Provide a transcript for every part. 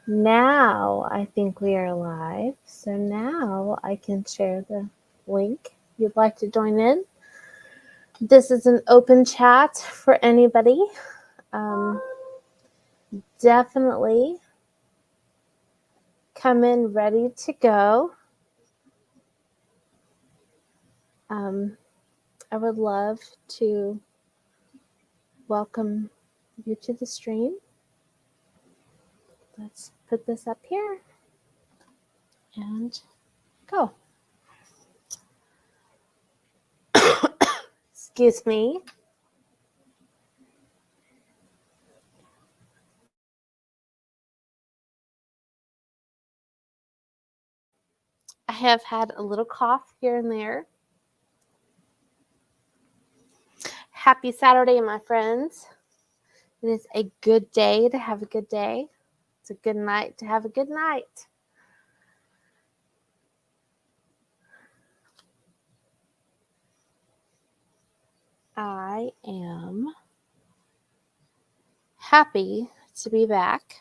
Now I think we are live. So now I can share the link if you'd like to join in. This is an open chat for anybody. Definitely come in ready to go. I would love to welcome you to the stream. Let's put this up here and go. Excuse me. I have had a little cough here and there. Happy Saturday, my friends. It is a good day to have a good day. It's a good night to have a good night. I am happy to be back.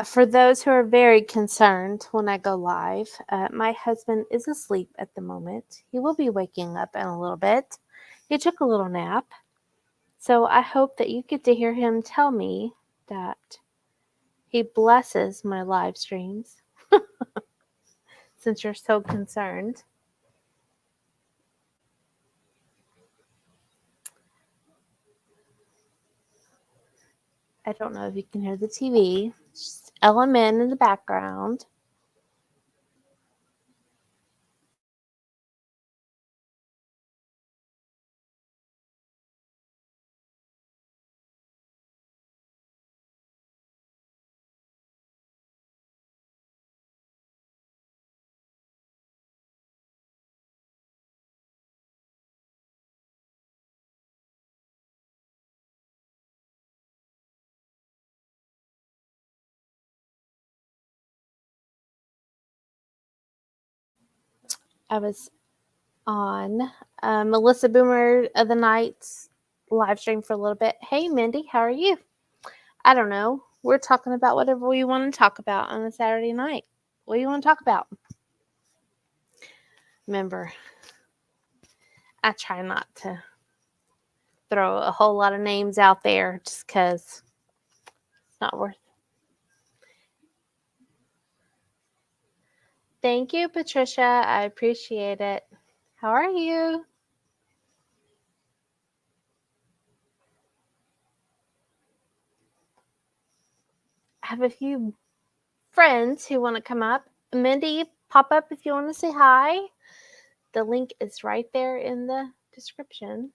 For those who are very concerned when I go live, my husband is asleep at the moment. He will be waking up in a little bit. He took a little nap. So I hope that you get to hear him tell me that he blesses my live streams since you're so concerned. I don't know if you can hear the TV. It's just LMN in the background. I was on Melissa Boomer of the Night's live stream for a little bit. Hey, Mindy, how are you? I don't know. We're talking about whatever we want to talk about on a Saturday night. What do you want to talk about? Remember, I try not to throw a whole lot of names out there just because it's not worth it. Thank you, Patricia. I appreciate it. How are you? I have a few friends who want to come up. Mindy, pop up if you want to say hi. The link is right there in the description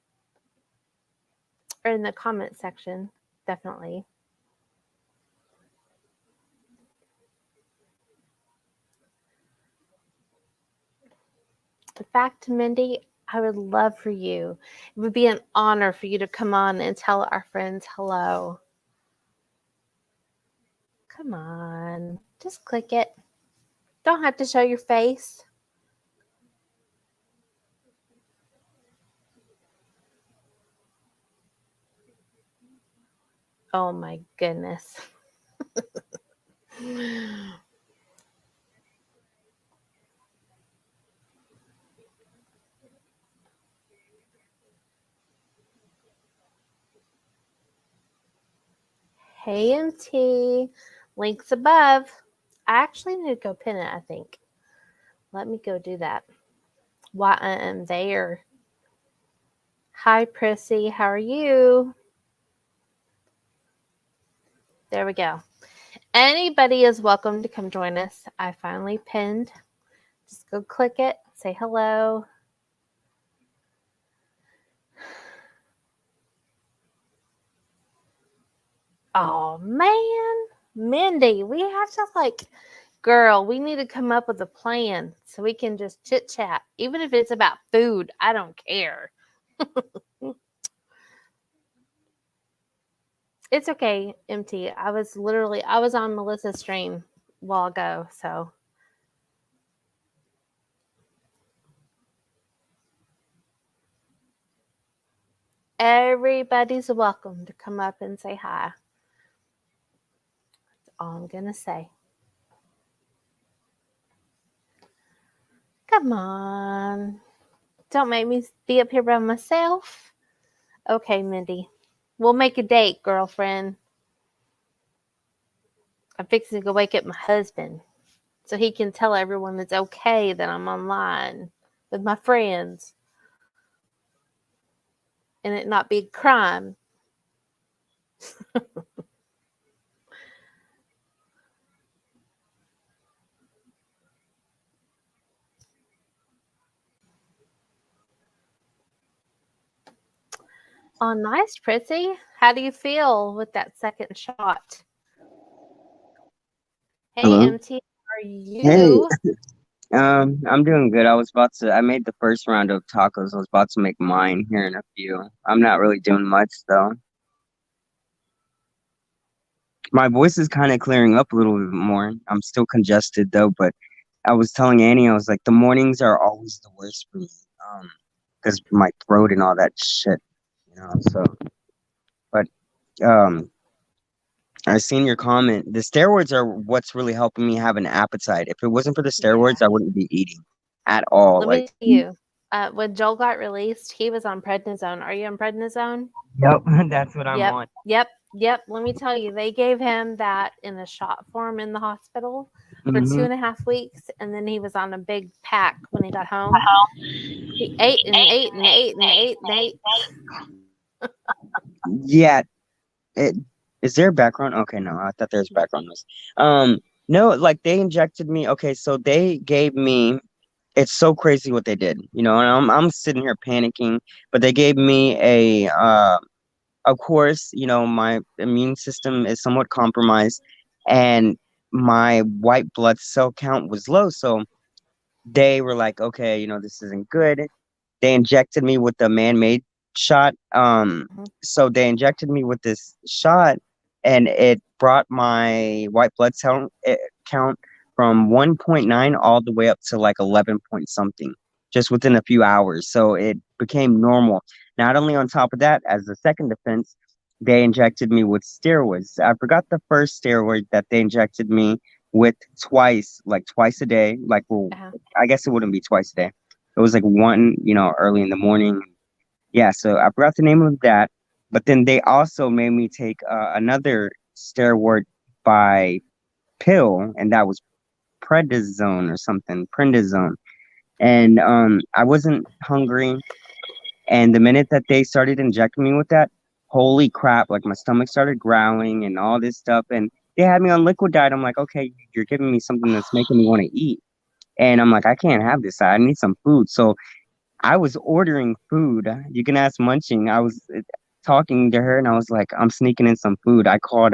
or in the comment section, definitely. In fact, Mindy, I would love for you. It would be an honor for you to come on and tell our friends hello. Come on, just click it. Don't have to show your face. Oh my goodness. Hey, MT. Links above. I actually need to go pin it, I think. Let me go do that while I am there. Hi, Prissy. How are you? There we go. Anybody is welcome to come join us. I finally pinned. Just go click it. Say hello. Oh, man. Mindy, we have to girl, we need to come up with a plan so we can just chit chat. Even if it's about food, I don't care. It's okay, MT. I was on Melissa's stream a while ago, so. Everybody's welcome to come up and say hi. all I'm going to say. Come on. Don't make me be up here by myself. Okay, Mindy. We'll make a date, girlfriend. I'm fixing to go wake up my husband so he can tell everyone it's okay that I'm online with my friends and it not be a crime. Oh, nice, Prissy. How do you feel with that second shot? Hey, Hello. MT, how are Hey, you? I'm doing good. I made the first round of tacos. I was about to make mine here in a few. I'm not really doing much though. My voice is kind of clearing up a little bit more. I'm still congested though, but I was telling Annie, I was like, the mornings are always the worst for me. Because my throat and all that shit, so, but, um, I seen your comment. The steroids are what's really helping me have an appetite. If it wasn't for the Yeah. steroids, I wouldn't be eating at all. Let me Like, tell you, when Joel got released, he was on prednisone. Are you on prednisone? yep, that's what I'm Yep, on. yep, yep. Let me tell you, they gave him that in a shot form in the hospital for two Hmm. and a half weeks, and then he was on a big pack when he got home. He ate and ate and ate and ate and ate. Yeah, it is there background? Okay, no, I thought there was background noise. No, like they injected me. Okay, so they gave me. It's so crazy what they did, and I'm sitting here panicking, but they gave me a. Of course, my immune system is somewhat compromised, and my white blood cell count was low, so they were like, okay, this isn't good. They injected me with the man-made shot. Mhm. So they injected me with this shot, and it brought my white blood cell count from 1.9 all the way up to like 11 point something, just within a few hours. So it became normal. Not only on top of that, as the second defense, they injected me with steroids. I forgot the first steroid that they injected me with twice, like twice a day. Like, well, Uh-huh. I guess it wouldn't be twice a day. It was like one, early in the morning. Yeah, so I forgot the name of that. But then they also made me take another steroid by pill, and that was prednisone or something, prednisone. And I wasn't hungry. And the minute that they started injecting me with that, holy crap, like my stomach started growling and all this stuff. And they had me on liquid diet. I'm like, okay, you're giving me something that's making me want to eat. And I'm like, I can't have this. I need some food. So I was ordering food. You can ask Munching. I was talking to her and I was like, I'm sneaking in some food. I called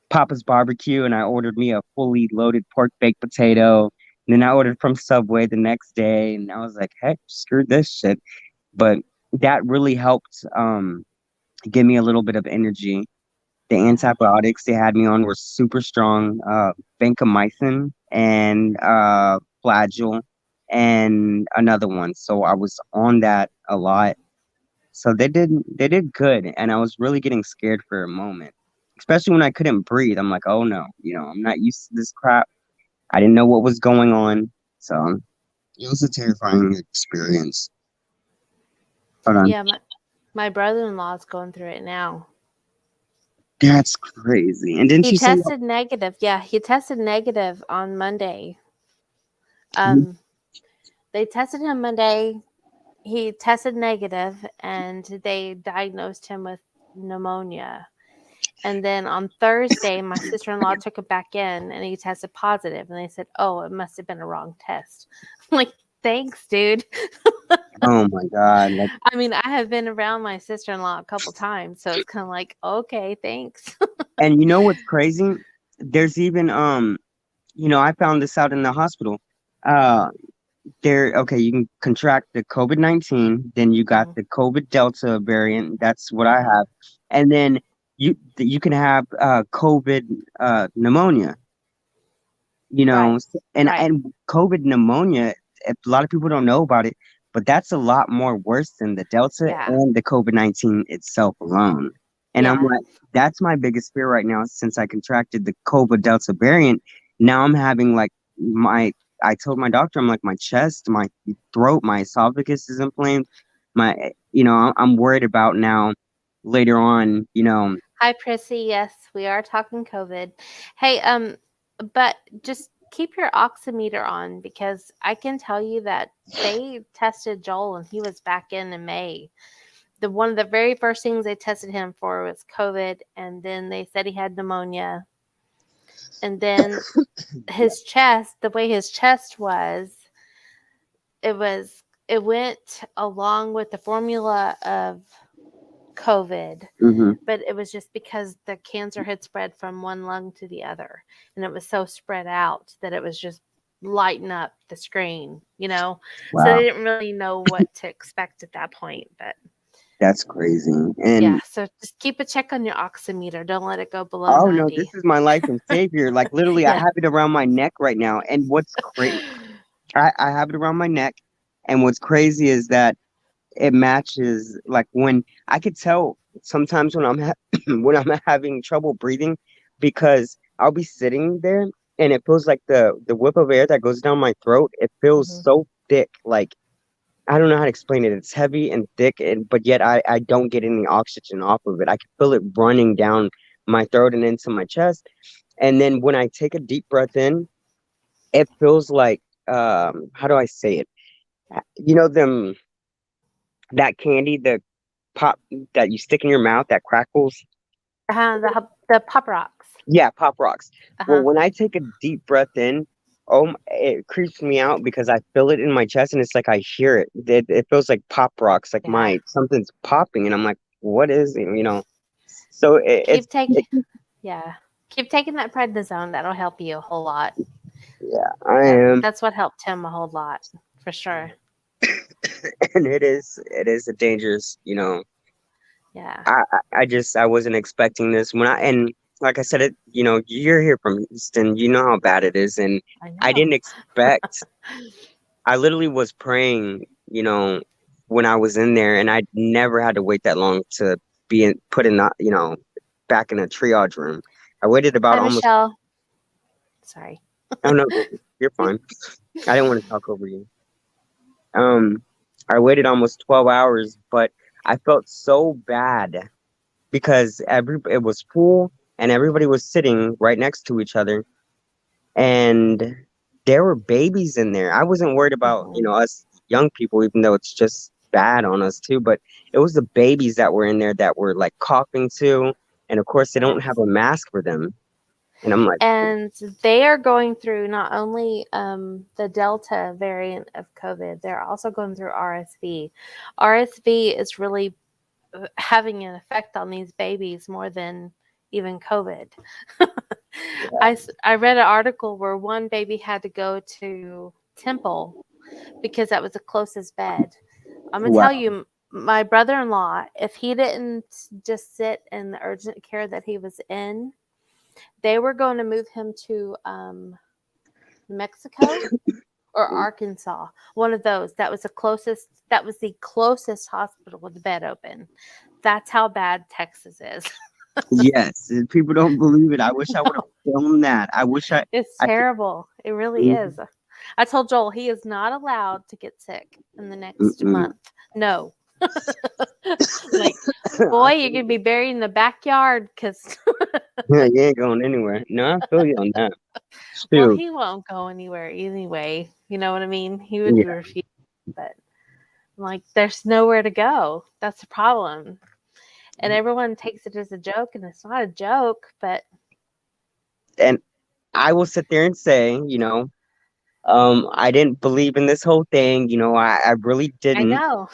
Papa's Barbecue and I ordered me a fully loaded pork baked potato. And then I ordered from Subway the next day and I was like, heck, screw this shit. But that really helped give me a little bit of energy. The Uh-huh. antibiotics they had me on were super strong, vancomycin and Flagyl and another one. So I was on that a lot. So they did good, and I was really getting scared for a moment, especially when I couldn't breathe. I'm like, oh no, I'm not used to this crap. I didn't know what was going on, so it was a terrifying experience. Hold on, Yeah, my brother-in-law is going through it now. that's crazy. And didn't He you say? tested negative. Yeah, he tested negative on Monday. Mhm. Um, they tested him Monday. He tested negative, and they diagnosed him with pneumonia. And then on Thursday, my sister-in-law took him back in, and he tested positive. And they said, "Oh, it must have been a wrong test." I'm like, thanks, dude. Oh my God! Like, I mean, I have been around my sister-in-law a couple times, so it's kind of like, okay, thanks. and you know what's crazy? There's even I found this out in the hospital. Uh, okay, you can contract the COVID-19, then you got Mhm. the COVID Delta variant. That's what I have, and then you can have COVID pneumonia. Right, right. And COVID pneumonia. A lot of people don't know about it, but that's a lot more worse than the Delta Yeah. and the COVID-19 itself alone. And I'm Yeah. like, that's my biggest fear right now since I contracted the COVID Delta variant. Now I'm having like my, I told my doctor, I'm like, my chest, my throat, my esophagus is inflamed. I'm worried about now later on, Hi, Prissy. Yes, we are talking COVID. Hey, but just keep your oximeter on because I can tell you that they tested Joel and he was back in May. The one of the very first things they tested him for was COVID, and then they said he had pneumonia. And then his chest, the way his chest it went along with the formula of COVID, hmm but it was just because the cancer had spread from one lung to the other, and it was so spread out that it was just lighting up the screen. So wow, they didn't really know what to expect at that point, but that's crazy. yeah, And so just keep a check on your oximeter. Don't let it go below oh no, 90. this is my life and savior. Like literally, I Yeah. have it around my neck right now. And what's crazy, I have it around my neck. And what's crazy is that it matches like when I could tell sometimes when when I'm having trouble breathing because I'll be sitting there and it feels like the whip of air that goes down my throat, it feels Mhm. so thick, like I don't know how to explain it. It's heavy and thick, but yet I don't get any oxygen off of it. I can feel it running down my throat and into my chest. And then when I take a deep breath in, it feels like how do I say it? You know them that candy, the pop that you stick in your mouth that crackles? The Pop Rocks. Yeah, Pop Rocks. Well, Uh-huh. when I take a deep breath in, it creeps me out because I feel it in my chest and it's like I hear it. It feels like Pop Rocks, like Yeah. my something's popping, and I'm like, what is it? So Keep taking Yeah. Keep taking that prednisone. That'll help you a whole lot. yeah, I am, That's what helped him a whole lot, for sure. and it is a dangerous. Yeah. I wasn't expecting this and like I said, you're here from Houston, you know how bad it is, and I I know. didn't expect. I literally was praying, when I was in there, and I never had to wait that long to put in that, back in a triage room. I waited about Hi, almost. Michelle. Sorry. Oh no, you're fine. I didn't want to talk over you. Um, I waited almost 12 hours, but I felt so bad because it was full and everybody was sitting right next to each other, and there were babies in there. I wasn't worried about, Mhm. us young people, even though it's just bad on us too, but it was the babies that were in there that were like coughing too. And of course, they don't have Yes. a mask for them. And I'm like, And they are going through not only the Delta variant of COVID, they're also going through RSV. RSV is really having an effect on these babies more than even COVID. I read an article where one baby had to go to Temple because that was the closest bed. I'm gonna tell wow, you, my brother-in-law, if he didn't just sit in the urgent care that he was in, they were going to move him to Mexico or Arkansas. One of those. That was the closest. That was the closest hospital with the bed open. That's how bad Texas is. yes, and people don't believe it. I wish I would have filmed that. I wish It's I could. terrible. It really Mm, is. I told Joel he is not allowed to get sick in the next mm-mm. month. No. Like, boy, you could be buried in the backyard because, Yeah, you ain't going anywhere. No, I feel you on that. well, Shoot. he won't go anywhere anyway. You know what I mean? He would Yeah. refuse, but like, there's nowhere to go. That's the problem. And everyone takes it as a joke, and it's not a joke, but And I will sit there and say, I didn't believe in this whole thing. I really I didn't. know.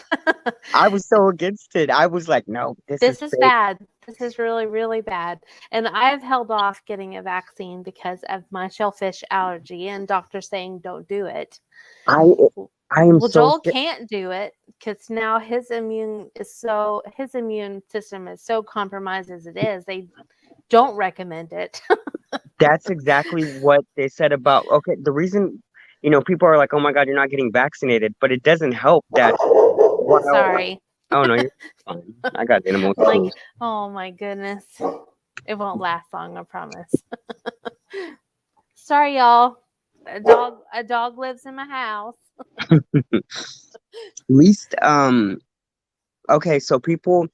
I was so against it. I was like, no, this is This is fake. bad. This is really, really bad. And I've held off getting a vaccine because of my shellfish allergy and doctors saying don't do it. I I am Well, so Joel scared. can't do it because now his immune system is so compromised as it is. They don't recommend it. That's exactly what they said about. Okay, the reason, people are like, oh my God, you're not getting vaccinated, but it doesn't help that while Sorry. Oh no, you're fine. I got animal Like, too. oh my goodness. It won't last long, I promise. Sorry, y'all. A dog lives in my house. At least, okay, so people,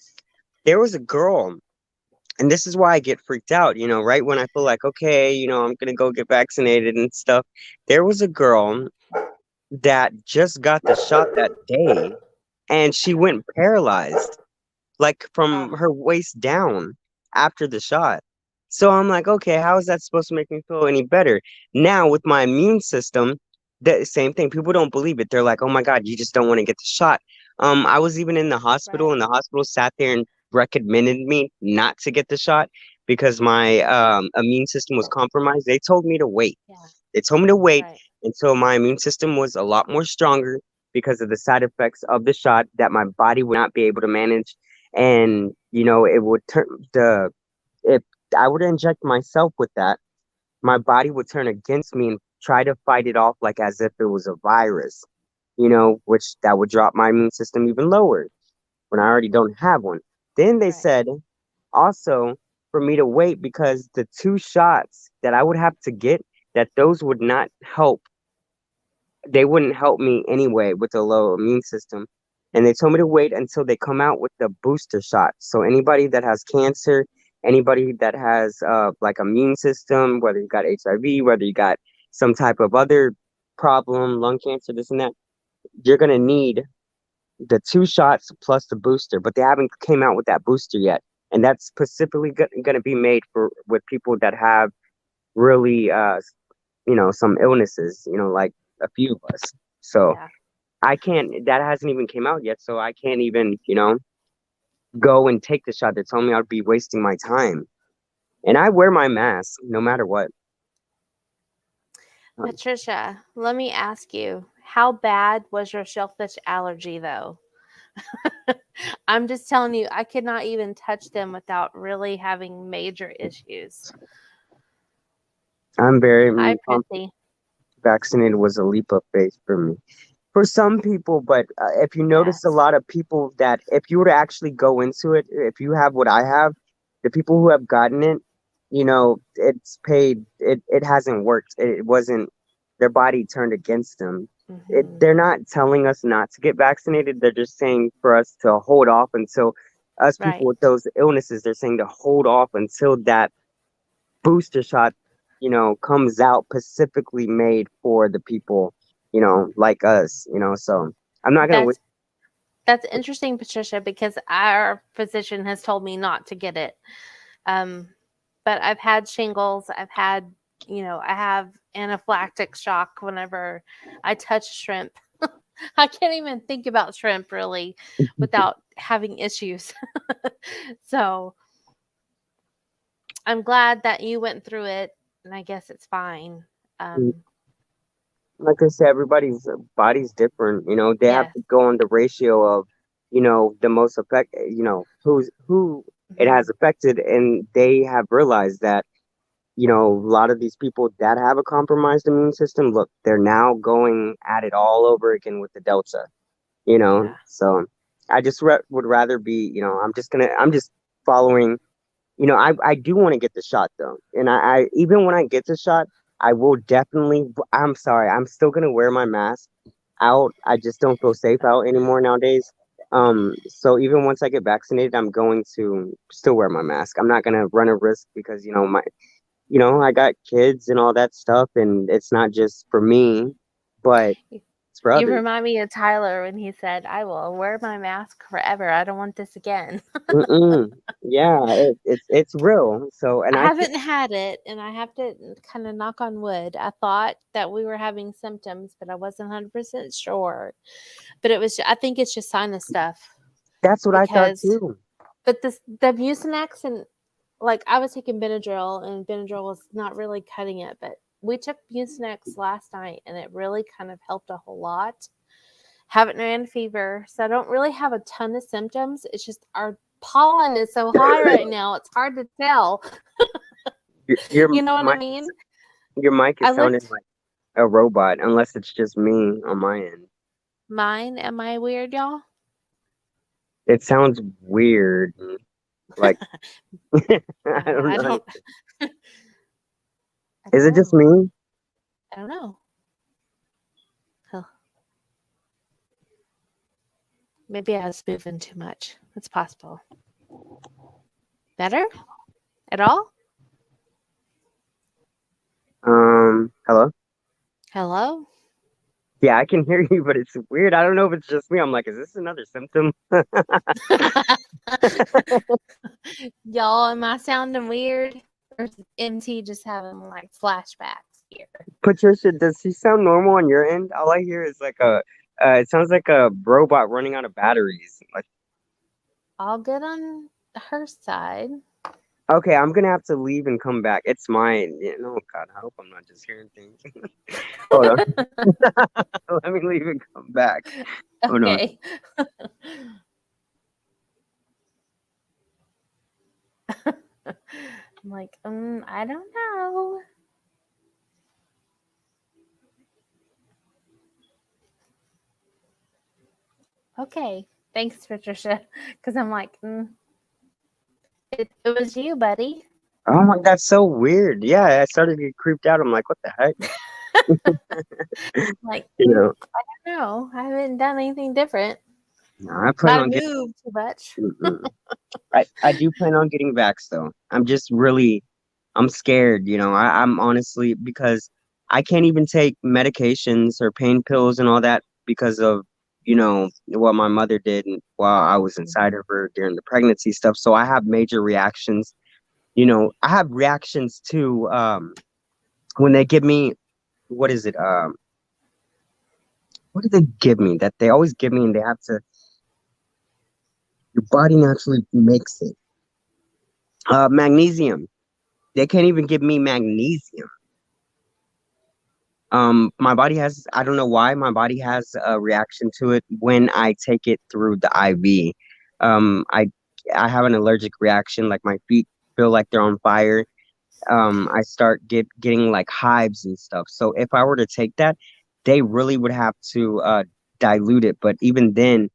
there was a girl, and this is why I get freaked out, right when I feel like, okay, I'm gonna go get vaccinated and stuff. There was a girl that just got the shot that day, and she went paralyzed, like Oh, from her waist down after the shot. So I'm like, okay, how is that supposed to make me feel any better? Now with my immune system, the same thing. People don't believe it. They're like, oh my God, you just don't want to get the shot. I was even in the hospital, right. and the hospital sat there and recommended me not to get the shot because my immune system was compromised. They told me to wait. Yeah, They told me to wait right, until my immune system was a lot more stronger because of the side effects of the shot that my body would not be able to manage. And, it would turn if I were to inject myself with that, my body would turn against me and try to fight it off like as if it was a virus, which that would drop my immune system even lower when I already don't have one. Then they right. said also for me to wait because the two shots that I would have to get, that those would not help. They wouldn't help me anyway with a low immune system. And they told me to wait until they come out with the booster shot. So anybody that has cancer, anybody that has like immune system, whether you got HIV, whether you got some type of other problem, lung cancer, this and that, you're gonna need the two shots plus the booster. But they haven't came out with that booster yet, and that's specifically gonna be made for with people that have really some illnesses, like a few of us. So Yeah. I can't, that hasn't even came out yet, so I can't even, go and take the shot. They're telling me I'd be wasting my time. And I wear my mask no matter what. Um, Patricia, let me ask you, how bad was your shellfish allergy though? I'm just telling you, I could not even touch them without really having major issues. I'm very Hi, pumped. Prissy. Vaccinated was a leap of faith for me. For some people, but if you notice a Yes. lot of people that if you were to actually go into it, if you have what I have, the people who have gotten it, it's paid, it hasn't worked. It wasn't, their body turned against them. Hmm. They're not telling us not to get vaccinated. They're just saying for us to hold off until us people with Right. those illnesses, they're saying to hold off until that booster shot, comes out specifically made for the people, like us, so I'm not gonna That's that's interesting, Patricia, because our physician has told me not to get it. Um, but I've had shingles. I have anaphylactic shock whenever I touch shrimp. I can't even think about shrimp really without having issues. So I'm glad that you went through it, and I guess it's fine. Um, like I said, everybody's body's different, they have yes. to go on the ratio of, the most affect, who it Hmm. has affected, and they have realized that, a lot of these people that have a compromised immune system, look, they're now going at it all over again with the Delta, Yeah. so I just would rather be, I'm just following. I do want to get the shot though, and I even when I get the shot, I will definitely. I'm sorry, I'm still gonna wear my mask out. I just don't feel safe out anymore nowadays. So even once I get vaccinated, I'm going to still wear my mask. I'm not gonna run a risk because I got kids and all that stuff, and it's not just for me, but it's for You others. remind me of Tyler when he said, "I will wear my mask forever. I don't want this again." Mm-mm. Yeah, it's real. So, and I I can't. haven't had it, and I have to kind of knock on wood. I thought that we were having symptoms, but I wasn't 100% sure. But I think it's just sinus stuff That's what I thought because, too. but the Mucinex and like I was taking Benadryl, and Benadryl was not really cutting it, but we took Mucinex last night, and it really kind of helped a whole lot. Haven't ran fever, so I don't really have a ton of symptoms. It's just our pollen is so high right now; it's hard to tell. Your You know what I mic is mean? your mic I is sounding looked like a robot, unless it's just me on my end. mine. Am I weird, y'all? It sounds weird. Like I don't I know. don't I don't Is it just know. me? I don't know. Huh. Maybe I was moving too much. It's possible. Better? At all? Hello? Hello? Yeah, I can hear you, but it's weird. I don't know if it's just me. I'm like, is this another symptom? Y'all, am I sounding weird? Or is MT just having like flashbacks here? Patricia, does he sound normal on your end? All I hear is like it sounds like a robot running out of batteries. Like, All good on her side. okay, I'm gonna have to leave and come back. It's mine. Oh God, I hope I'm not just hearing things. Hold on. Let me leave and come back. Hold on. Okay. I'm like, I don't know. Okay. Thanks, Patricia. Because I'm like, it was you, buddy. Oh my, that's so weird. Yeah, I started to get creeped out. I'm like, what the heck? Like, You know, no, I haven't done anything different. no, I plan Might have on getting. moved too much. Mm-mm. I do plan on getting vaxxed though. I'm scared, I'm honestly because I can't even take medications or pain pills and all that because of, what my mother did while I was inside of her during the pregnancy stuff. So I have major reactions. I have reactions to when they give me what is it? What do they give me that they always give me and they have to your body naturally makes it. Magnesium. They can't even give me magnesium. My body has, I don't know why, my body has a reaction to it when I take it through the IV. Um, I I have an allergic reaction, like my feet feel like they're on fire. I start getting like hives and stuff. So if I were to take that, they really would have to dilute it, but even then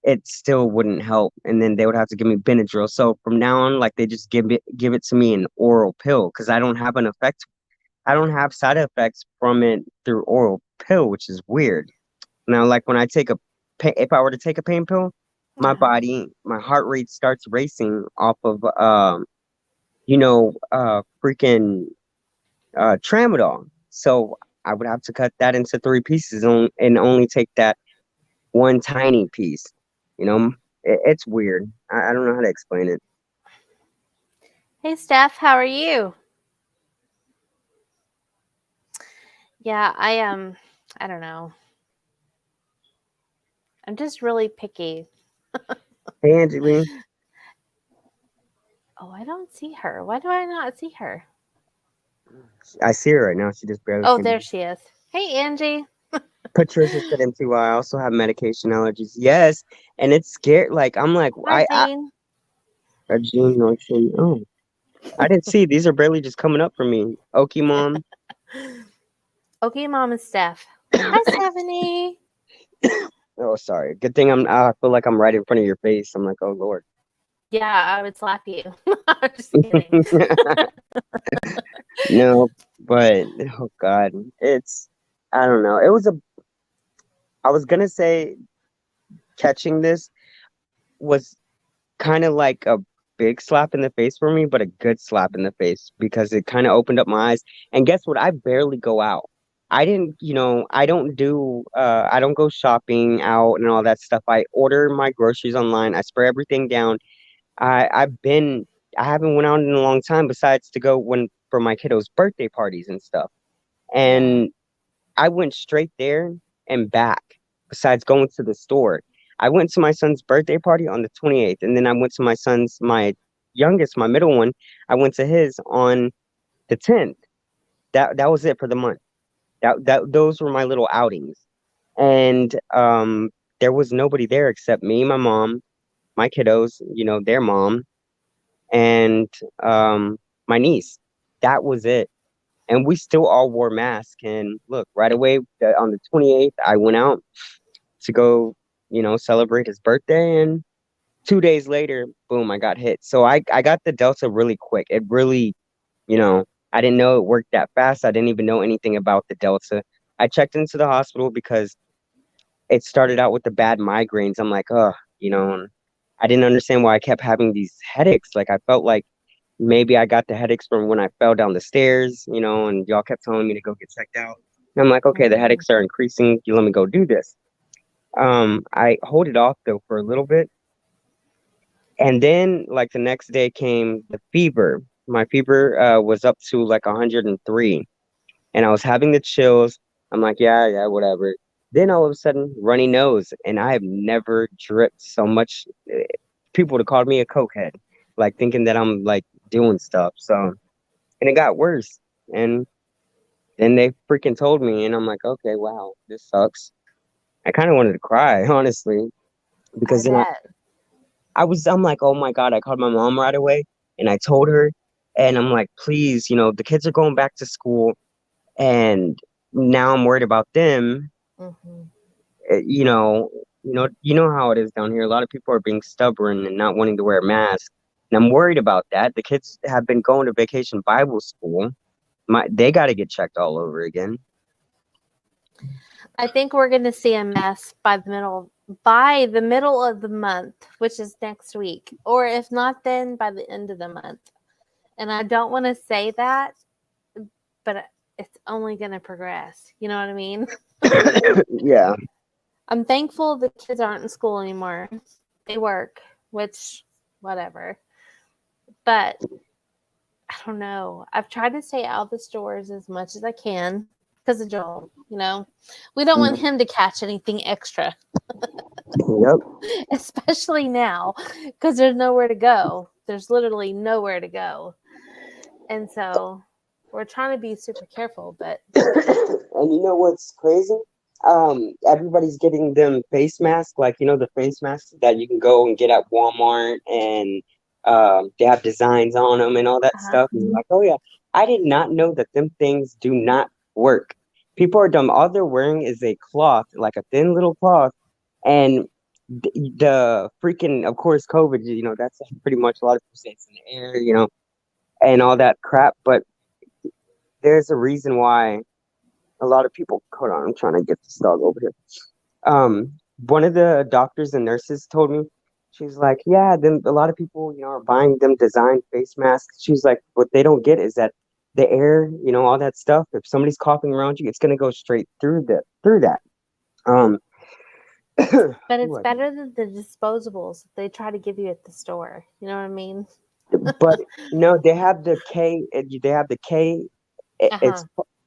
it still wouldn't help. And then they would have to give me Benadryl. So from now on, like they just give it to me in oral pill because I don't have side effects from it through oral pill, which is weird. Now, like when I take if I were to take a pain pill, Uh-huh. my heart rate starts racing off of, freaking tramadol. So I would have to cut that into three pieces and only take that one tiny piece. You know, it's weird. I don't know how to explain it. Hey, Steph, how are you? Yeah, I don't know. I'm just really picky. Hey, Angeline, Oh, I don't see her. Why do I not see her? I see her right now. She just barely Oh, came there in. she is. Hey, Angie. Patricia said MTY. I also have medication allergies. Yes, and it's scary. Like I'm like Hi, Jean. June Norton. Oh, I didn't see. These are barely just coming up for me. Okie mom. Okay, Mom and Steph. Hi, Stephanie. Oh, sorry. Good thing I feel like I'm right in front of your face. I'm like, oh Lord. Yeah, I would slap you. I'm just kidding. No, but oh God, it's I don't know. I was gonna say catching this was kind of like a big slap in the face for me, but a good slap in the face because it kind of opened up my eyes. And guess what? I barely go out. I didn't, I don't go shopping out and all that stuff. I order my groceries online. I spray everything down. I haven't went out in a long time besides to go when for my kiddos' birthday parties and stuff. Yeah. And I went straight there and back, besides going to the store. I went to my son's birthday party on the 28th, and then I went to my youngest, my middle one, I went to his on the 10th. That was it for the month. Those were my little outings. And there was nobody there except me, my mom, my kiddos, their mom, and my niece. That was it. And we still all wore masks. And look, right away on the 28th, I went out to go, celebrate his birthday. And 2 days later, boom, I got hit. So I got the Delta really quick. It really, you know, I didn't know it worked that fast. I didn't even know anything about the Delta. I checked into the hospital because it started out with the bad migraines. I'm like, oh, and I didn't understand why I kept having these headaches. Like I felt like maybe I got the headaches from when I fell down the stairs, and y'all kept telling me to go get checked out. And I'm like, okay, the Mhm. headaches are increasing. You let me go do this. I hold it off though for a little bit. And then like the next day came the fever. My fever was up to like 103 and I was having the chills. I'm like, yeah, yeah, whatever. Then all of a sudden, runny nose, and I have never dripped so much. People to call me a cokehead, like thinking that I'm like doing stuff. So, and it got worse. And then they freaking told me, and I'm like, okay, wow, this sucks. I kind of wanted to cry, honestly, I because then bet. I'm like, oh my God, I called my mom right away, and I told her, and I'm like, please, the kids are going back to school, and now I'm worried about them. Mhm. You know how it is down here. A lot of people are being stubborn and not wanting to wear a mask. And I'm worried about that. The kids have been going to vacation Bible school. They got to get checked all over again. I think we're going to see a mess by the middle of the month, which is next week, or if not, then by the end of the month. And I don't want to say that, but it's only going to progress. You know what I mean? Yeah. I'm thankful the kids aren't in school anymore. They work, which, whatever. But I don't know. I've tried to stay out of the stores as much as I can because of Joel. We don't want Mm, him to catch anything extra, yep. especially now because there's nowhere to go. There's literally nowhere to go. And so we're trying to be super careful, but And you know what's crazy? Everybody's getting them face masks, like the face masks that you can go and get at Walmart, and they have designs on them and all that uh-huh. stuff. And you're like, oh yeah, I did not know that them things do not work. People are dumb. All they're wearing is a cloth, like a thin little cloth, and the freaking, of course, COVID. That's pretty much a lot of people say it's in the air, and all that crap. But there's a reason why a lot of people. Hold on, I'm trying to get this dog over here. Um, One of the doctors and nurses told me, she's like, yeah, then a lot of people, are buying them design face masks. She's like, what they don't get is that the air, all that stuff. If somebody's coughing around you, it's gonna go straight through that. Um, But it's what? better than the disposables that they try to give you at the store. You know what I mean? But no, they have the K. They have the K. Uh huh. It's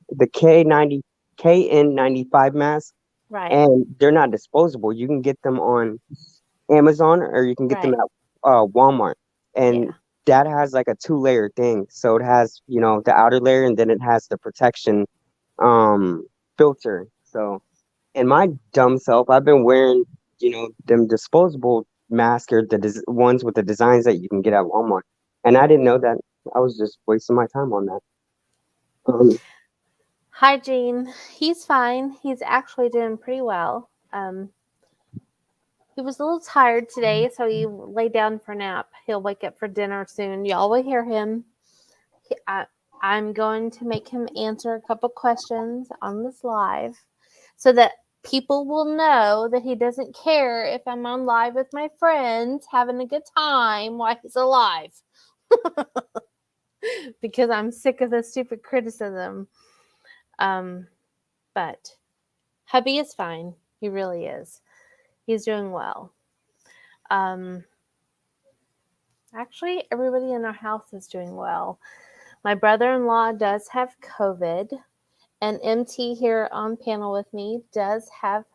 the KN95 mask, Right. and they're not disposable. You can get them on Amazon or you can get them Right. at Walmart. And Yeah. that has like a two-layer thing. So it has, the outer layer and then it has the protection um filter. So and my dumb self, I've been wearing, them disposable masks or ones with the designs that you can get at Walmart. And I didn't know that. I was just wasting my time on that. Um, Hygiene. He's fine. He's actually doing pretty well. He was a little tired today, so he laid down for a nap. He'll wake up for dinner soon. Y'all will hear him. He, I, I'm going to make him answer a couple questions on this live so that people will know that he doesn't care if I'm on live with my friends having a good time while he's alive because I'm sick of the stupid criticism. Um, but hubby is fine. He really is. He's doing well. Um, Actually, everybody in our house is doing well. My brother in law does have COVID, and MT here on panel with me does have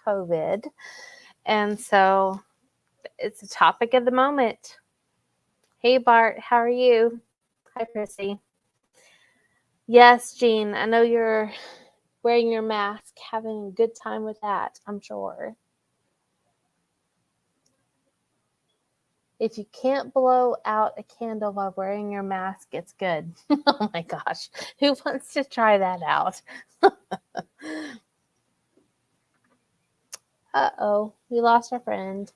COVID. And so it's a topic of the moment. Hey, Bart, how are you? Hi, Prissy. Yes, Jean, I know you're wearing your mask, having a good time with that, I'm sure. If you can't blow out a candle while wearing your mask, it's good. Oh my gosh. Who wants to try that out? Uh oh, we lost our friend.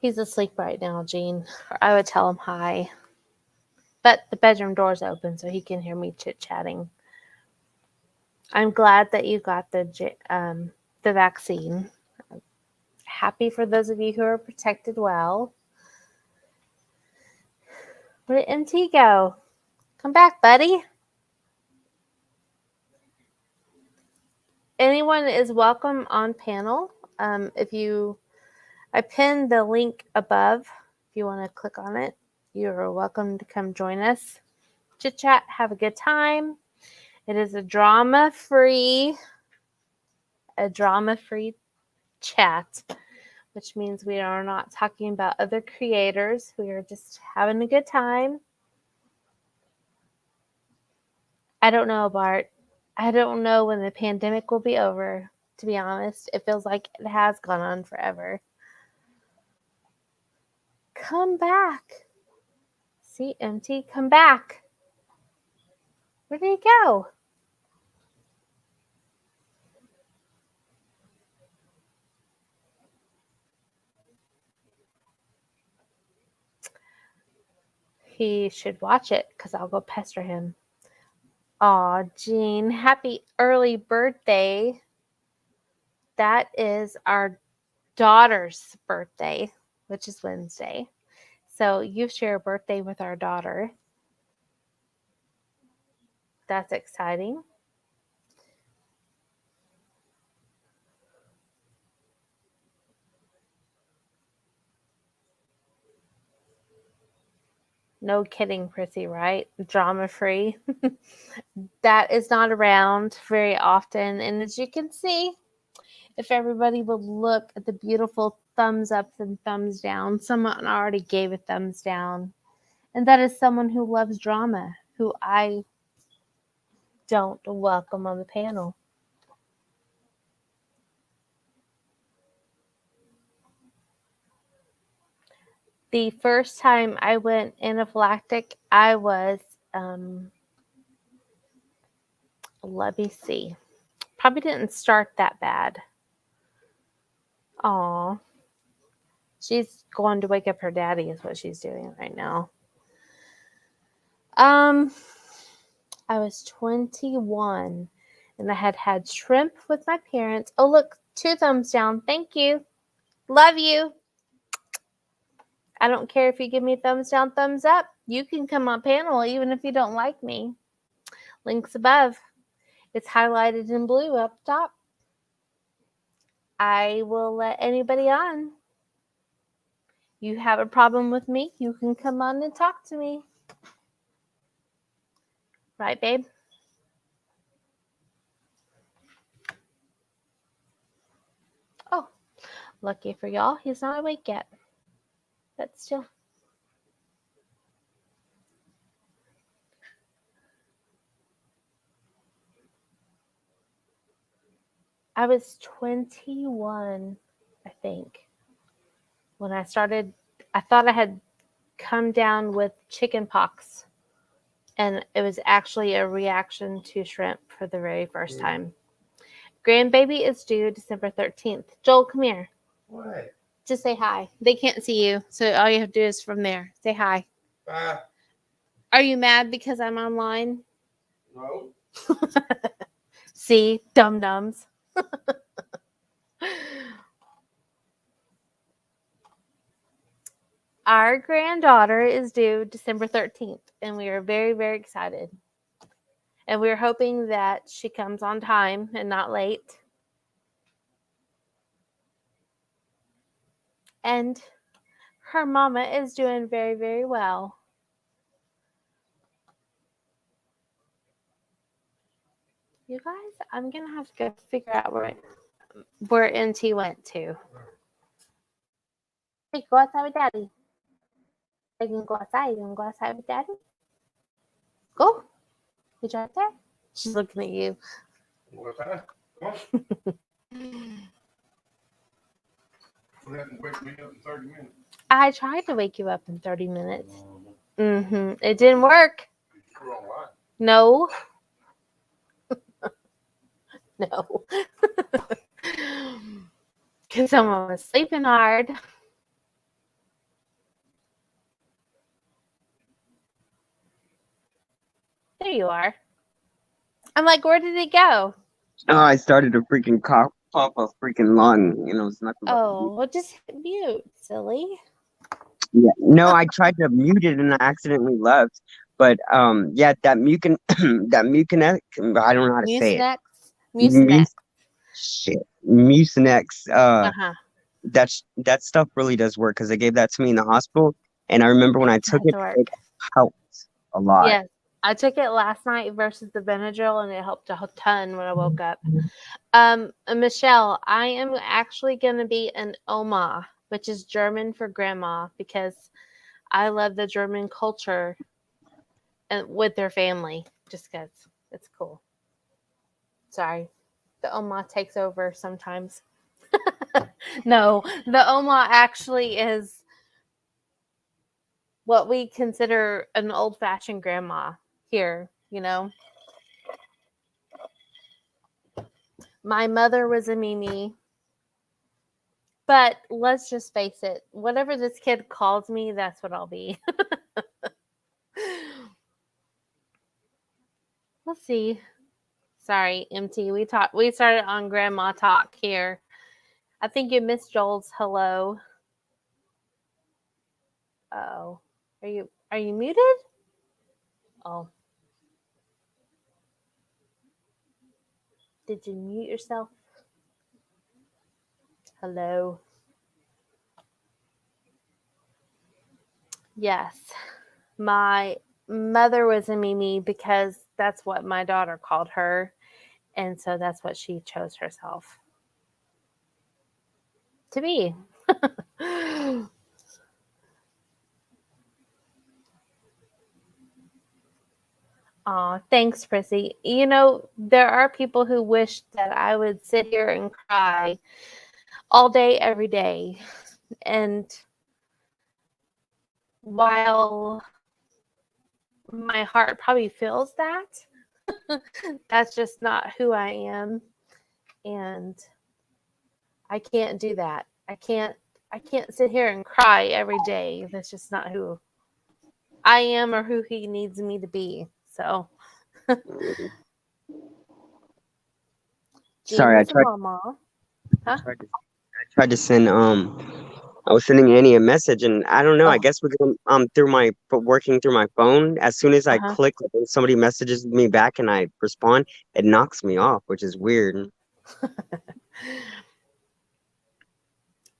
He's asleep right now, Gene. Or I would tell him hi. But the bedroom door's open so he can hear me chit-chatting. I'm glad that you got the vaccine. Happy for those of you who are protected well. Where did MT go? Come back, buddy. Anyone is welcome on panel. I pinned the link above. If you want to click on it, you're welcome to come join us. Chit chat, have a good time. It is a drama-free chat, which means we are not talking about other creators. We are just having a good time. I don't know, Bart. I don't know when the pandemic will be over, to be honest. It feels like it has gone on forever. Come back. See, MT, come back. Where did he go? He should watch it because I'll go pester him. Aw, Gene, happy early birthday. That is our daughter's birthday, which is Wednesday. So you share a birthday with our daughter. That's exciting. No kidding, Prissy, right? Drama free. That is not around very often. And as you can see, if everybody would look at the beautiful thumbs ups and thumbs down, someone already gave a thumbs down. And that is someone who loves drama, who I don't welcome on the panel. The first time I went anaphylactic, I was, let me see, probably didn't start that bad. Aw. She's going to wake up her daddy is what she's doing right now. I was 21 and I had shrimp with my parents. Oh, look, 2 thumbs down. Thank you. Love you. I don't care if you give me thumbs down, thumbs up. You can come on panel even if you don't like me. Links above. It's highlighted in blue up top. I will let anybody on. You have a problem with me, you can come on and talk to me. Right, babe? Oh, lucky for y'all, he's not awake yet. But still. I was 21, I think, when I started. I thought I had come down with chicken pox, and it was actually a reaction to shrimp for the very first time. Grandbaby is due December 13th. Joel, come here. What? Just say hi. They can't see you, so all you have to do is from there. Say hi. Bye. Are you mad because I'm online? No. See, dum-dums. Our granddaughter is due December 13th, and we are very, very excited. And we're hoping that she comes on time and not late. And her mama is doing very, very well. You guys, I'm going to have to go figure out where NT went to. Hey, go outside with Daddy. They can go outside. You want to go outside with Daddy? Go. He's right there. She's looking at you. What's that? Come on. You have to wake me up in 30 minutes. I tried to wake you up in 30 minutes. It didn't work. You're online. No. No. Because someone was sleeping hard. you are. I'm like, where did he go? Oh, I started to freaking cough up a freaking lung. It's nothing but. Oh, well, just hit mute, silly. Yeah. No, I tried to mute it and I accidentally left. But yeah, that mucin that mucinex, I don't know how to say it. Mucinex? Mucinex. Mus shit. Mucinex. Uh-huh. That stuff really does work because they gave that to me in the hospital, and I remember when I took Does it, work. it helped a lot. Yes. I took it last night versus the Benadryl, and it helped a ton when I woke up. Michelle, I am actually going to be an Oma, which is German for grandma, because I love the German culture and with their family, just because it's cool. Sorry, the Oma takes over sometimes. No, the Oma actually is what we consider an old-fashioned grandma here, My mother was a Mimi, but let's just face it, whatever this kid calls me, that's what I'll be. Let's see. Sorry, MT. We started on grandma talk here. I think you missed Joel's hello. Oh. Are you muted? Oh. Did you mute yourself? Hello. Yes. My mother was a Mimi because that's what my daughter called her. And so that's what she chose herself to be. Aw, thanks, Prissy. There are people who wish that I would sit here and cry all day, every day. And while my heart probably feels that, that's just not who I am. And I can't do that. I can't sit here and cry every day. That's just not who I am or who he needs me to be. So Sorry, Gina's a mama. Huh? I tried to send I was sending Annie a message, and I don't know. I Oh, guess with working through my phone, as soon as I uh-huh. click, like, when somebody messages me back and I respond, it knocks me off, which is weird.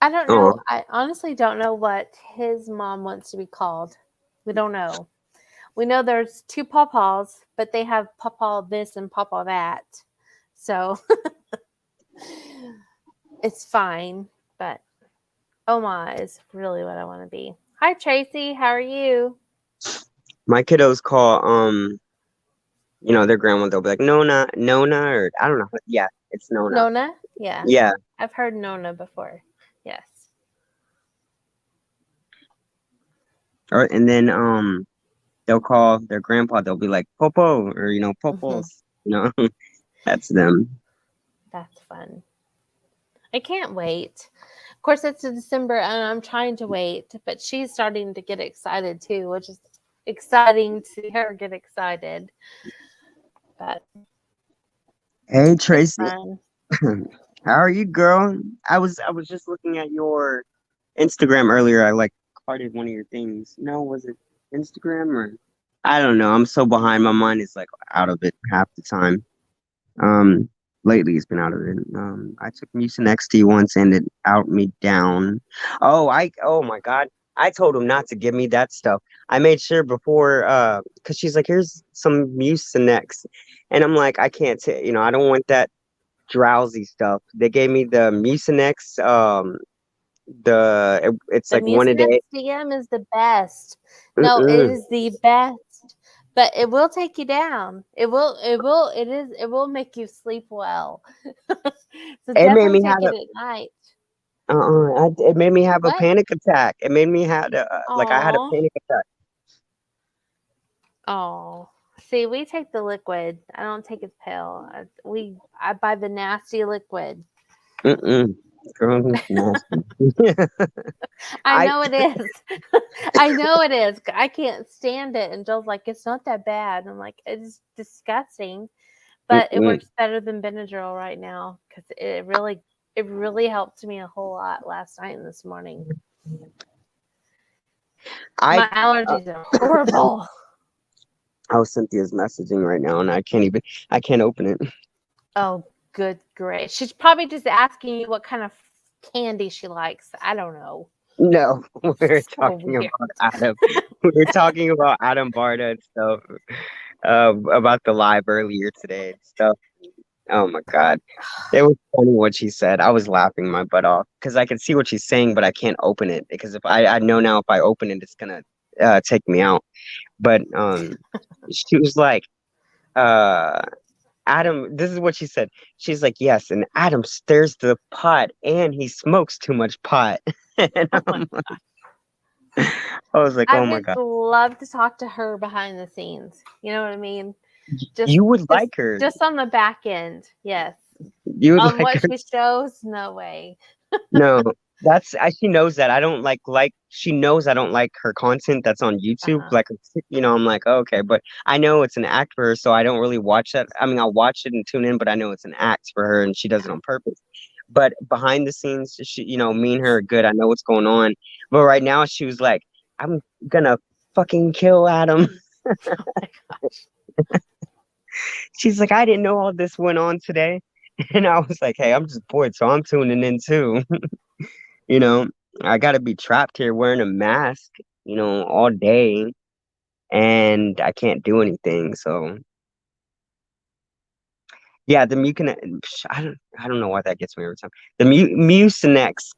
I don't know. Oh, I honestly don't know what his mom wants to be called. We don't know. We know there's two pawpaws, but they have pawpaw this and pawpaw that. So it's fine. But Oma is really what I want to be. Hi, Tracy. How are you? my kiddos call their grandma. They'll be like Nona, or I don't know. Yeah, it's Nona. Nona? Yeah. Yeah. I've heard Nona before. Yes. And then they'll call their grandpa. They'll be like Popo, or Mm-hmm. Popos. That's them. That's fun. I can't wait. Of course, it's in December and I'm trying to wait, but she's starting to get excited too, which is exciting to see her get excited. But Hey it's Tracy, fun. how are you, girl? I was just looking at your Instagram earlier. I like hearted one of your things. No, was it Instagram or I don't know. I'm so behind. My mind is like out of it half the time. Um, Lately it's been out of it. I took Mucinex XT once and it out me down. Oh my God. I told him not to give me that stuff. I made sure before because she's like, here's some Mucinex. And I'm like, I can't take, I don't want that drowsy stuff. They gave me the Mucinex, it's The like one a Mucinex day. DM is the best. No, it Mm-mm. is the best. But it will take you down. It will make you sleep well. So It made definitely me have take it at night. it made me have a What? panic attack. It made me have like I had a Oh. panic attack. Oh, see, we take the liquid. I don't take his pill. I buy the nasty liquid. Mm-mm. Girl, who's nasty. I I know it is. I know it is. I can't stand it. And Joel's like, it's not that bad. I'm like, it's disgusting, but it mm-mm. works better than Benadryl right now because it really helped me a whole lot last night and this morning. I My allergies are horrible. oh, Cynthia's messaging right now, and I can't open it. Oh, good great. She's probably just asking you what kind of candy she likes. I don't know. No, we're So talking weird. about Adam. We're talking about Adam Barta and stuff. About the live earlier today and stuff. Oh my God. It was funny what she said. I was laughing my butt off because I can see what she's saying, but I can't open it because if I know now if I open it, it's gonna take me out. But she was like, uh, Adam, this is what she said. She's like, yes, and Adam stirs the pot and he smokes too much pot. And Oh my I was like, I oh my would God, love to talk to her behind the scenes. You know what I mean? Just you would just like her. just on the back end. Yes. You would On like what her. she shows, no way. No, she knows that I don't like she knows I don't like her content that's on YouTube. Uh-huh. Like, I'm like, oh, okay, but I know it's an act for her, so I don't really watch that. I mean, I'll watch it and tune in, but I know it's an act for her and she does it on purpose. But behind the scenes, she, me and her are good. I know what's going on. But right now, she was like, I'm gonna fucking kill Adam. Oh my gosh. She's like, I didn't know all this went on today. And I was like, hey, I'm just bored, so I'm tuning in too. You know, I gotta be trapped here wearing a mask, all day, and I can't do anything. So yeah, the mucin I don't know why that gets me every time. The Mucinex,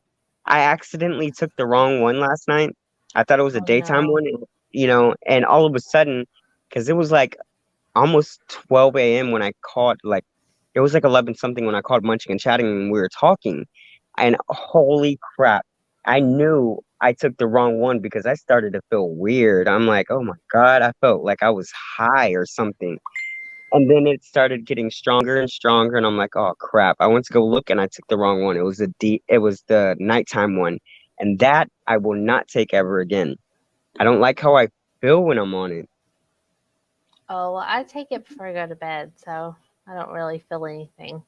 I accidentally took the wrong one last night. I thought it was a Oh daytime no. one, and all of a sudden, because it was like almost 12 a.m. when I called, like it was like 11 something when I called Munching and Chatting and we were talking. And holy crap, I knew I took the wrong one because I started to feel weird. I'm like, oh my God, I felt like I was high or something. And then it started getting stronger and stronger, and I'm like, oh crap. I went to go look and I took the wrong one. It was the nighttime one. And that I will not take ever again. I don't like how I feel when I'm on it. Oh, well, I take it before I go to bed, so I don't really feel anything.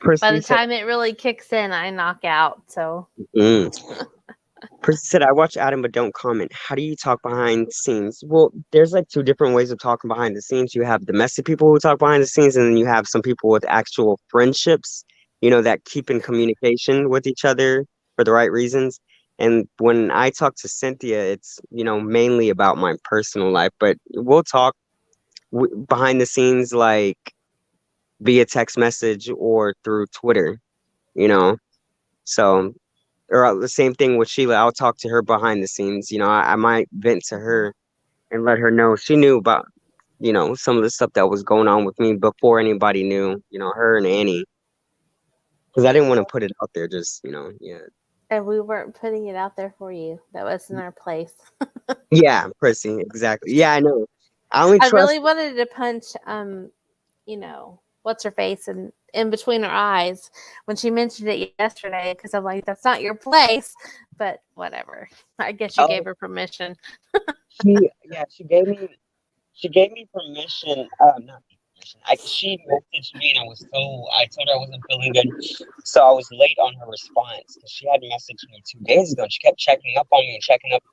By Percy the said, time it really kicks in, I knock out. So mm. Percy said, I watch Adam but don't comment. How do you talk behind the scenes? Well, there's like two different ways of talking behind the scenes. You have domestic people who talk behind the scenes, and then you have some people with actual friendships, that keep in communication with each other for the right reasons. And when I talk to Cynthia, it's, mainly about my personal life, but we'll talk behind the scenes, like via text message or through Twitter, you know? So or the same thing with Sheila. I'll talk to her behind the scenes. I might vent to her and let her know she knew about, some of the stuff that was going on with me before anybody knew, her and Annie. Because I didn't want to put it out there, just, yeah. and we weren't putting it out there for you. That wasn't our place. Yeah, Prissy, exactly. Yeah, I know. I only I trust. really wanted to punch what's her face and in between her eyes when she mentioned it yesterday because I'm like, that's not your place. But whatever. I guess you gave Oh, her permission. yeah, she gave me permission. Not permission. She messaged me and I told her I wasn't feeling good. So I was late on her response because she had messaged me 2 days ago. She kept checking up on me and checking up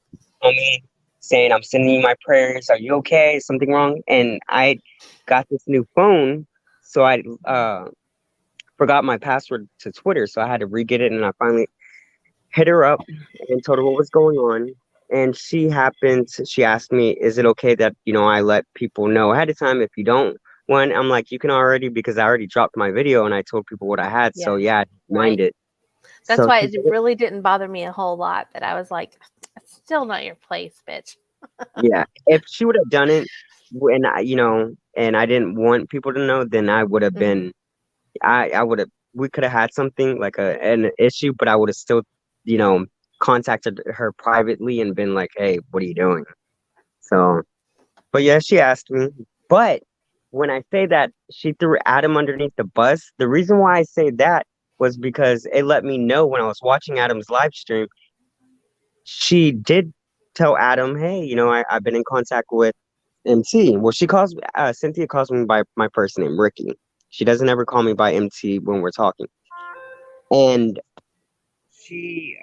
on me, saying, I'm sending you my prayers. Are you okay? Is something wrong? And I got this new phone. So I forgot my password to Twitter. So I had to re-get it. And I finally hit her up and told her what was going on. And she asked me, is it okay that, I let people know ahead of time if you don't want? I'm like, you can already, because I already dropped my video and I told people what I had. So Yes. yeah, I didn't mind Right. it. That's So why she it did it. really didn't bother me a whole lot that I was like, it's still not your place, bitch. Yeah. If she would have done it when and I didn't want people to know, then I would have Mm-hmm. been, I would have, we could have had something like an issue, but I would have still, you know, contacted her privately and been like, hey, what are you doing? So, but yeah, she asked me. But when I say that she threw Adam underneath the bus, the reason why I say that was because it let me know when I was watching Adam's live stream, she did tell Adam, hey, I've been in contact with MT. Well, Cynthia calls me by my first name, Ricky. She doesn't ever call me by MT when we're talking. And she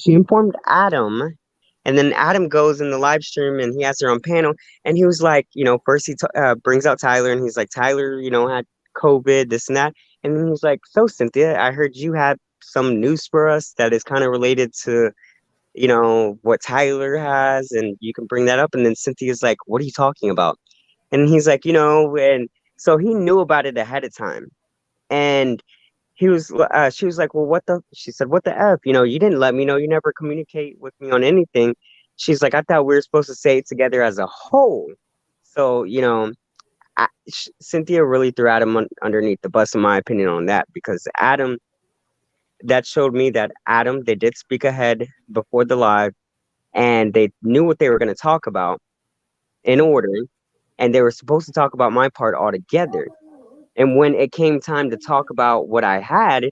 informed Adam, and then Adam goes in the live stream and he has her on panel, and he was like, first he brings out Tyler, and he's like, Tyler, had COVID, this and that, and then he was like, so Cynthia, I heard you had some news for us that is kind of related to, what Tyler has, and you can bring that up. And then Cynthia's like, what are you talking about? And he's like, and so he knew about it ahead of time, and she was like, well, she said, what the F? You didn't let me know. You never communicate with me on anything. She's like, I thought we were supposed to say it together as a whole. So, Cynthia really threw Adam underneath the bus, in my opinion, on that, because that showed me that they did speak ahead before the live, and they knew what they were going to talk about in order, and they were supposed to talk about my part altogether. And when it came time to talk about what I had,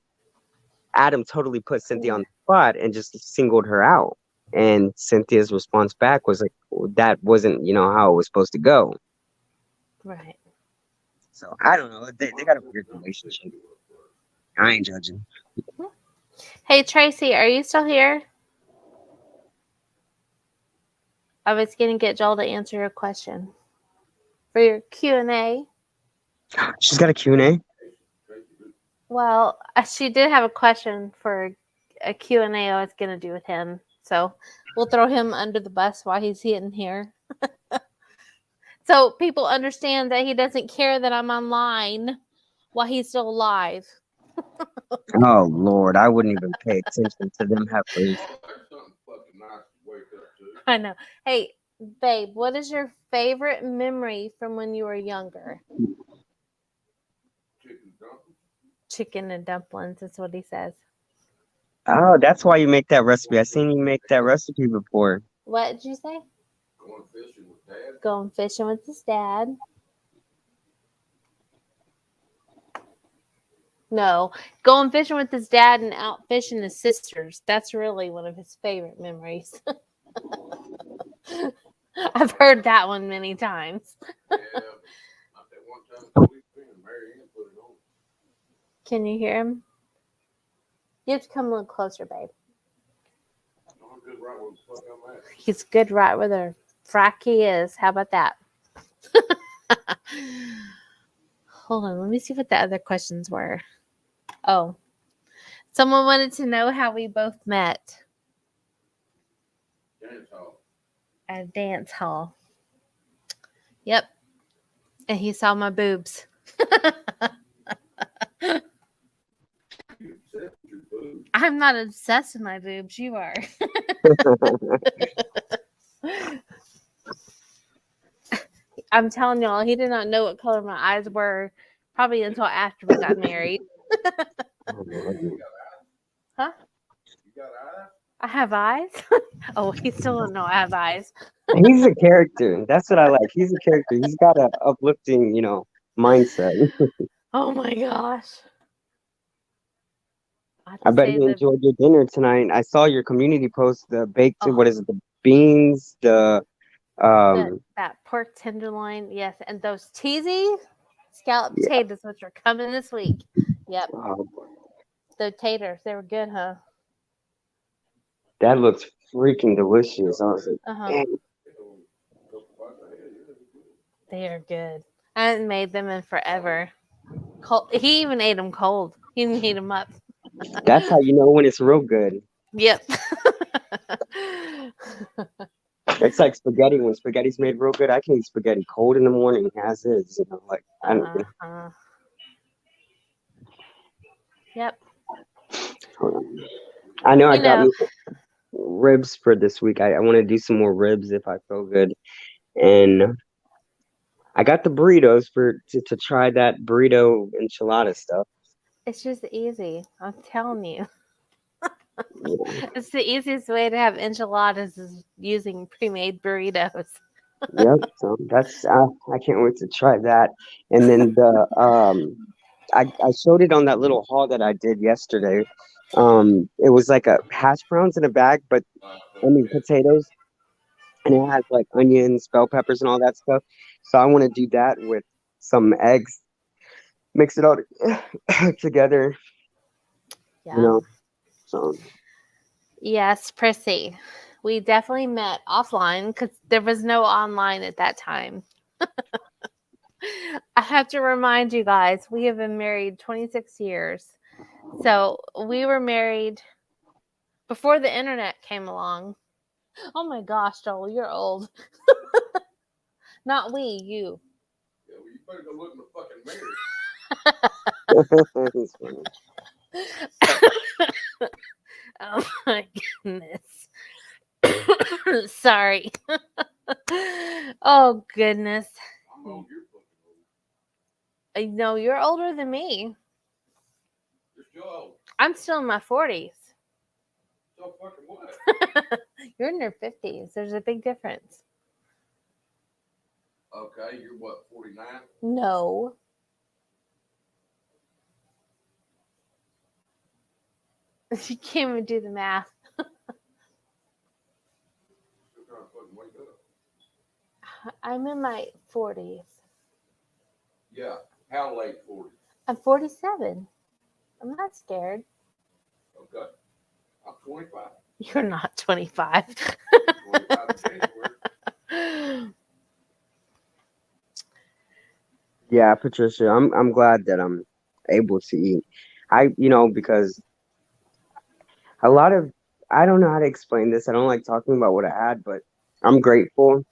Adam totally put Cynthia on the spot and just singled her out. And Cynthia's response back was like, that wasn't, how it was supposed to go. Right. So I don't know. They got a weird relationship. I ain't judging. Hey, Tracy, are you still here? I was going to get Joel to answer your question for your Q&A. She's got a Q&A? Well, she did have a question for a Q&A I was going to do with him. So we'll throw him under the bus while he's in here. So people understand that he doesn't care that I'm online while he's still alive. Oh, Lord. I wouldn't even pay attention to them heifers. I know. Hey, babe, what is your favorite memory from when you were younger? Chicken and dumplings. That's what he says. Oh, that's why you make that recipe. I seen you make that recipe before. What did you say? Going fishing with Dad. Going fishing with his dad. No, going fishing with his dad and out fishing his sisters. That's really one of his favorite memories. I've heard that one many times. Yeah. Not that one time we and Mary Ann put it on. Can you hear him? You have to come a little closer, babe. I'm good right where the fuck I'm at. He's good right where the frack he is. How about that? Hold on. Let me see what the other questions were. Oh. Someone wanted to know how we both met. Dance hall. At a dance hall. Yep. And he saw my boobs. You accept your food. I'm not obsessed with my boobs. You are. I'm telling y'all, he did not know what color my eyes were probably until after we got married. Huh? You got eyes? I have eyes? Oh, he still don't know I have eyes. He's a character. That's what I like. He's a character. He's got an uplifting, mindset. Oh my gosh. I bet he enjoyed your dinner tonight. I saw your community post, the baked, what is it, the beans, that pork tenderloin, yes, and those cheesy scalloped potatoes, which are coming this week. Yep. The taters, they were good, huh? That looks freaking delicious. I was like, dang. They are good. I haven't made them in forever. Cold. He even ate them cold. He didn't heat them up. That's how you know when it's real good. Yep. It's like spaghetti. When spaghetti's made real good, I can eat spaghetti cold in the morning as is. I don't know. Yep. I know I got me ribs for this week. I want to do some more ribs if I feel good. And I got the burritos to try that burrito enchilada stuff. It's just easy. I'm telling you. It's the easiest way to have enchiladas is using pre-made burritos. Yep. So that's I can't wait to try that. And then I showed it on that little haul that I did yesterday. It was like a hash browns in a bag, but I mean potatoes, and it has like onions, bell peppers, and all that stuff. So I want to do that with some eggs, mix it all together, you know. Yum. So Yes, Prissy. We definitely met offline because there was no online at that time. I have to remind you guys, we have been married 26 years. So we were married before the internet came along. Oh my gosh, Joel, you're old. Not we, you. Yeah, well, you better go look in the fucking mirror. it's funny. Oh my goodness. Sorry. Oh goodness. I'm old, you're fucking old. I know you're older than me. You're still old. I'm still in my 40s. So fucking what? You're in your 50s. There's a big difference. Okay, you're what, 49? No. You can't even do the math. Still trying to fucking wake up. I'm in my 40s. Yeah, how late 40? I'm 47. I'm not scared. Okay, I'm 25. You're not 25. 25 in January. Yeah, Patricia, I'm glad that I'm able to eat. Because a lot of I don't know how to explain this. I don't like talking about what I had, but I'm grateful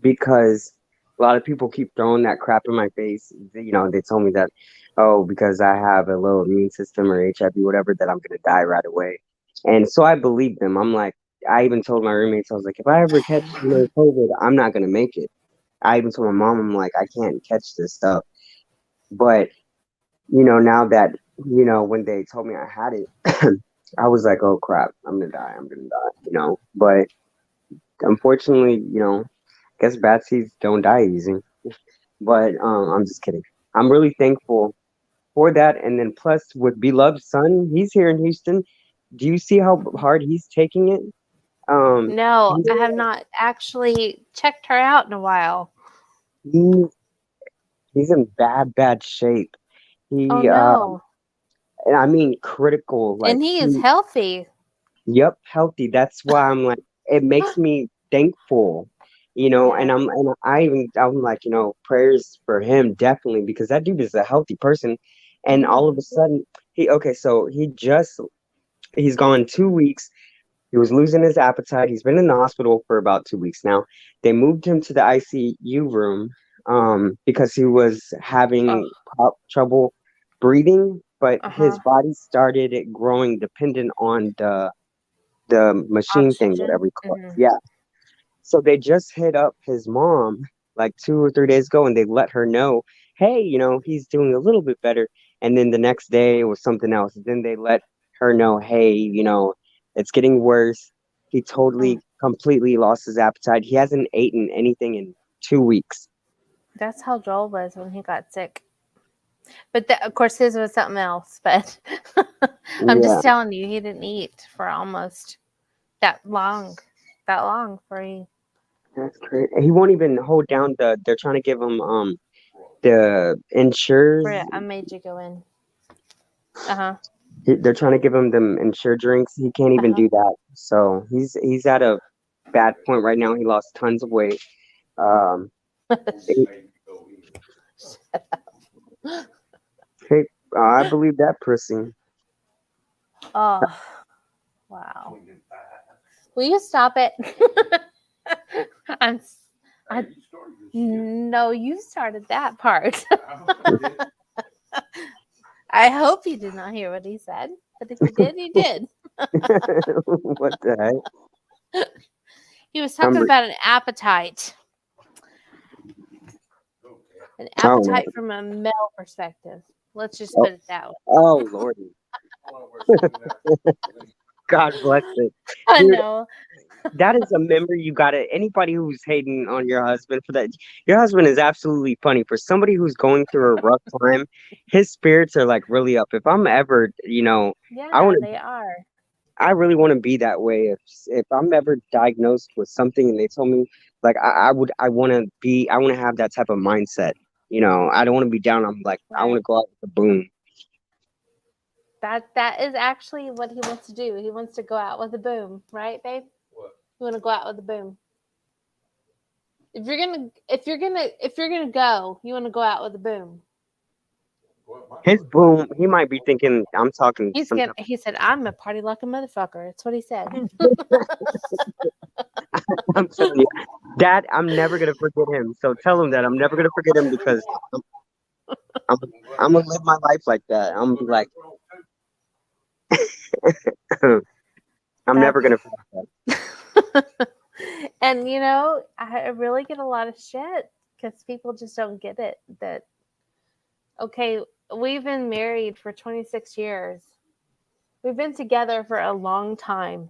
because a lot of people keep throwing that crap in my face. They told me that, oh, because I have a low immune system or HIV, whatever, that I'm gonna die right away. And so I believe them. I'm like, I even told my roommates, I was like, if I ever catch, COVID, I'm not gonna make it. I even told my mom, I'm like, I can't catch this stuff. But, now that, when they told me I had it, I was like, oh crap, I'm gonna die. But unfortunately, guess bad seeds don't die easy. But I'm just kidding. I'm really thankful for that. And then plus with beloved son, he's here in Houston. Do you see how hard he's taking it? No, He, I have not actually checked her out in a while. he he's in bad shape. Oh He no. and I mean critical. Like And he is healthy. yep, healthy. That's why I'm like, it makes me thankful, Yeah. and I'm like, prayers for him definitely because that dude is a healthy person. And all of Mhm. a sudden, so he's gone 2 weeks. He was losing his appetite. He's been in the hospital for about 2 weeks now. They moved him to the ICU room, because he was Oh, having trouble breathing, but his uh-huh. body started growing dependent on the machine thing, Oxygen. whatever you call it. Mhm. Yeah. So they just hit up his mom like 2 or 3 days ago and they let her know, hey, he's doing a little bit better. And then the next day it was something else. Then they let her know, hey, it's getting worse. He Mm. totally, completely lost his appetite. He hasn't eaten anything in 2 weeks. That's how Joel was when he got sick. But of course, his was something else. But I'm just Yeah, telling you, he didn't eat for almost that long. That long for he. that's great. He won't even hold down they're trying to give him the Bria, insures. I made you go in. Uh huh. They're trying to give him them insure drinks. He can't Uh even huh. do that. So he's at a bad point right now. He lost tons of weight. Um, Only it- made you go in. hey, I believe that, Prissy. Oh wow. Between them thighs. Will you stop it? I'm. Hey, I you started this shit. no, you started that part. I hope you did. I hope you did not hear what he said, but if you did, you did. What the heck? He was I'm talking about an appetite, an Okay. oh no. appetite from a male perspective. Let's just Oh, put it that way. oh Lordy. I want to wear something that. God bless it. I Dude, know. that is a memory you gotta. Anybody who's hating on your husband for that, your husband is absolutely funny. For somebody who's going through a rough time, his spirits are like really up. If I'm ever, I Yeah, want to. they are. I really want to be that way. If I'm ever diagnosed with something and they told me like I want to have that type of mindset. I don't want to be down. I'm like I want Right. to go out with a boom. That is actually what he wants to do. He wants to go out with a boom, right, babe? What? You want to go out with a boom. If you're gonna go, you want to go out with a boom. What my His boom, he might be thinking I'm talking He's some gonna. type He said, "I'm a party like a motherfucker." That's what he said. of, I'm telling you, Dad, I'm never gonna forget him. So tell him that I'm never gonna forget him because I'm I'm gonna live my life like that. I'm gonna be like, I'm never That's gonna forget and I really get a lot of shit because people just don't get it. That okay, we've been married for 26 years. We've been together for a long time.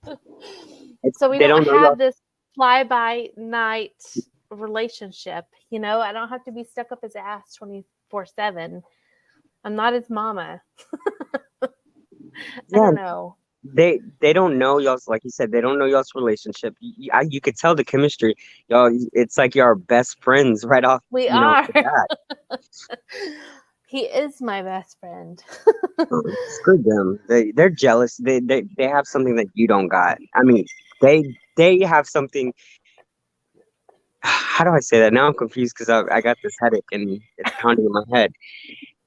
that. So we They don't don't know have y'all. this fly by night relationship. I don't have to be stuck up his ass 24/7. I'm not his mama. I Yeah, don't know. they don't know y'all's like you said. They don't know y'all's relationship. You could tell the chemistry, y'all. It's like y'all are best friends right off. We are. The bat. He is my best friend. Screw them. They're jealous. They have something that you don't got. I mean, they have something. How do I say that? Now I'm confused because I got this headache and it's pounding in my head.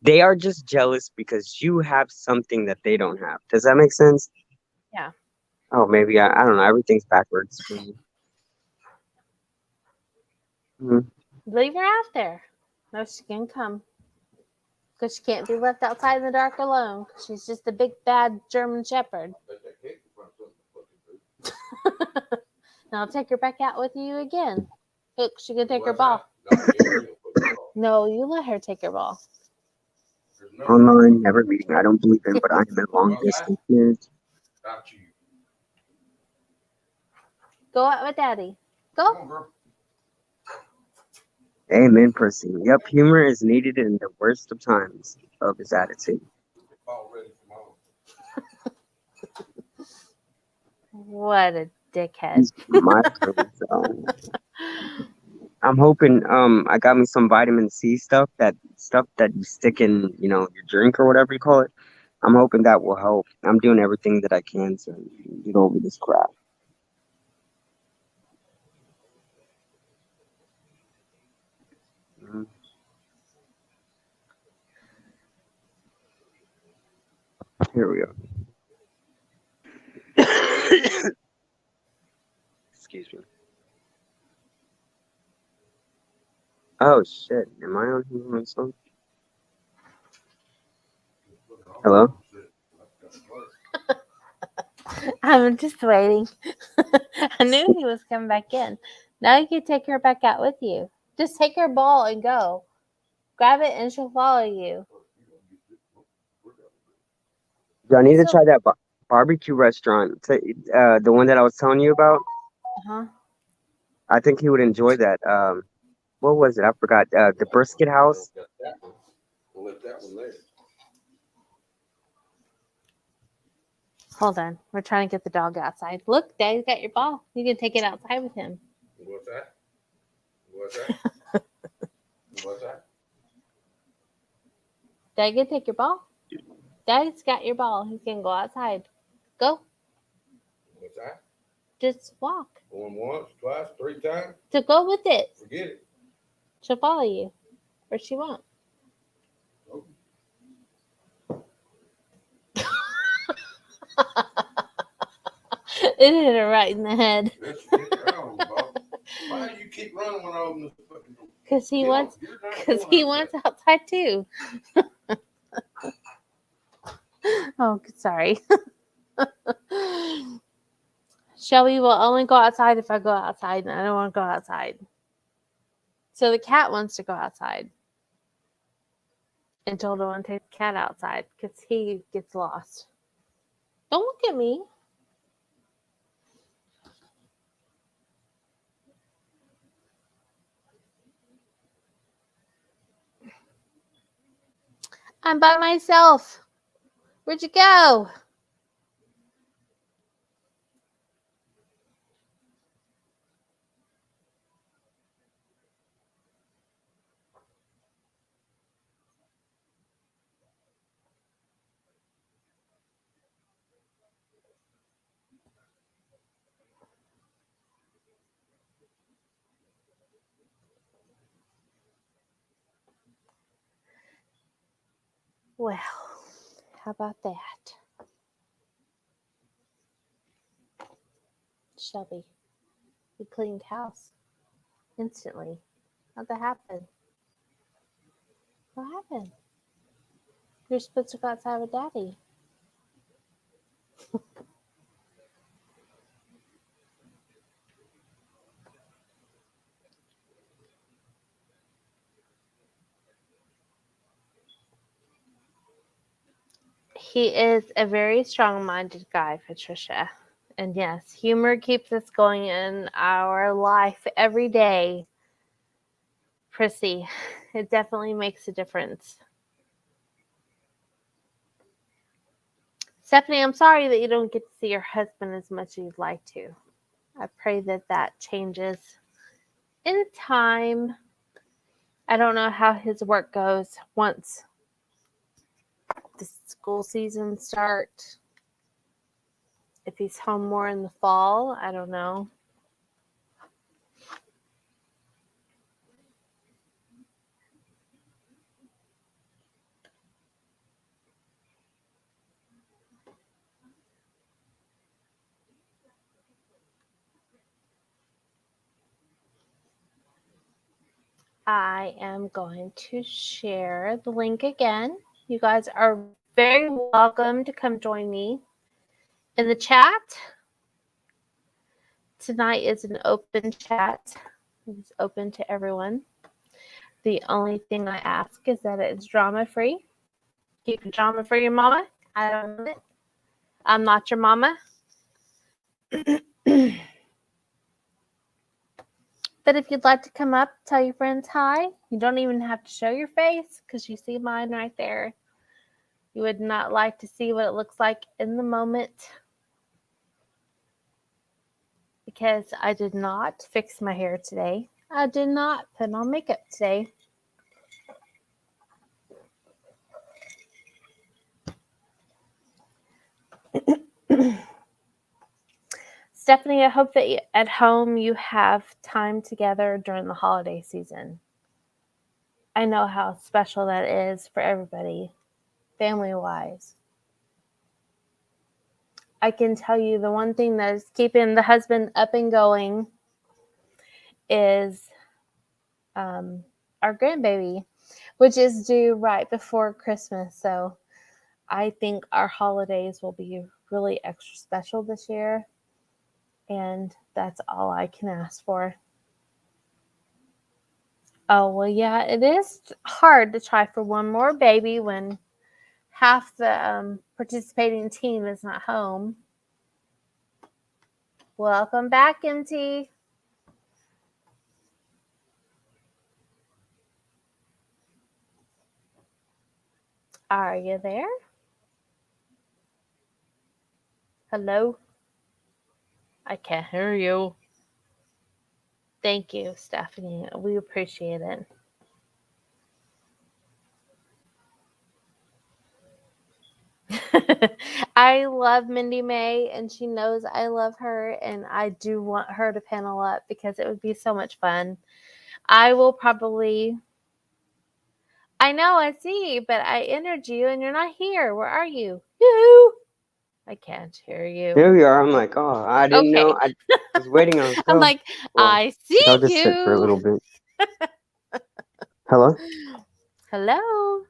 They are just jealous because you have something that they don't have. Does that make sense? Yeah. Oh, maybe I don't know. Everything's backwards for me. Mhm. Leave her out there. No, she can come. Because she can't be left outside in the dark alone. She's just a big bad German Shepherd. I bet that kid can find something to fucking do. And I'll take her back out with you again. Look, she can take her What's ball. that? Not you. You put it off. No, you let her take her ball. There's no Online, never meeting. I don't believe in, but I am in long What's that? distance marriage. Not you. Go out with daddy. Come Go. on, girl. Amen, Percy. Yep, humor is needed in the worst of times of his attitude. Get ball ready for mom. What a dickhead. He's my friend, so I'm hoping I got me some vitamin C stuff that you stick in, your drink or whatever you call it. I'm hoping that will help. I'm doing everything that I can to get over this crap. Mhm. Here we go. Excuse me. Oh shit. Am I on here on something? Look at all Hello? that shit. That's close. I'm just waiting. I knew he was coming back in. Now you can take her back out with you. Just take her ball and go. Grab it and she'll follow you. Do I need to So, try that barbecue restaurant? The one that I was telling you about? huh? I think he would enjoy that. What was it? I forgot. The brisket house. Got that one. We'll let that one there. Hold on. We're trying to get the dog outside. Look, Daddy's got your ball. You can take it outside with him. What's that? What's that? What's that? Daddy can take your ball. Daddy's got your ball. He can go outside. Go. What's that? Just walk. Going once, twice, 3 times? So go with it. Forget it. She'll follow you. Or she won't. Nope. It hit her right in the head. That should get around, Bob. Why do you keep running when I open this fucking door? Because he Get wants on. You're not because going he out wants there. outside too. Oh, sorry. Shelby will only go outside if I go outside, and I don't want to go outside. So the cat wants to go outside. And told her to take the cat outside because he gets lost. Don't look at me. I'm by myself. Where'd you go? Well, how about that? Shelby, we cleaned house instantly. How'd that happen? What happened? You're supposed to go outside with Daddy. He is a very strong-minded guy, Patricia. And yes, humor keeps us going in our life every day. Prissy, it definitely makes a difference. Stephanie, I'm sorry that you don't get to see your husband as much as you'd like to. I pray that that changes in time. I don't know how his work goes once the school season starts. If he's home more in the fall, I don't know. I am going to share the link again. You guys are very welcome to come join me in the chat. Tonight is an open chat. It's open to everyone. The only thing I ask is that it's drama free. Keep it drama free, mama. I don't want it. I'm not your mama. But if you'd like to come up, tell your friends hi. You don't even have to show your face because you see mine right there. You would not like to see what it looks like in the moment because I did not fix my hair today. I did not put on makeup today. Stephanie, I hope that at home you have time together during the holiday season. I know how special that is for everybody, family-wise. I can tell you the one thing that is keeping the husband up and going is our grandbaby, which is due right before Christmas. So I think our holidays will be really extra special this year. And that's all I can ask for. Oh, well, yeah, it is hard to try for one more baby when half the participating team is not home. Welcome back, MT. Are you there? Hello? I can't hear you. Thank you, Stephanie. We appreciate it. I love Mindy May, and she knows I love her, and I do want her to panel up because it would be so much fun. I will probably... I know, I see, but I entered you, and you're not here. Where are you? Yoo-hoo! I can't hear you. Here we are. I'm like, oh, I didn't know. I was waiting on I'm Phil. like, Well, I see I'll just sit for a you. little bit. Hello? Hello.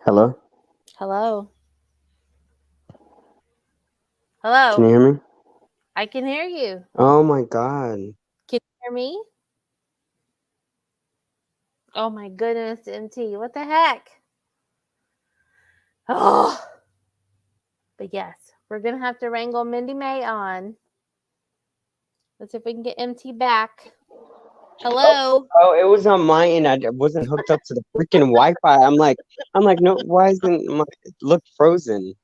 Hello? Hello. Hello. Can you hear me? I can hear you. Oh my God. Can you hear me? Oh my goodness, MT. What the heck? Oh. But yes, we're going to have to wrangle Mindy May on. Let's see if we can get MT back. Hello. Oh, it was on my end. I wasn't hooked up to the freaking Wi-Fi. I'm like, no, why isn't my it looked frozen?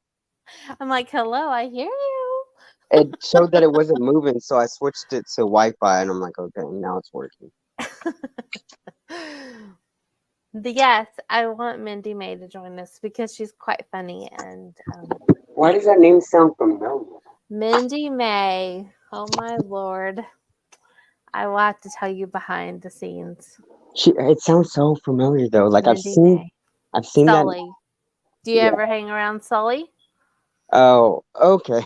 I'm like, hello, I hear you. It showed that it wasn't moving, so I switched it to Wi-Fi, and I'm like, okay, now it's working. Yes, I want Mindy May to join us because she's quite funny. And Why does that name sound familiar? Mindy May, oh my lord, I will have to tell you behind the scenes. It sounds so familiar though. Like Mindy May. I've seen that. Sully. Do you Yeah. ever hang around Sully? Oh, okay.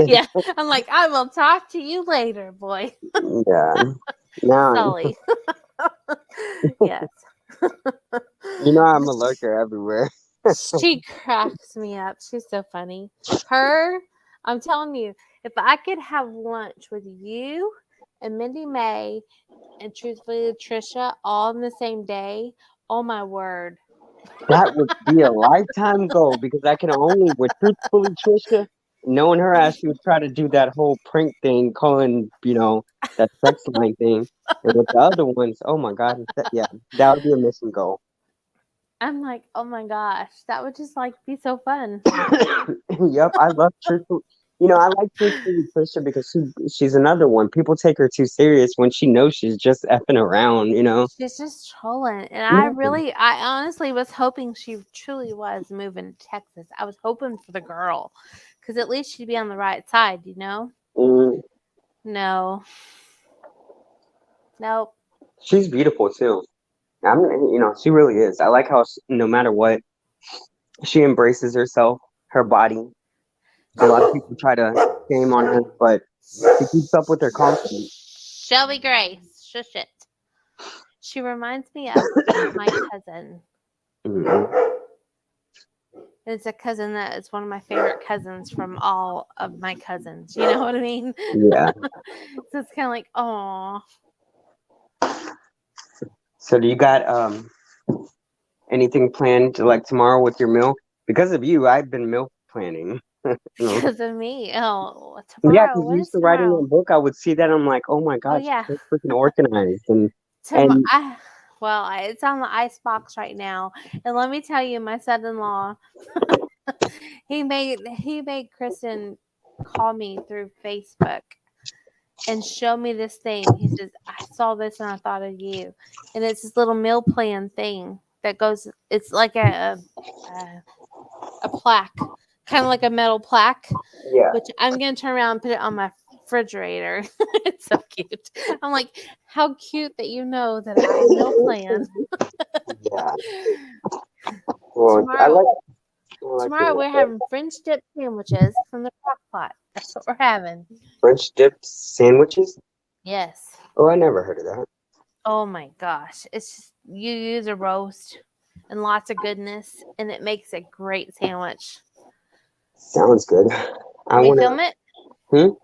Yeah. I'm like, I will talk to you later, boy. Yeah. Now Sully. Yes. you know I'm a lurker everywhere. She cracks me up. She's so funny. I'm telling you, if I could have lunch with you and Mindy May and truthfully Trisha all in the same day, oh my word. That would be a lifetime goal because I can only, with truthfully Trisha, knowing her ass, she would try to do that whole prank thing, calling, that sex line thing. And with the other ones, oh my God, yeah, that would be a mission goal. I'm like, oh my gosh, that would just like be so fun. Yep, I love truthful. I like truthfully Trisha because she's another one. People take her too serious when she knows she's just effing around. She's just trolling. And Yeah. I honestly was hoping she truly was moving to Texas. I was hoping for the girl because at least she'd be on the right side, you know? Mm, No. Nope. she's beautiful too. She really is. I like how no matter what, she embraces herself, her body. A lot of people try to shame on her, but she keeps up with her confidence. Shelby Grace. Shush it. She reminds me of my cousin. Mhm. It's a cousin that is one of my favorite cousins from all of my cousins. You know what I mean? Yeah. So it's kind of like, oh, So do you got anything planned like tomorrow with your meal? Because of you, I've been meal planning. because of me. Oh, Yeah, tomorrow. because you What used is to write in tomorrow? your book, I would see that. I'm like, oh my Oh God, yeah, she's so freaking organized. tomorrow. And It's on the ice box right now, and let me tell you, my son-in-law, he made Kristen call me through Facebook and show me this thing. He says, I saw this and I thought of you. And it's this little meal plan thing that goes, it's like a plaque, kind of like a metal plaque, yeah, which I'm going to turn around and put it on my refrigerator. It's so cute. I'm like, how cute that you know that I meal plan. yeah. Well, Tomorrow, I like tomorrow doing we're that. having French dip sandwiches from the crock pot. That's what we're having. French dip sandwiches? Yes. Oh, I never heard of that. Oh my gosh. It's just you use a roast and lots of goodness and it makes a great sandwich. Sounds good. I Can we want film it? to.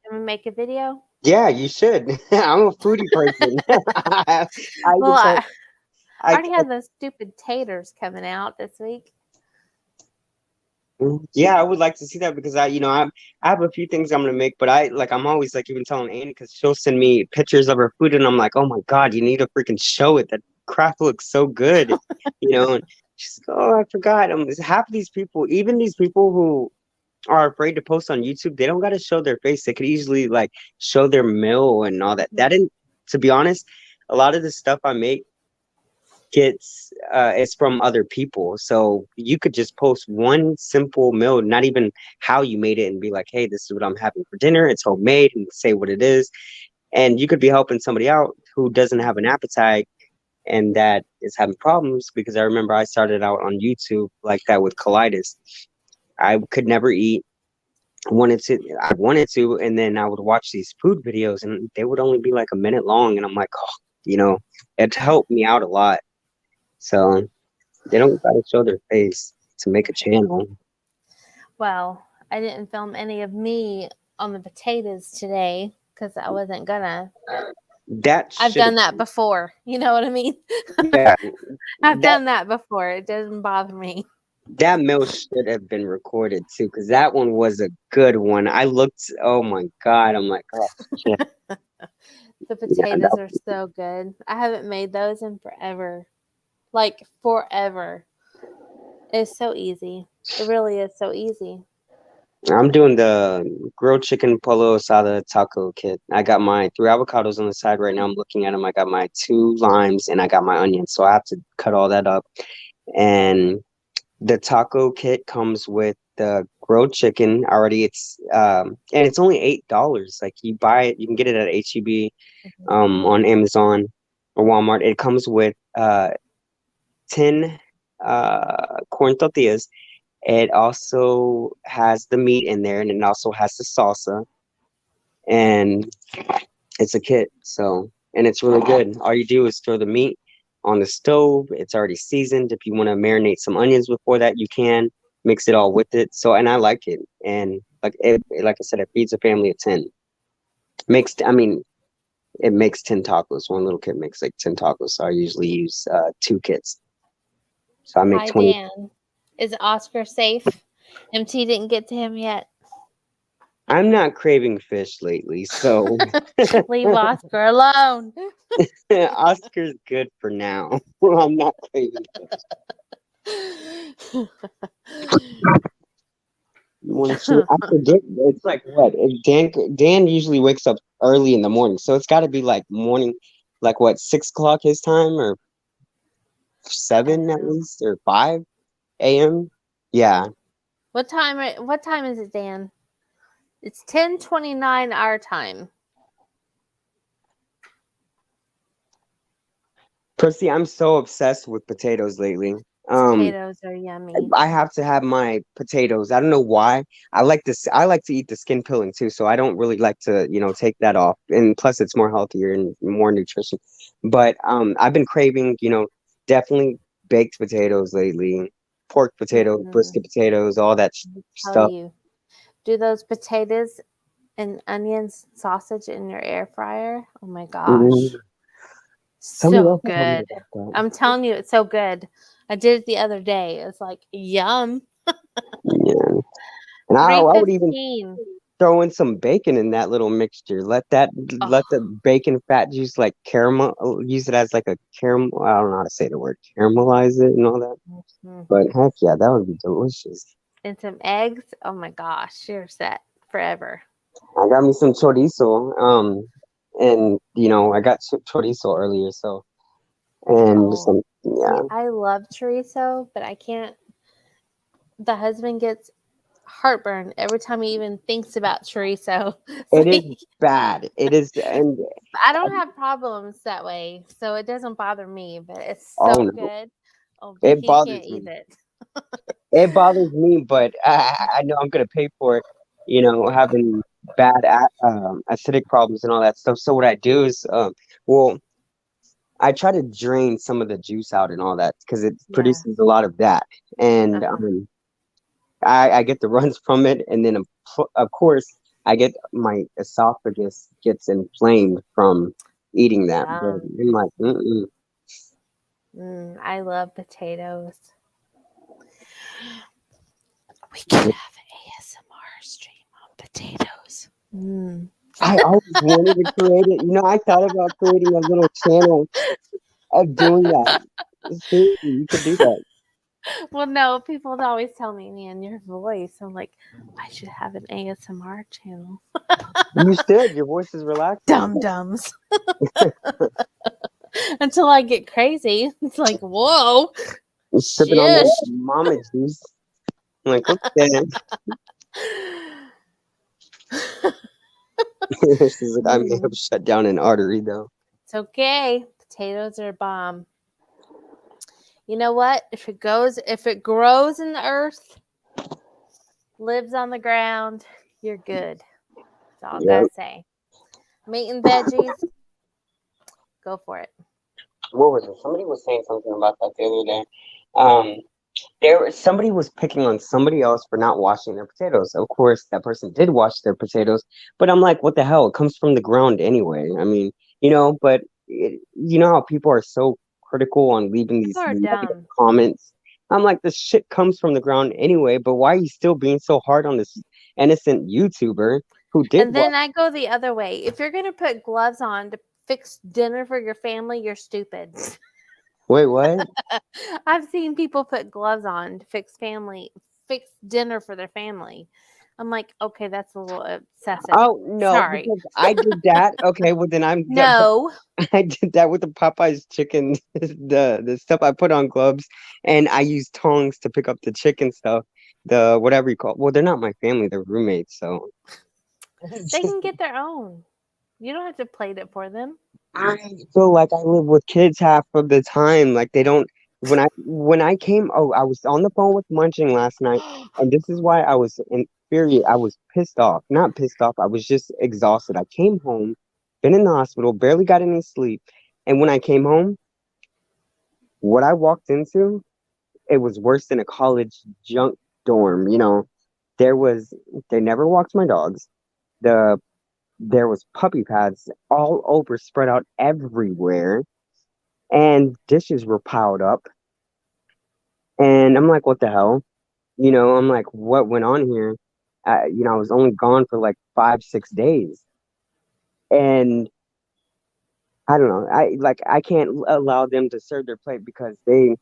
Can we make a video? Yeah, you should. I'm a foodie person. I Well, even told. I I already had those stupid taters coming out this week. Yeah, I would like to see that because I have a few things I'm gonna make, but I'm always like even telling Annie because she'll send me pictures of her food and I'm like, oh my God, you need to freaking show it. That crap looks so good, And she's like, oh, I forgot. Half of these people, even these people who are afraid to post on YouTube, they don't got to show their face. They could easily like show their meal and all that. That didn't, to be honest, a lot of the stuff I make gets it's from other people, so you could just post one simple meal, not even how you made it, and be like, hey, this is what I'm having for dinner, it's homemade, and say what it is, and you could be helping somebody out who doesn't have an appetite and that is having problems. Because I remember I started out on YouTube like that with colitis. I could never eat. I wanted to, and then I would watch these food videos and they would only be like a minute long, and I'm like, oh, it helped me out a lot. So they don't gotta show their face to make a channel. Well, I didn't film any of me on the potatoes today because I wasn't gonna, but That I've should done that before. You know what I mean? Yeah, I've that done that before. It doesn't bother me. that meal should have been recorded too, because that one was a good one. I looked, oh my God, I'm like, oh shit. The Yeah, potatoes are so good. I haven't made those in forever. Like forever. It's so easy. It really is so easy. I'm doing the grilled chicken polo asada taco kit. I got my 3 avocados on the side right now. I'm looking at them. I got my 2 limes and I got my onions. So I have to cut all that up. And the taco kit comes with the grilled chicken already. And it's only $8. Like you buy it, you can get it at HEB, Mhm. on Amazon or Walmart. It comes with 10 corn tortillas. It also has the meat in there, and it also has the salsa, and it's a kit. So, and it's really good. All you do is throw the meat on the stove. It's already seasoned. If you want to marinate some onions before that, you can mix it all with it. So, and I like it. And like I said, it feeds a family of 10. I mean, it makes 10 tacos. One little kit makes like 10 tacos. So I usually use 2 kits. So I make Hi, 20. Dan. Is Oscar safe? MT didn't get to him yet. I'm not craving fish lately, so Leave Oscar alone. Oscar's good for now. I'm not craving fish. You want to see? I forget. It's like what? Dan usually wakes up early in the morning, so it's got to be like morning, like what, 6 o'clock his time, or I don't 7 at know. least, or 5 a.m. Yeah. What time is it, Dan? It's 10:29 our time. Percy, I'm so obsessed with potatoes lately. Um, Potatoes are yummy. I have to have my potatoes. I don't know why. I like this. I like to eat the skin peeling too, so I don't really like to, take that off. And plus, it's more healthier and more nutrition. But I've been craving, definitely baked potatoes lately, pork potatoes, Mm-mm. brisket potatoes, all that Tell stuff. you, do those potatoes and onions, sausage in your air fryer? Oh my Mm. gosh, Somebody so else told me good. about that. I'm telling you, it's so good. I did it the other day. It's like yum. Yeah, and Three I would even fifteen. throw in some bacon in that little mixture. Let Oh, the bacon fat juice like caramel. Use it as like a caramel. I don't know how to say the word. Caramelize it and all that. mhm. But heck yeah, that would be delicious. And some eggs. Oh my gosh, you're set forever. I got me some chorizo. And I got chorizo earlier. So and Oh, some see, yeah. I love chorizo, but I can't. The husband gets heartburn every time he even thinks about chorizo. It's It is like bad. It is, and I don't have problems that way, so it doesn't bother me. But it's oh so no, good. Oh, but it he can't bothers eat me. it. It bothers me, but I know I'm gonna pay for it. Having bad acidic problems and all that stuff. So what I do is, well, I try to drain some of the juice out and all that because it Yeah. produces a lot of that, Uh and huh. I get the runs from it, and then of course I get my esophagus gets inflamed from eating that. But Yum. I'm like, mm-mm. I love potatoes. We could have ASMR stream on potatoes. I always wanted to create it. I thought about creating a little channel of doing that. Seriously, you could do that. Well, no, people would always tell me, man, your voice. I'm like, I should have an ASMR channel. You should. Your voice is relaxing. Dum dums. Until I get crazy. It's like, whoa, You're sipping on that shush. mama juice. I'm like, okay. She's like, I may have Mm, shut down an artery though. it's okay. Potatoes are bomb. You know what? If it grows in the earth, lives on the ground, you're good. That's all I Yeah. gotta say. Meat and veggies, go for it. What was it? Somebody was saying something about that the other day. Somebody was picking on somebody else for not washing their potatoes. Of course, that person did wash their potatoes, but I'm like, what the hell? It comes from the ground anyway. I mean, but you know how people are so critical on leaving People these are negative dumb. comments. I'm like, this shit comes from the ground anyway, but why are you still being so hard on this innocent YouTuber who did And wash? then I go the other way. If you're gonna put gloves on to fix dinner for your family, you're stupid. Wait, what? I've seen people put gloves on to fix dinner for their family. I'm like, okay, that's a little excessive. Oh no, Sorry. because I did that. Okay, well then No. I did that with the Popeyes chicken, the stuff I put on gloves, and I used tongs to pick up the chicken stuff, the whatever you call. Well, they're not my family; they're roommates. So They can get their own. You don't have to plate it for them. I feel like I live with kids half of the time. Like they don't. When I came, oh, I was on the phone with Munching last night, and this is why I was infuriated. I was pissed off. Not pissed off. I was just exhausted. I came home, been in the hospital, barely got any sleep, and when I came home, what I walked into, it was worse than a college junk dorm. There was they never walked my dogs. The There was puppy pads all over, spread out everywhere, and dishes were piled up. And I'm like, what the hell? I'm like, what went on here? I was only gone for like 5, 6 days, and I don't know. I can't allow them to serve their plate because I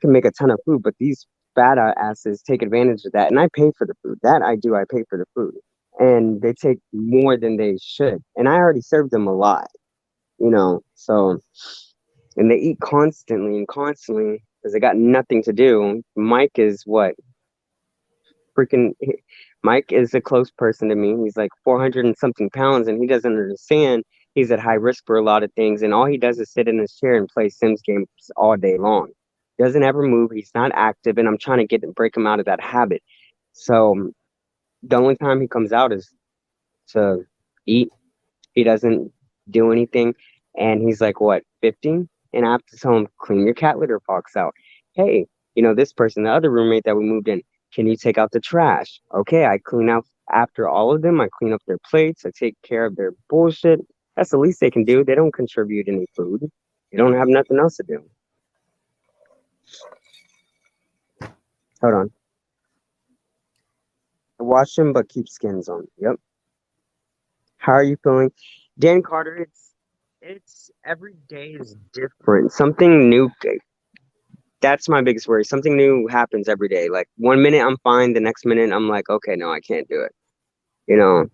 can make a ton of food, but these fat asses take advantage of that, and I pay for the food. That I do. I pay for the food, and they take more than they should, and I already served them a lot. So and they eat constantly and constantly because they got nothing to do. Mike is what freaking Mike is a close person to me. He's like 400 and something pounds, and he doesn't understand he's at high risk for a lot of things. And all he does is sit in his chair and play Sims games all day long. Doesn't ever move. He's not active, and I'm trying to break him out of that habit. So the only time he comes out is to eat. He doesn't do anything. And he's like, what, 15? And I have to tell him, clean your cat litter box out. Hey, this person, the other roommate that we moved in, can you take out the trash? Okay, I clean out after all of them. I clean up their plates. I take care of their bullshit. That's the least they can do. They don't contribute any food. They don't have nothing else to do. Hold on. Wash them, but keep skins on. Yep. How are you feeling? Dan Carter, it's every day is different. Something new. That's my biggest worry. Something new happens every day. Like one minute I'm fine, the next minute I'm like, okay, no, I can't do it. You know.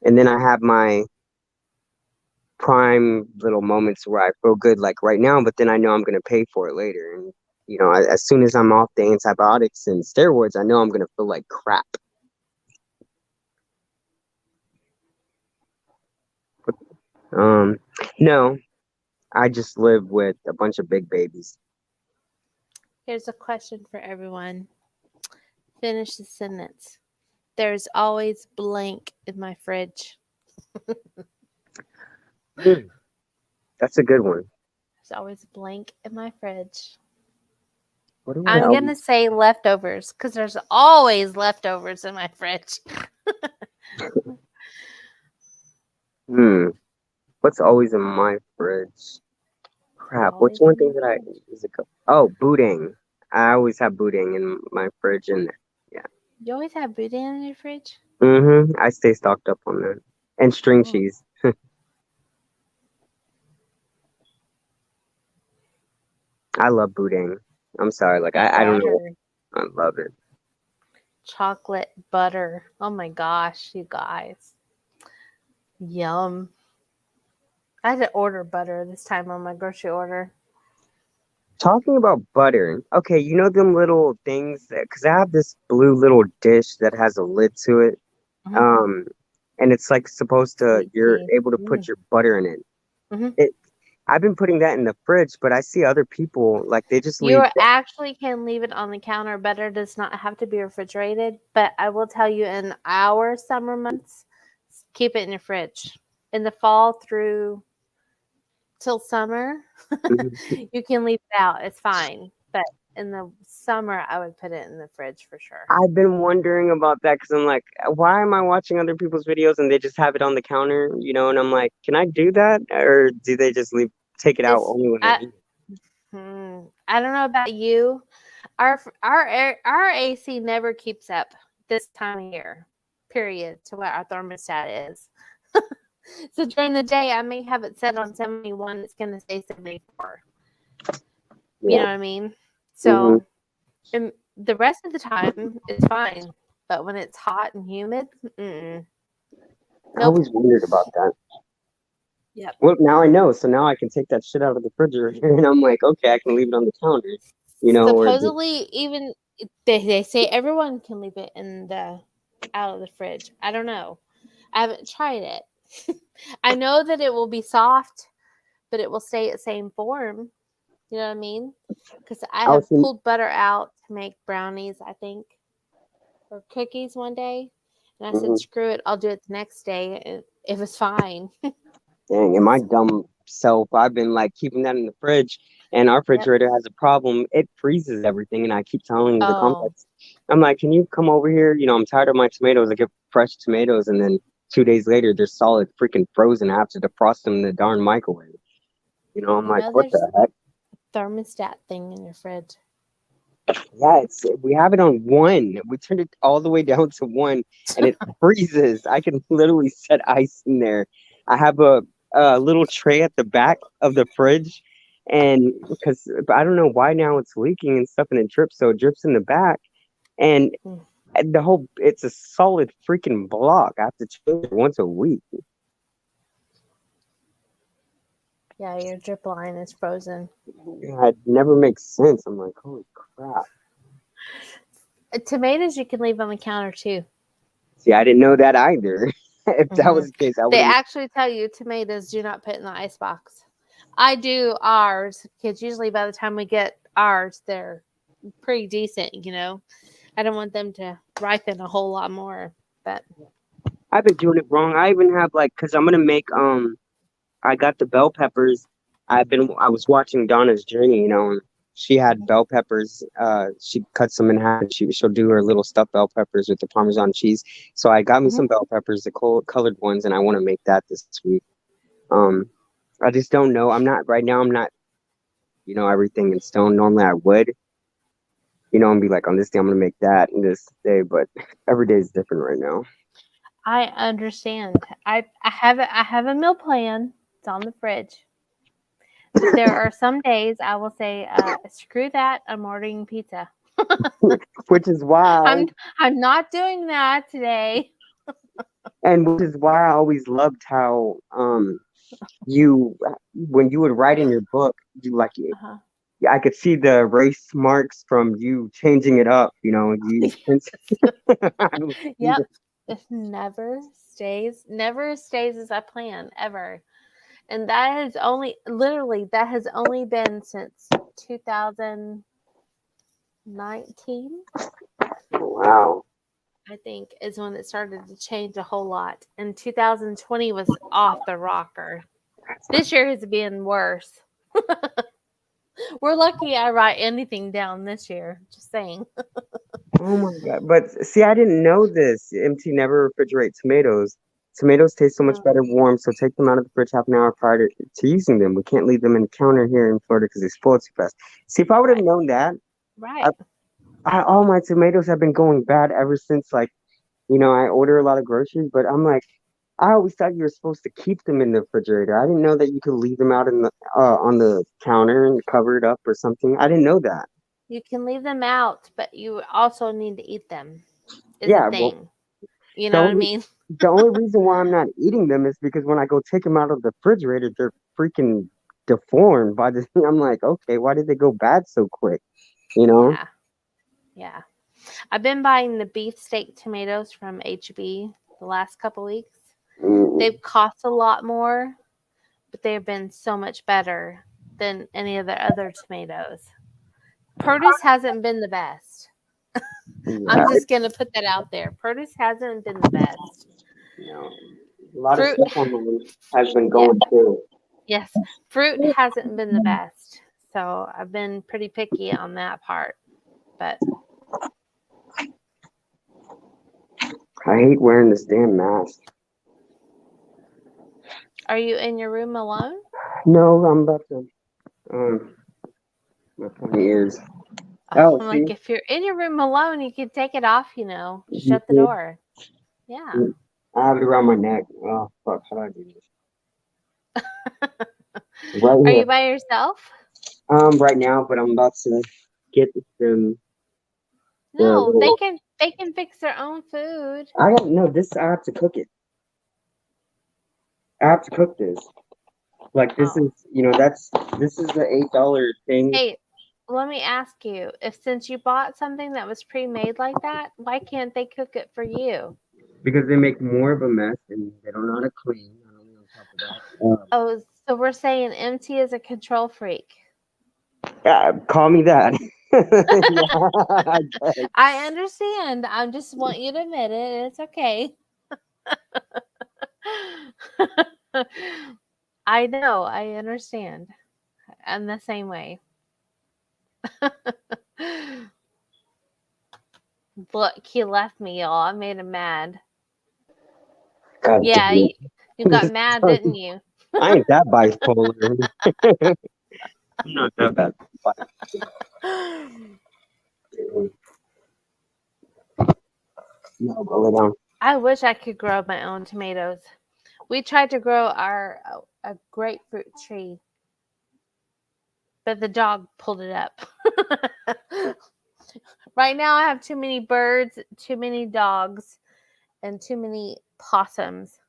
And then I have my prime little moments where I feel good, like right now, but then I know I'm gonna pay for it later. And as soon as I'm off the antibiotics and steroids, I know I'm gonna feel like crap. No, I just live with a bunch of big babies. Here's a question for everyone. Finish the sentence. There's always blank in my fridge. That's a good one. There's always blank in my fridge. What do I I'm going to always? say leftovers because there's always leftovers in my fridge. What's always in my fridge? Crap. What's Always one in thing my that fridge. is it called? Oh, boudin. I always have boudin in my fridge, and yeah. You always have boudin in your fridge? I stay stocked up on that. And string Mm. cheese. I love boudin. I'm sorry, like I don't know. Butter. I love it. Chocolate butter. Oh my gosh, you guys. Yum. I had to order butter this time on my grocery order. Talking about butter. Okay, you know them little things that because I have this blue little dish that has a lid to it. Mhm. Um, and it's like supposed to Sweet you're tea. able to put your butter in it. Mhm. It I've been putting that in the fridge, but I see other people like they just You leave. actually can leave it on the counter. Butter does not have to be refrigerated, but I will tell you in our summer months, keep it in your fridge. In the fall through till summer, you can leave it out. It's fine. But in the summer, I would put it in the fridge for sure. I've been wondering about that because I'm like, why am I watching other people's videos and they just have it on the counter, And I'm like, can I do that, or do they just take it out It's only when they need I don't know about you. Our AC never keeps up this time of year. Period. To what our thermostat is. So during the day, I may have it set on 71. It's going to say 74. You know Yeah. what I mean? Hmm. So and the rest of the time, it's fine. But when it's hot and humid, I nope. always wondered about that. Yep. Well, now I know. So now I can take that shit out of the refrigerator, and I'm like, okay, I can leave it on the counter. Or just Supposedly, even they say everyone can leave it in the out of the fridge. I don't know. I haven't tried it. I know that it will be soft, but it will stay at same form. You know what I mean? Because I I was have thinking, pulled butter out to make brownies, I think, or cookies one day, and I said, mhm, "Screw it, I'll do it the next day." It was fine. dang, and my dumb self, I've been like keeping that in the fridge, and our Yep. refrigerator has a problem. It freezes everything, and I keep telling the Oh, complex, I'm like, can you come over here? I'm tired of my tomatoes. I get fresh tomatoes, and then 2 days later, they're solid freaking frozen. I have to defrost them in the darn microwave. I'm like, what there's the heck? a thermostat thing in your fridge. Yeah, we have it on one. We turned it all the way down to one, and it freezes. I can literally set ice in there. I have a little tray at the back of the fridge, and because I don't know why now it's leaking and stuff, and it drips, so it drips in the back, and Mm. it's a solid freaking block. I have to change it once a week. Yeah, your drip line is frozen. It never makes sense. I'm like, holy crap. Tomatoes you can leave on the counter too. See, I didn't know that either. If that Hmm. was the case, I would They have. actually tell you tomatoes do not put in the ice box. I do ours because usually by the time we get ours, they're pretty decent. I don't want them to ripen a whole lot more. But I've been doing it wrong. I even have like, cause I'm gonna make I got the bell peppers. I was watching Donna's journey, and she had bell peppers. She cuts them in half. And she'll do her little stuffed bell peppers with the Parmesan cheese. So I got me Mhm. some bell peppers, the colored ones, and I want to make that this week. Um, I just don't know. I'm not right now. I'm not, everything in stone. Normally I would, and be like, on this day I'm gonna make that, and this day, but every day is different right now. I understand. I have a meal plan. It's on the fridge. But there are some days I will say, "Screw that! I'm ordering pizza. Which is why, I'm I'm not doing that today." and which is why I always loved how you when you would write in your book, you like it. Uh-huh. I could see the erase marks from you changing it up. You. I would see Yep. It never stays as I plan ever. And that has only been since 2019, wow. I think, is when it started to change a whole lot. And 2020 was off the rocker. This year has been worse. We're lucky I write anything down this year. Just saying. Oh my god! But see, I didn't know this. MT never refrigerate tomatoes. Tomatoes taste so much Oh, better warm, so take them out of the fridge half an hour prior to using them. We can't leave them in the counter here in Florida because they spoil too fast. See, if I would have right. known that, I, Right. all my tomatoes have been going bad ever since. Like, I order a lot of groceries, but I'm like, I always thought you were supposed to keep them in the refrigerator. I didn't know that you could leave them out in the on the counter and cover it up or something. I didn't know that. You can leave them out, but you also need to eat them, is a Yeah, well, thing. You the know what I only mean? the only reason why I'm not eating them is because when I go take them out of the refrigerator, they're freaking deformed by the I'm like, okay, why did they go bad so quick? You know? Yeah. Yeah. I've been buying the beefsteak tomatoes from HB the last couple weeks. Mm, They've cost a lot more, but they've been so much better than any of the other tomatoes. Produce hasn't been the best. yeah, I'm just going to put that out there. Produce hasn't been the best. you know, a lot of Fruit, stuff online has been yeah, going through. yes, fruit hasn't been the best. So I've been pretty picky on that part. But I hate wearing this damn mask. are you in your room alone? No, I'm about to my pointy ears. I'm Oh, see, like, if you're in your room alone, you can take it off, you shut the see, door. Yeah. I have it around my neck. Oh fuck! How do I do this? Right Are here. you by yourself? Right now, but I'm about to get them the No, little. they can fix their own food. I don't know. This I have to cook it. I have to cook this. Like this Oh. is, this is the $8 thing Hey, let me ask you, if since you bought something that was pre-made like that, why can't they cook it for you? because they make more of a mess and they don't know how to clean. Not only on top of that. Oh, so we're saying MT is a control freak. Yeah, call me that. Yeah, I guess. I understand. I just want you to admit it. It's okay. I know. I understand. I'm the same way. Look, he left me, y'all. I made him mad. God Yeah, damn you got it. mad, didn't you? I ain't that bipolar. I'm not that bad. No, go lay down. I wish I could grow my own tomatoes. We tried to grow our a grapefruit tree, but the dog pulled it up. Right now, I have too many birds, too many dogs, and too many possums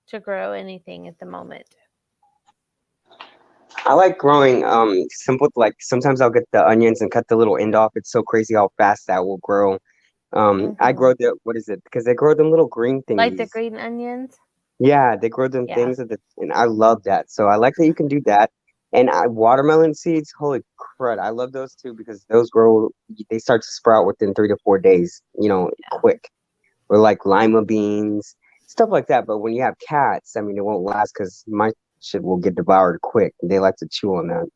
to grow anything at the moment. I like growing simple, like sometimes I'll get the onions and cut the little end off. It's so crazy how fast that will grow. I Hmm. grow the what is it? Because they grow them little green Like the thingies. green onions. Yeah, they grow them Yeah. things and I love that. So I like that you can do that. And watermelon seeds, holy crud, I love those too because those grow. They start to sprout within 3 to 4 days. Yeah. Quick. Or like lima beans, stuff like that. But when you have cats, I mean, it won't last because my shit will get devoured quick. They like to chew on that.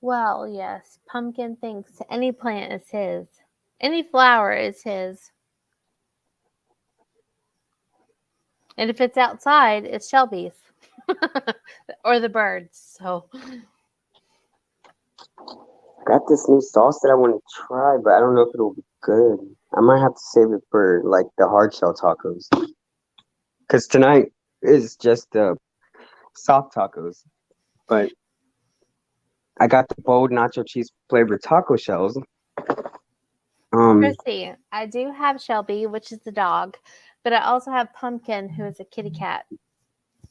Well, yes. Pumpkin thinks any plant is his. Any flower is his. And if it's outside, it's Shelby's. Or the birds. So, Got this new sauce that I want to try, but I don't know if it'll be good. I might have to save it for like the hard shell tacos. Because tonight is just the soft tacos. But I got the bold nacho cheese flavored taco shells. Um, Chrissy, I do have Shelby, which is the dog, but I also have Pumpkin, who is a kitty cat.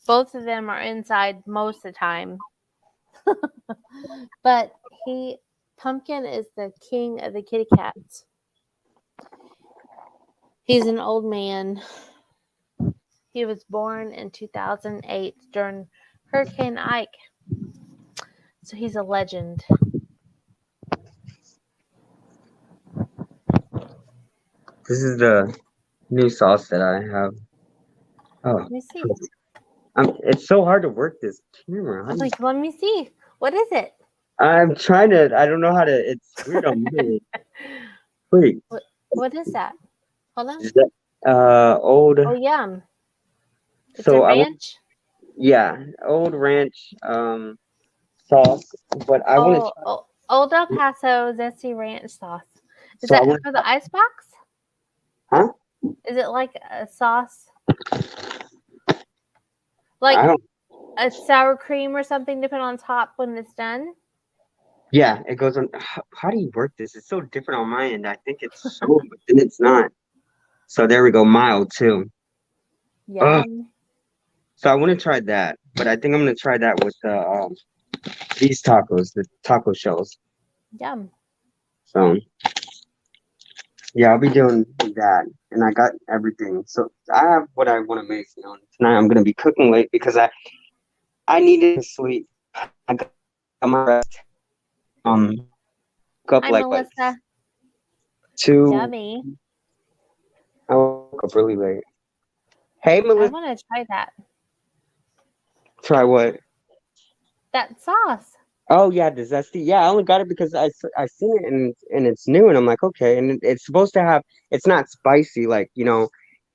Both of them are inside most of the time. But Pumpkin is the king of the kitty cats. He's an old man. He was born in 2008 during Hurricane Ike. So he's a legend. this is the new sauce that I have. Oh, Let me see. it's so hard to work this camera. I'm like, let me see. What is it? I'm trying to. I don't know how to. It's weird on me. Wait, What is that? Hold on. is that old? Oh, yum. It's a So I want, ranch. yeah, old ranch sauce, but I want to Oh, try. Old El Paso Zesty Ranch sauce. Is So I that want, for the icebox? huh? Is it like a sauce? I Like don't. a sour cream or something to put on top when it's done? Yeah, it goes on. How do you work this? It's so different on my end. I think it's so, but then it's not. So there we go, mild too. Ugh. Yum. So I want to try that, but I think I'm gonna try that with these tacos, the taco shells. Yum. So yeah, I'll be doing that, and I got everything. So I have what I want to make. Tonight I'm gonna be cooking late because I needed to sleep. I got my rest. Woke up Hi, like what Melissa. 2. Yummy. I woke up really late. Hey, I Melissa, want to try that. try what? That sauce. Oh yeah, the zesty. Yeah, I only got it because I seen it and it's new, and I'm like, okay, and it's supposed to have. It's not spicy, like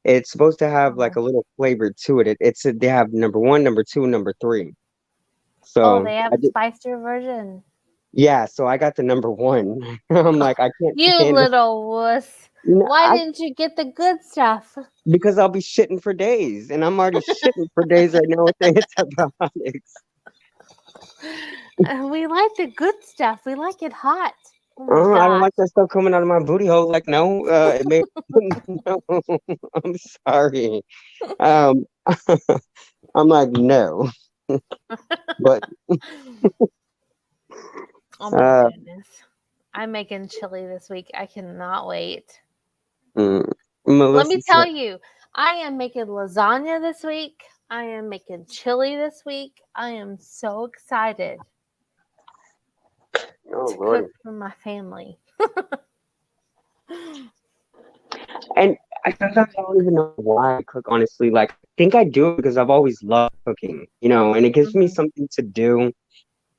it's supposed to have like Oh. a little flavor to it. They have number one, number two, number three. Oh, So they have I a did. spicier version. Yeah, so I got the number one. I'm like, I can't You handle. little wuss. Why I didn't you get the good stuff? because I'll be shitting for days, and I'm already shitting for days right now with the antibiotics. We like the good stuff. We like it hot. Oh my I don't gosh. like that stuff coming out of my booty hole. Like, no, it may. No, I'm sorry. Um, I'm like, no, but Oh my uh, goodness. I'm making chili this week. I cannot wait. mm, Let me Melissa tell said, you, I am making lasagna this week. I am making chili this week. I am so excited "Oh to cook Lord," for my family. and I sometimes I don't even know why I cook. Honestly, like, I think I do it because I've always loved cooking, and it gives me Mhm. something to do.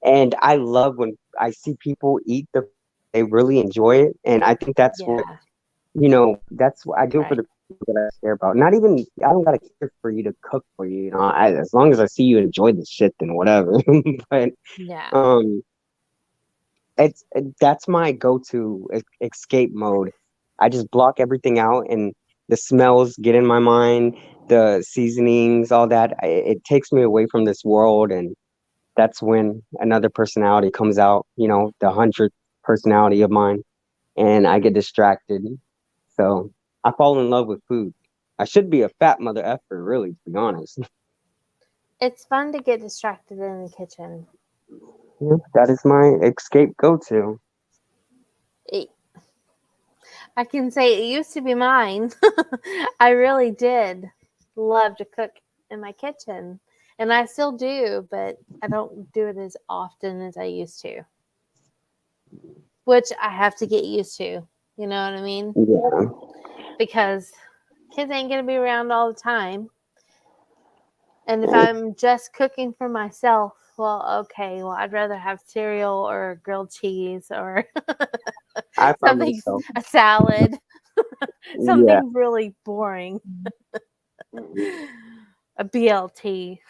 And I love when I see people eat they really enjoy it. And I think that's what, Yeah, that's what I do it for right. the people that I care about. Not even, I don't gotta care for you to cook for you, as long as I see you enjoy the shit, then whatever. But Yeah. um, that's my go-to escape mode. I just block everything out, and the smells get in my mind, the seasonings, all that. It takes me away from this world, and that's when another personality comes out, the 100th personality of mine, and I get distracted. So I fall in love with food. I should be a fat mother effer, really, to be honest. It's fun to get distracted in the kitchen. Yeah, that is my escape go-to. It, I can say it used to be mine. I really did love to cook in my kitchen. And I still do, but I don't do it as often as I used to, which I have to get used to. You know what I mean? Yeah, Because kids ain't going to be around all the time. And if I'm just cooking for myself, well, okay, well, I'd rather have cereal or grilled cheese or I found something, myself. a salad, Yeah. something really boring, a BLT.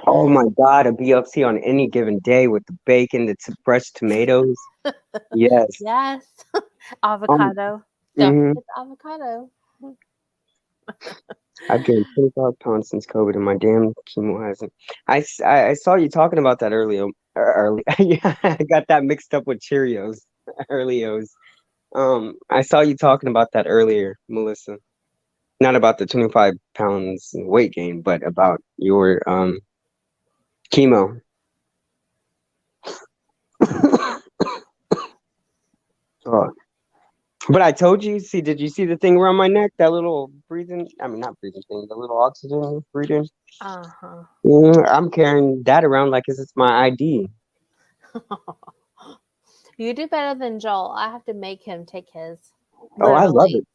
Oh my God, a BLT on any given day with the bacon, the fresh tomatoes. Yes. Yes. Um. Avocado. Don't hmm forget the avocado. I've gained 25 pounds since COVID, and my damn chemo hasn't. I saw you talking about that earlier. Early, yeah, I got that mixed up with Cheerios. Earlios. I saw you talking about that earlier, Melissa. Not about the 25 pounds weight gain, but about your chemo. Oh, but I told you. See, did you see the thing around my neck? That little breathing. I mean, not breathing thing. The little oxygen breathing. Uh huh. I'm carrying that around like it's my ID. You do better than Joel. I have to make him take his. Oh, I love Literally. it.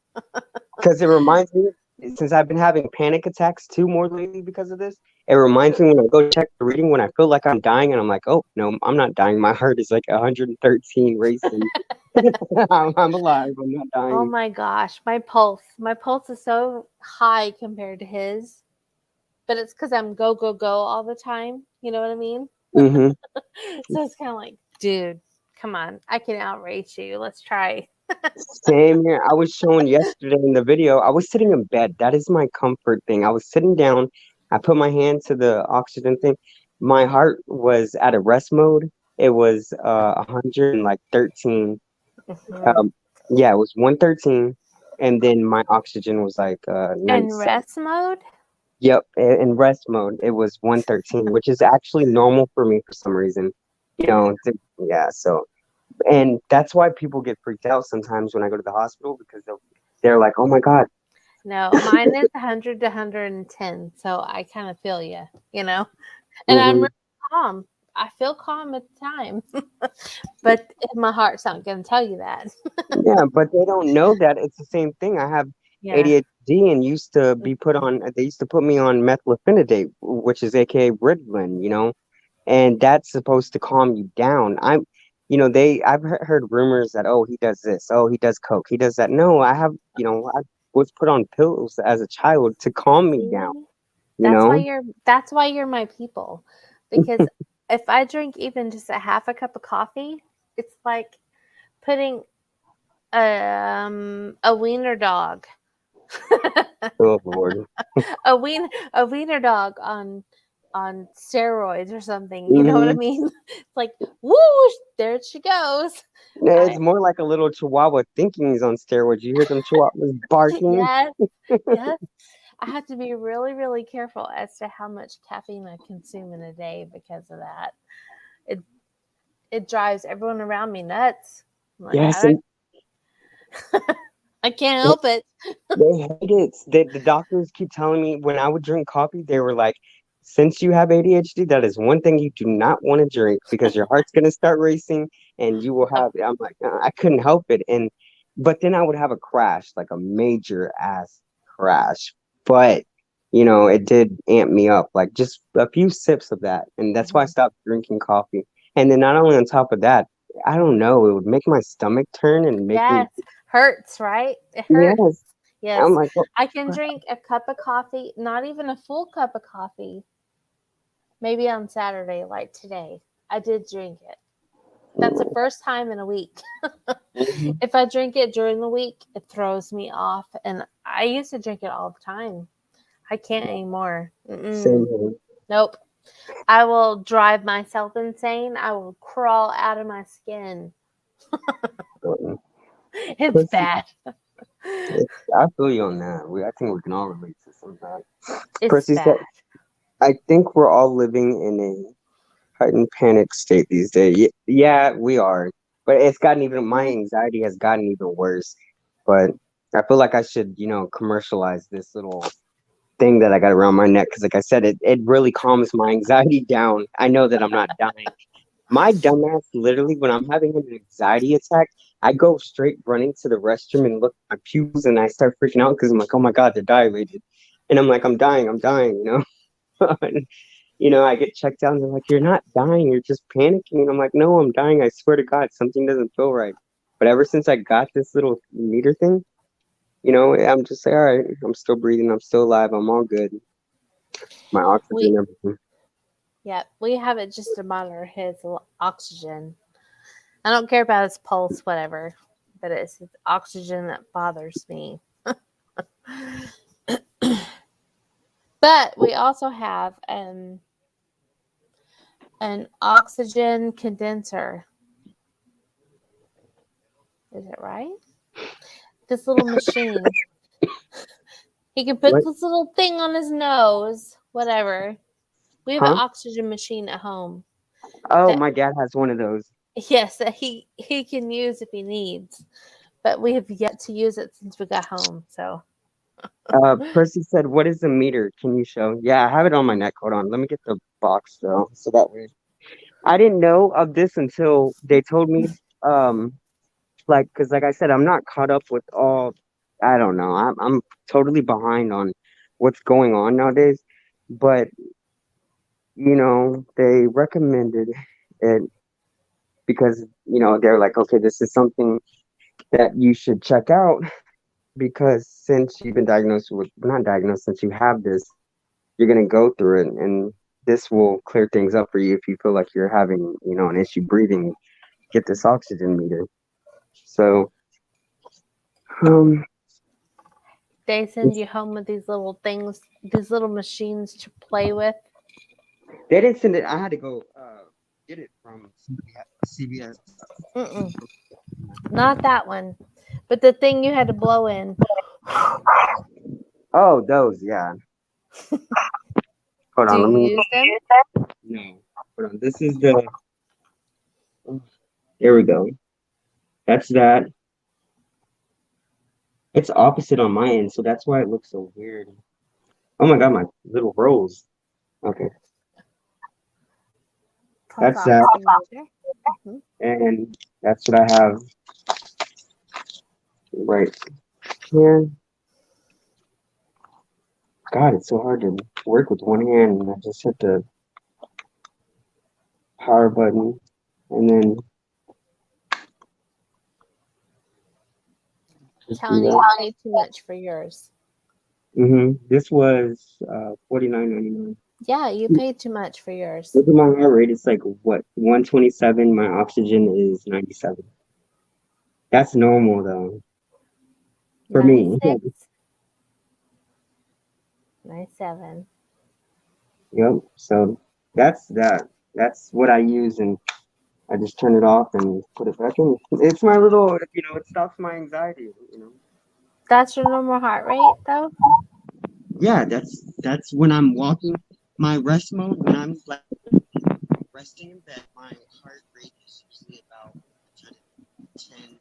Because it reminds me, since I've been having panic attacks too more lately because of this, it reminds me when I go check the reading when I feel like I'm dying and I'm like, oh, no, I'm not dying. My heart is like 113 racing. I'm alive. I'm not Oh dying. my gosh, my pulse. My pulse is so high compared to his, but it's because I'm go, go, go all the time. You know what I mean? hmm So it's kind of like, dude, come on. I can outrace you. Let's try. Same here. I was showing yesterday in the video, I was sitting in bed. That is my comfort thing. I was sitting down. I put my hand to the oxygen thing. My heart was at a rest mode. It was 113. Mhm. Um, yeah, it was 113, and then my oxygen was like In 97. rest mode? Yep, in rest mode, it was 113, which is actually normal for me for some reason. Yeah. Yeah, so and that's why people get freaked out sometimes when I go to the hospital because they're like, "Oh my God." No, mine is 100 to 110. So I kind of feel you, you know? And I'm hmm really calm. I feel calm at the time, but my heart's not going to tell you that. Yeah, but they don't know that it's the same thing. I have Yeah. ADHD and used to be put Mhm. on. They used to put me on methylphenidate, which is AKA Ritalin, and that's supposed to calm you down. I've heard rumors that, oh, he does this, oh, he does coke, he does that. No, I was put on pills as a child to calm me down. See? You know. That's why you're my people because if I drink even just a half a cup of coffee, it's like putting a wiener dog Oh Lord. a wiener dog on steroids or something. You know what I Hmm. mean? It's like whoosh, there she goes. I It's more like a little chihuahua thinking he's on steroids. You hear them chihuahuas barking? yes, yes. I have to be really, really careful as to how much caffeine I consume in a day because of that. It it drives everyone around me nuts. I'm like, Yes, and I can't help it. they hate it. The doctors keep telling me when I would drink coffee, they were like, since you have ADHD, that is one thing you do not want to drink because your heart's going to start racing and you will Yep. have. I'm like, I couldn't help it. But then I would have a crash, like a major ass crash. But, it did amp me up, like just a few sips of that. And that's why I Mhm. stopped drinking coffee. And then not only on top of that, I don't know, it would make my stomach turn and make me, Yes, hurts, right? It hurts. yes. I'm Yes, like, oh, I can drink a cup of coffee, not even a full cup of coffee, maybe on Saturday, like today. I did drink it. That's the crap. first time in a week. Mhm. If I drink it during the week, it throws me off. And I used to drink it all the time. I can't anymore. Same Mm-mm. here. Nope. I will drive myself insane. I will crawl out of my skin. Um, It's Percy, bad. I feel you on that. I think we can all relate to some of that. It's Percy said, bad. I think we're all living in a heightened panic state these days. Yeah, we are. But my Yeah. anxiety has gotten even worse. But I feel like I should, commercialize this little thing that I got around my neck because, like I said, it really calms my anxiety down. I know that I'm not dying. My dumbass, literally, when I'm having an anxiety attack, I go straight running to the restroom and look at my pupils and I start freaking out because I'm like, oh my God, they're dilated. And I'm like, I'm dying. And, I get checked out and they're like, you're not dying, you're just panicking. And I'm like, no, I'm dying. I swear to God, something doesn't feel right. But ever since I got this little meter thing, I'm just like, all right, I'm still breathing, I'm still alive, I'm all good. My We oxygen, everything. yeah, we have it just to monitor his oxygen. I don't care about his pulse, whatever, but it's his oxygen that bothers me. But we also have an oxygen condenser. Is it right? This little machine. He can put What? this little thing on his nose, whatever. We have an Huh? oxygen machine at home Oh, that my dad has one of those. yes, that he can use if he needs. But we have yet to use it since we got home. So Percy said, "What is a meter? Can you show?" Yeah, I have it on my neck. Hold on, let me get the box though, so that way. I didn't know of this until they told me. Um, because like I said, I'm not caught up with all. I don't know. I'm totally behind on what's going on nowadays. But they recommended it because they're like, okay, this is something that you should check out because since you've been diagnosed with, not diagnosed, since you have this you're going to go through it and this will clear things up for you if you feel like you're having an issue breathing. Get this oxygen meter. So um they send you home with these little things, these little machines to play with. they didn't send it. I had to go get it from CBS. Mm-mm, not that one, but the thing you had to blow in. Oh, those, yeah. Hold Do on, let you me. use them? No, hold on, this is the. Here we go. That's that. It's opposite on my end, so that's why it looks so weird. Oh my God, my little rolls. Okay, Pulse that's that. oximeter. Mhm. And that's what I have right here. God, it's so hard to work with one hand, and I just hit the power button, and then just do Telling you, that. way too much for yours. This was 49.99. Yeah, you paid too much for yours. Look at my heart rate. It's like what, 127. My oxygen is 97. That's normal though for me. 96, 97. Yep. So that's that. That's what I use, and I just turn it off and put it back in. It's my little, it stops my anxiety. That's your normal heart rate, though? Yeah, that's when I'm walking. My rest mode, when I'm like resting in bed, my heart rate is usually about 110,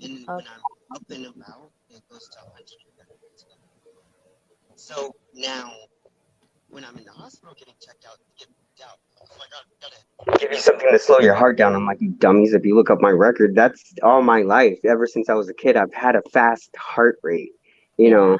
and when Okay. I'm up and about, it goes to 100. So now, when I'm in the hospital getting checked out, get out. Oh my God, gotta give you something to slow your heart down. I'm like, you dummies, if you look up my record, that's all my life. Ever since I was a kid, I've had a fast heart rate. You know,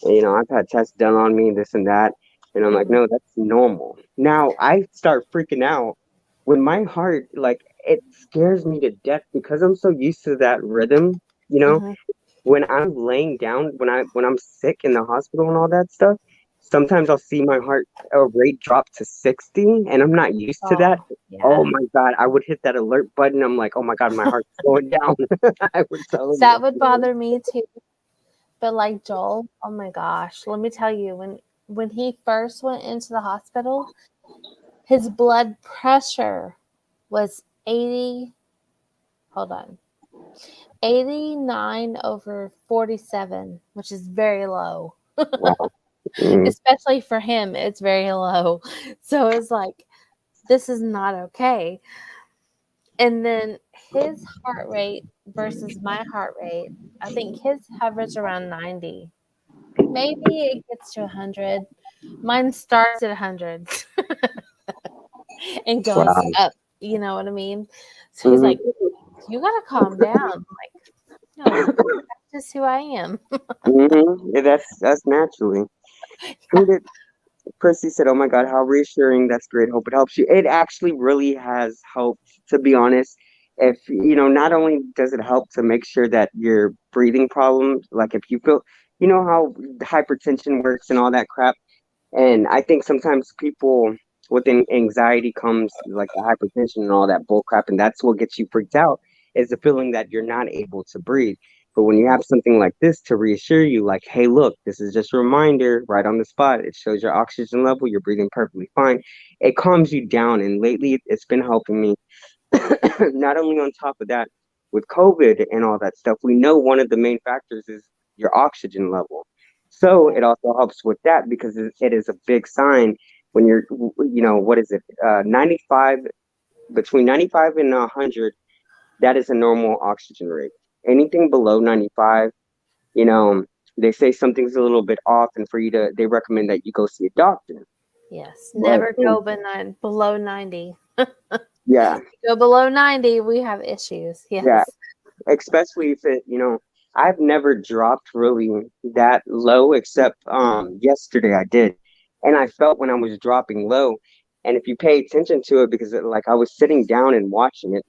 Yeah. I've had tests done on me, this and that. And I'm like, Hmm. no, that's normal. Now I start freaking out when my heart, like, it scares me to death because I'm so used to that rhythm, you know? Hmm. When I'm laying down, when I'm sick in the hospital and all that stuff, sometimes I'll see my heart rate drop to 60, and I'm not used to that. Oh, Oh yeah. my God, I would hit that alert button. I'm like, oh my God, my heart's going down. I would tell him. That would bother me too. But like Joel, oh my gosh, let me tell you, when he first went into the hospital, his blood pressure was 80, hold on, 89 over 47, which is very low. Wow. Mm, Especially for him, it's very low. So it's like, this is not okay. And then his heart rate versus my heart rate, I think his hovers around 90. Maybe it gets to 100. Mine starts at 100 and goes wow. up. You know what I mean? So he's like, Hmm. you got to calm down. I'm like, no, that's just who I am. Yeah, that's naturally. Who did Percy said, "Oh my God, how reassuring! That's great. Hope it helps you." It actually really has helped, to be honest. If not only does it help to make sure that your breathing problems, like if you feel, how hypertension works and all that crap. And I think sometimes people with anxiety comes like the hypertension and all that bull crap, and that's what gets you freaked out is the feeling that you're not able to breathe. But when you have something like this to reassure you, like, hey, look, this is just a reminder right on the spot. It shows your oxygen level, you're breathing perfectly fine. It calms you down. And lately, it's been helping me. Not only on top of that, with COVID and all that stuff, we know one of the main factors is your oxygen level. So Right. it also helps with that because it is a big sign when you're, what is it, 95, between 95 and 100, that is a normal oxygen rate. Anything below 95, you know, they say something's a little bit off, and they recommend that you go see a doctor. Yes. But Never go below 90. yeah, Go below 90, we have issues. yeah, Yes. especially if I've never dropped really that low except yesterday I did, and I felt when I was dropping low. And if you pay attention to it, because like I was sitting down and watching it,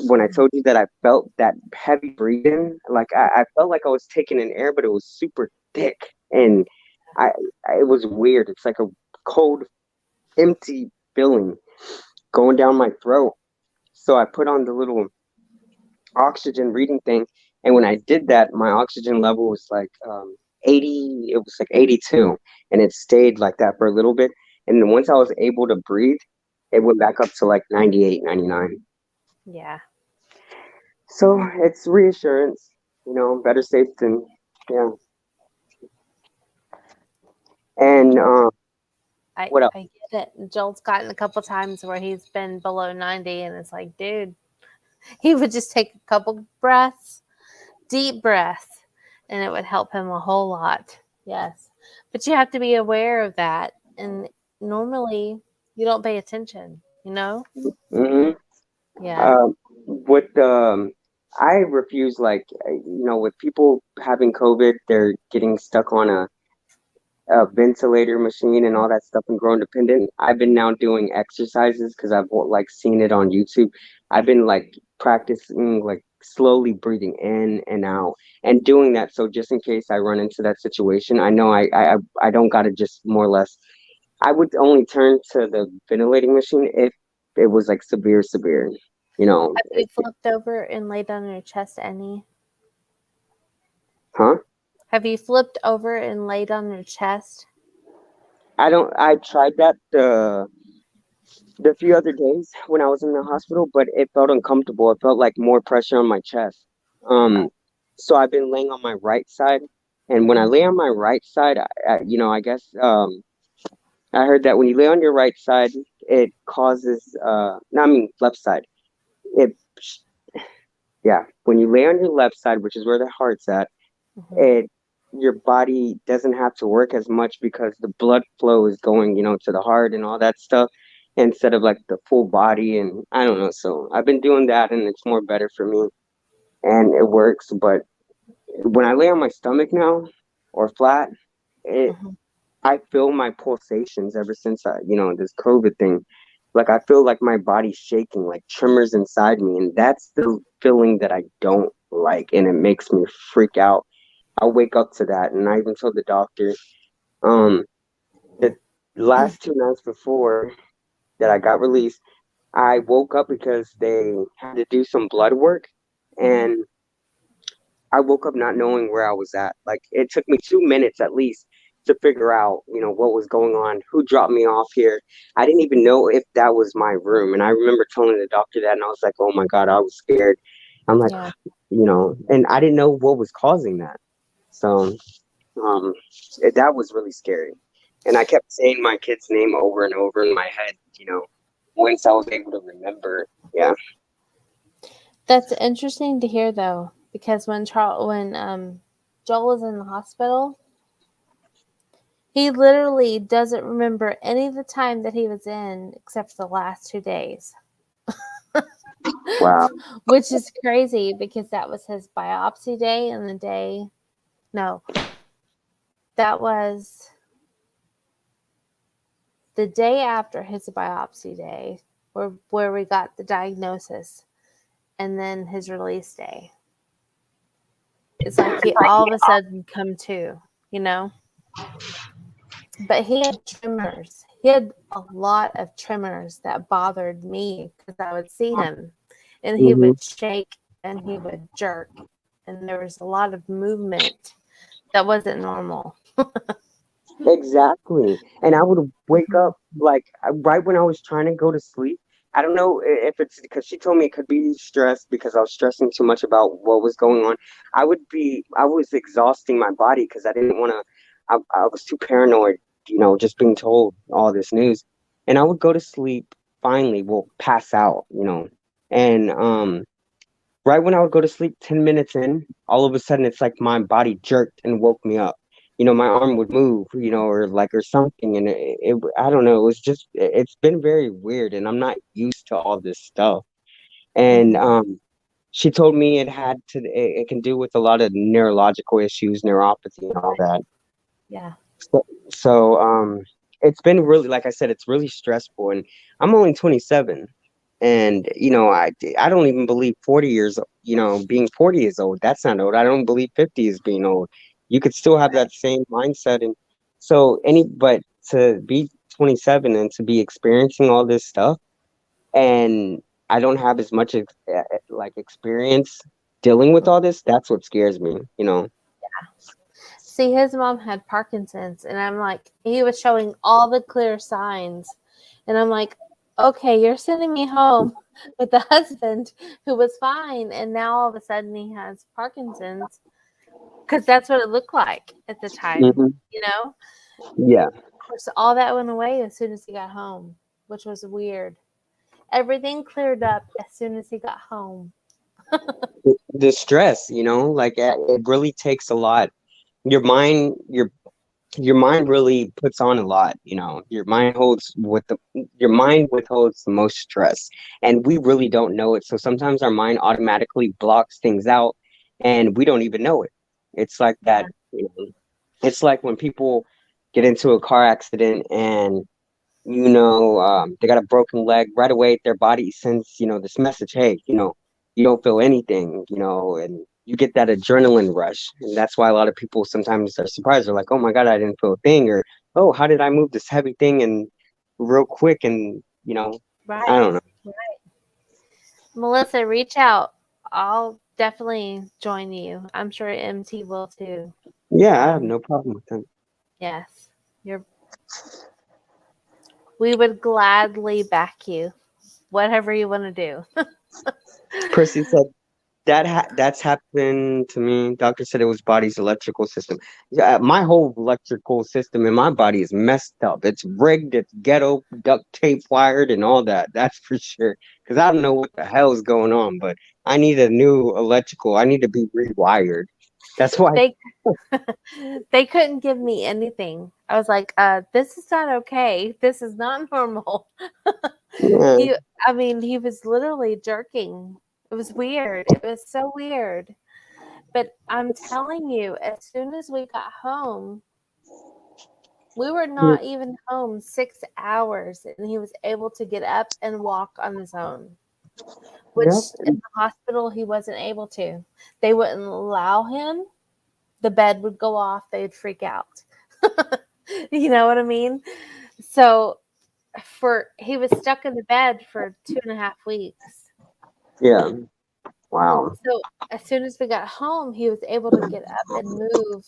when I Mhm. told you that I felt that heavy breathing, like I felt like I was taking in air, but it was super thick, and I, it was weird. It's like a cold, empty feeling going down my throat. So I put on the little oxygen reading thing. And when I did that, my oxygen level was like 80, it was like 82. And it stayed like that for a little bit. And then once I was able to breathe, it went back up to like 98, 99. Yeah. So it's reassurance, better safe than, yeah. And Yeah. I, what else? I get it. Joel's gotten a couple times where he's been below 90, and it's like, dude, he would just take a couple breaths, deep breaths, and it would help him a whole lot. Yes. But you have to be aware of that. And normally you don't pay attention, you know? Hmm. Yeah. With I refuse, like, with people having COVID, they're getting stuck on a ventilator machine and all that stuff and grow independent. I've been now doing exercises because I've like seen it on YouTube. I've been like practicing like slowly breathing in and out and doing that. So just in case I run into that situation, I know I don't gotta just more or less I would only turn to the ventilating machine if it was like severe. You know, Have you flipped over and laid on your chest any? huh? Have you flipped over and laid on your chest? I don't. I tried that the few other days when I was in the hospital, but it felt uncomfortable. It felt like more pressure on my chest. Right. Um, so I've been laying on my right side, and when I lay on my right side, I guess I heard that when you lay on your right side, it causes no, I mean left side. It yeah, when you lay on your left side, which is where the heart's at, Mm-hmm. it your body doesn't have to work as much because the blood flow is going, to the heart and all that stuff instead of like the full body. And I don't know. So I've been doing that and it's more better for me and it works. But when I lay on my stomach now or flat, it Mm-hmm. I feel my pulsations ever since this COVID thing. Like I feel like my body's shaking, like tremors inside me, and that's the feeling that I don't like, and it makes me freak out. I wake up to that, and I even told the doctor, um, the last 2 nights before that I got released, I woke up because they had to do some blood work, Mm-hmm. and I woke up not knowing where I was at. Like it took me 2 minutes at least to figure out, what was going on, who dropped me off here. I didn't even know if that was my room. And I remember telling the doctor that and I was like, oh my God, I was scared. I'm like, Yeah. and I didn't know what was causing that. So um that was really scary. And I kept saying my kid's name over and over in my head, once I was able to remember. Yeah. That's interesting to hear though, because when Joel was in the hospital, he literally doesn't remember any of the time that he was in except for the last 2 days. Wow. Which is crazy because that was his biopsy day and the day no, that was the day after his biopsy day where we got the diagnosis and then his release day. It's like he all of a sudden come to, you know? But he had tremors. He had a lot of tremors that bothered me because I would see him and he Hmm. would shake and he would jerk. And there was a lot of movement that wasn't normal. Exactly. And I would wake Mhm. up like right when I was trying to go to sleep. I don't know if it's because she told me it could be stress because I was stressing too much about what was going on. I was exhausting my body because I didn't want to, I was too paranoid, just being told all this news. And I would go to sleep finally, well, pass out, and right when I would go to sleep, 10 minutes in, all of a sudden it's like my body jerked and woke me up. My arm would move, or something. And I don't know, it's been very weird. And I'm not used to all this stuff. And Mhm. she told me it can do with a lot of neurological issues, neuropathy, and all that. Yeah. So it's been really, like I said, it's really stressful. And I'm only 27. And, I don't even believe 40 years, being 40 years old, that's not old. I don't believe 50 is being old. You could still have that same mindset. And but to be 27 and to be experiencing all this stuff, and I don't have as much like experience dealing with all this, that's what scares me. See, his mom had Parkinson's, and I'm like, he was showing all the clear signs. And I'm like, okay, you're sending me home with a husband who was fine. And now all of a sudden he has Parkinson's because that's what it looked like at the time, Hmm. you know? Yeah. Of course, all that went away as soon as he got home, which was weird. Everything cleared up as soon as he got home. The stress, like it really takes a lot. Your mind, your mind really puts on a lot. Your mind withholds the most stress, and we really don't know it. So sometimes our mind automatically blocks things out, and we don't even know it. It's like that. Yeah. It's like when people get into a car accident and they got a broken leg right away. Their body sends, this message, hey, you don't feel anything, and you get that adrenaline rush. And that's why a lot of people sometimes are surprised. They're like, oh my God, I didn't feel a thing. Or, oh, how did I move this heavy thing and real quick? And I Right. don't know. Melissa, reach out. I'll definitely join you. I'm sure MT will too. Yeah, I have Um, no problem with that. yes, you're. We would gladly back you. Whatever you want to do. Percy said that's happened to me. Doctor said it was body's electrical system. Yeah, my whole electrical system in my body is messed up. It's rigged. It's ghetto, duct tape wired, and all that. That's for sure. Because I don't know what the hell is going on, but I need a new electrical. I need to be rewired. That's why. They they couldn't give me anything. I was like, this is not okay. This is not normal. Yeah, he I mean, he was literally jerking. It was weird. It was so weird. But I'm telling you, as soon as we got home, we were not even home 6 hours, and he was able to get up and walk on his own, which yep, in the hospital he wasn't able to. They wouldn't allow him. The bed would go off. They'd freak out. You know what I mean? So he was stuck in the bed for 2.5 weeks. yeah. Wow. So as soon as we got home, he was able to get up and move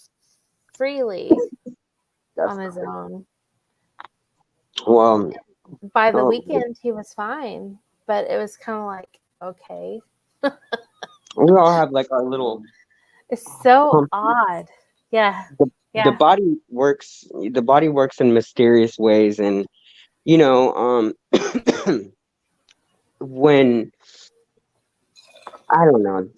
freely That's on his crazy. own. Well, By the oh, weekend, he was fine, but it was kind of like, okay, we all have like our little. it's so odd. Yeah, The yeah, body works. The body works in mysterious ways, and when I don't know,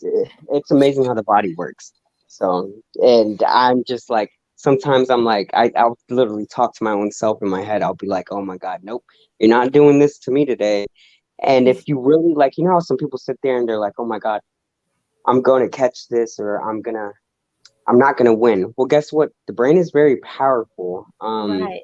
it's amazing how the body works. So, and I'm just like, sometimes I'm like, I'll literally talk to my own self in my head. I'll be like, oh my God, nope, you're not doing this to me today. And if you really like, how some people sit there and they're like, oh my God, I'm going to catch this, or I'm not going to win. Well, guess what? The brain is very powerful. right,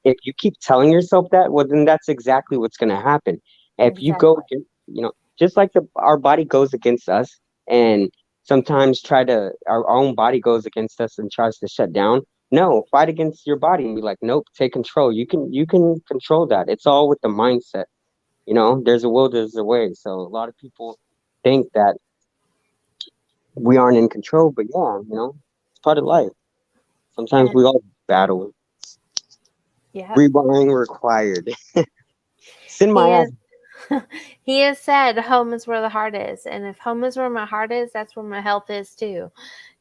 If you keep telling yourself that, well, then that's exactly what's going to happen. If you go, exactly. just like our body goes against us, and sometimes our own body goes against us and tries to shut down. No, fight against your body and be like, nope, take control. You can control that. It's all with the mindset. There's a will, there's a way. So a lot of people think that we aren't in control, but yeah, it's part of life. Sometimes And we all battle. yeah, Rewiring required. Send my he ass. is. He has said home is where the heart is, and if home is where my heart is, that's where my health is too,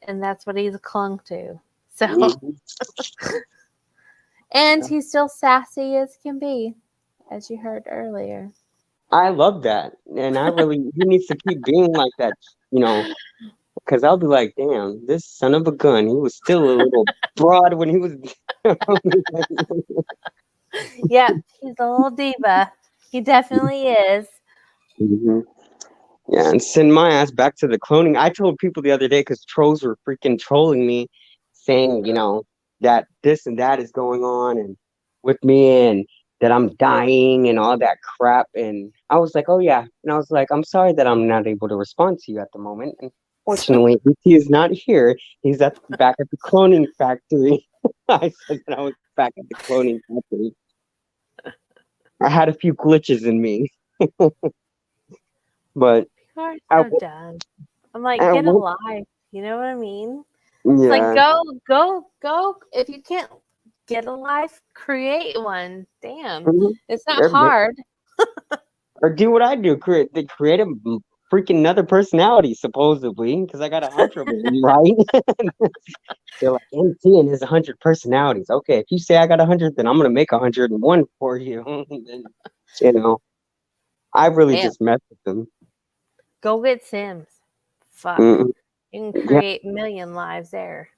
and that's what he's clung to. So, Mhm. and he's still sassy as can be, as you heard earlier. I love that, and he needs to keep being like that. Because I'll be like, damn, this son of a gun. He was still a little broad when he was. Yep, he's a little diva. He definitely is. Mhm. Yeah, and send my ass back to the cloning. I told people the other day because trolls were freaking trolling me, saying, that this and that is going on and with me and that I'm dying and all that crap. And I was like, oh yeah. And I was like, I'm sorry that I'm not able to respond to you at the moment. And fortunately, he is not here. He's back at the cloning factory. I said that I was back at the cloning factory. I had a few glitches in me, but You are I, so dumb. I'm like, I get a won't. life. You know what I mean? It's like Yeah. go. If you can't get a life, create one. Damn, Mhm. it's not Or, hard. or do what I do, create a freaking another personality, supposedly, because I got 100 of them, right? They're like, MT and his 100 personalities. Okay, if you say I got 100, then I'm gonna make 101 for you. And, you know, I really Damn, just mess with them. go get Sims. Fuck, Mm, you can yeah, create a million lives there.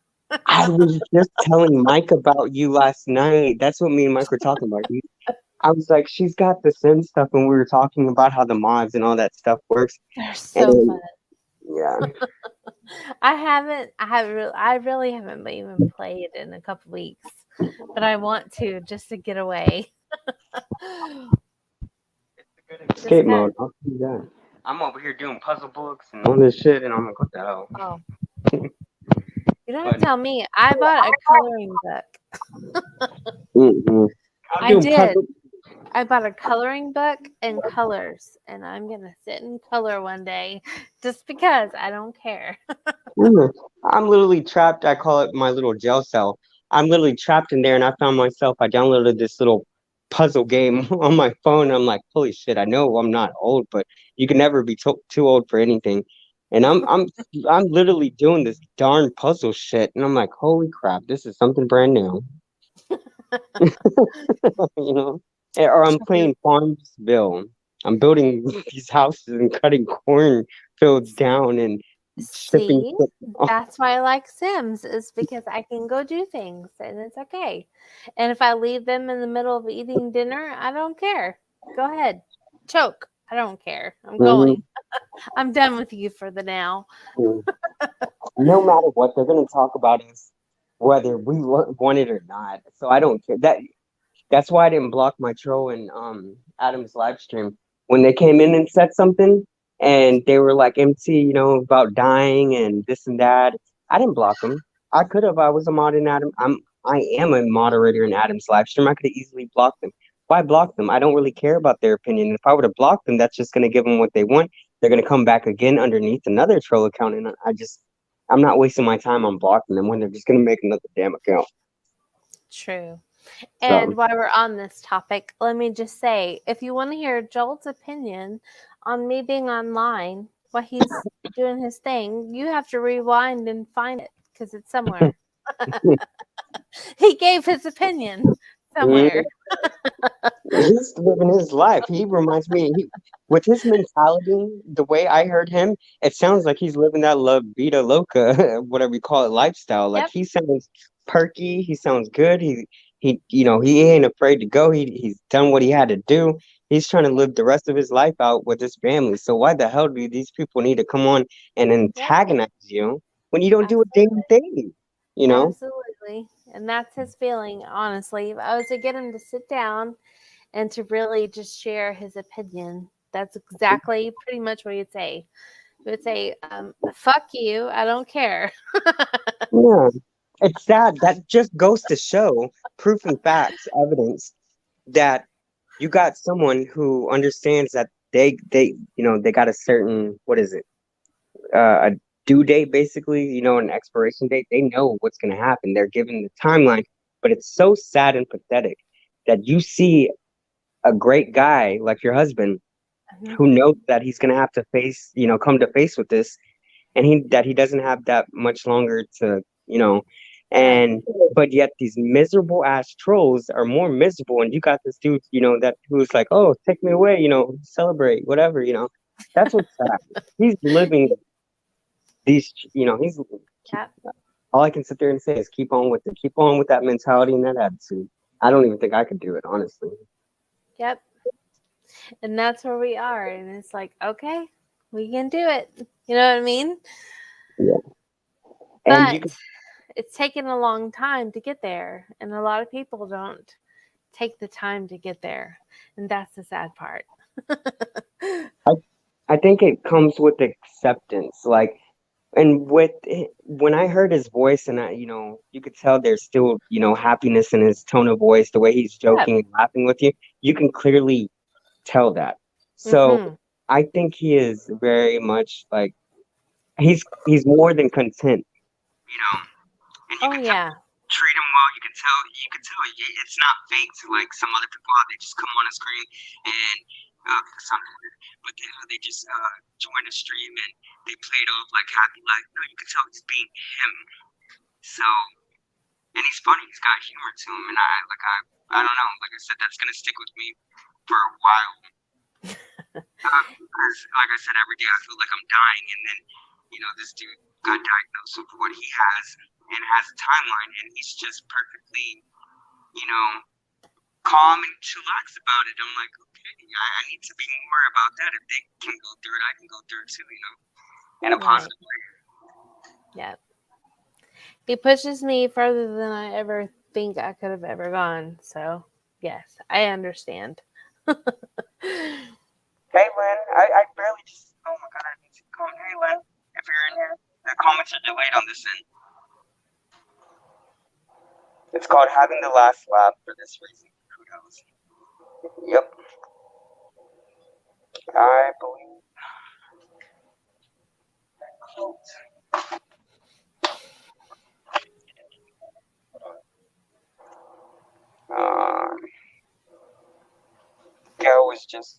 I was just telling Mike about you last night. That's what me and Mike were talking about. I was like, she's got the Sim stuff, and we were talking about how the mods and all that stuff works. They're so And fun. yeah, I really haven't even played in a couple weeks, but I want to just to get away. good Just escape kind mode. I'll do that. I'm over here doing puzzle books and all this shit, and I'm like, what the hell? of, oh, you don't have But to tell me. I bought a coloring book. Mm-mm. I'm I doing did. puzzle. I bought a coloring book and colors, and I'm gonna sit and color one day just because I don't care. Mm. I'm literally trapped. I call it my little jail cell. I'm literally trapped in there, and I found myself. I downloaded this little puzzle game on my phone. I'm like, holy shit! I know I'm not old, but you can never be too old for anything. And I'm literally doing this darn puzzle shit, and I'm like, holy crap! This is something brand new, you know. Or I'm playing Farmsville. I'm building these houses and cutting cornfields down and shipping See, shit. that's why I like Sims, is because I can go do things and it's okay. And if I leave them in the middle of eating dinner, I don't care. Go ahead, choke. I don't care. I'm Mhm. going. I'm done with you for the now. No matter what, they're going to talk about us whether we want it or not. So I don't care. That's why I didn't block my troll in Adam's live stream when they came in and said something and they were like MT, about dying and this and that. I didn't block them. I could have. I was a mod in Adam. I am a moderator in Adam's live stream. I could have easily blocked them. Why block them? I don't really care about their opinion. If I were to block them, that's just going to give them what they want. They're going to come back again underneath another troll account, and I'm not wasting my time on blocking them when they're just going to make another damn account. True. So. And while we're on this topic, let me just say, if you want to hear Joel's opinion on me being online while he's doing his thing, you have to rewind and find it because it's somewhere. He gave his opinion somewhere. He's living his life. He reminds me, with his mentality, the way I heard him, it sounds like he's living that La Vida Loca, whatever you call it, lifestyle. Like Yep. he sounds perky. He sounds good. He ain't afraid to go. He's done what he had to do. He's trying to live the rest of his life out with his family. So why the hell do these people need to come on and Yep. antagonize you when you don't do a damn Absolutely. thing? You know? Absolutely. And that's his feeling, honestly. If I was to get him to sit down and to really just share his opinion, that's exactly pretty much what he'd say. He would say, fuck you, I don't care. Yeah. It's sad. That just goes to show proof and facts, evidence that you got someone who understands that they got a certain, what is it, a due date, basically, an expiration date. They know what's going to happen. They're given the timeline, but it's so sad and pathetic that you see a great guy like your husband Mhm. who knows that he's going to have to come to face with this, and he doesn't have that much longer to, Right. and but yet these miserable ass trolls are more miserable, and you got this dude, that who's like, oh, take me away, celebrate, whatever, that's what's sad. He's living he's Yep. all I can sit there and say is keep on with it, keep on with that mentality and that attitude. I don't even think I could do it, honestly. Yep. And that's where we are. And it's like, okay, we can do it. You know what I mean? Yeah. And you But can it's taken a long time to get there. And a lot of people don't take the time to get there. And that's the sad part. I, I think it comes with acceptance, like. And when I heard his voice, and you could tell there's still, happiness in his tone of voice, the way he's Yep. joking and laughing with you, you can clearly tell that. So Mm-hmm. I think he is very much like he's more than content, and you Oh, can tell yeah. treat him well. You can tell it's not fake to like some other people out. They just come on a screen and something, but they just join a stream and they play it off like happy life. No, you can tell he's being him. So, and he's funny. He's got humor to him, and I don't know. Like I said, that's gonna stick with me for a while. Because, like I said, every day I feel like I'm dying, and then this dude got diagnosed with what he has and has a timeline, and he's just perfectly, you know, calm and chillax about it. I'm like, okay, I need to be more about that. If they can go through it, I can go through it too, in a Right. positive way. Yep. He pushes me further than I ever think I could have ever gone. So, yes, I understand. Hey, Lynn, I barely just, oh my god, I need to comment. Hey, Lynn, if you're in here, the comments are delayed on this end. It's called having the last laugh for this reason. Kudos. Yep, I believe. Um, Gail was just.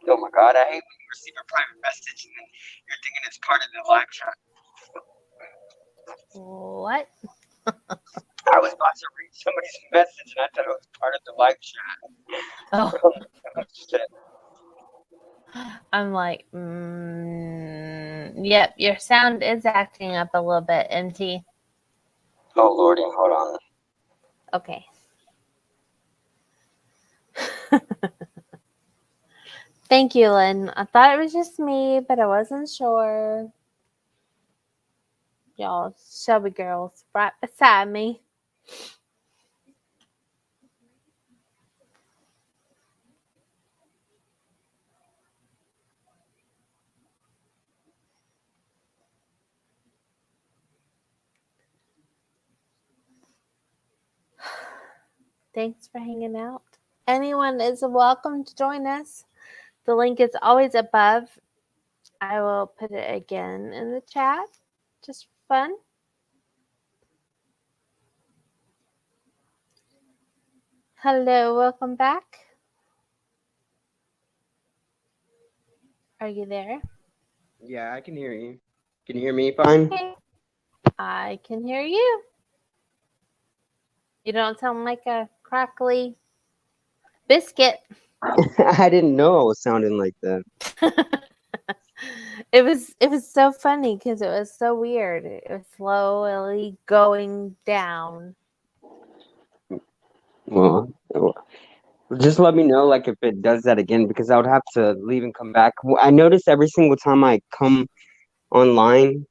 Oh my God, I hate when you receive a private message and then you're thinking it's part of the live chat. What? I was about to read somebody's message and I thought it was part of the live Oh, chat. Shit. I'm like, yep, your sound is acting up a little bit, MT. Oh Lordy, hold on. Okay. Thank you, Lynn. I thought it was just me, but I wasn't sure. Y'all, Shelby girls right beside me. Thanks for hanging out. Anyone is welcome to join us. The link is always above. I will put it again in the chat just for fun. Hello, welcome back. Are you there? Yeah, I can hear you. Can you hear me fine? Okay. I can hear you. You don't sound like a crackly biscuit. I didn't know I was sounding like that. It was so funny because it was so weird. It was slowly going down. Well, just let me know like if it does that again because I would have to leave and come back. I notice every single time I come online,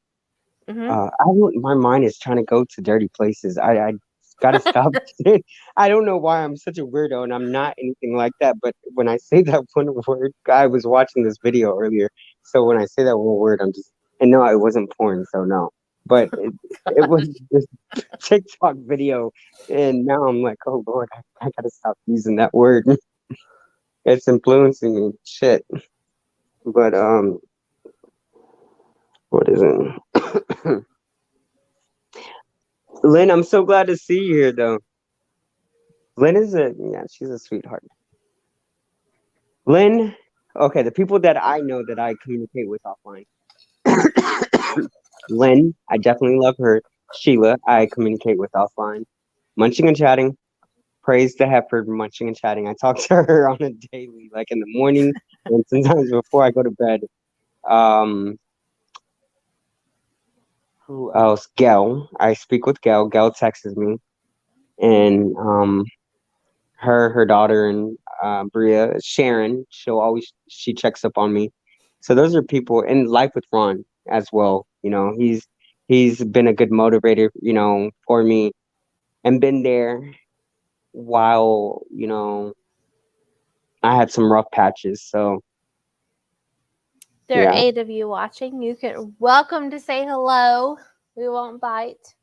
Mm-hmm. my mind is trying to go to dirty places. I gotta stop. I don't know why I'm such a weirdo, and I'm not anything like that. But when I say that one word, I was watching this video earlier. So when I say that one word, and no, it wasn't porn. So no, but it was this TikTok video, and now I'm like, oh Lord, I gotta stop using that word. It's influencing me. Shit. But what is it? Lynn, I'm so glad to see you here, though. Lynn she's a sweetheart. Lynn, okay, the people that I know that I communicate with offline. Lynn, I definitely love her. Sheila, I communicate with offline. Munching and chatting. Praise the heifer, munching and chatting. I talk to her on a daily, like in the morning and sometimes before I go to bed. Um, who else? Gail. I speak with Gail. Gail texts me, and her daughter and Bria, Sharon. She checks up on me. So those are people in life with Ron as well. You know, he's been a good motivator, for me and been there while, I had some rough patches. So There are yeah. 8 of you watching. You can welcome to say hello. We won't bite.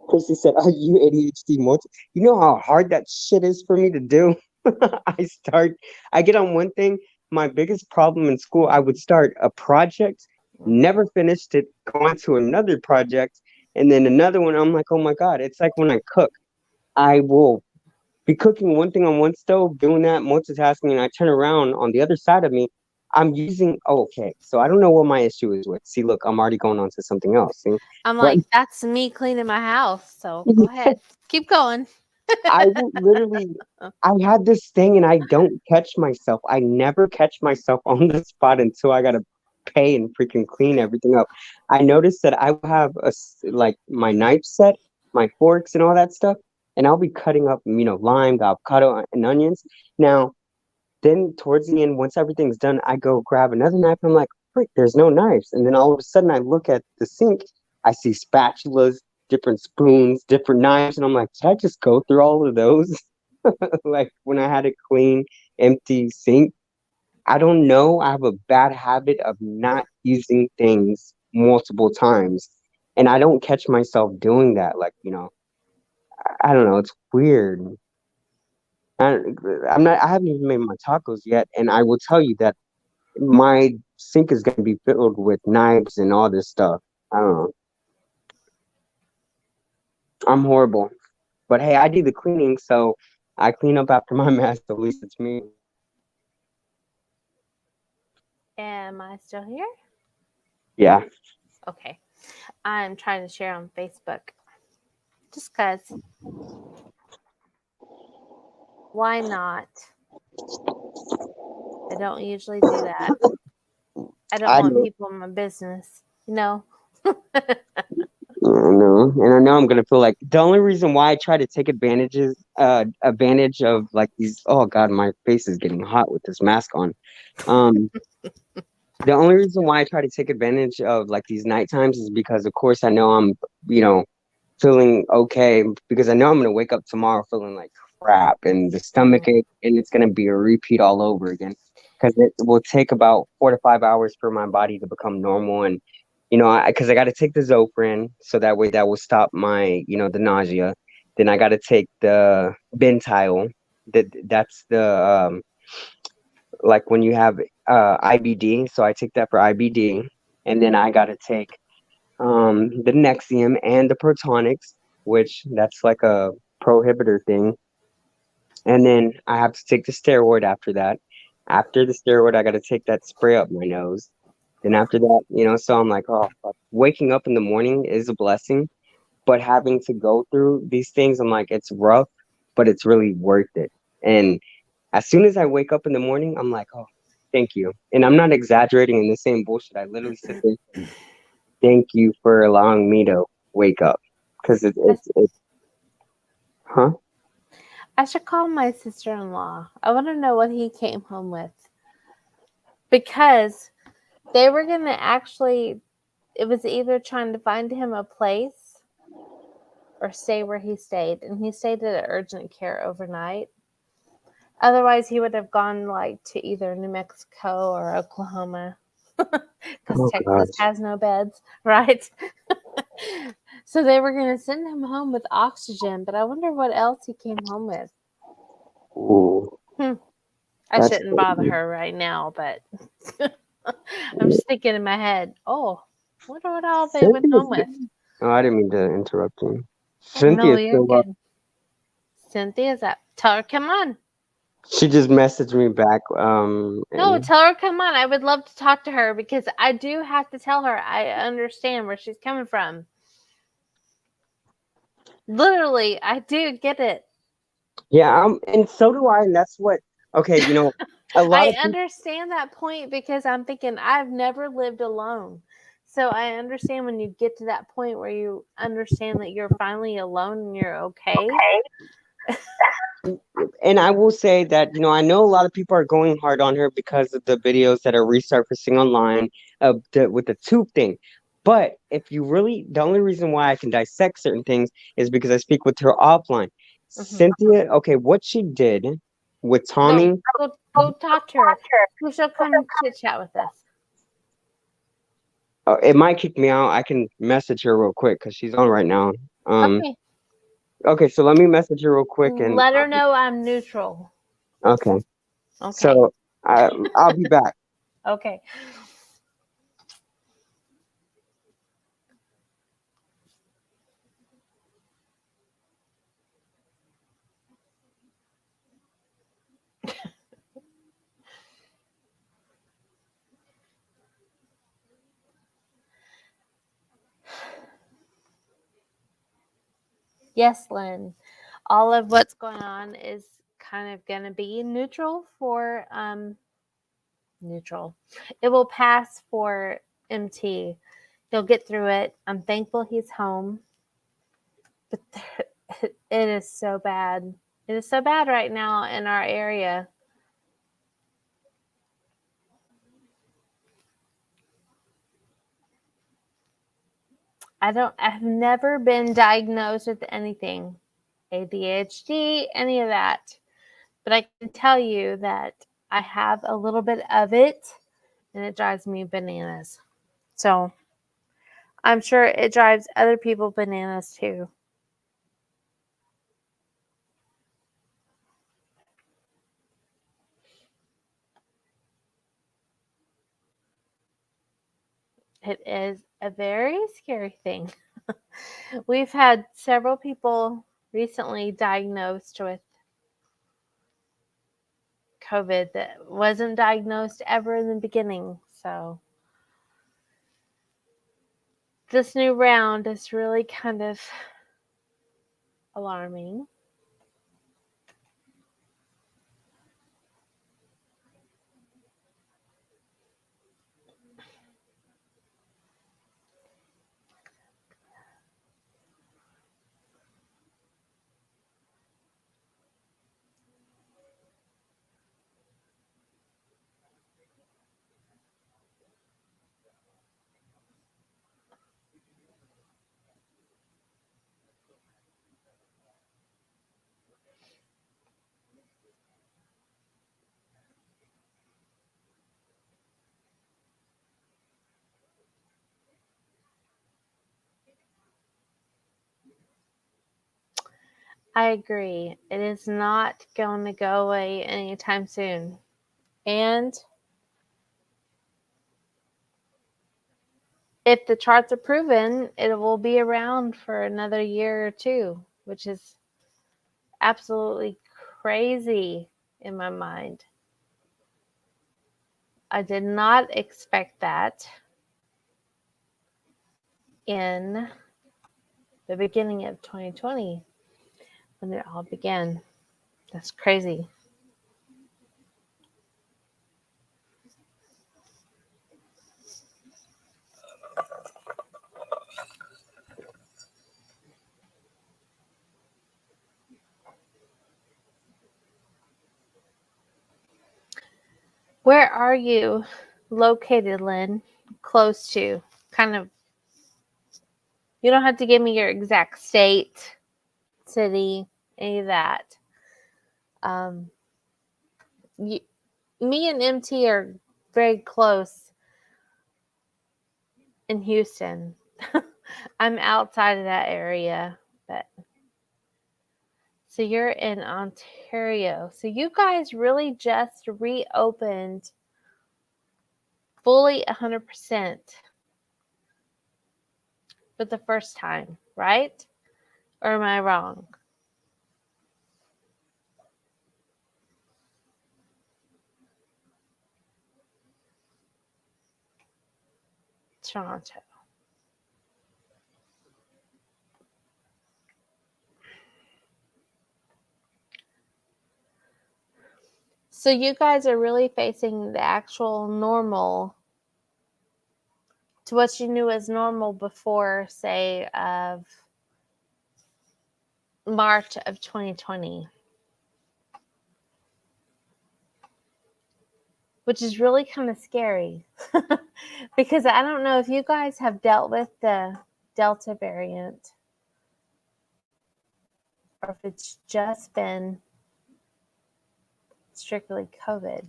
Chrissy said, "Are you ADHD multi?" You know how hard that shit is for me to do. I get on one thing. My biggest problem in school, I would start a project, never finished it, go on to another project, and then another one. I'm like, oh my God, it's like when I cook, I will be cooking one thing on one stove, doing that, multitasking, and I turn around on the other side of me. I'm using, oh, okay, so I don't know what my issue is with. See, look, I'm already going on to something else. See? I'm But like, that's me cleaning my house. So go ahead. Keep going. I will literally, I had this thing and I don't catch myself. I never catch myself on the spot until I gotta pay and freaking clean everything up. I noticed that I will have like my knife set, my forks and all that stuff, and I'll be cutting up, lime, avocado, and onions. Now, then towards the end, once everything's done, I go grab another knife. And I'm like, frick, there's no knives. And then all of a sudden, I look at the sink. I see spatulas, different spoons, different knives, and I'm like, did I just go through all of those? Like when I had a clean, empty sink. I don't know. I have a bad habit of not using things multiple times. And I don't catch myself doing that. Like, I don't know. It's weird. I, I haven't even made my tacos yet. And I will tell you that my sink is going to be filled with knives and all this stuff. I don't know. I'm horrible. But hey, I do the cleaning, so I clean up after my mess. At least it's me. Am I still here? Yeah. Okay. I'm trying to share on Facebook. Just because. Why not? I don't usually do that. I don't I want know. people in my business. No. I know, and I know I'm gonna feel like the only reason why I try to take advantage of like these. Oh God, my face is getting hot with this mask on. Um, the only reason why I try to take advantage of like these night times is because, of course, I know I'm, you know, feeling okay because I know I'm gonna wake up tomorrow feeling like crap and the stomach Mhm. ache, and it's gonna be a repeat all over again because it will take about 4 to 5 hours for my body to become normal. And because I got to take the Zofran, so that way that will stop my, the nausea. Then I got to take the Bentile. That's the like when you have IBD. So I take that for IBD, and then I got to take the Nexium and the Protonics, which that's like a prohibitor thing. And then I have to take the steroid after that. After the steroid, I got to take that spray up my nose. Then after that, so I'm like, oh, fuck. Waking up in the morning is a blessing, but having to go through these things, I'm like, it's rough, but it's really worth it. And as soon as I wake up in the morning, I'm like, oh, thank you. And I'm not exaggerating in the same bullshit. I literally sit there, thank you for allowing me to wake up. Because I, huh? I should call my sister-in-law. I want to know what he came home with. Because they were going to actually, it was either trying to find him a place or stay where he stayed. And he stayed at urgent care overnight. Otherwise, he would have gone like to either New Mexico or Oklahoma because Oh, Texas gosh. has no beds, right? So they were going to send him home with oxygen, but I wonder what else he came home with. Ooh, Hmm. I that's shouldn't bother crazy. her right now, but I'm just thinking in my head, oh, wonder what all they went Cynthia's home with. Oh, I didn't mean to interrupt you. No, Cynthia's you're still up. good. Cynthia's up. Tell her, come on. She just messaged me back. No, And tell her, come on. I would love to talk to her because I do have to tell her I understand where she's coming from. Literally, I do get it. yeah, and so do I, and that's what. Okay, a lot I of people. understand that point because I'm thinking I've never lived alone. So I understand when you get to that point where you understand that you're finally alone and you're okay. And I will say that I know a lot of people are going hard on her because of the videos that are resurfacing online with the tube thing. But if you really, the only reason why I can dissect certain things is because I speak with her offline. Hmm. Cynthia, okay, what she did with No, Tommy. go talk to her. She'll come chit chat with us. It might kick me out. I can message her real quick because she's on right now. Um, Okay. okay, so let me message her real quick and Let her know I'm neutral. okay. Okay. So I'll be back. Okay. Yes, Lynn. All of what's going on is kind of going to be neutral for neutral. It will pass for MT. He'll get through it. I'm thankful he's home. But it is so bad. It is so bad right now in our area. I've never been diagnosed with anything, ADHD, any of that. But I can tell you that I have a little bit of it and it drives me bananas. So I'm sure it drives other people bananas too. It is a very scary thing. We've had several people recently diagnosed with COVID that wasn't diagnosed ever in the beginning. So this new round is really kind of alarming. I agree. It is not going to go away anytime soon. And if the charts are proven, it will be around for another year or two, which is absolutely crazy in my mind. I did not expect that in the beginning of 2020 when it all began. That's crazy. Where are you located, Lynn? Close to? Kind of. You don't have to give me your exact state, city, any of that. Me and MT are very close in Houston. I'm outside of that area, but so you're in Ontario. So you guys really just reopened fully 100% for the first time, right? Or am I wrong? Toronto. So you guys are really facing the actual normal to what you knew as normal before, say, of March of 2020. Which is really kind of scary because I don't know if you guys have dealt with the Delta variant or if it's just been strictly COVID.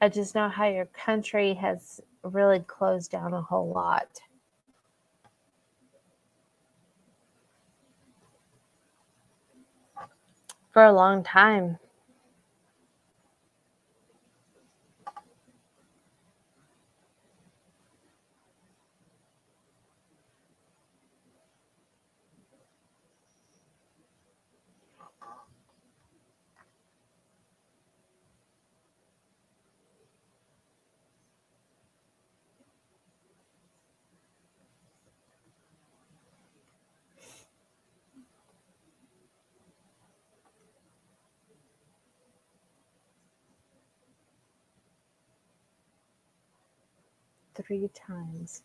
I just know how your country has really closed down a whole lot. For a long time. Three times.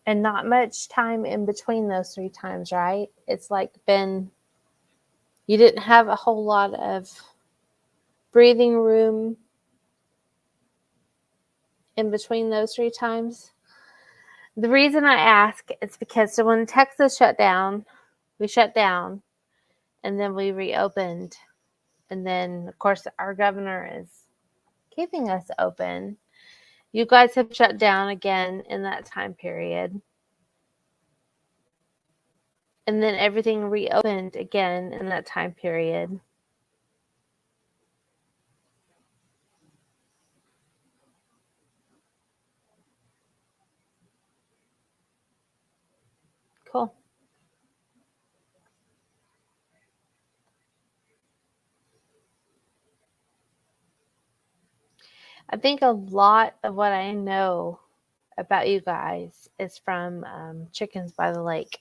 And not much time in between those three times, right? It's like you didn't have a whole lot of breathing room in between those three times. The reason I ask is because so when Texas shut down, we shut down and then we reopened. And then, of course, our governor is keeping us open. You guys have shut down again in that time period. And then everything reopened again in that time period. Cool. I think a lot of what I know about you guys is from Chickens by the Lake,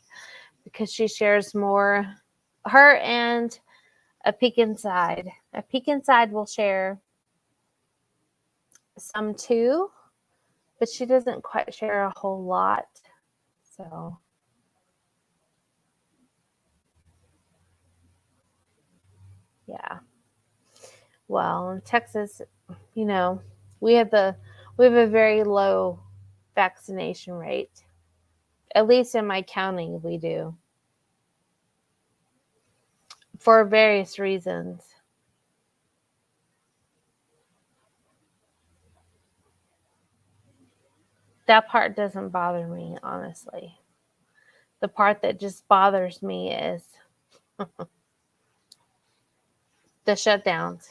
because she shares more. Her and A Peek Inside. A Peek Inside will share some too, but she doesn't quite share a whole lot. So, yeah. Well, in Texas, you know, we have a very low vaccination rate. At least in my county, we do. For various reasons. That part doesn't bother me, honestly. The part that just bothers me is the shutdowns.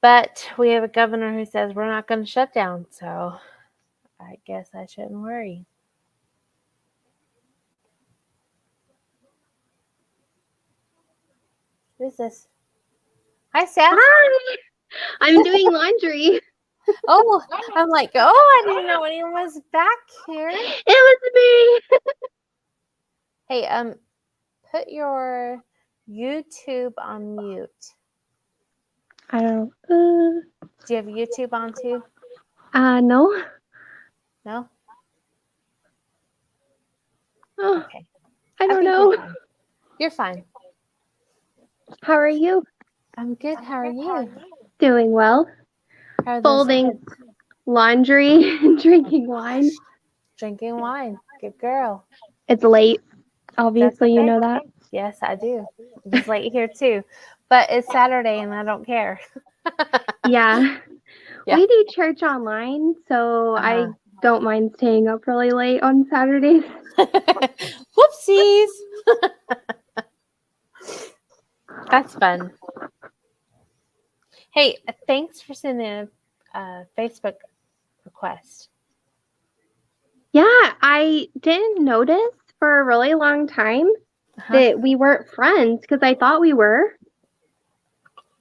But we have a governor who says we're not going to shut down, so I guess I shouldn't worry. Who's this? Hi, Seth. Hi, I'm doing laundry. Oh, I'm like, oh, I didn't know anyone was back here. It was me. Hey, put your YouTube on mute. I don't. Do you have YouTube on too? No. No. Oh, Okay. I don't think know. You're fine. How are you? I'm good. How are you? Doing well. How are those Folding kids? laundry and drinking wine. Drinking wine. Good girl. It's late. That's Obviously, you okay. know that. Yes, I do. It was late here too, but it's Saturday and I don't care. Yeah. Yeah. We do church online, so I don't mind staying up really late on Saturdays. Whoopsies. That's fun. Hey, thanks for sending a Facebook request. Yeah, I didn't notice for a really long time that we weren't friends because I thought we were.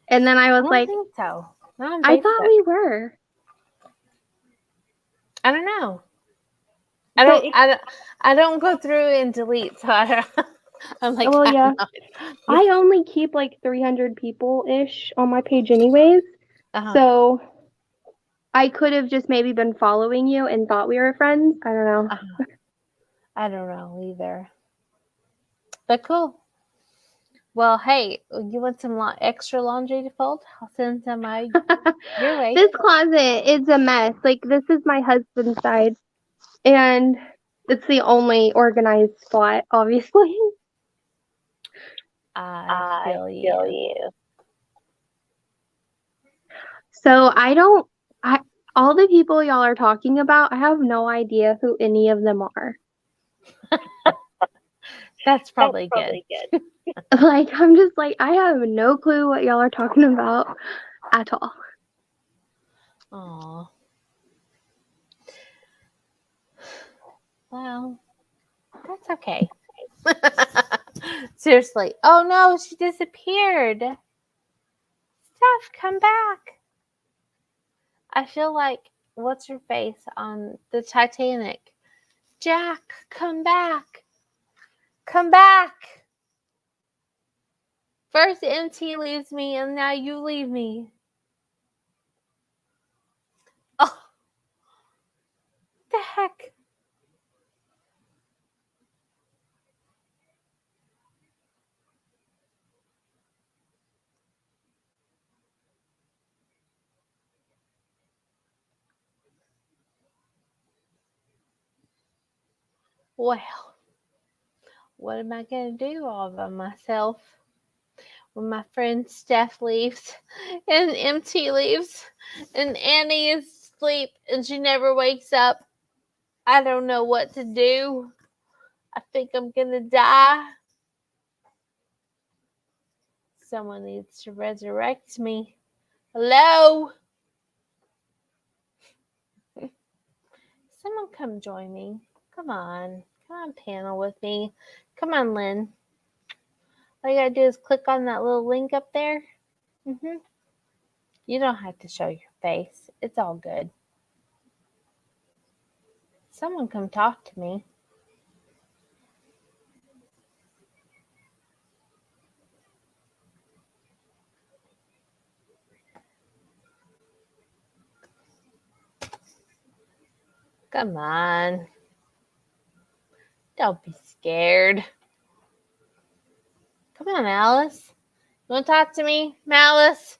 And then I was I like, don't think so. Not on I Facebook. thought we were. I don't know. I don't go through and delete, so I don't. I'm like, Well, yeah. not. I only keep like 300 people ish on my page, anyways. So I could have just maybe been following you and thought we were friends. I don't know. I don't know either. But cool. Well, hey, you want some extra laundry to fold? I'll send some your way. This closet is a mess. Like, this is my husband's side. And it's the only organized spot, obviously. I feel you. So all the people y'all are talking about, I have no idea who any of them are. That's probably good. Like, I'm just like, I have no clue what y'all are talking about at all. Aw. Well, that's okay. Seriously. Oh no, she disappeared. Steph, come back. I feel like, what's her face on the Titanic? Jack, come back. Come back. First MT leaves me and now you leave me. Oh, the heck? Well, what am I going to do all by myself? when my friend Steph leaves and MT leaves and Annie is asleep and she never wakes up. I don't know what to do. I think I'm gonna die. Someone needs to resurrect me. Hello? Someone come join me. Come on. Come on, panel with me. Come on, Lynn. All you gotta do is click on that little link up there. You don't have to show your face. It's all good. Someone come talk to me. Come on. Don't be scared. Come on, Alice. You want to talk to me, Malice?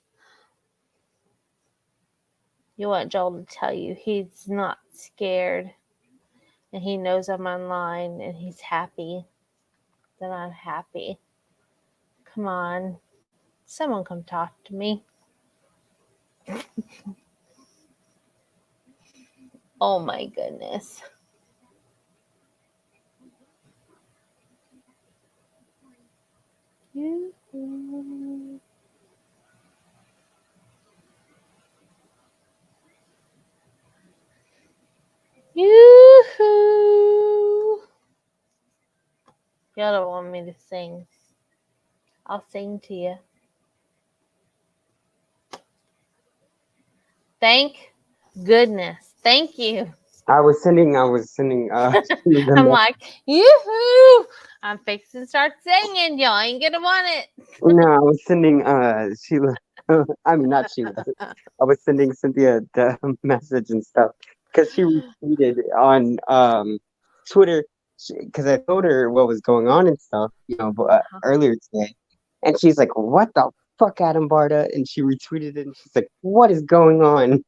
You want Joel to tell you he's not scared. And he knows I'm online and he's happy. Then I'm happy. Come on. Someone come talk to me. Oh my goodness. Yoo-hoo. Yoo-hoo. Y'all don't want me to sing. I'll sing to you. Thank goodness. Thank you. I was sending them. I'm like, yoo-hoo. I'm fixing to start singing. Y'all ain't gonna want it. No, I was sending Sheila. I mean, not Sheila. I was sending Cynthia the message and stuff because she retweeted on Twitter because I told her what was going on and stuff, earlier today, and she's like, "What the fuck, Adam Barta?" And she retweeted it, and she's like, "What is going on?"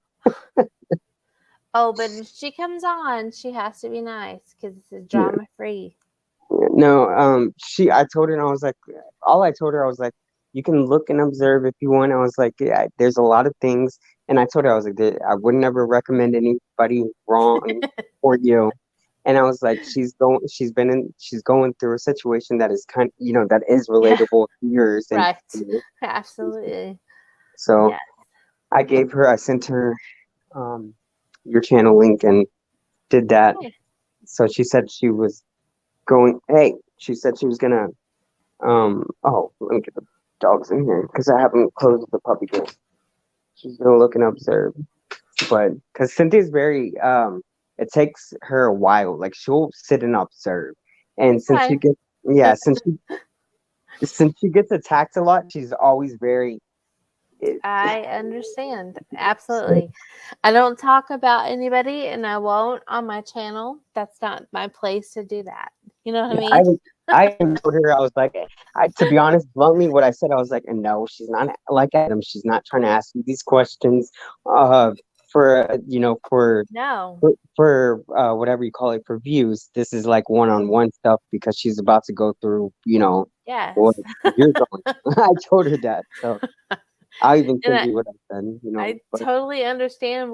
Oh, but if she comes on, she has to be nice because it's drama free. No, I told her, and I was like, I was like, you can look and observe if you want. I was like, yeah, there's a lot of things, and I told her, I was like, I would never recommend anybody wrong for you. And I was like, she's going through a situation that is that is relatable to yours. And, right. Absolutely. So yes. I sent her your channel link and did that. Okay. So she said she was she said she was gonna let me get the dogs in here because I haven't closed the puppy gate. She's gonna look and observe, but because Cynthia's very it takes her a while. Like she'll sit and observe, and since she gets since she gets attacked a lot, she's always very. I understand. Absolutely. I don't talk about anybody, and I won't on my channel. That's not my place to do that. You know what I mean? I told her, I was like, to be honest, bluntly, what I said, I was like, no, she's not like Adam. She's not trying to ask you these questions for whatever you call it, for views. This is like one-on-one stuff because she's about to go through, yes. what you're going. I told her that. So I even sent you what I said. Totally understand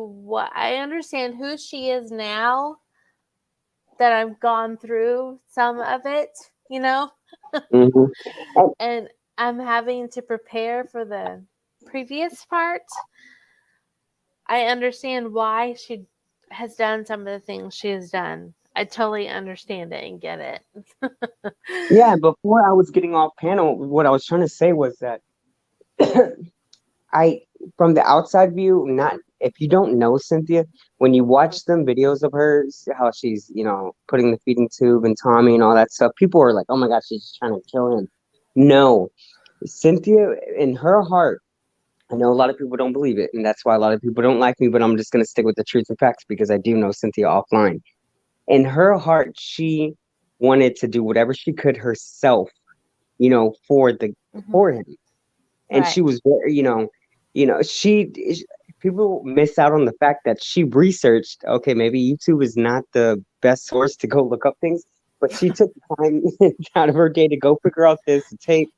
I understand who she is now that I've gone through some of it, Mm-hmm. And I'm having to prepare for the previous part. I understand why she has done some of the things she has done. I totally understand it and get it. Yeah, before I was getting off panel, what I was trying to say was that from the outside view, if you don't know Cynthia, when you watch them videos of hers, how she's, putting the feeding tube and Tommy and all that stuff, people are like, oh my gosh, she's just trying to kill him. No, Cynthia, in her heart, I know a lot of people don't believe it, and that's why a lot of people don't like me, but I'm just going to stick with the truth and facts because I do know Cynthia offline. In her heart, she wanted to do whatever she could herself, for him. And right. She was very, people miss out on the fact that she researched, okay, maybe YouTube is not the best source to go look up things, but she took time out of her day to go figure out this tape,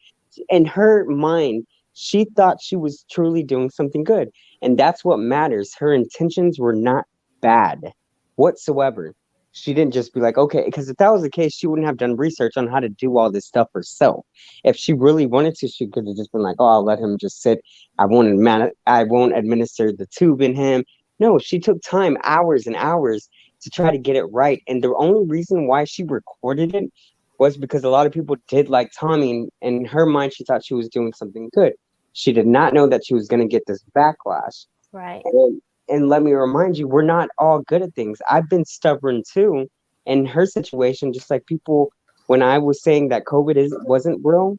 in her mind, she thought she was truly doing something good. And that's what matters. Her intentions were not bad whatsoever. She didn't just be like, okay, because if that was the case, she wouldn't have done research on how to do all this stuff herself. If she really wanted to, she could have just been like, oh, I'll let him just sit. I won't administer the tube in him. No, she took time, hours and hours, to try to get it right. And the only reason why she recorded it was because a lot of people did like Tommy, and in her mind, she thought she was doing something good. She did not know that she was going to get this backlash. Right. And let me remind you, we're not all good at things. I've been stubborn too. In her situation, just like people, when I was saying that COVID wasn't real,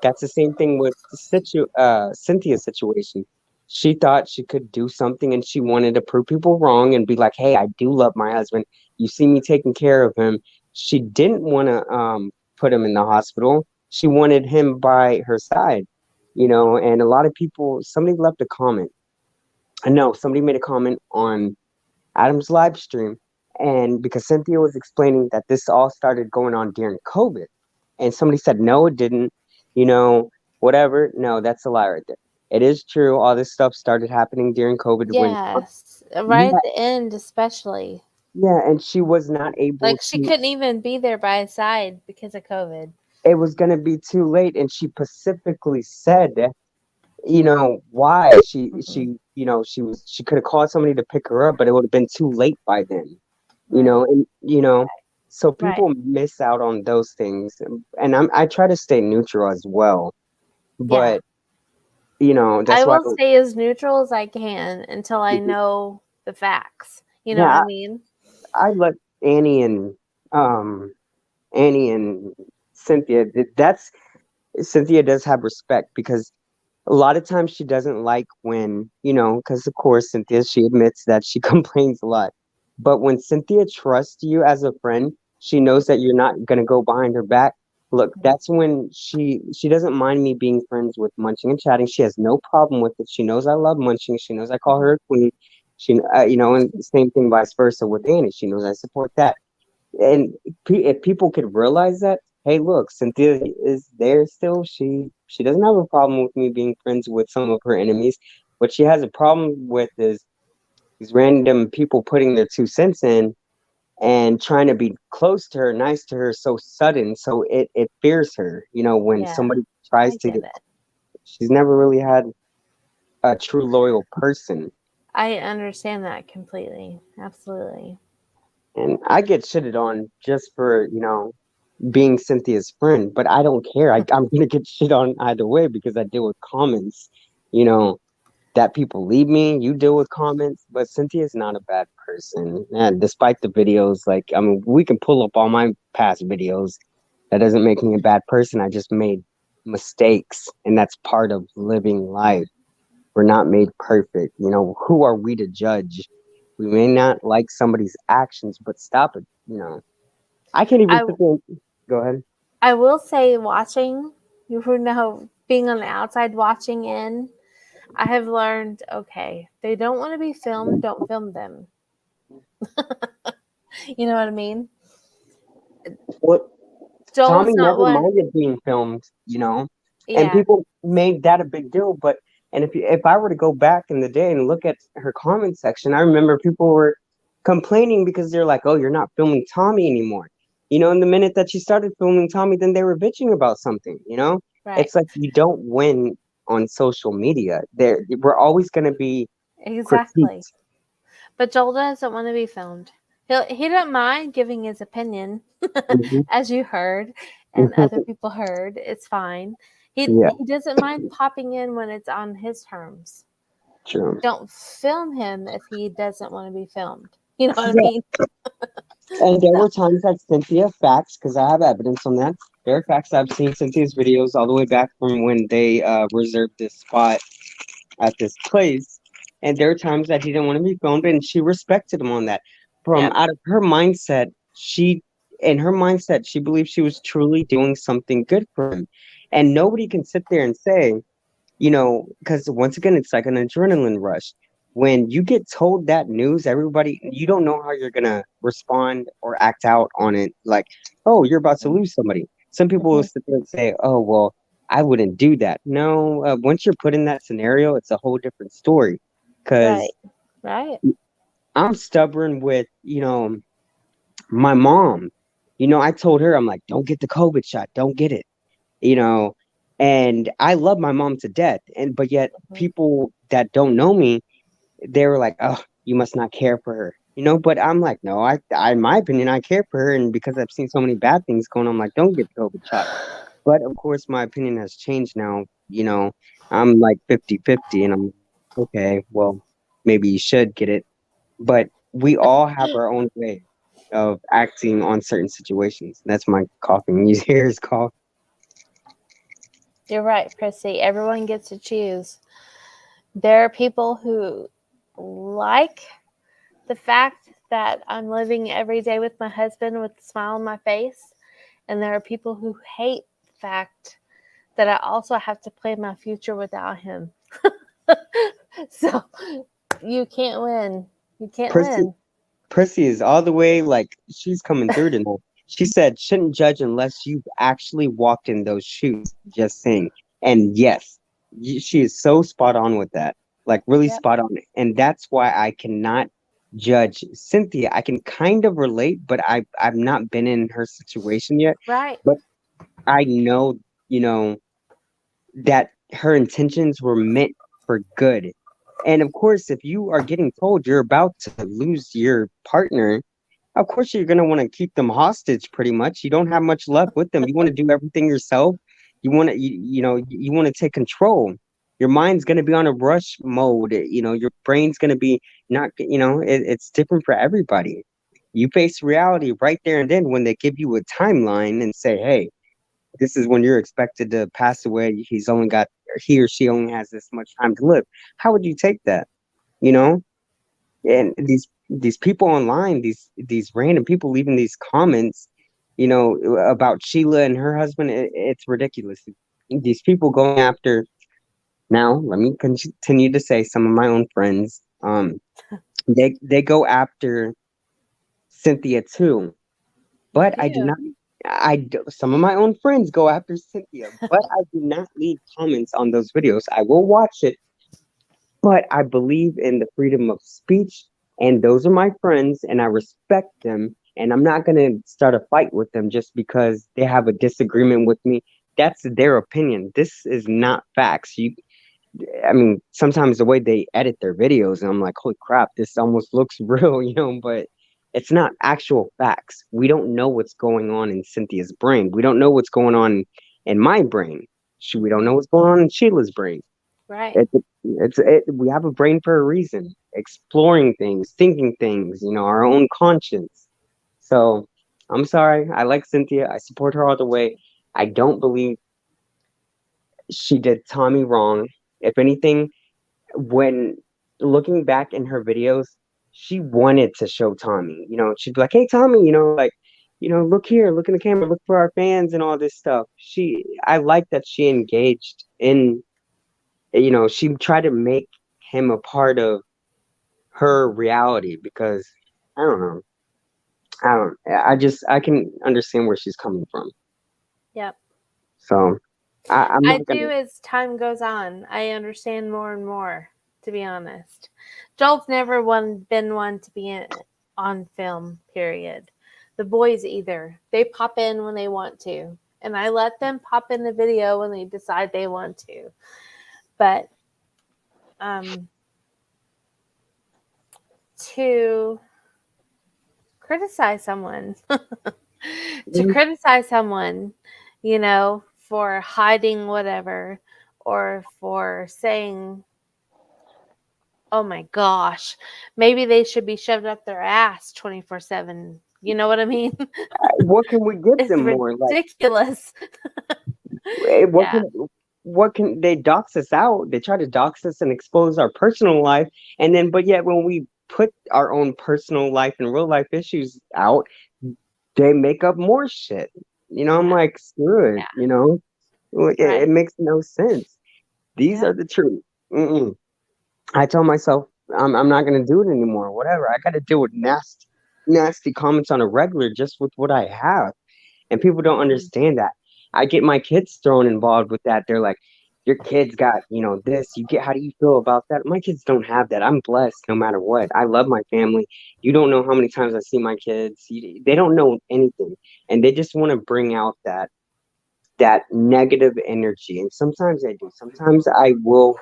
that's the same thing with Cynthia's situation. She thought she could do something, and she wanted to prove people wrong and be like, hey, I do love my husband. You see me taking care of him. She didn't want to put him in the hospital. She wanted him by her side, and a lot of people, somebody left a comment. I know somebody made a comment on Adam's live stream, and because Cynthia was explaining that this all started going on during COVID, and somebody said, no, it didn't, you know, whatever. No, that's a lie right there. It is true. All this stuff started happening during COVID when, Yes. Right yeah, at the end, especially. yeah, and she was not able Like, she to, couldn't even be there by his side because of COVID. it was going to be too late. And she specifically said, why Hmm. she could have called somebody to pick her up, but it would have been too late by then. Right. And so Right. people miss out on those things, and I try to stay neutral as well, Yeah. but that's I why will stay as neutral as I can until I know the facts. You know what I yeah, mean? I let Annie and um Annie and Cynthia, that's Cynthia does have respect, because a lot of times she doesn't like when, because of course Cynthia, she admits that she complains a lot. But when Cynthia trusts you as a friend, she knows that you're not gonna go behind her back. Look, that's when she doesn't mind me being friends with Munching and chatting. She has no problem with it. She knows I love Munching. She knows I call her a queen. And same thing vice versa with Annie. She knows I support that. And if people could realize that, hey, look, Cynthia is there still. She doesn't have a problem with me being friends with some of her enemies. What she has a problem with is these random people putting their 2 cents in and trying to be close to her, nice to her, so sudden. So it fears her, when Yeah. somebody tries I to get get. it. She's never really had a true loyal person. I understand that completely. Absolutely. And I get shitted on just for, being Cynthia's friend, but I don't care. I'm gonna get shit on either way because I deal with comments, you know, that people leave me. You deal with comments, but Cynthia's not a bad person. And despite the videos, like, I mean, we can pull up all my past videos. That doesn't make me a bad person. I just made mistakes, and that's part of living life. We're not made perfect. Who are we to judge? We may not like somebody's actions, but stop it. I can't even I sit there. Go ahead. I will say, watching, you know, being on the outside watching in, I have learned, okay, they don't want to be filmed, don't film them. You know what I mean? What Tommy Joel's not never one. minded being filmed, and Yeah. people made that a big deal. But and if I were to go back in the day and look at her comment section, I remember people were complaining because they're like, "Oh, you're not filming Tommy anymore." And the minute that she started filming Tommy, then they were bitching about something. Right. It's like you don't win on social media. We're always going to be Exactly. critiqued. But Joel doesn't want to be filmed. He don't mind giving his opinion, Hmm. as you heard, and other Hmm. people heard. It's fine. He Yeah, he doesn't mind popping in when it's on his terms. true. Don't film him if he doesn't want to be filmed. You know what I Yeah. mean? And there So, were times that Cynthia facts, because I have evidence on that. There are facts I've seen Cynthia's videos all the way back from when they reserved this spot at this place. And there are times that he didn't want to be filmed, and she respected him on that. From yep. out of her mindset, she believed she was truly doing something good for him. And nobody can sit there and say, because once again, it's like an adrenaline rush. When you get told that news, you don't know how you're gonna respond or act out on it. Like, oh, you're about to lose somebody. Some people will Hmm. sit there and say, oh, well, I wouldn't do that. No, once you're put in that scenario, it's a whole different story. Right. Because Right. I'm stubborn with, my mom. I told her, I'm like, don't get the COVID shot, don't get it. you know, and I love my mom to death. But yet Mhm. people that don't know me, they were like, oh, you must not care for her. But I'm like, no, in my opinion, I care for her. And because I've seen so many bad things going on, I'm like, don't get the COVID shot. But of course, my opinion has changed now. I'm like 50-50, and I'm okay, well, maybe you should get it. But we all have our own way of acting on certain situations. That's my coughing. You hear his cough? You're right, Prissy. Everyone gets to choose. There are people who like the fact that I'm living every day with my husband with a smile on my face, and there are people who hate the fact that I also have to plan my future without him. So you can't win. You can't Prissy, win. Prissy is all the way like she's coming through tonight. She said, shouldn't judge unless you've actually walked in those shoes. Just saying. And yes, she is so spot on with that. Like really Yep. spot on. And that's why I cannot judge Cynthia. I can kind of relate, but I've not been in her situation yet. Right. But I know, you know, that her intentions were meant for good. And of course, if you are getting told you're about to lose your partner, of course you're going to want to keep them hostage pretty much. You don't have much left with them. You want to do everything yourself. You want to take control. Your mind's going to be on a rush mode. Your brain's going to be not, it's different for everybody. You face reality right there and then when they give you a timeline and say, hey, this is when you're expected to pass away. He or she only has this much time to live. How would you take that? You know? And these people online, these random people leaving these comments, about Sheila and her husband, it's ridiculous. These people going after. Now, let me continue to say some of my own friends. They go after Cynthia too, They but I do do. not. Some of my own friends go after Cynthia, but I do not leave comments on those videos. I will watch it, but I believe in the freedom of speech, and those are my friends, and I respect them. And I'm not going to start a fight with them just because they have a disagreement with me. That's their opinion. This is not facts. I mean, sometimes the way they edit their videos, and I'm like, holy crap, this almost looks real, but it's not actual facts. We don't know what's going on in Cynthia's brain. We don't know what's going on in my brain. We don't know what's going on in Sheila's brain. Right. We have a brain for a reason, exploring things, thinking things, our own conscience. So I'm sorry. I like Cynthia. I support her all the way. I don't believe she did Tommy wrong. If anything, when looking back in her videos, she wanted to show Tommy. She'd be like, "Hey, Tommy, like, look here, look in the camera, look for our fans and all this stuff." I like that she engaged in, she tried to make him a part of her reality because I don't know. I can understand where she's coming from. Yep. So I'm I not do gonna. as time goes on. I understand more and more, to be honest. Joel's never been one to be on film, period. The boys either. They pop in when they want to. And I let them pop in the video when they decide they want to. But to criticize someone, to criticize someone, for hiding whatever or for saying, oh my gosh, maybe they should be shoved up their ass 24/7. You know what I mean? What can we give It's them more? Like, ridiculous. what Yeah. can they dox us out? They try to dox us and expose our personal life, and then but yet when we put our own personal life and real life issues out, they make up more shit. I'm Yeah. like, screw it. Yeah. Like, it Right. makes no sense. These are Yep. the truth. Mm-mm. I tell myself I'm not gonna do it anymore. Whatever. I got to deal with nasty comments on a regular just with what I have, and people don't Mhm. understand that. I get my kids thrown involved with that. They're like, your kids got, this. How do you feel about that? My kids don't have that. I'm blessed no matter what. I love my family. You don't know how many times I see my kids. They don't know anything. And they just want to bring out that negative energy. And sometimes I do. Sometimes I will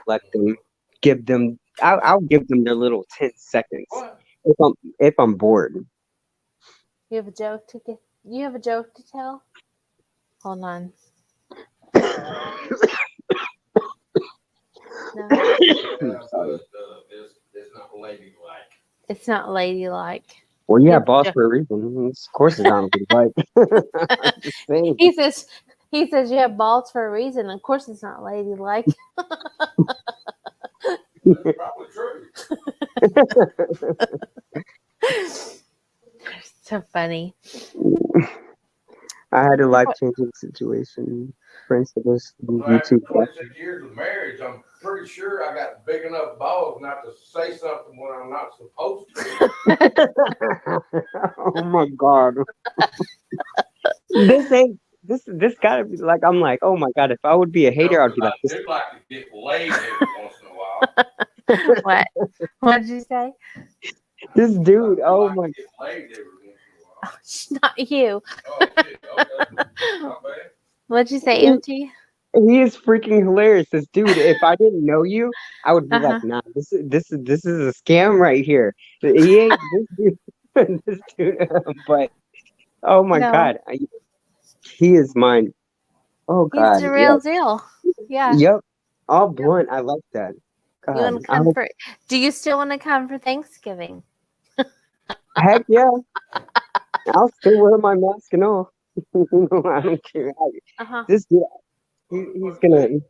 I'll give them their little 10 seconds What? if I'm bored. You have a joke to get. You have a joke to tell. Hold on. No, Sorry. It's not ladylike. it's not ladylike. Well, You yeah, have a balls joke. for a reason. Of course, it's not like. I'm just saying. He says. He says you have balls for a reason. Of course, it's not ladylike. That's probably true. So funny. I had a life-changing situation. Friends of this Well, after YouTube. 26 years of marriage, I'm pretty sure I got big enough balls not to say something when I'm not supposed to. Oh my God. This gotta be like, I'm like, oh my God, if I would be a hater, I'd be like, I do like to get laid every once in a while. What? What did you say? this dude, I oh like my, to get laid every once in a while. It's not you. Oh, shit. Okay. Not bad. What'd you say, MT? he is freaking hilarious. This dude, if I didn't know you, I would be like, Uh-huh. nah, this is a scam right here. He ain't this dude, this dude, but oh my No, God, he is mine. Oh he's God, the yeah, real deal. Yeah. yep, all Yep. blunt. I like that. You God, want to come for? Do you still want to come for Thanksgiving? heck yeah, I'll still wear my mask and all. I don't care. Uh-huh. This dude, he's gonna wait.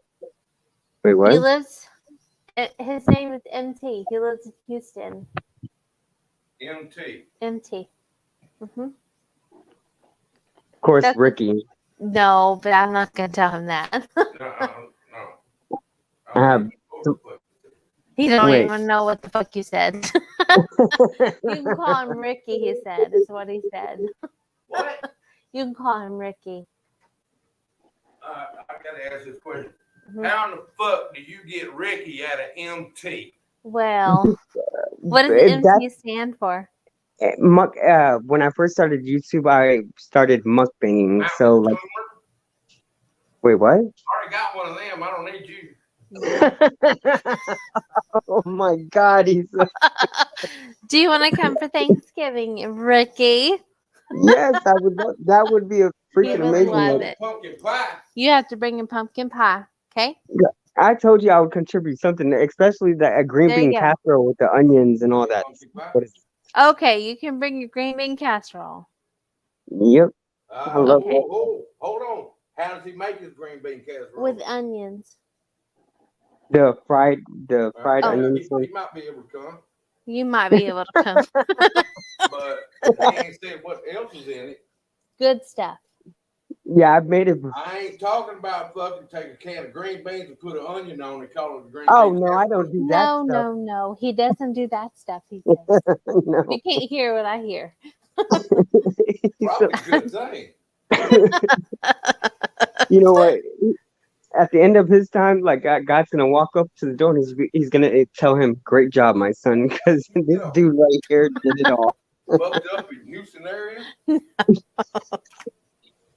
He What? lives. His name is MT. He lives in Houston. MT. MT. Mm-hmm. Of course, That's Ricky. no, but I'm not gonna tell him that. No. I have. He don't Wait. even know what the fuck you said. You can call him Ricky. He said is what he said. What? You can call him Ricky. I gotta ask this question. Mhm. How in the fuck do you get Ricky out of MT? Well, what does That's MT stand for? muck. When I first started YouTube, I started mukbanging. So Mountain like, Tumor? wait, what? I already got one of them. I don't need you. Oh my God, he's Do you want to come for Thanksgiving, Ricky? yes. I would. That would be a He freaking would amazing. love Like, it. Pumpkin pie. You have to bring him pumpkin pie, okay? I told you I would contribute something, especially the green There you bean go. casserole with the onions and all that. Pumpkin pie. What is? Okay, you can bring your green bean casserole. Yep. I love Okay. Hold on. How does he make his green bean casserole? With onions. the fried Oh. onions. He might be able to come, You might be able to come. but he ain't said what else is in it. Good stuff. Yeah, I've made it. I ain't talking about fucking take a can of green beans and put an onion on and call it a green Oh bean no, I casserole. don't do that No, stuff. no. He doesn't do that stuff, he says. No. You can't hear what I hear. Probably a good thing. You know what? At the end of his time, like God's gonna walk up to the door and he's gonna tell him, "Great job, my son," because this Yeah. dude right here did it all. Fucked up in Houston area.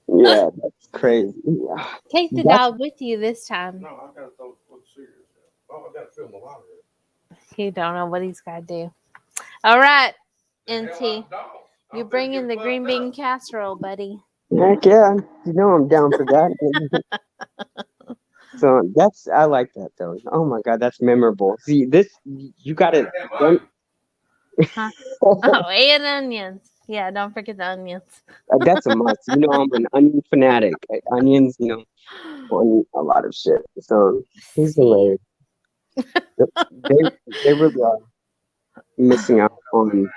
Yeah, that's crazy. Yeah. Take the That's- dog with you this time. No, I gotta throw the serious. Oh, I gotta fill my water. You don't know what he's got to do. All right, The hell NT. I don't. You're I'm bringing finna the get green fucked bean up. casserole, buddy. Heck yeah, you know I'm down for that. So I like that though. Oh my God, that's memorable. See, you got it. Goddamn Huh? Oh, and onions. Yeah, don't forget the onions. That's a must. You know, I'm an onion fanatic. Onions, on a lot of shit. So he's See. hilarious. They really are missing out on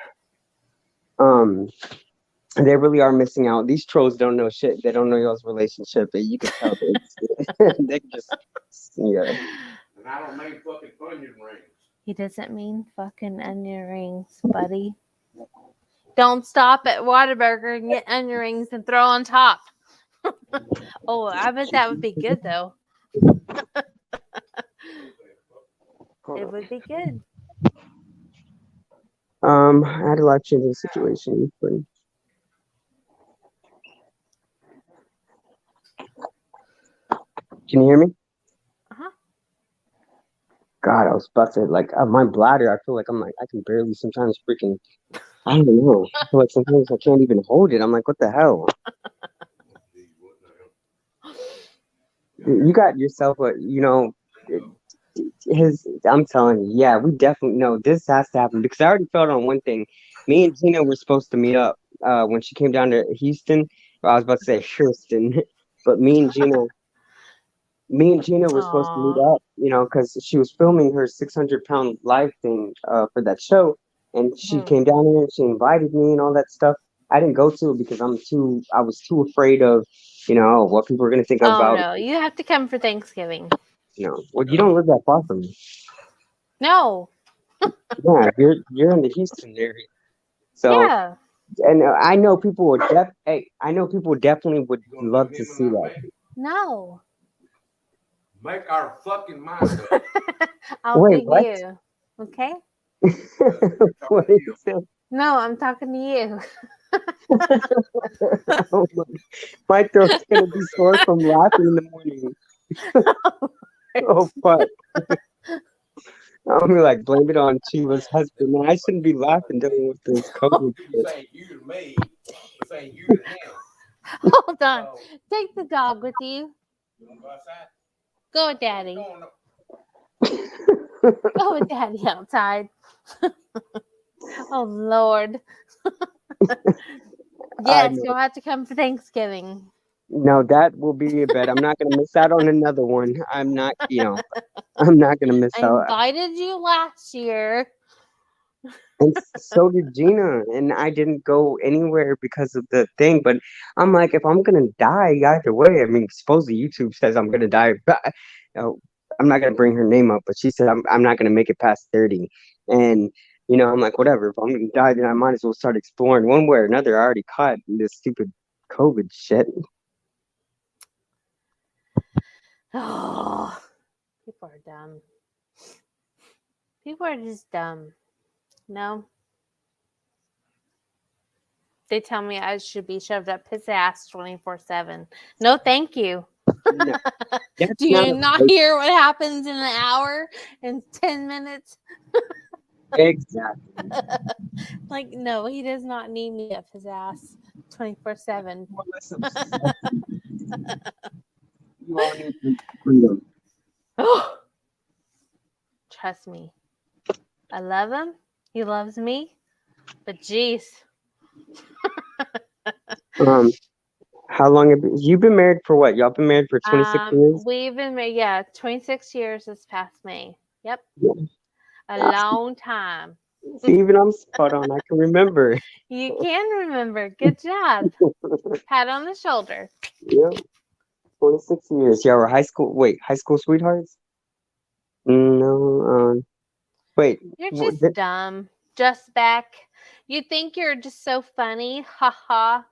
they really are missing out. These trolls don't know shit. They don't know y'all's relationship. You can tell they just yeah. And I don't make fucking onion rings. He doesn't mean fucking onion rings, buddy. Don't stop at Whataburger and get onion rings and throw on top. Oh, I bet that would be good though. Hold It on. would be good. I had a life changing situation. But can you hear me? Uh-huh. God, I was about to like my bladder. I feel like I'm like I can barely sometimes freaking. I don't know. I feel like sometimes I can't even hold it. I'm like, what the hell? You got yourself a, I'm telling you, yeah, we definitely know this has to happen because I already felt on one thing. Me and Gina were supposed to meet up when she came down to Houston. Well, I was about to say Houston, but me and Gina were supposed to meet Aw. up, because she was filming her 600-pound live thing for that show, and she Hmm. came down here and she invited me and all that stuff. I didn't go to it because I was too afraid of, what people were gonna think Oh about, no, you have to come for Thanksgiving. Well, you don't live that far from me. No. Yeah, you're in the Houston area, so Yeah. and I know people definitely would You gonna love do to him and see not that. make it? No. Make our fucking mind up. I'll Wait, do what? you. Okay? What Talking to did you him. say? No, I'm talking to you. Oh my throat's gonna be sore from laughing in the morning. Oh fuck! I'm gonna like blame it on Chiva's husband. Man, I shouldn't be laughing dealing with this COVID You shit. saying you to me, but saying you to him. Hold on. So Take the dog with you. you wanna go outside? Go with daddy. Going up. Go with daddy outside. Oh Lord. I Yes, know. you'll have to come for Thanksgiving. No, that will be a bet. I'm not gonna miss out on another one. I'm not gonna miss I out. invited you last year. And so did Gina, and I didn't go anywhere because of the thing. But I'm like, if I'm gonna die either way, I mean, supposedly YouTube says I'm gonna die. But I'm not gonna bring her name up, but she said I'm not gonna make it past 30. And I'm like, whatever. If I'm gonna die, then I might as well start exploring one way or another. I already caught this stupid COVID shit. Oh, people are dumb. People are just dumb. No. They tell me I should be shoved up his ass 24/7. No, thank you. No, that's Do not you not a hear what happens in an hour, in 10 minutes? exactly. Like, no, he does not need me up his ass 24/7. More or less obsession. You all need freedom. Oh, trust me. I love him. He loves me. But jeez. Um, how long have you been married for what? Y'all been married for 26 years? We've been married, 26 years this past May. Yep. Yeah. A Ah, long time. see, even I'm spot on. I can remember. You can remember. Good job. Pat on the shoulder. Yeah, 26 years. Y'all were high school sweethearts? No, wait. You're just dumb. Just back. You think you're just so funny. Ha ha.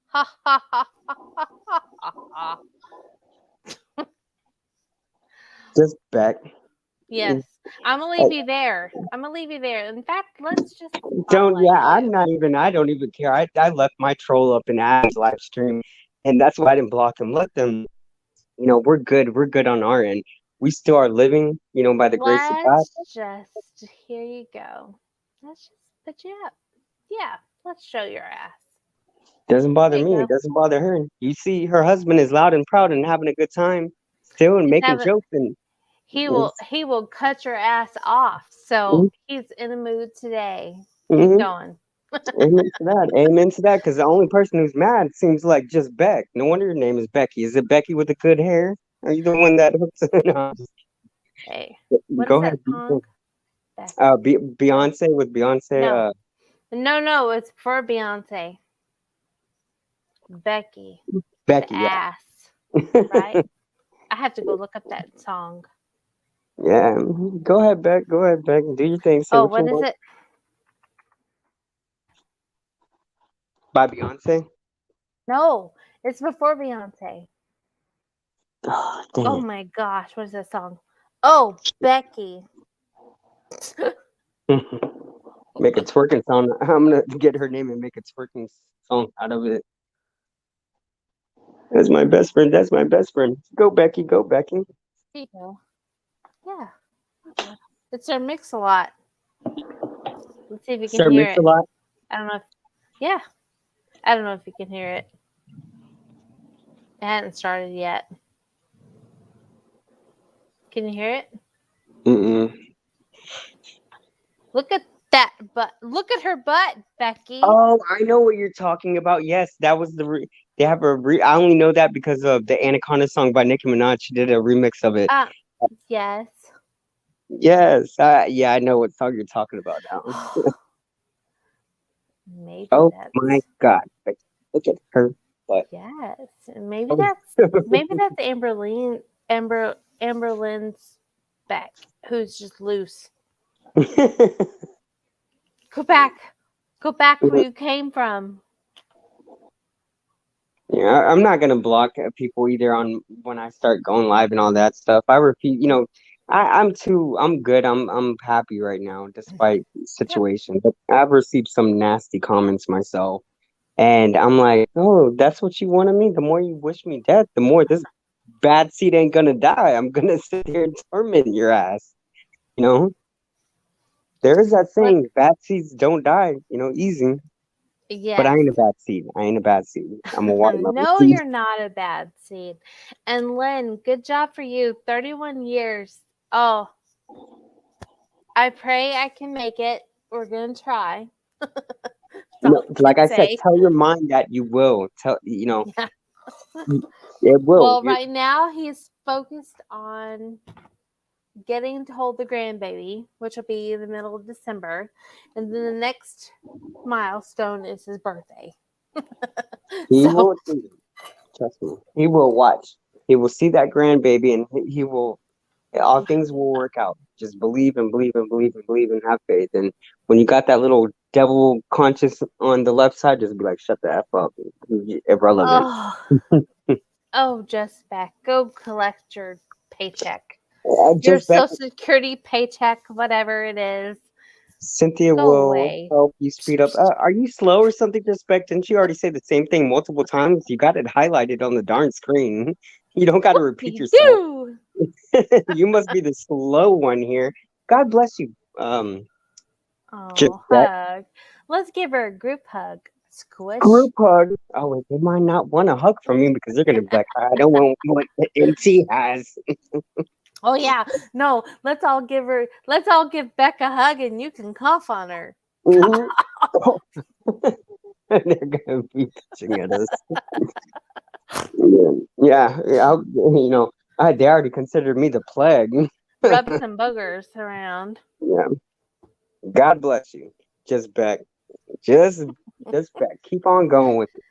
Ha ha ha ha ha ha ha. Just back. Yes. I'm gonna leave you there. I'm gonna leave you there. In fact, let's just Yeah, spotlight you. I don't even care. I left my troll up in Adam's live stream, and that's why I didn't block him. Let them, we're good. We're good on our end. We still are living, by the grace of God. Let's just, here you go. Let's just put you up. Yeah, let's show your ass. Doesn't There bother you me. go. It doesn't bother her. You see, her husband is loud and proud and having a good time still and He's making having, jokes and he will cut your ass off. So he's in a mood today. Keep mm-hmm. going. Amen to that. Amen to that. Because the only person who's mad seems like just Beck. No wonder your name is Becky. Is it Becky with the good hair? Are you the one that hooks? No, Hey, what is go that ahead. song? Becky. Beyonce with Beyonce. No, no, it's for Beyonce. Becky, the Becky. Yeah. ass, right? I have to go look up that song. Yeah. Go ahead, Beck. Go ahead, Beck. Do your thing. Say Oh, what you what is want. it? By Beyonce. No, It's before Beyonce. Oh, dang Oh it. my gosh, what is that song? Oh, Becky. Make a twerking song. I'm gonna get her name and make a twerking song out of it. That's my best friend. That's my best friend. Go Becky. Go Becky. There you go. Yeah. Okay. It's their mix a lot. Let's see if you can Sir hear Mix a it. Lot. I don't know if yeah. I don't know if you can hear it. It hadn't started yet. Can you hear it? Mm-mm. Look at that butt. Look at her butt, Becky. Oh, I know what you're talking about. Yes, that was they have I only know that because of the Anaconda song by Nicki Minaj. She did a remix of it. Yes. Yes, yeah, I know what song you're talking about now. Maybe Oh that's my God, look at her butt. yes. Maybe Oh. that's Amberlynn's back, who's just loose. Go back. Go back where you came from. Yeah, I'm not gonna block people either on when I start going live and all that stuff. I repeat, I'm good. I'm happy right now despite the Good. situation. But I've received some nasty comments myself, and I'm like, oh, that's what you want of me? The more you wish me death, the more this bad seed ain't gonna die. I'm gonna sit here and torment your ass. You know, there is that Look, saying, bad seeds don't die. Easy. But I yes. ain't a bad seed. I ain't a bad seed. I'm a watermelon No, seed. you're not a bad seed. And Lynn, good job for you. 31 years. Oh, I pray I can make it. We're going to try. That's all No, I like can I said, say. tell your mind that you will. Yeah. It will. Well, right now he's focused on getting to hold the grandbaby, which will be the middle of December. And then the next milestone is his birthday. He So, will do it. Trust me. He will watch. He will see that grandbaby, and he will. All things will work out. Just believe and believe and believe and believe and have faith. And when you got that little devil conscious on the left side, just be like, "Shut the f up." Irrelevant. oh, oh, just back. Go collect your paycheck. Your Just back. Social Security paycheck, whatever it is. Cynthia Go will away. help you speed up. Are you slow or something, Respect? Didn't you already say the same thing multiple times? You got it highlighted on the darn screen. You don't got to repeat Whoopie yourself. doo. You must be the slow one here. God bless you. Just Oh, that hug. Let's give her a group hug. Squish. group hug. Oh wait, they might not want a hug from you because they're gonna be like, I don't want what MT has. Oh yeah. No, let's all give Beck a hug and you can cough on her. Mhm. They're gonna be touching at us. Yeah. They already considered me the plague. Rub some boogers around. Yeah. God bless you. Just back. Just back. Keep on going with it.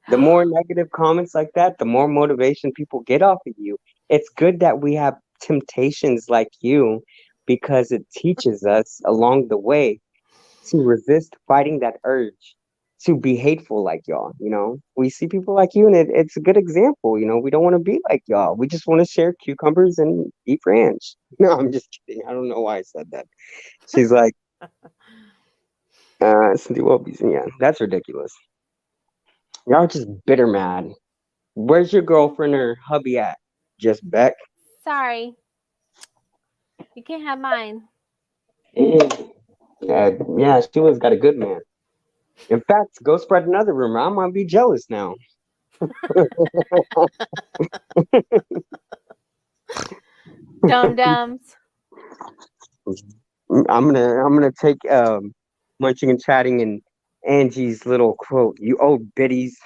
The more negative comments like that, the more motivation people get off of you. It's good that we have temptations like you because it teaches us along the way to resist fighting that urge to be hateful like y'all. We see people like you, and it's a good example. We don't want to be like y'all. We just want to share cucumbers and eat ranch. No, I'm just kidding. I don't know why I said that. She's like, Cynthia Wobie's, yeah, that's ridiculous. Y'all just bitter mad. Where's your girlfriend or hubby at? Just Beck? Sorry. You can't have mine. Yeah, she was got a good man. In fact, go spread another rumor. I might be jealous now. Dum dums. I'm gonna take munching and chatting and Angie's little quote. You old biddies.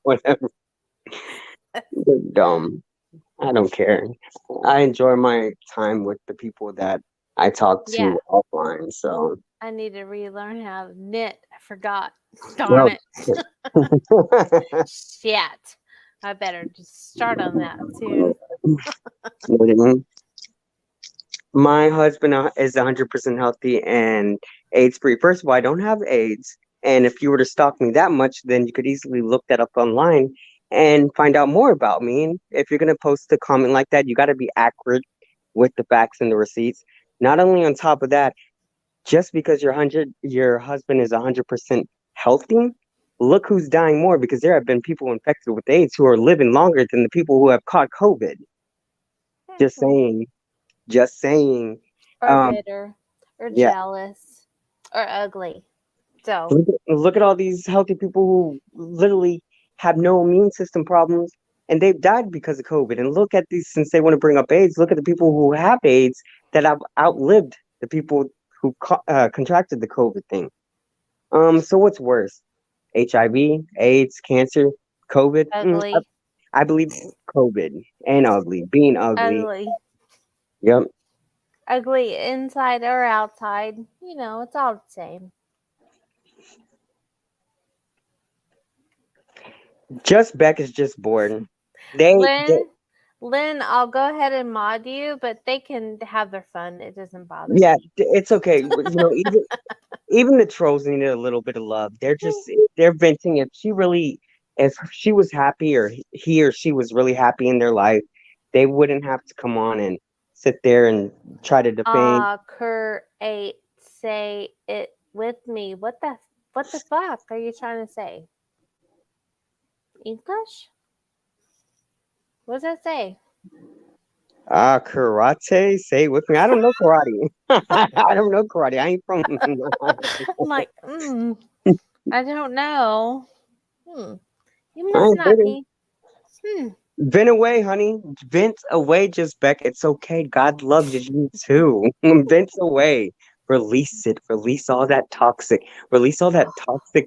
Whatever. They're dumb. I don't care. I enjoy my time with the people that I talk Yeah. to offline. So I need to relearn how to knit. I forgot. well, Darn it. Shit. I better just start on that soon. my husband is 100% healthy and AIDS free. First of all, I don't have AIDS. And if you were to stalk me that much, then you could easily look that up online and find out more about me. And if you're going to post a comment like that, you got to be accurate with the facts and the receipts. Not only on top of that, just because your husband is 100% healthy, look who's dying more because there have been people infected with AIDS who are living longer than the people who have caught COVID. Just Mhm. saying, just saying. Or Um, bitter, or yeah, jealous, or ugly. So, look at all these healthy people who literally have no immune system problems and they've died because of COVID. And look at these, since they want to bring up AIDS, look at the people who have AIDS that have outlived the people who contracted the COVID thing. So what's worse? HIV, AIDS, cancer, COVID? ugly, I believe COVID and ugly, being ugly. ugly, Yep. ugly inside or outside. It's all the same. Just Beck is just bored. They Lynn, Lynn, I'll go ahead and mod you, but they can have their fun. It doesn't bother yeah, me. it's okay. Even the trolls needed a little bit of love. They're venting. If she was happy or he or she was really happy in their life, they wouldn't have to come on and sit there and try to defame. Eight, say it with me. What the fuck are you trying to say? English? What does that say? Karate, say it with me. I don't know karate. I don't know karate. I ain't from. I'm like, I don't know. Hmm. You I must ain't not bitter. be. Hmm. Vent away, honey. Vent away, just Beck. It's okay. God loves you too. Vent away. Release it. Release all that toxic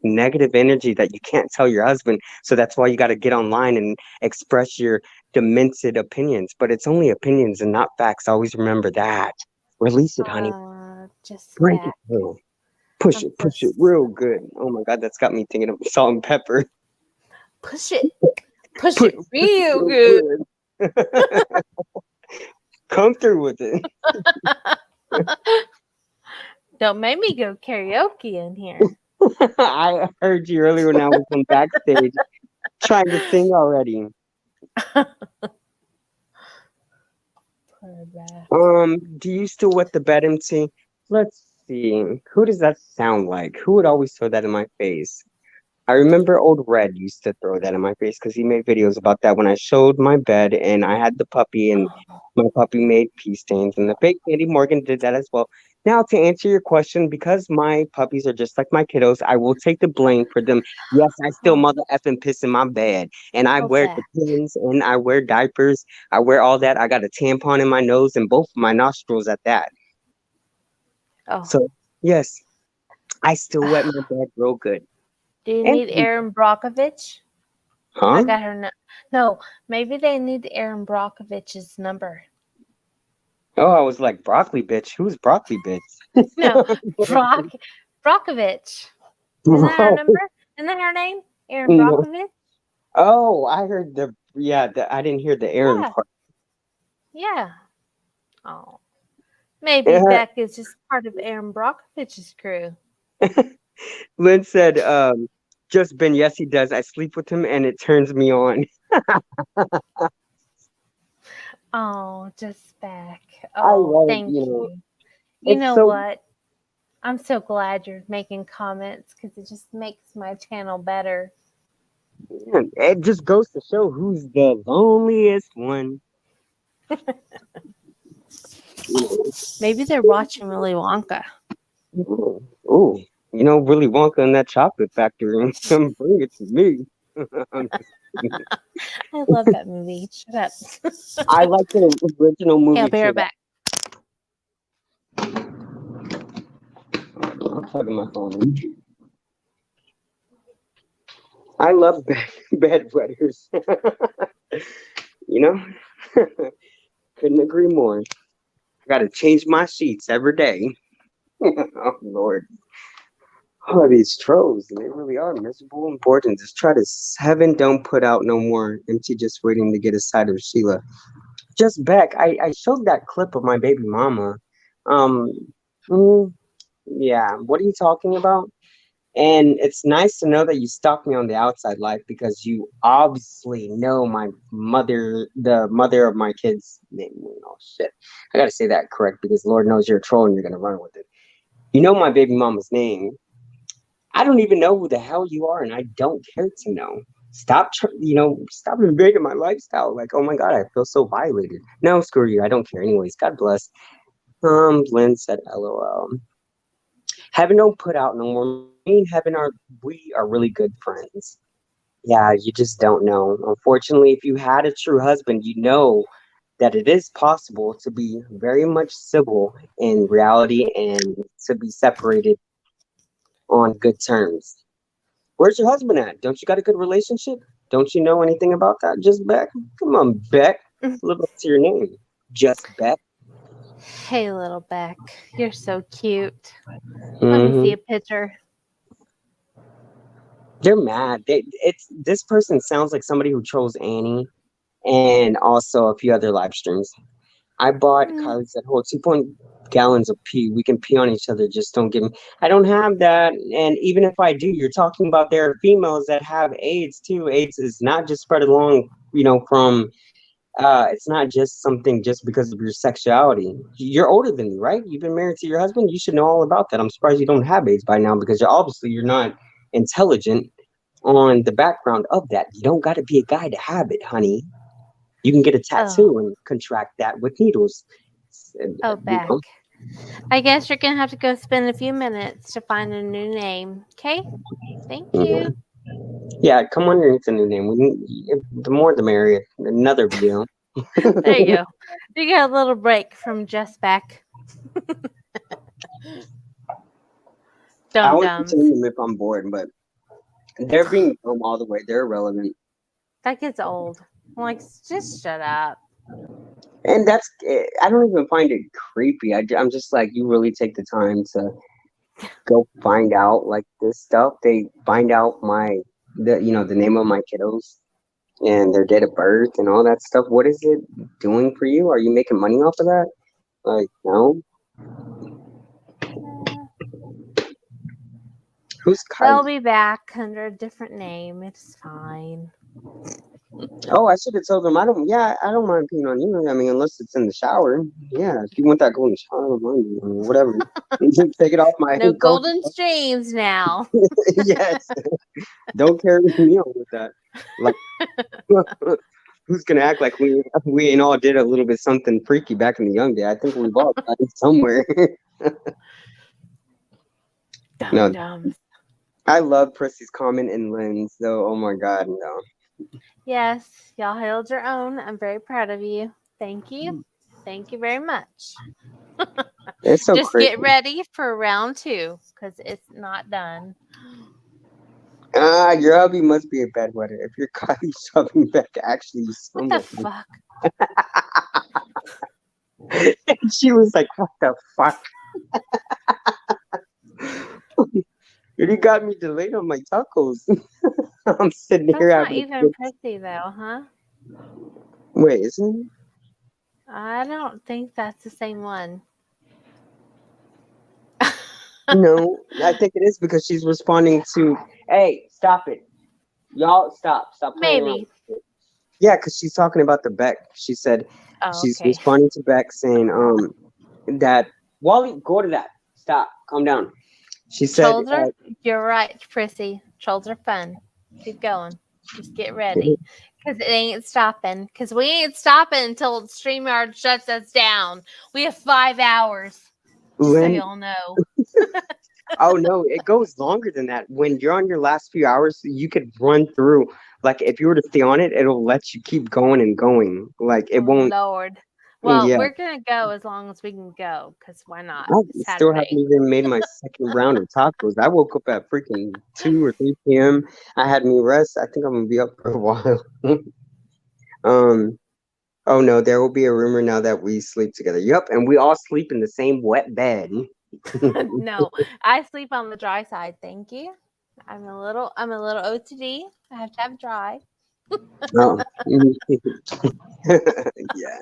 negative energy that you can't tell your husband. So that's why you got to get online and express your demented opinions. But it's only opinions and not facts. Always remember that. Release it, honey. Just Break it back. through. I'm so Push it real good. Oh my God, that's got me thinking of salt and pepper. push it. Push Push it it real real good. good. Come through with it. Don't make me go karaoke in here. I heard you earlier when I was on backstage trying to sing already. Poor back. Do you still wet the bed, MC? Let's see. Who does that sound like? Who would always throw that in my face? I remember old Red used to throw that in my face because he made videos about that when I showed my bed and I had the puppy and my puppy made pee stains and the fake Andy Morgan did that as well. Now to answer your question, because my puppies are just like my kiddos, I will take the blame for them. Yes, I still Oh, mother effing piss in my bed and I oh, wear that. depends and I wear diapers. I wear all that. I got a tampon in my nose and both of my nostrils at that. Oh. So yes, I still wet my bed real good. Do you And need Erin Brockovich? I huh? got her. No, maybe they need Erin Brockovich's number. Oh, I was like, broccoli bitch. Who's broccoli bitch? No, Brock Brockovich. Isn't that her Oh, number? Isn't that her name? Erin no. Brockovich? Oh, I heard I didn't hear the Aaron Yeah, part. yeah. Oh, maybe Yeah. Beck is just part of Erin Brockovich's crew. Lynn said, just Ben, yes, he does. I sleep with him and it turns me on. Oh, just Beck. I Oh, love it, thank you. You it's know so, what? I'm so glad you're making comments because it just makes my channel better. man, it just goes to show who's the loneliest one. You Maybe they're watching Willy Wonka. ooh, Willy Wonka and that chocolate factory. Bring it to me. I'm just kidding. I love that movie. Shut up. I like the original Okay, I'll movie be too. right back. I'm plugging my phone in. I love bed wetters. you know, couldn't agree more. I got to change my sheets every day. Oh Lord, oh these trolls, they really are miserable and bored. Just try to heaven don't put out no more. Empty, just waiting to get a side of Sheila. Just back, I showed that clip of my baby mama. Um, mm, yeah. What are you talking about? And it's nice to know that you stalk me on the outside life because you obviously know my mother, the mother of my kids' name. Oh shit, I gotta say that correct because Lord knows you're a troll and you're gonna run with it. You know my baby mama's name. I don't even know who the hell you are, and I don't care to know. Stop, stop invading my lifestyle. Like, oh my god, I feel so violated. No, screw you. I don't care. Anyways, God bless. Lynn said, LOL. Heaven don't put out no more. Me and Heaven we are really good friends. Yeah, you just don't know. Unfortunately, if you had a true husband, you know that it is possible to be very much civil in reality and to be separated on good terms. Where's your husband at? Don't you got a good relationship? Don't you know anything about that? Just Beck? Come on, Beck. Live up to your name. Just Beck. Hey, little Beck, you're so cute. Let me Hmm. see a picture. They're mad. This person sounds like somebody who trolls Annie and also a few other live streams. I bought Mm. Kylie said, "Hold 2 gallons of pee. We can pee on each other. Just don't give me." I don't have that, and even if I do, you're talking about there are females that have AIDS too. AIDS is not just spread along, from. It's not just something just because of your sexuality. You're older than me, right? You've been married to your husband. You should know all about that. I'm surprised you don't have AIDS by now because you're not intelligent on the background of that. You don't got to be a guy to have it, honey. You can get a Oh, tattoo and contract that with needles. oh, Beck. I guess you're gonna have to go spend a few minutes to find a new name. Okay? Thank you. Yeah, come underneath a new name. The more the merrier. Another video. There you go. You got a little break from just Beck. I Dum always dums. change them if I'm bored, but they're being dumb all the way. They're irrelevant. That gets old. I'm like, just shut up. And I don't even find it creepy. I'm just like, you really take the time to go find out like this stuff. They find out the name of my kiddos and their date of birth and all that stuff. What is it doing for you? Are you making money off of that? Like, no. Who's They'll Kylie? be back under a different name. It's fine. Oh, I should have told them I don't. Yeah, I don't mind peeing on you. I mean, unless it's in the shower. Yeah, if you want that golden shower, I don't mind you. I mean, whatever. Just take it off my No coat. golden streams now. Yes. Don't carry me on with that. Like, who's gonna act like we ain't all did a little bit something freaky back in the young day? I think we've all got it somewhere. Dum No, dums. I love Pressy's comment and Lynn's though. Oh my god, no. Yes, y'all held your own. I'm very proud of you. Thank you. Thank you very much. It's so Just crazy. get ready for round 2 because it's not done. Your hubby must be a bedwetter. If you're Kylie shoving back, actually, you What the sound fuck? and she was like, "What the fuck?" You got me delayed on my tacos. I'm sitting That's here not having. even pretty though, huh? Wait, isn't it? I don't think that's the same one. No, I think it is because she's responding to, "Hey, stop it, y'all! Stop playing around." Maybe. Yeah, because she's talking about the Beck. She said Oh, she's okay. responding to Beck saying, that Wally, go to that. Stop, calm down. She said, Trolls are, you're right, Prissy. Trolls are fun. Keep going. Just get ready. Because it ain't stopping. Because we ain't stopping until StreamYard shuts us down. We have 5 hours. Just so Lynn, y'all know. oh no, it goes longer than that. When you're on your last few hours, you could run through. Like if you were to stay on it, it'll let you keep going and going. Like it won't. Lord. Well, Yeah, we're going to go as long as we can go. Because why not? I It's still haven't Saturday. even made my second round of tacos. I woke up at freaking 2 or 3 p.m. I had me rest. I think I'm gonna be up for a while. um. Oh no, there will be a rumor now that we sleep together. Yep, and we all sleep in the same wet bed. No, I sleep on the dry side. Thank you. I'm a little OCD. I have to have dry. Oh. Yeah.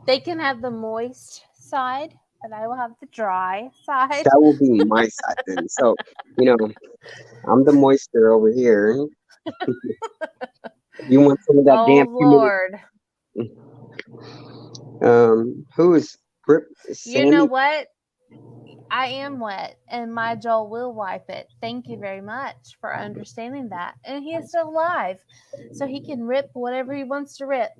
They can have the moist side, and I will have the dry side. That will be my side then. So, I'm the moisture over here. You want some of that Oh damn humidity? Lord. Who is You know Sandy? what? I am wet, and my Joel will wipe it. Thank you very much for understanding that. And he is still alive, so he can rip whatever he wants to rip.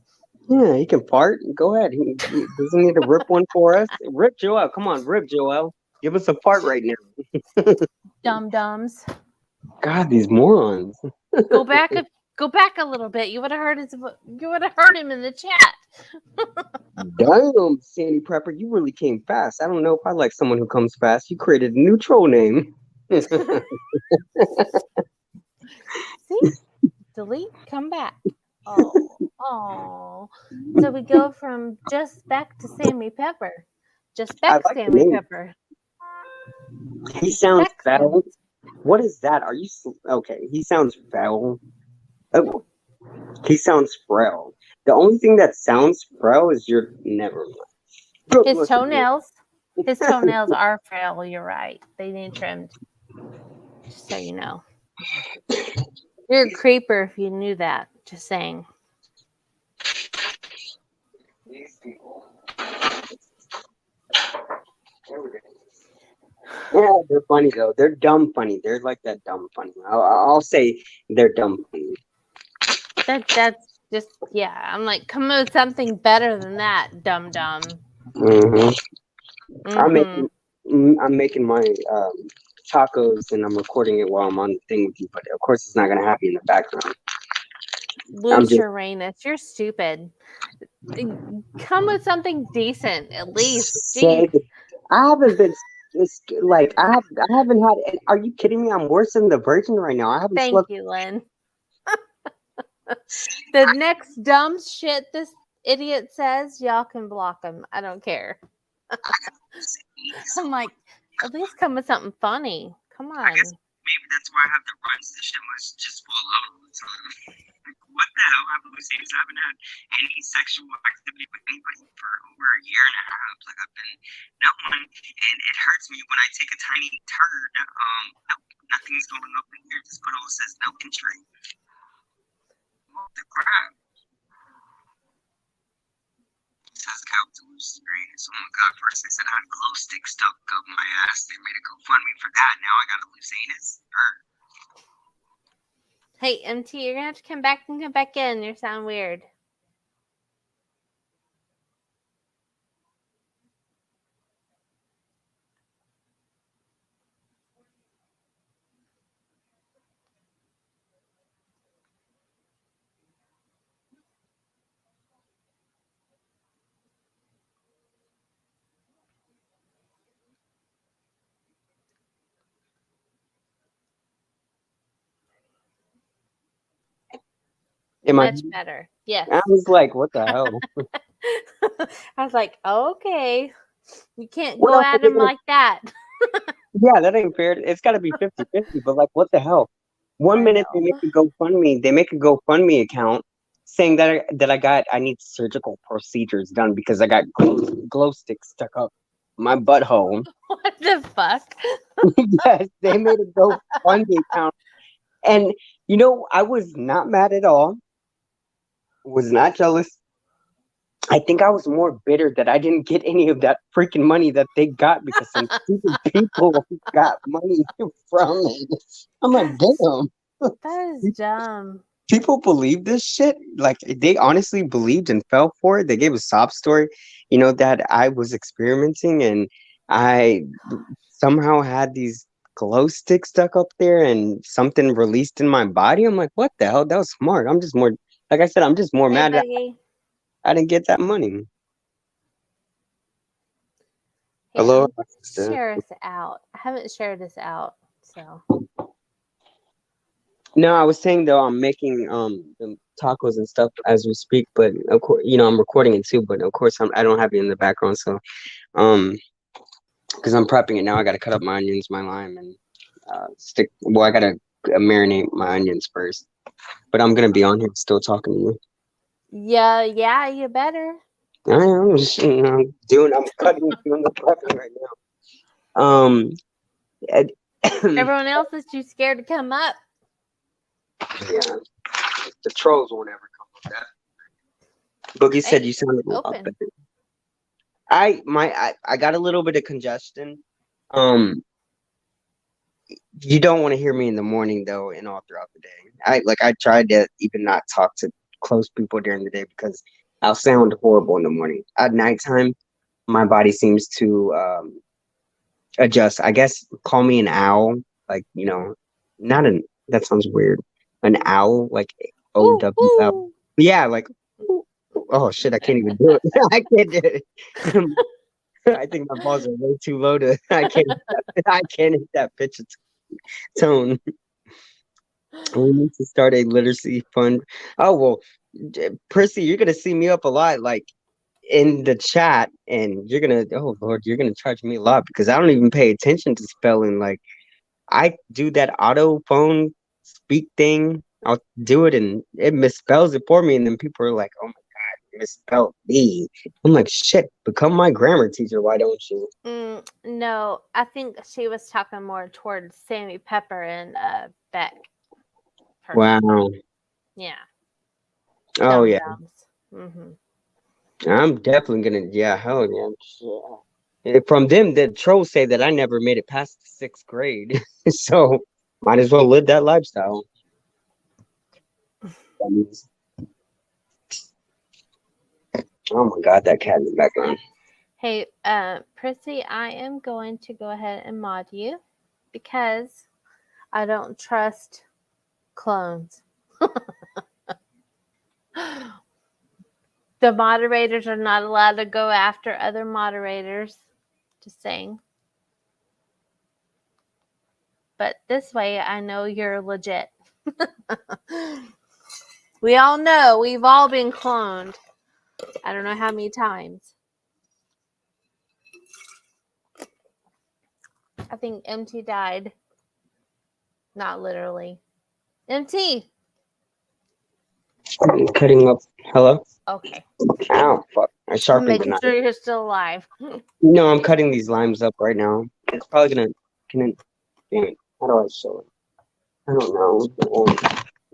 Yeah, he can fart. Go ahead. Does he need to rip one for us? Rip Joel. Come on, rip Joel. Give us a fart right now. Dum dums. God, these morons. Go back a little bit. You would have heard him in the chat. Damn, Sandy Prepper, you really came fast. I don't know if I like someone who comes fast. You created a new troll name. See? Delete, come back. Oh. So we go from just back to Sammy Pepper. Just I back like the Sammy name. Pepper. He sounds Back foul. Sammy. What is that? Are you okay? He sounds foul. Oh, he sounds frail. The only thing that sounds frail is your never mind. Good His looking. toenails. His toenails are frail, you're right. They need trimmed. Just so you know. You're a creeper if you knew that. Just saying. These people. Yeah, they're funny though. They're dumb funny. They're like that dumb funny. I'll say they're dumb funny. That's just I'm like, come up with something better than that, dum dum. Mm-hmm. Mm-hmm. I'm making my tacos and I'm recording it while I'm on the thing with you. But of course, it's not gonna have you in the background. Loose Uranus, you're stupid. Come with something decent, at least. Jeez. I haven't been. It's like I haven't had. Are you kidding me? I'm worse than the Virgin right now. I haven't Thank slept. you, Lynn. The next dumb shit this idiot says, y'all can block him. I don't care. I'm like, at least come with something funny. Come on. I guess maybe that's why I have the runs. This shit must just fall out all the time. Like, what the hell? I haven't had any sexual activity with anybody for over a year and a half. Like I've been no one, and it hurts me when I take a tiny turd. Nothing's going up in here. This butthole says no entry. What the crap? It says count to lose Uranus. Oh my god! First they said I had a glow stick stuck up my ass. They made a GoFundMe for that. Now I got a loose anus. Hey, MT, you're gonna have to come back and come back in. You sound weird. Much better. Yes. I was like, what the hell? I was like, okay. You can't What go else are at they him gonna? like that. Yeah, that ain't fair. It's got to be 50-50, but like, what the hell? One I minute they know. make a GoFundMe account saying that I need surgical procedures done because I got glow sticks stuck up my butthole. What the fuck? Yes, they made a GoFundMe account. And I was not mad at all. Was not jealous. I think I was more bitter that I didn't get any of that freaking money that they got because some stupid people got money from it. I'm like, damn. That is dumb. People believe this shit. Like they honestly believed and fell for it. They gave a sob story, that I was experimenting and I somehow had these glow sticks stuck up there and something released in my body. I'm like, what the hell? That was smart. I'm just more, like I said, I'm just more Hey, mad that Boogie. I didn't get that money. Here, Hello? let me share us out. I haven't shared this out, so. No, I was saying though I'm making the tacos and stuff as we speak, but of course, I'm recording it too. But of course, I don't have it in the background, so because I'm prepping it now, I got to cut up my onions, my lime, and stick. Well, I gotta marinate my onions first. But I'm gonna be on here still talking to you. Yeah, you better. I'm just, I'm cutting, doing the prepping right now. And- Everyone else is too scared to come up. yeah, the trolls won't ever come with that. Boogie said Hey, you sounded a lot open. better. I got a little bit of congestion. You don't want to hear me in the morning though, and all throughout the day. I tried to even not talk to close people during the day because I'll sound horrible in the morning. At nighttime, my body seems to adjust. I guess call me an owl, like not an. That sounds weird. An owl, like Ooh, OWL. ooh. Yeah, like oh shit, I can't even do it. I can't do it. I think my balls are way too low to. I can't hit that pitch tone. We need to start a literacy fund. Oh well, Prissy, you're gonna see me up a lot, like in the chat, and you're gonna. Oh Lord, you're gonna charge me a lot because I don't even pay attention to spelling. Like I do that auto phone speak thing. I'll do it, and it misspells it for me, and then people are like, "Oh my God, you misspelled me." I'm like, "Shit, become my grammar teacher. Why don't you?" No, I think she was talking more towards Sammy Pepper and Beck. Wow. Yeah. Oh yeah. Mm-hmm. I'm definitely gonna. Yeah, hell yeah. From them, the trolls say that I never made it past the 6th grade, so might as well live that lifestyle. That means, oh my God, that cat in the background. Hey, Prissy, I am going to go ahead and mod you because I don't trust clones. The moderators are not allowed to go after other moderators. Just saying. But this way, I know you're legit. We all know we've all been cloned. I don't know how many times. I think MT died. Not literally. MT! I'm cutting up. Hello? Okay. Ow, fuck. I I'm sharpened the making knife. sure you're still alive. No, I'm cutting these limes up right now. It's probably gonna. Damn it. How do I show it? I don't know.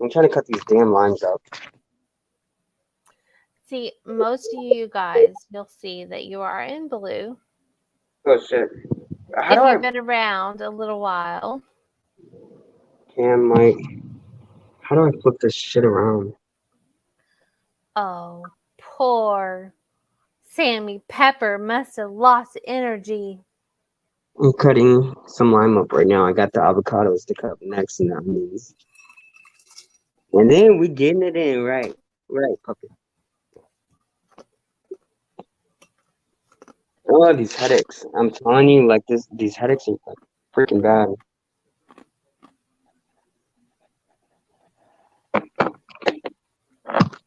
I'm trying to cut these damn limes up. See, most of you guys, you'll see that you are in blue. Oh shit. How If do you've I been around a little while. cam my? How do I flip this shit around? Oh, poor Sammy Pepper must have lost energy. I'm cutting some lime up right now. I got the avocados to cut up next and the onions. And then we getting it in, right? Right, puppy. Oh, these headaches. I'm telling you, like these headaches are like freaking bad.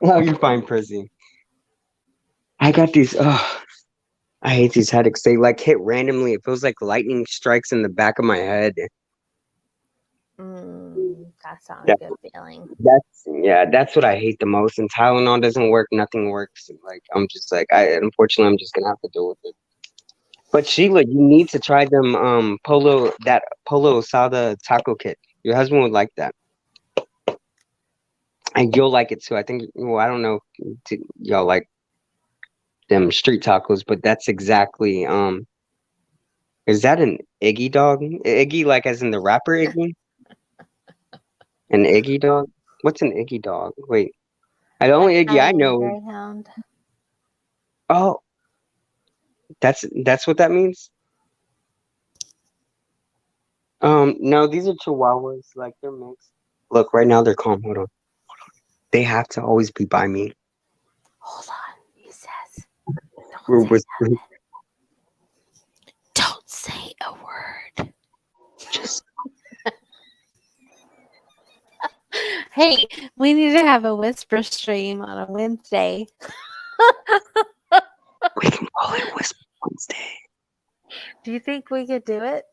Oh, you're fine, Prissy. I got these, I hate these headaches. They like hit randomly. It feels like lightning strikes in the back of my head. That's not Yeah. a good feeling. That's what I hate the most. And Tylenol doesn't work, nothing works. Like I'm just like unfortunately I'm just gonna have to deal with it. But Sheila, you need to try them polo asada taco kit. Your husband would like that. And you'll like it too. I think well, I don't know if y'all like them street tacos, but that's exactly is that an Iggy dog? Iggy like as in the rapper Iggy? An Iggy dog? What's an Iggy dog? Wait. The only Iggy I know. Greyhound. Oh, that's what that means? No, these are Chihuahuas, like they're mixed. Look, right now they're calm. Hold on. They have to always be by me. Hold on, he says. We're Don't say whispering. nothing. Don't say a word. Just Hey, we need to have a whisper stream on a Wednesday. we can call it Whisper Wednesday. Do you think we could do it?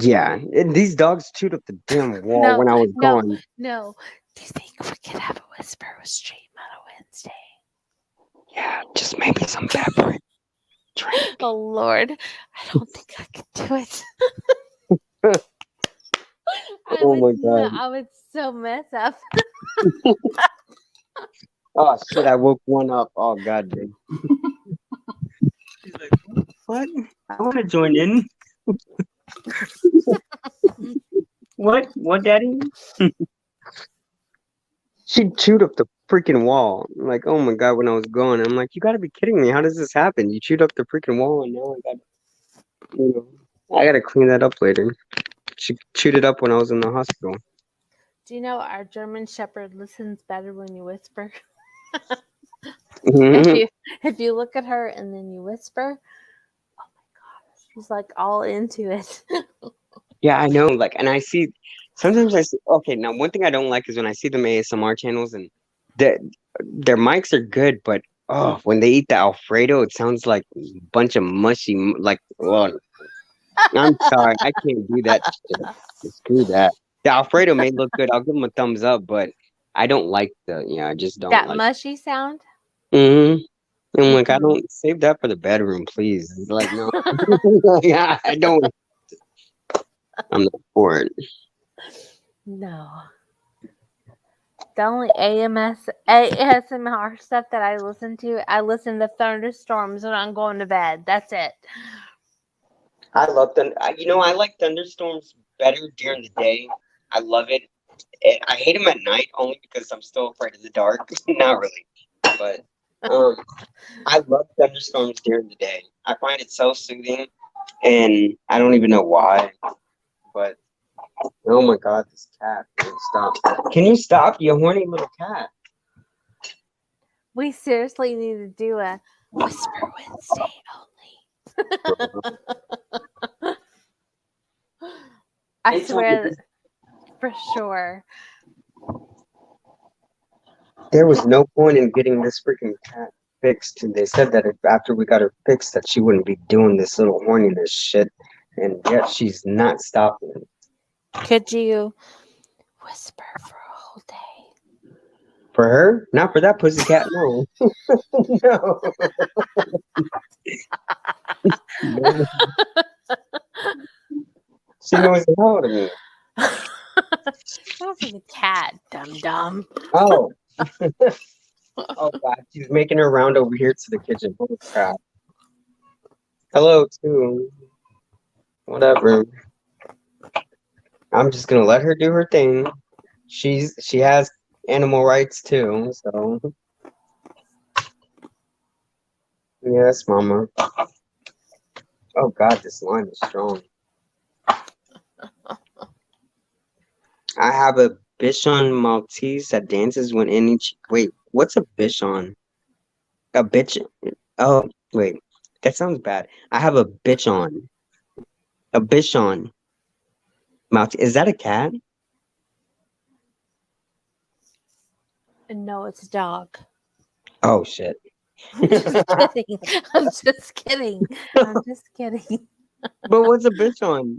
Yeah, and these dogs chewed up the damn wall when I was gone. No. Do you think we could have a whisper stream on a Wednesday? Yeah, just maybe some pepper. Drink. Oh Lord, I don't think I could do it. Oh my God. I would so mess up. Oh shit! I woke one up. Oh God, dude. She's like, what? I want to join in. What? What, Daddy? She chewed up the freaking wall. I'm like, oh my God, when I was going, I'm like, you gotta be kidding me. How does this happen? You chewed up the freaking wall and now I gotta clean that up later. She chewed it up when I was in the hospital. Do you know our German Shepherd listens better when you whisper? Mhm. If you look at her and then you whisper, oh my gosh, she's like all into it. Yeah, I know. Like, and sometimes I see, okay, now one thing I don't like is when I see them ASMR channels and their their mics are good, but oh, when they eat the Alfredo, it sounds like a bunch of mushy, like, well, I'm sorry, I can't do that shit. Screw that. The Alfredo may look good. I'll give them a thumbs up, but I don't like I just don't That like. mushy sound. Mm-hmm. I'm like, I Mhm. don't save that for the bedroom, please. It's like, no, yeah, I don't. I'm not for it. No. The only ASMR stuff that I listen to thunderstorms when I'm going to bed. That's it. I love I like thunderstorms better during the day. I love it. I hate them at night only because I'm still afraid of the dark. Not really, but um, I love thunderstorms during the day. I find it so soothing, and I don't even know why. But oh my God, this cat won't stop. Can you stop, you horny little cat? We seriously need to do a Whisper Wednesday only. I They told me swear for sure. there was no point in getting this freaking cat fixed. They said that if after we got her fixed, that she wouldn't be doing this little horniness shit, and yet she's not stopping. Could you whisper for a whole day? For her, not for that pussycat. No, no, no. She knows the hell to me. That was a cat, dum dum. Oh, oh God, she's making her round over here to the kitchen. Holy crap! Hello, too. Whatever. I'm just gonna let her do her thing. She has animal rights too, so yes, Mama. Oh God, this lime is strong. I have a Bichon Maltese that dances when any. Wait, what's a Bichon? A bitch. Oh, wait, that sounds bad. I have a Bichon. A Bichon Maltese. Is that a cat? No, it's a dog. Oh shit. I'm just kidding. I'm just kidding. I'm just kidding. But what's a Bichon?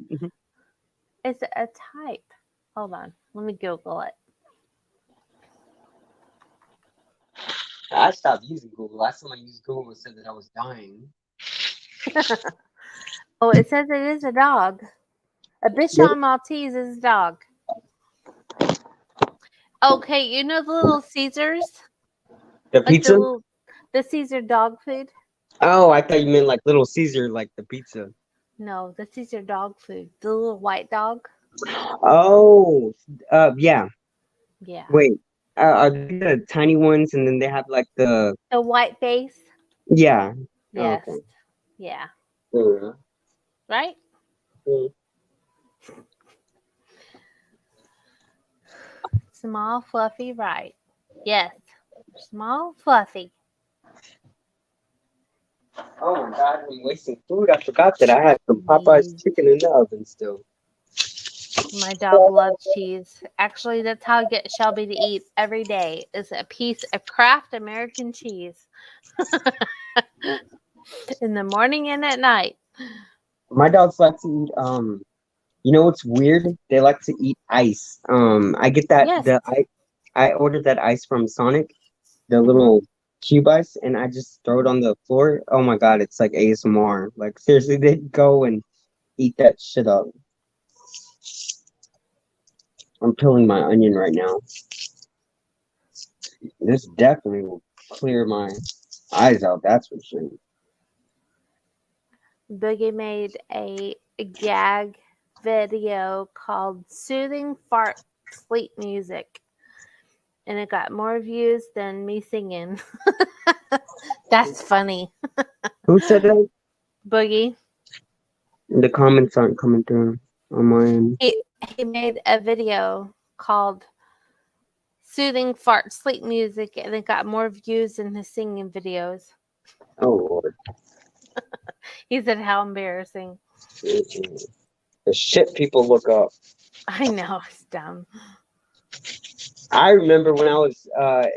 It's a type. Hold on. Let me Google it. I stopped using Google. Last time I used Google, it said that I was dying. Oh, it says it is a dog. A Bichon Maltese is a dog. Okay, you know the little Caesars? The Like pizza? the Caesar dog food? Oh, I thought you meant like Little Caesar, like the pizza. No, the Caesar dog food. The little white dog? Oh, yeah. Yeah. Wait, are they the tiny ones, and then they have like the The white face? yeah. Oh, Yes. okay. Yeah. Yeah. Right? Mm. Small, fluffy, right. Yes. Small, fluffy. Oh my God, I'm wasting food. I forgot that I had some Popeye's chicken in the oven still. My dog loves cheese. Actually, that's how I get Shelby to eat every day is a piece of Kraft American cheese. In the morning and at night. My dogs like to eat you know what's weird? They like to eat ice. I get that Yes. I ordered that ice from Sonic, the Mhm. little cube ice and I just throw it on the floor. Oh my god, it's like ASMR. Like seriously, they go and eat that shit up. I'm peeling my onion right now. This definitely will clear my eyes out. That's for sure. Boogie made a gag video called Soothing Fart Sleep Music, and it got more views than me singing. That's funny. Who said that? Boogie. The comments aren't coming through on my end. He made a video called Soothing Fart Sleep Music, and it got more views than his singing videos. Oh Lord. He said, "How embarrassing." The shit people look up. I know, it's dumb. I remember when I was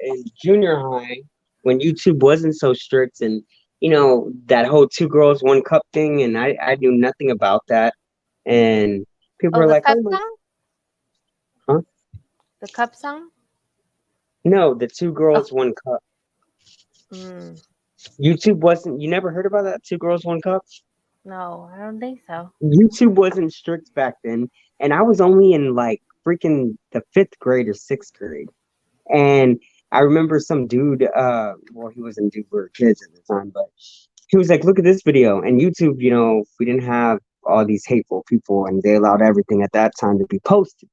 in junior high, when YouTube wasn't so strict, and that whole two girls one cup thing, and I knew nothing about that, and people Oh, were the like, cup "Oh my, song? huh? The cup song? No, the two Oh, girls one cup." mm, YouTube wasn't. You never heard about that? Two girls one cup. no, I don't think so. YouTube wasn't strict back then, and I was only in like freaking the fifth grade or sixth grade. And I remember some dude, well, he wasn't dude, we were kids at the time, but he was like, look at this video. And YouTube, we didn't have all these hateful people and they allowed everything at that time to be posted.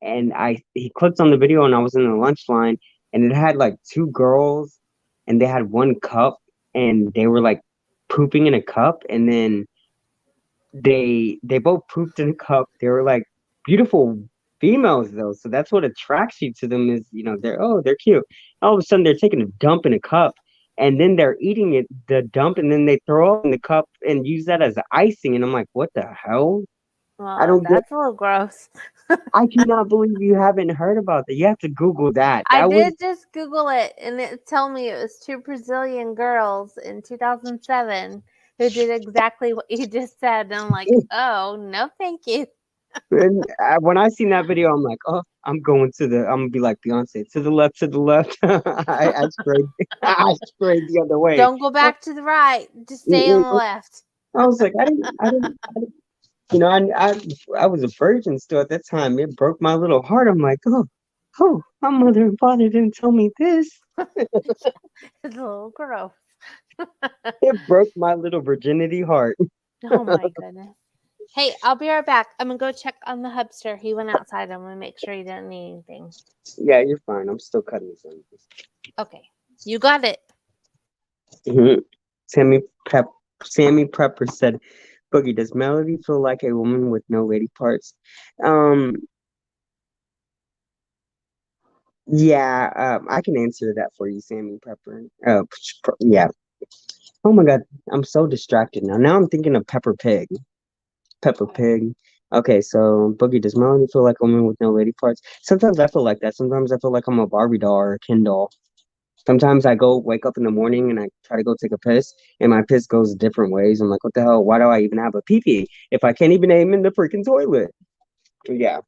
And he clicked on the video and I was in the lunch line and it had like two girls and they had one cup and they were like pooping in a cup and then they both pooped in a cup. They were like beautiful females though, so that's what attracts you to them is they're cute. All of a sudden they're taking a dump in a cup and then they're eating the dump and then they throw up in the cup and use that as icing and I'm like, what the hell? I Well, don't get that's a little gross. I cannot believe you haven't heard about that. You have to Google that. I That was did just Google it, and it told me it was two Brazilian girls in 2007 who did exactly what you just said. And I'm like, oh, no, thank you. and when I seen that video, I'm like, oh, I'm gonna be like Beyonce, to the left, to the left. I sprayed, I sprayed the other way. Don't go back to the right. Just stay on I the left. was like, I was a virgin still at that time. It broke my little heart. I'm like, oh, my mother and father didn't tell me this. It's a little gross. It broke my little virginity heart. Oh, my goodness. Hey, I'll be right back. I'm going to go check on the hubster. He went outside. I'm going to make sure he didn't need anything. Yeah, you're fine. I'm still cutting this. Okay. You got it. Mm-hmm. Sammy Prepper said, Boogie, does Melody feel like a woman with no lady parts? Yeah, I can answer that for you, Sammy Prepper. Yeah. Oh my God, I'm so distracted now. Now I'm thinking of Pepper Pig. Pepper Pig. Okay, so Boogie, does Melody feel like a woman with no lady parts? Sometimes I feel like that. Sometimes I feel like I'm a Barbie doll or a Ken doll. Sometimes I wake up in the morning and I try to go take a piss and my piss goes different ways. I'm like, what the hell? Why do I even have a pee pee if I can't even aim in the freaking toilet? Yeah.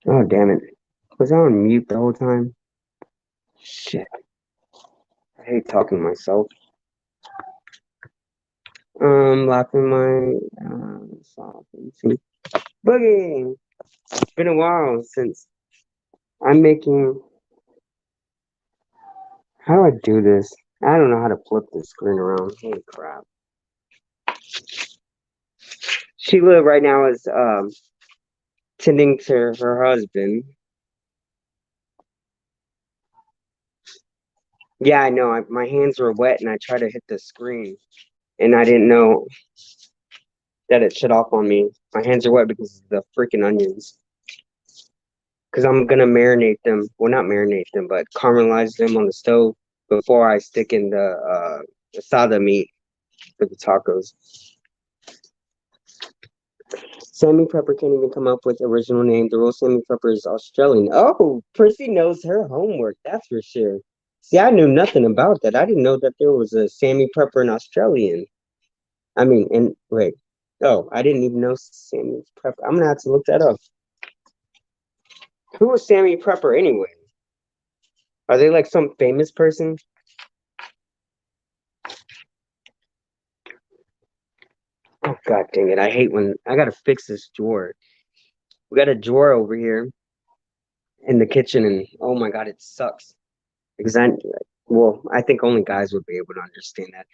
Oh, damn it. Was I on mute the whole time? Shit. I hate talking to myself. Laughing my off. Boogie. It's been a while since I'm making. How do I do this? I don't know how to flip the screen around. Holy crap. Sheila right now is tending to her husband. Yeah, I know. My hands were wet and I tried to hit the screen and I didn't know that it shut off on me. My hands are wet because of the freaking onions. Because I'm gonna marinate them. Well, not marinate them, but caramelize them on the stove before I stick in the asada meat for the tacos. Sammy Pepper can't even come up with original name. The real Sammy Pepper is Australian. Oh, Percy knows her homework. That's for sure. See, I knew nothing about that. I didn't know that there was a Sammy Pepper in Australian. I mean, and wait. Oh, I didn't even know Sammy Pepper. I'm gonna have to look that up. Who was Sammy Pepper anyway? Are they like some famous person? Oh god dang it. I hate when I gotta fix this drawer. We got a drawer over here in the kitchen and oh my god, it sucks. Because I think only guys would be able to understand that.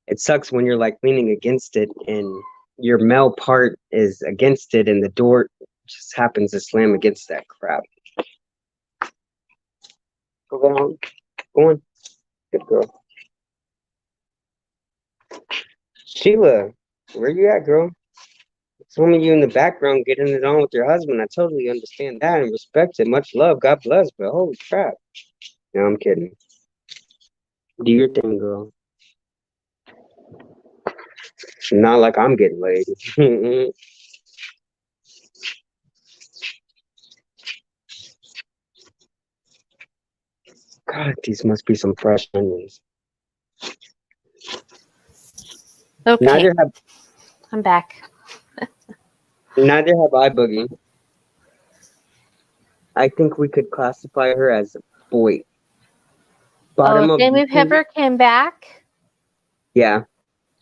It sucks when you're like leaning against it and your male part is against it and the door just happens to slam against that crap. Go on. Go on. Good girl. Sheila, where you at, girl? Some of you in the background getting it on with your husband. I totally understand that and respect it. Much love. God bless. But holy crap. No, I'm kidding. Do your thing, girl. Not like I'm getting laid. God, these must be some fresh onions. Okay, Neither have I'm back. neither have I, Boogie. I think we could classify her as a boy. Oh, Bottom of Jamie YouTube. Pepper came back. Yeah.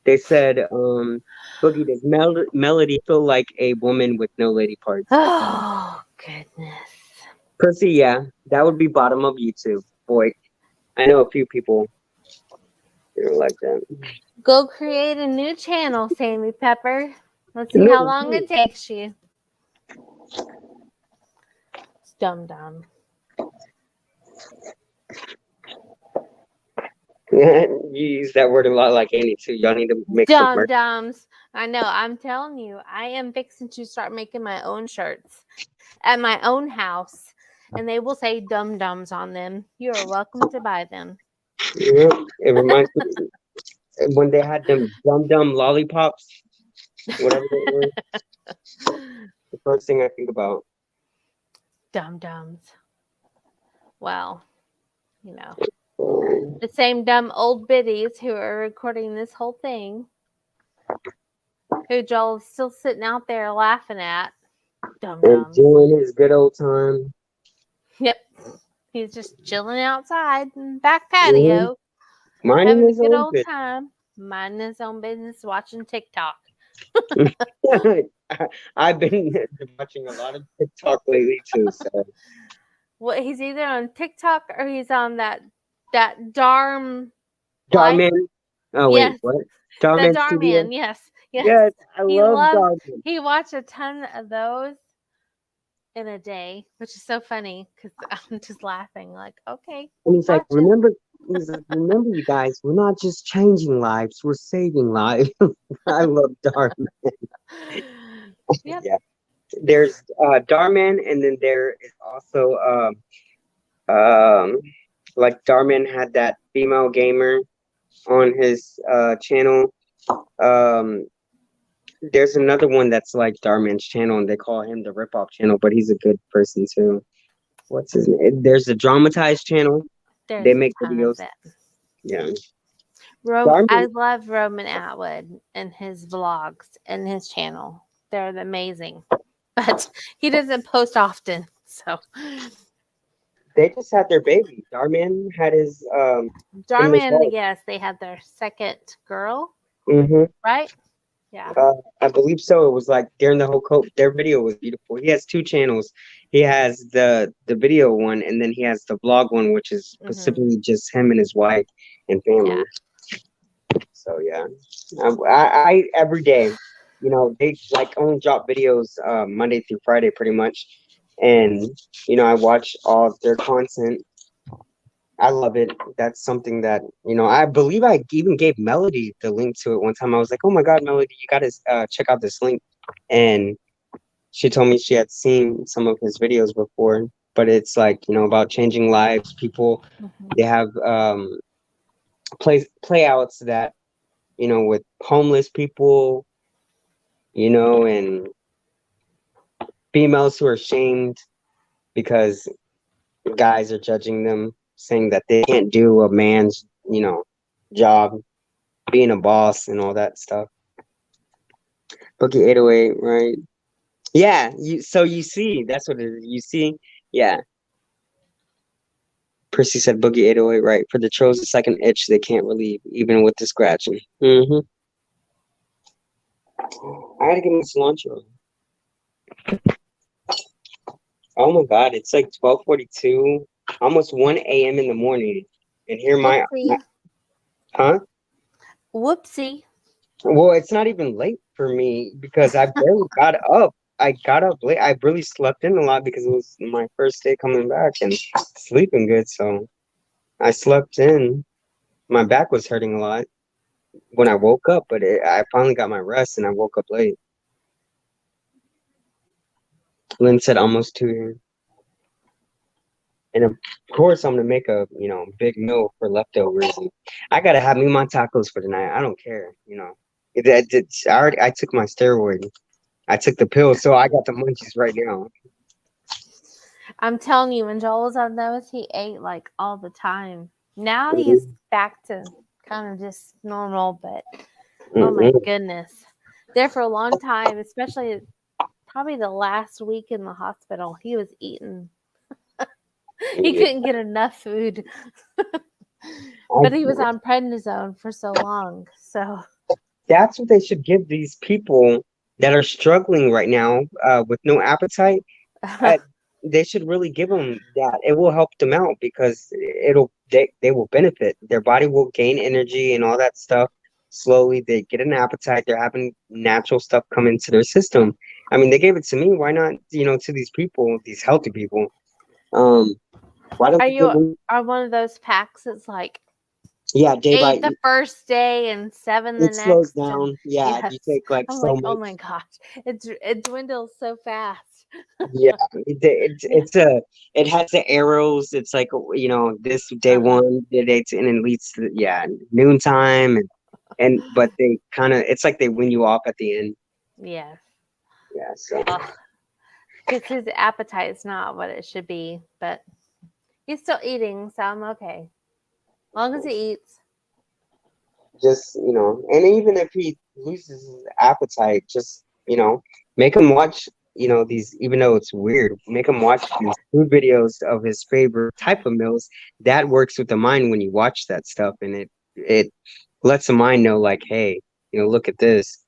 They said, Boogie, does Melody feel like a woman with no lady parts? Oh, goodness. Percy, yeah, that would be bottom of YouTube. Boy, I know a few people that are like that. Go create a new channel, Sammy Pepper. Let's see No, how long it takes you. It's dumb. you use that word a lot like Annie too. Y'all need to make some merch. Dums. I know. I'm telling you, I am fixing to start making my own shirts at my own house, and they will say dums on them. You are welcome to buy them. Yeah, it reminds me when they had them dum lollipops, whatever they were. The first thing I think about. Dums. Well, you know, Um, the same dumb old biddies who are recording this whole thing, who Joel's still sitting out there laughing at. Dums. Enjoying his good old time. Yep. He's just chilling outside in the back patio, Minding having a his good own old business. time, minding his own business, watching TikTok. I've been watching a lot of TikTok lately too. So Well, he's either on TikTok or he's on that Darm life. Darman. Oh wait, Yes, what? the Darman Studio. Darman. Yes. Yes, I He love loves. Darman. He watched a ton of those in a day, which is so funny because I'm just laughing. Like, okay, And he's like, watching. remember, you guys, we're not just changing lives, we're saving lives. I love Darman. Yep. Yeah. There's Darman, and then there is also like Darman had that female gamer on his channel. Um, there's another one that's like Darman's channel, and they call him the Ripoff channel, but he's a good person too. What's his name? There's the Dramatized channel. There's They a make ton videos. of it. Yeah. I Darman, love Roman Atwood and his vlogs and his channel. They're amazing, but he doesn't post often. So they just had their baby. Darman had his him and his Darman, wife. yes, they had their second girl, hmm right? Yeah. I believe so. It was like during the whole their video was beautiful. He has two channels. He has the video one, and then he has the vlog one, which is specifically just him and his wife and family. Yeah. So yeah, I every day, you know, they like only drop videos Monday through Friday pretty much, and you know I watch all of their content I love it. That's something that, I believe I even gave Melody the link to it one time. I was like, oh my God, Melody, you got to check out this link. And she told me she had seen some of his videos before, but it's like, about changing lives. People, they have playouts that, with homeless people, and females who are shamed because guys are judging them, saying that they can't do a man's, job, being a boss and all that stuff. Boogie 808, right? Yeah, you see, that's what it is. You see, yeah. Percy said Boogie 808, right? For the trolls, it's like an itch they can't relieve, even with the scratching. I gotta get my cilantro. Oh my God, it's like 12:42, almost 1 a.m. in the morning, and here my Whoopsie. huh? Whoopsie. Well, it's not even late for me because I barely got up. I got up late. I really slept in a lot because it was my first day coming back and sleeping good. So I slept in. My back was hurting a lot when I woke up, but I finally got my rest and I woke up late. Lynn said almost 2 years. And of course, I'm gonna make a big meal for leftovers. And I gotta have me my tacos for tonight. I don't care. I took my steroid. I took the pill, so I got the munchies right now. I'm telling you, when Joel was on those, he ate like all the time. Now he's Mm-mm, back to kind of just normal, but oh my mm-mm. goodness. There for a long time, especially probably the last week in the hospital, he was eating. He Yeah, couldn't get enough food. But he was I- on prednisone for so long. So that's what they should give these people that are struggling right now with no appetite. Uh, they should really give them that. It will help them out because they will benefit. Their body will gain energy and all that stuff. Slowly, they get an appetite. They're having natural stuff come into their system. I mean, they gave it to me. Why not, to these people, these healthy people? Um, why don't are they give you them? are one of those packs that's like Yeah, day by 8 the first day and 7 the it slows next? And down. Yeah, you yes, take like I'm so like, oh much. my gosh, it dwindles so fast. Yeah, Yeah. it has the arrows. It's like this day Uh-huh. one, day two, and it leads to noontime and but they kind of it's like they win you off at the end. Yes. Yeah, so Ugh. Because his appetite is not what it should be, but he's still eating, so I'm okay. As long as he eats. just and even if he loses his appetite, just make him watch these. Even though it's weird, make him watch these food videos of his favorite type of meals. That works with the mind when you watch that stuff, and it lets the mind know like, hey, look at this.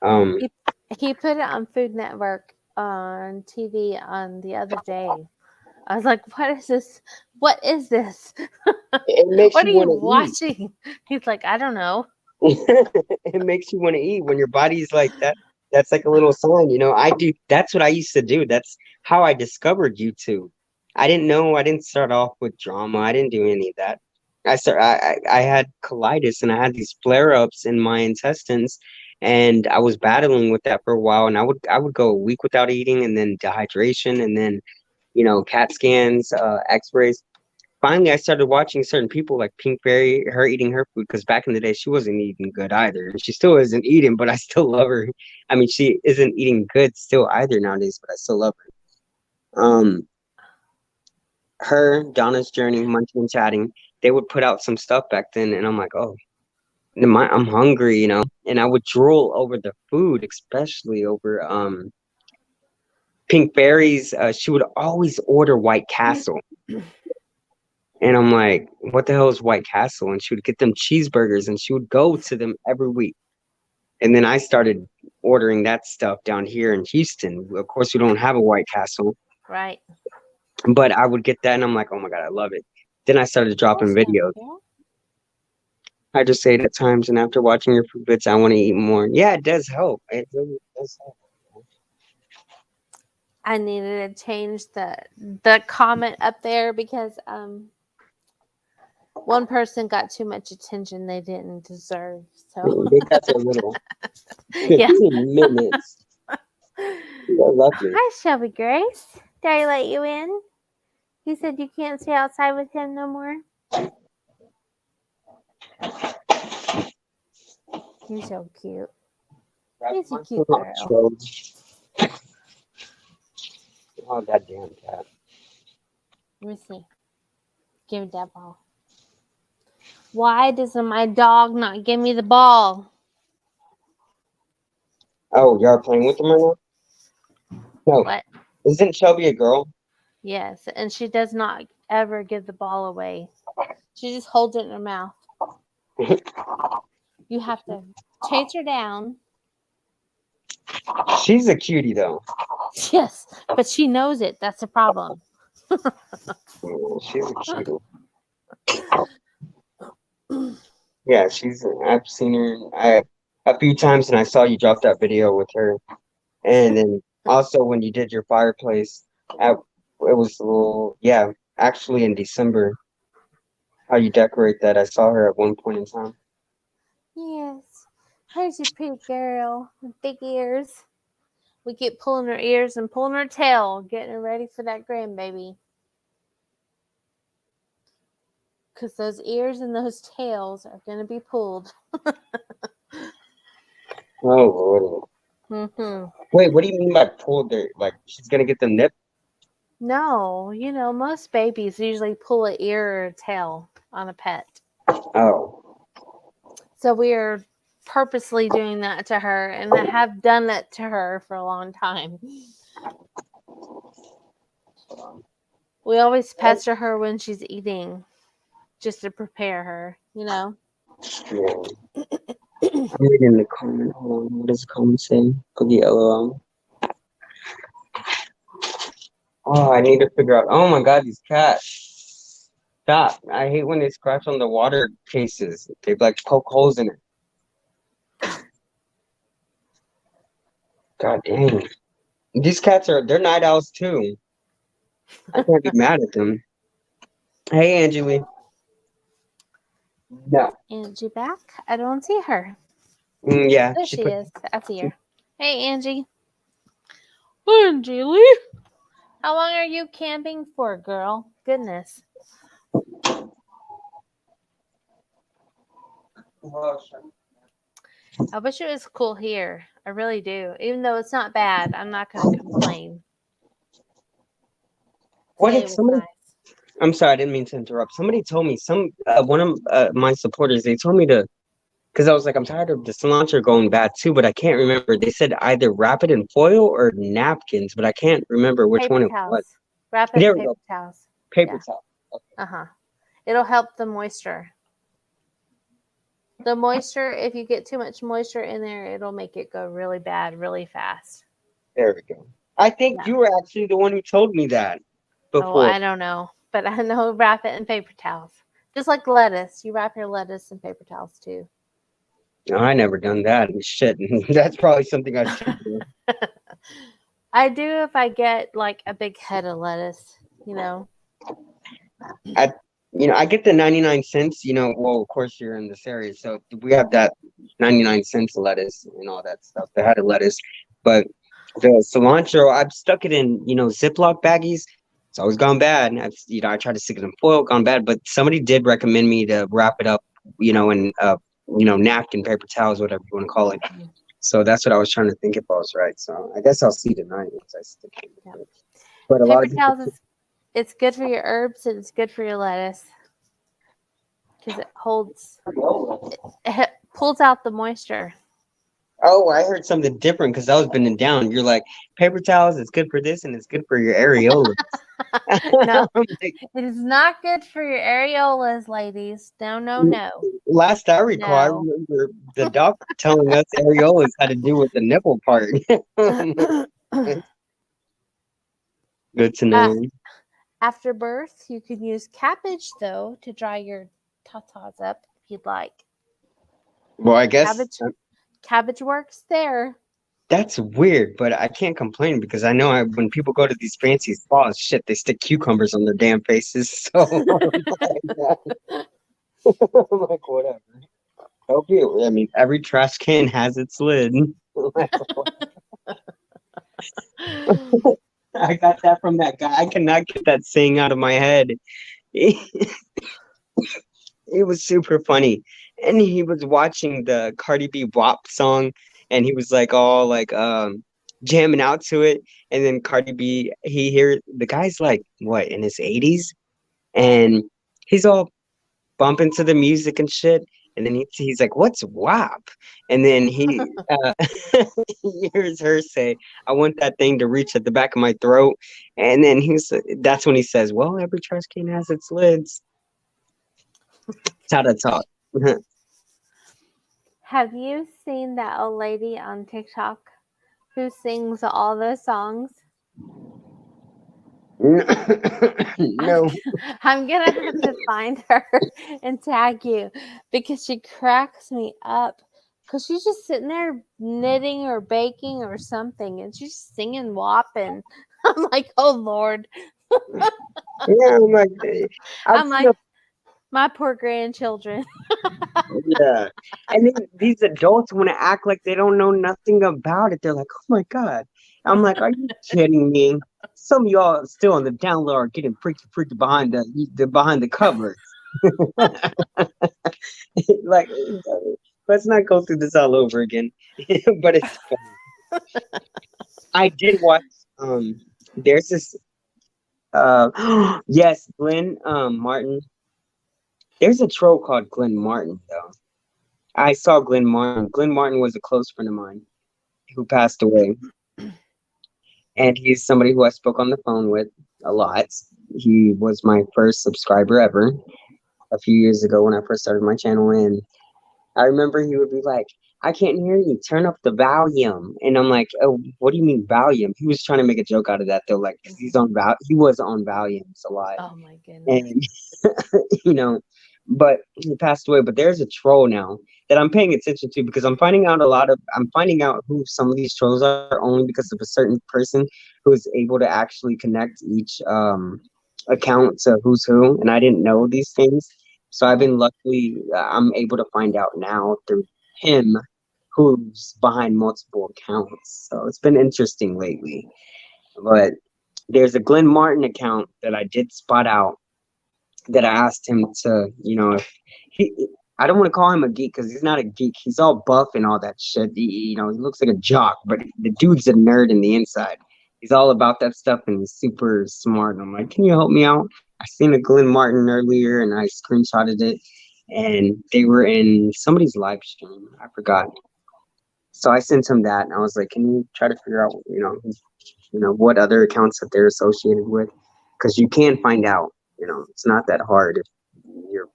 Um, He he put it on Food Network on TV on the other day. I was like, "What is this? What is this? it makes What you are you want to eat. watching?" He's like, "I don't know." It makes you want to eat when your body's like that. That's like a little sign, I do. That's what I used to do. That's how I discovered YouTube. I didn't know. I didn't start off with drama. I didn't do any of that. I had colitis and I had these flare ups in my intestines, and I was battling with that for a while. And I would go a week without eating, and then dehydration, and then CAT scans, X-rays. Finally, I started watching certain people like Pink Fairy, her eating her food because back in the day she wasn't eating good either, and she still isn't eating. But I still love her. I mean, she isn't eating good still either nowadays, but I still love her. Her, Donna's Journey, Munching and Chatting, they would put out some stuff back then, and I'm like, oh, I'm hungry, and I would drool over the food, especially over Pink Fairy's. She would always order White Castle. And I'm like, what the hell is White Castle? And she would get them cheeseburgers and she would go to them every week. And then I started ordering that stuff down here in Houston. Of course, we don't have a White Castle, Right. but I would get that and I'm like, oh my God, I love it. Then I started dropping What's that? videos. Yeah. I just say it at times, and after watching your food bits, I want to eat more. Yeah, it does help. It really does help. I needed to change the comment up there because One person got too much attention they didn't deserve. So, Big cats are little. yeah. 15 minutes. You're lucky. Hi, Shelby Grace. Did I let you in? You said you can't stay outside with him no more? You're so cute. He's a cute girl. Oh, that damn cat. Let me see. Give me that ball. Why doesn't my dog not give me the ball? Oh, y'all playing with them right now? No. What? Isn't Shelby a girl? Yes, and she does not ever give the ball away. She just holds it in her mouth. You have to chase her down. She's a cutie, though. Yes, but she knows it. That's the problem. She's a cutie. Yeah, I've seen her a few times, and I saw you drop that video with her. And then also when you did your fireplace, it was a little, yeah, actually in December, how you decorate that. I saw her at one point in time. Yes. There's a pretty girl with big ears. We keep pulling her ears and pulling her tail, getting her ready for that grandbaby. Because those ears and those tails are going to be pulled. Oh, Lord. Mm-hmm. Wait, what do you mean by pulled? Like, she's gonna get the nip? No, most babies usually pull an ear or a tail on a pet. Oh. So we are purposely doing that to her, and I have done that to her for a long time. We always pester her when she's eating, just to prepare her, Yeah. I'm reading the comment. Hold on. What does the comment say? Cookie LOL. Oh, I need to figure out. Oh my God, these cats. Stop. I hate when they scratch on the water cases. They like poke holes in it. God dang. These cats they're night owls too. I can't be mad at them. Hey, Angeli. No. Angie back? I don't see her. Yeah. There she is. I see her. Hey, Angie. Angie, how long are you camping for, girl? Goodness. I wish it was cool here. I really do. Even though it's not bad, I'm not going to complain. What Today if was somebody? nice. I'm sorry, I didn't mean to interrupt. Somebody told me one of my supporters. They told me to, because I was like, I'm tired of the cilantro going bad too, but I can't remember. They said either wrap it in foil or napkins, but I can't remember which one Paper it was. towels. Wrap it There in we paper go. towels. Paper towel. Uh-huh. It'll help the moisture. The moisture, if you get too much moisture in there, it'll make it go really bad really fast. There we go. I think you were actually the one who told me that Oh, before. I don't know. But I know wrap it in paper towels. Just like lettuce. You wrap your lettuce in paper towels too. No, I never done that. Shit. That's probably something I should do. I do if I get like a big head of lettuce, I get the 99 cents, well, of course you're in this area, so we have that 99 cents lettuce and all that stuff, the head of lettuce. But the cilantro, I've stuck it in, Ziploc baggies. It's always gone bad. I tried to stick it in foil, gone bad. But somebody did recommend me to wrap it up, in napkin, paper towels, whatever you want to call it. So that's what I was trying to think if I was right. So I guess I'll see tonight once I stick it. Yeah. But a lot of people, it's good for your herbs and it's good for your lettuce because it pulls out the moisture. Oh, I heard something different because I was bending down. You're like, paper towels, it's good for this and it's good for your areolas. No, it is not good for your areolas, ladies. No. Last I recall, I remember the doctor telling us areolas had to do with the nipple part. Good to know. After birth, you could use cabbage, though, to dry your tatas up if you'd like. Well, I guess cabbage works there. That's weird, but I can't complain because I know when people go to these fancy spas, shit, they stick cucumbers on their damn faces. So I'm like, whatever. Hope you. I mean, every trash can has its lid. Like, I got that from that guy. I cannot get that saying out of my head. It was super funny. And he was watching the Cardi B WAP song and he was like all like jamming out to it. And then Cardi B, he hear the guy's like what in his 80s and he's all bumping to the music and shit. And then he's like, "What's WAP?" And then he hears her say, "I want that thing to reach at the back of my throat." And then that's when he says, "Well, every trash can has its lids." That's how to talk. Have you seen that old lady on TikTok who sings all those songs? I'm, No. I'm gonna have to find her and tag you because she cracks me up. Because she's just sitting there knitting or baking or something and she's singing WAP. And I'm like, oh Lord. Yeah, I'm like, I've I'm seen like, my poor grandchildren. yeah. And then these adults want to act like they don't know nothing about it. They're like, oh my God. I'm like, are you kidding me? Some of y'all still on the down low are getting freaky behind the covers. Like, let's not go through this all over again. But it's funny. I did watch there's this yes, Glenn Martin. There's a troll called Glenn Martin though. I saw Glenn Martin. Glenn Martin was a close friend of mine who passed away. And he's somebody who I spoke on the phone with a lot. He was my first subscriber ever a few years ago when I first started my channel. And I remember he would be like, I can't hear you. Turn up the volume. And I'm like, oh, what do you mean volume? He was trying to make a joke out of that though. Like, 'cause he was on volumes a lot. Oh my goodness. And you know, but he passed away. But there's a troll now that I'm paying attention to because I'm finding out who some of these trolls are only because of a certain person who is able to actually connect each account to who's who, and I didn't know these things. So I've been luckily I'm able to find out now through him who's behind multiple accounts. So it's been interesting lately. But there's a Glenn Martin account that I did spot out that I asked him to, if he, I don't want to call him a geek because he's not a geek. He's all buff and all that shit. He looks like a jock, but the dude's a nerd in the inside. He's all about that stuff and he's super smart. And I'm like, can you help me out? I seen a Glenn Martin earlier and I screenshotted it and they were in somebody's live stream. I forgot. So I sent him that and I was like, can you try to figure out, what other accounts that they're associated with? Because you can find out. It's not that hard if you're,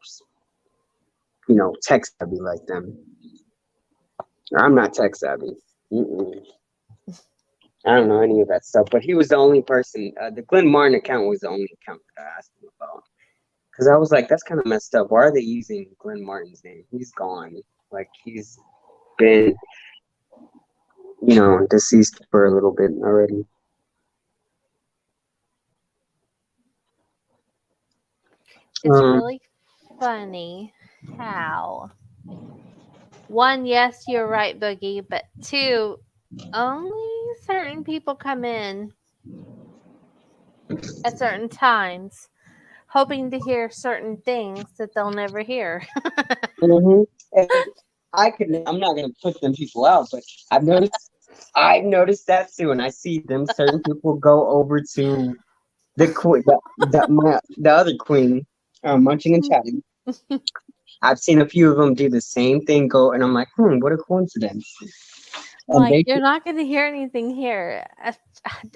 tech savvy like them. I'm not tech savvy. Mm-mm. I don't know any of that stuff. But he was the only person. The Glenn Martin account was the only account that I asked him about. Because I was like, that's kind of messed up. Why are they using Glenn Martin's name? He's gone. Like, he's been, deceased for a little bit already. It's really funny how one, yes, you're right, Boogie, but two, only certain people come in at certain times hoping to hear certain things that they'll never hear. Mm-hmm. And I'm not gonna put them people out, but I've noticed that too, and I see them certain people go over to the queen, the other queen, munching and chatting. I've seen a few of them do the same thing, and I'm like, what a coincidence. And Like, you're not going to hear anything here.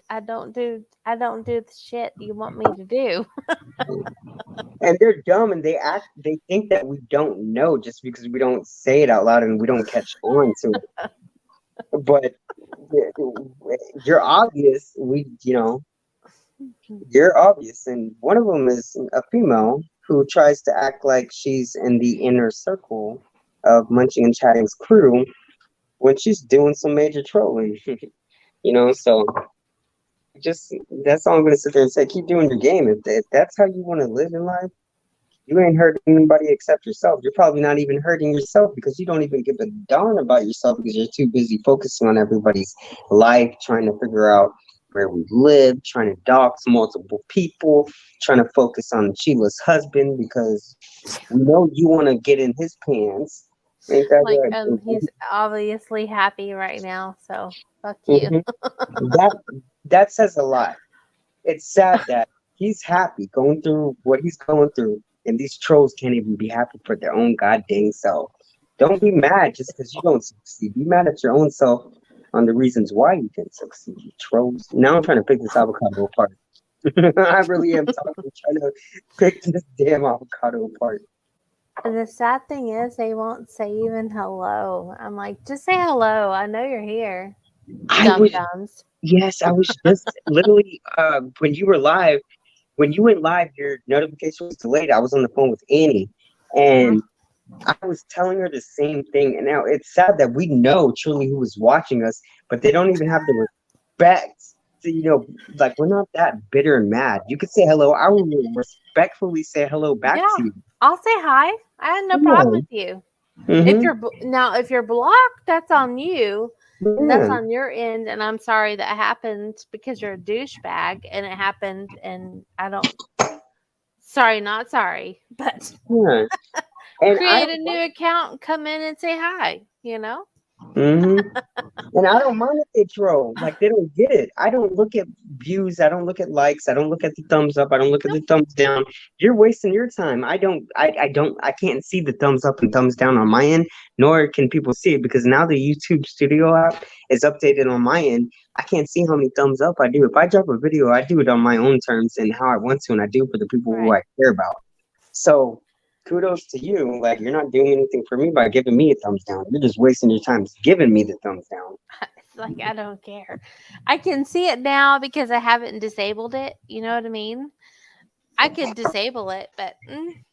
I don't do the shit you want me to do. and they're dumb, and they think that we don't know just because we don't say it out loud and we don't catch on to it. But you're obvious. You're obvious, and one of them is a female who tries to act like she's in the inner circle of Munching and Chatting's crew when she's doing some major trolling. So just that's all I'm gonna sit there and say. Keep doing your game. If that's how you want to live in life, You ain't hurting anybody except yourself. You're probably not even hurting yourself because you don't even give a darn about yourself because you're too busy focusing on everybody's life, trying to figure out where we live, trying to dox multiple people, trying to focus on Sheila's husband because we know you want to get in his pants. Ain't that Like, right? he's obviously happy right now, so fuck you. Mhm. That says a lot. It's sad that he's happy going through what he's going through, and these trolls can't even be happy for their own goddamn self. Don't be mad just because you don't succeed. Be mad at your own self on the reasons why you didn't succeed, you trolls. Now I'm trying to pick this avocado apart. I really am trying to pick this damn avocado apart. And the sad thing is, they won't say even hello. I'm like, just say hello. I know you're here. I Dum was dums. Yes, I was just literally when you were live, when you went live, your notification was delayed. I was on the phone with Annie, and I was telling her the same thing. And now it's sad that we know truly who was watching us, but they don't even have the respect to, like we're not that bitter and mad. You could say hello. I will respectfully say hello back Yeah, to you. I'll say hi. I had no problem Yeah. with you. If Mm-hmm. you're if you're blocked, that's on you. That's Yeah. on your end, and I'm sorry that happened because you're a douchebag, and it happened, and I don't. Sorry, not sorry, but Yeah. And I create a don't new account and come in and say hi. Mm-hmm. And I don't mind if they troll. Like they don't get it. I don't look at views. I don't look at likes. I don't look at the thumbs up. I don't look at Nope. the thumbs down. You're wasting your time. I can't see the thumbs up and thumbs down on my end, nor can people see it because now the YouTube Studio app is updated on my end. I can't see how many thumbs up I do. If I drop a video, I do it on my own terms and how I want to, and I do it for the people who Right. I care about. So kudos to you. Like you're not doing anything for me by giving me a thumbs down. You're just wasting your time giving me the thumbs down. It's like I don't care. I can see it now because I haven't disabled it. You know what I mean? I could disable it, but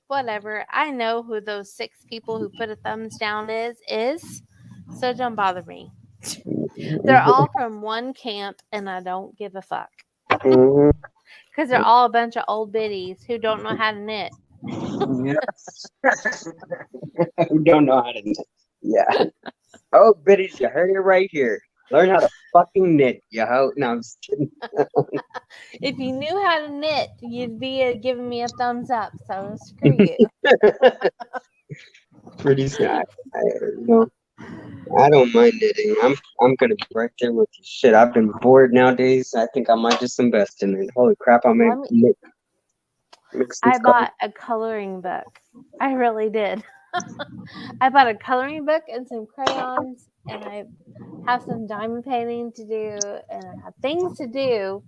whatever. I know who those 6 people who put a thumbs down is. So don't bother me. They're all from one camp, and I don't give a fuck Mhm. because they're all a bunch of old biddies who don't know how to knit. Yes. Who don't know how to knit. Yeah. Oh, biddies, you heard it right here. Learn how to fucking knit, you hoe. No, I'm just kidding. If you knew how to knit, you'd be giving me a thumbs up. So screw you. Pretty sad. You know, I don't mind knitting. I'm gonna be right there with you. Shit, I've been bored nowadays. I think I might just invest in it. Holy crap, I may Let me. mix some I colors. bought a coloring book. I really did. I bought a coloring book and some crayons, and I have some diamond painting to do, and I have things to do.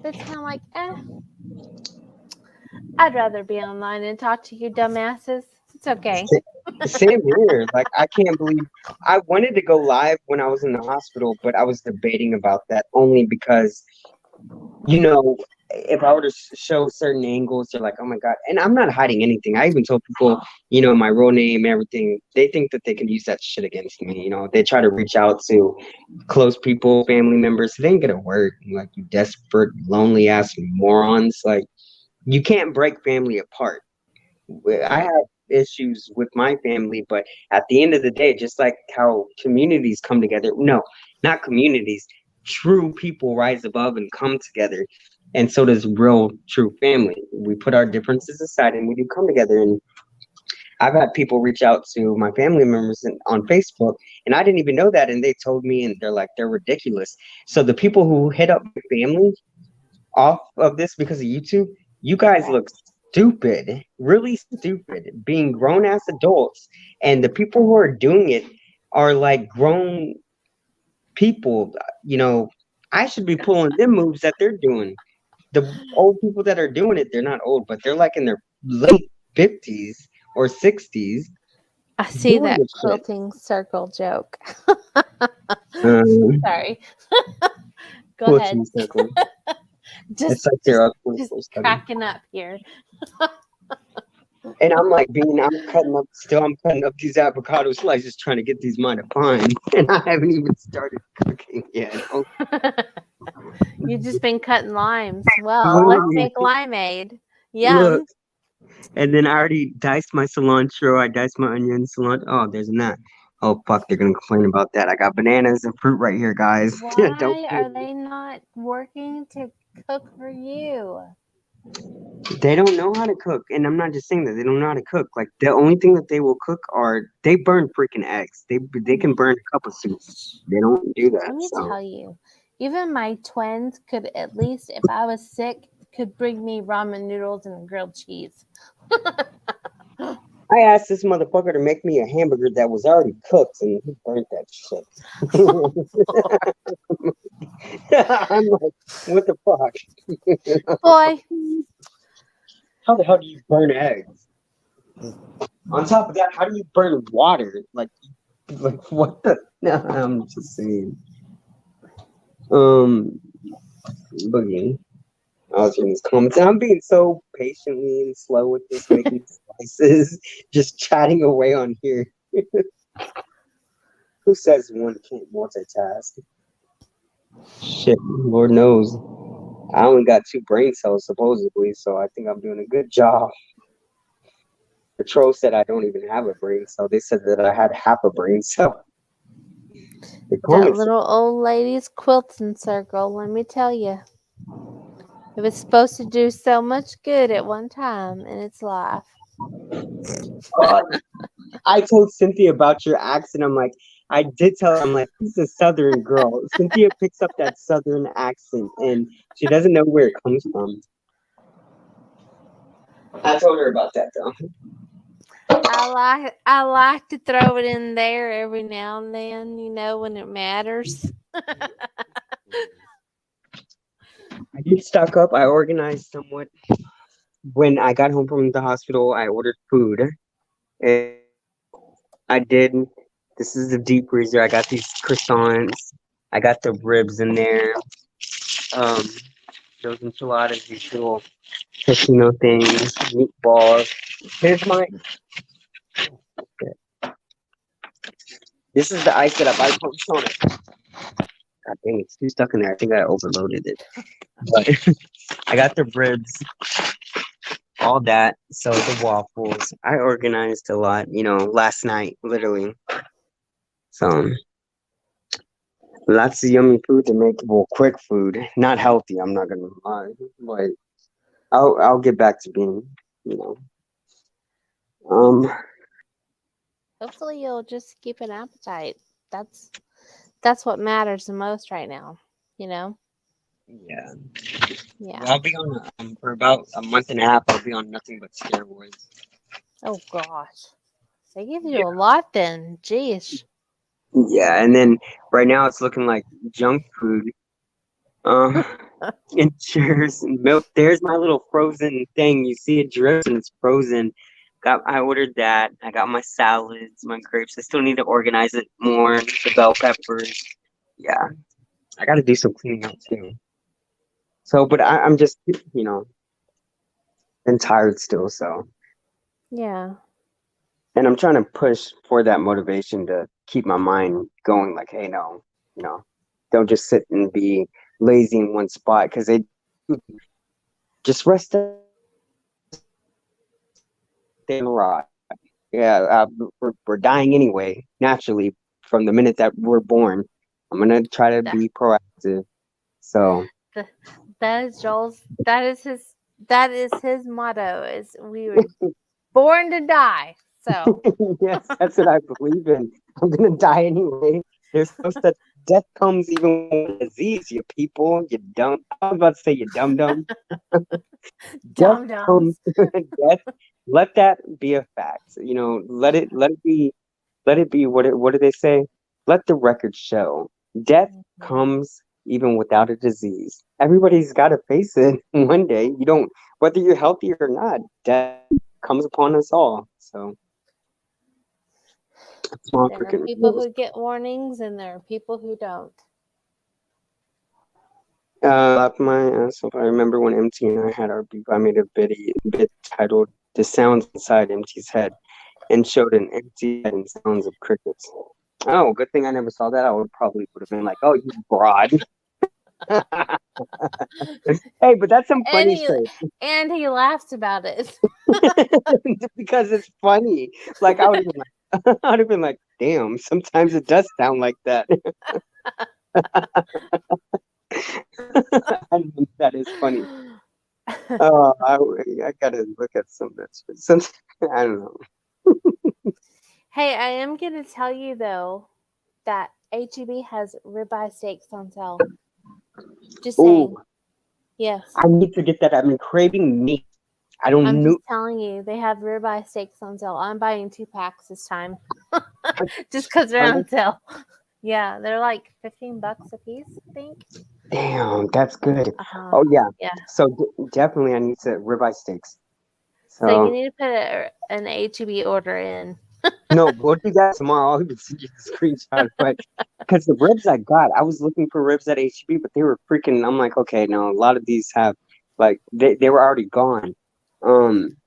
But it's kind of like, I'd rather be online and talk to you dumbasses. It's okay. Same here. Like I can't believe I wanted to go live when I was in the hospital, but I was debating about that only because, if I were to show certain angles, they're like, "Oh my God!" And I'm not hiding anything. I even told people, my real name, everything. They think that they can use that shit against me. They try to reach out to close people, family members. It ain't gonna work. Like you desperate, lonely ass morons. Like you can't break family apart. I have issues with my family, but at the end of the day, just like how communities come together, no, not communities, true people rise above and come together. And so does real, true family. We put our differences aside and we do come together. And I've had people reach out to my family members on Facebook, and I didn't even know that. And they told me, and they're like, they're ridiculous. So the people who hit up my family off of this because of YouTube, you guys look stupid, really stupid, being grown ass adults. And the people who are doing it are like grown people. I should be pulling them moves that they're doing. The old people that are doing it, they're not old, but they're like in their late 50s or 60s I see doing that this shit. quilting circle joke. Um, Sorry. Go ahead. Quilting circle. Just, It's like just, they're up just 24/7. cracking up here. And I'm like, I'm cutting up these avocado slices trying to get these mine fine. And I haven't even started cooking yet. Oh, You've just been cutting limes. Well, let's literally, make limeade. look, Yum. And then I already diced my cilantro. I diced my onion, cilantro. Oh, there's that. Oh fuck, they're gonna complain about that. I got bananas and fruit right here, guys. Don't. Why are they not working to cook for you? They don't know how to cook, and I'm not just saying that they don't know how to cook. Like the only thing that they will cook are they burn freaking eggs. They can burn a cup of soup. They don't do that. Let me So tell you, even my twins could at least, if I was sick, could bring me ramen noodles and grilled cheese. I asked this motherfucker to make me a hamburger that was already cooked, and he burnt that shit. I'm like, what the fuck? Boy, How the hell do you burn eggs? On top of that, how do you burn water? Like what the? No, I'm just saying. Boogie. I was reading these comments, and I'm being so patiently and slow with this, making slices, just chatting away on here. Who says one can't multitask? Shit, Lord knows. I only got 2 brain cells supposedly, so I think I'm doing a good job. The troll said I don't even have a brain cell. They said that I had half a brain cell. The that comments. little old lady's quilting circle, let me tell you. It was supposed to do so much good at one time in its life. I told Cynthia about your accent. I'm like, I did tell her, I'm like, this is a Southern girl. Cynthia picks up that Southern accent, and she doesn't know where it comes from. I told her about that though. I like to throw it in there every now and then, when it matters. I did stock up. I organized somewhat. When I got home from the hospital, I ordered food. And I did. This is the deep freezer. I got these croissants. I got the ribs in there. Um, those enchiladas, these little casino things, meatballs. Here's my. This is the ice that I buy from Sonic. God dang, it's too stuck in there. I think I overloaded it. But I got the ribs, all that. So the waffles. I organized a lot, last night, literally. So lots of yummy food to make. Well, quick food, not healthy. I'm not gonna lie, but I'll get back to being, you know. Hopefully you'll just keep an appetite. That's what matters the most right now, you know? Yeah. Yeah. I'll be on for about a month and a half. I'll be on nothing but steroids. Oh gosh. They give you a lot then. Jeez. Yeah, and then right now it's looking like junk food. Uh, and cheers and milk. There's my little frozen thing. You see it drips and it's frozen. I ordered that. I got my salads, my grapes. I still need to organize it more. The bell peppers. Yeah, I got to do some cleaning out too. So, but I'm just, been tired still. So, Yeah. and I'm trying to push for that motivation to keep my mind going. Like, hey, no, don't just sit and be lazy in one spot because they just rest up. They rot. Yeah, we're dying anyway, naturally, from the minute that we're born. I'm gonna try to be proactive. So That is Joel's. That is his motto. Is we were born to die. So yes, that's what I believe in. I'm gonna die anyway. There's no such death comes even with disease, you people. You dumb. I was about to say you dumb. Death dum dums. comes. Death. Let that be a fact. Let it be. Let it be. What do they say? Let the record show. Death comes even without a disease. Everybody's got to face it one day. You don't, whether you're healthy or not. Death comes upon us all. So. There are people who get warnings, and there are people who don't. So I remember when MT and I had our beef, I made a bit titled "The Sounds Inside MT's Head," and showed an empty head and sounds of crickets. Oh, good thing I never saw that. I would have been like, "Oh, you broad." Hey, but that's some And funny he shit. and he laughs about it. Because it's funny. Like I would have been like, I would have been like, damn. Sometimes it does sound like that. I mean, that is funny. Oh, I gotta look at some of that shit. I don't know. Hey, I am gonna tell you though that HEB has ribeye steaks on sale. Just saying. Oh, Yes. I need to get that. I've been craving meat. I I'm don't know. just telling you, they have ribeye steaks on sale. I'm buying 2 packs this time. Just because they're Are on they? sale. Yeah, they're like $15 a piece, I think. Damn, that's good. Uh-huh. Oh yeah. Yeah. So definitely, I need to ribeye steaks. So you So need to put an HEB order in. no, we'll do that tomorrow. I'll even send you the screenshot. But because the ribs I got, I was looking for ribs at HEB, but they were freaking. I'm like, okay, no, a lot of these have like they were already gone. Um,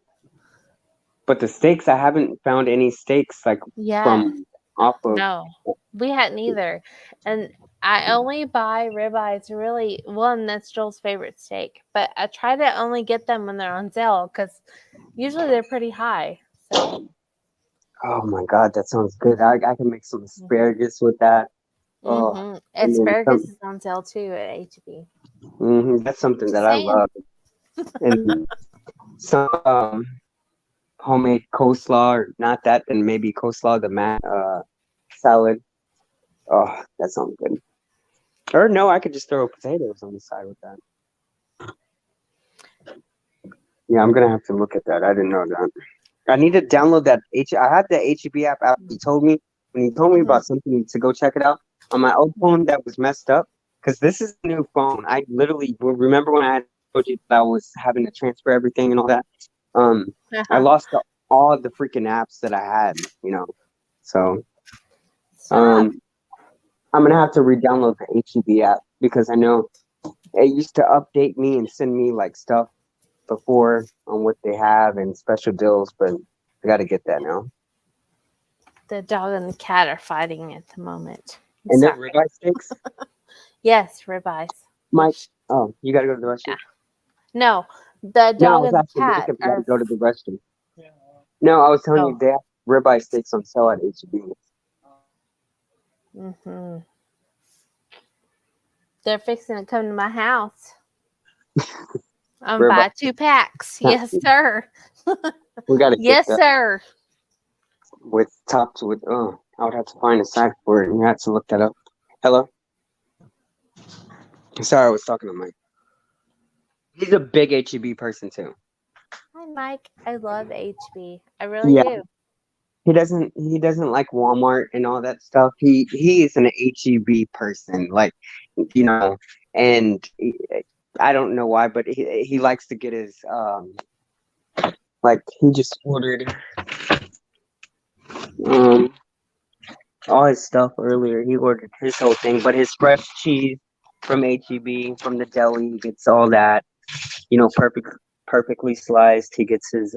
but the steaks, I haven't found any steaks like Yeah. from off of. No, we hadn't either. And I only buy ribeyes really, one, that's Joel's favorite steak. But I try to only get them when they're on sale because usually they're pretty high. So, Oh my God, that sounds good. I can make some asparagus with that. Oh, and then asparagus some. is on sale too at HEB. That's something Just that I saying. love. And some homemade coleslaw, or not that, then maybe coleslaw, the salad. Oh, that sounds good. Or no, I could just throw potatoes on the side with that. Yeah, I'm gonna have to look at that. I didn't know that. I need to download that I had the HEB app after he told me when he told me about something to go check it out on my old phone that was messed up. Because this is a new phone. I literally remember when I had told you that I was having to transfer everything and all that. I Uh-huh. lost all the freaking apps that I had, you know. So Stop. I'm gonna have to re-download the HEB app because I know it used to update me and send me like stuff before on what they have and special deals, but I got to get that now. The dog and the cat are fighting at the moment. And then Sorry. ribeye steaks, Yes, ribeyes. Mike. Which, Oh, you got to go to the yeah. restroom. No, the No, I dog was and the asking Mike cat if you got to are. go to the restroom. No, I was telling you Oh. they have ribeye steaks on sale at HEB. Mm-hmm. They're fixing to come to my house. I'm Ribeye. buy 2 packs. Yes, sir. We got to get Yes, that sir. with topped with. Oh, I would have to find a site for it. You have to look that up. Hello. Sorry, I was talking to Mike. He's a big HEB person too. Hi, Mike. I love HB. I really Yeah, do. he doesn't like Walmart and all that stuff. He is an HEB person, like you know, and I don't know why, but he likes to get his like he just ordered um all his stuff earlier. He ordered his whole thing, but his fresh cheese from HEB from the deli, he gets all that, perfectly sliced. He gets his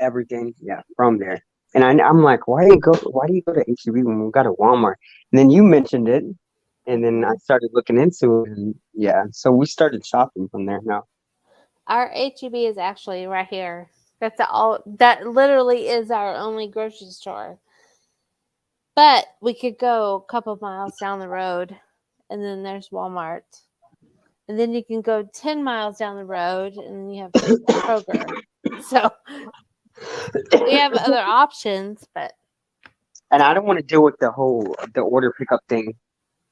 everything, yeah, from there. And I'm like, why do you go to HEB when we got a Walmart? And then you mentioned it, and then I started looking into it, and yeah, so we started shopping from there now. Our HEB is actually right here. That's all. That literally is our only grocery store. But we could go a couple miles down the road, and then there's Walmart. And then you can go 10 miles down the road, and then you have Kroger. So we have other options, but And I don't want to deal with the order pickup thing.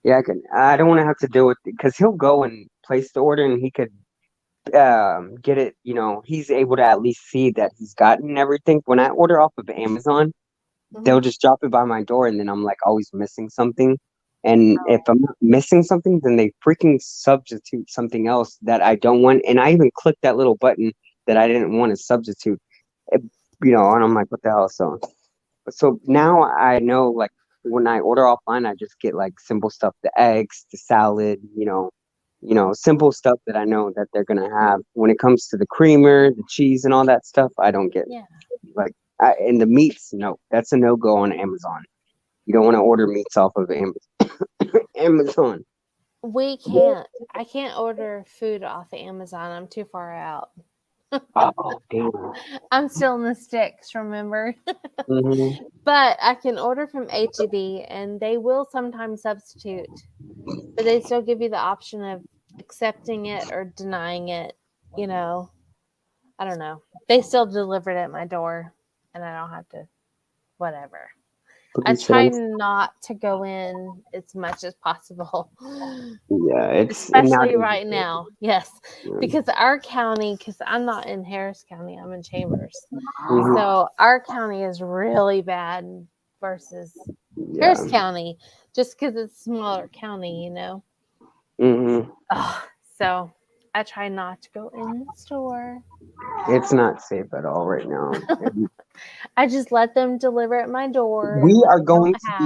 Yeah, I don't want to have to deal with it because he'll go and place the order, and he could get it. He's able to at least see that he's gotten everything. When I order off of Amazon, they'll just drop it by my door, and then I'm like always missing something. And if I'm not missing something, then they freaking substitute something else that I don't want. And I even clicked that little button that I didn't want to substitute. It- and I'm like, what the hell? So now I know, like, when I order offline, I just get like simple stuff, the eggs, the salad, simple stuff that I know that they're gonna have. When it comes to the creamer, the cheese, and all that stuff, I don't get. yeah. Like, and the meats, no, that's a no go on Amazon. You don't want to order meats off of Amazon. Amazon. We can't. I can't order food off of Amazon. I'm too far out. Oh, damn. I'm still in the sticks, remember? Mm-hmm. But I can order from HEB and they will sometimes substitute. But they still give you the option of accepting it or denying it. You know, I don't know. They still deliver it at my door and I don't have to, whatever. I try not to go in as much as possible. Yeah, it's Especially nowadays. right now. Yes. Yeah. Because our county, because I'm not in Harris County, I'm in Chambers. Mhm. So our county is really bad versus Yeah. Harris County, just because it's a smaller county, you know. Mm-hmm. So I try not to go in the store. It's not safe at all right now. I just let them deliver at my door We and what are they going don't to be,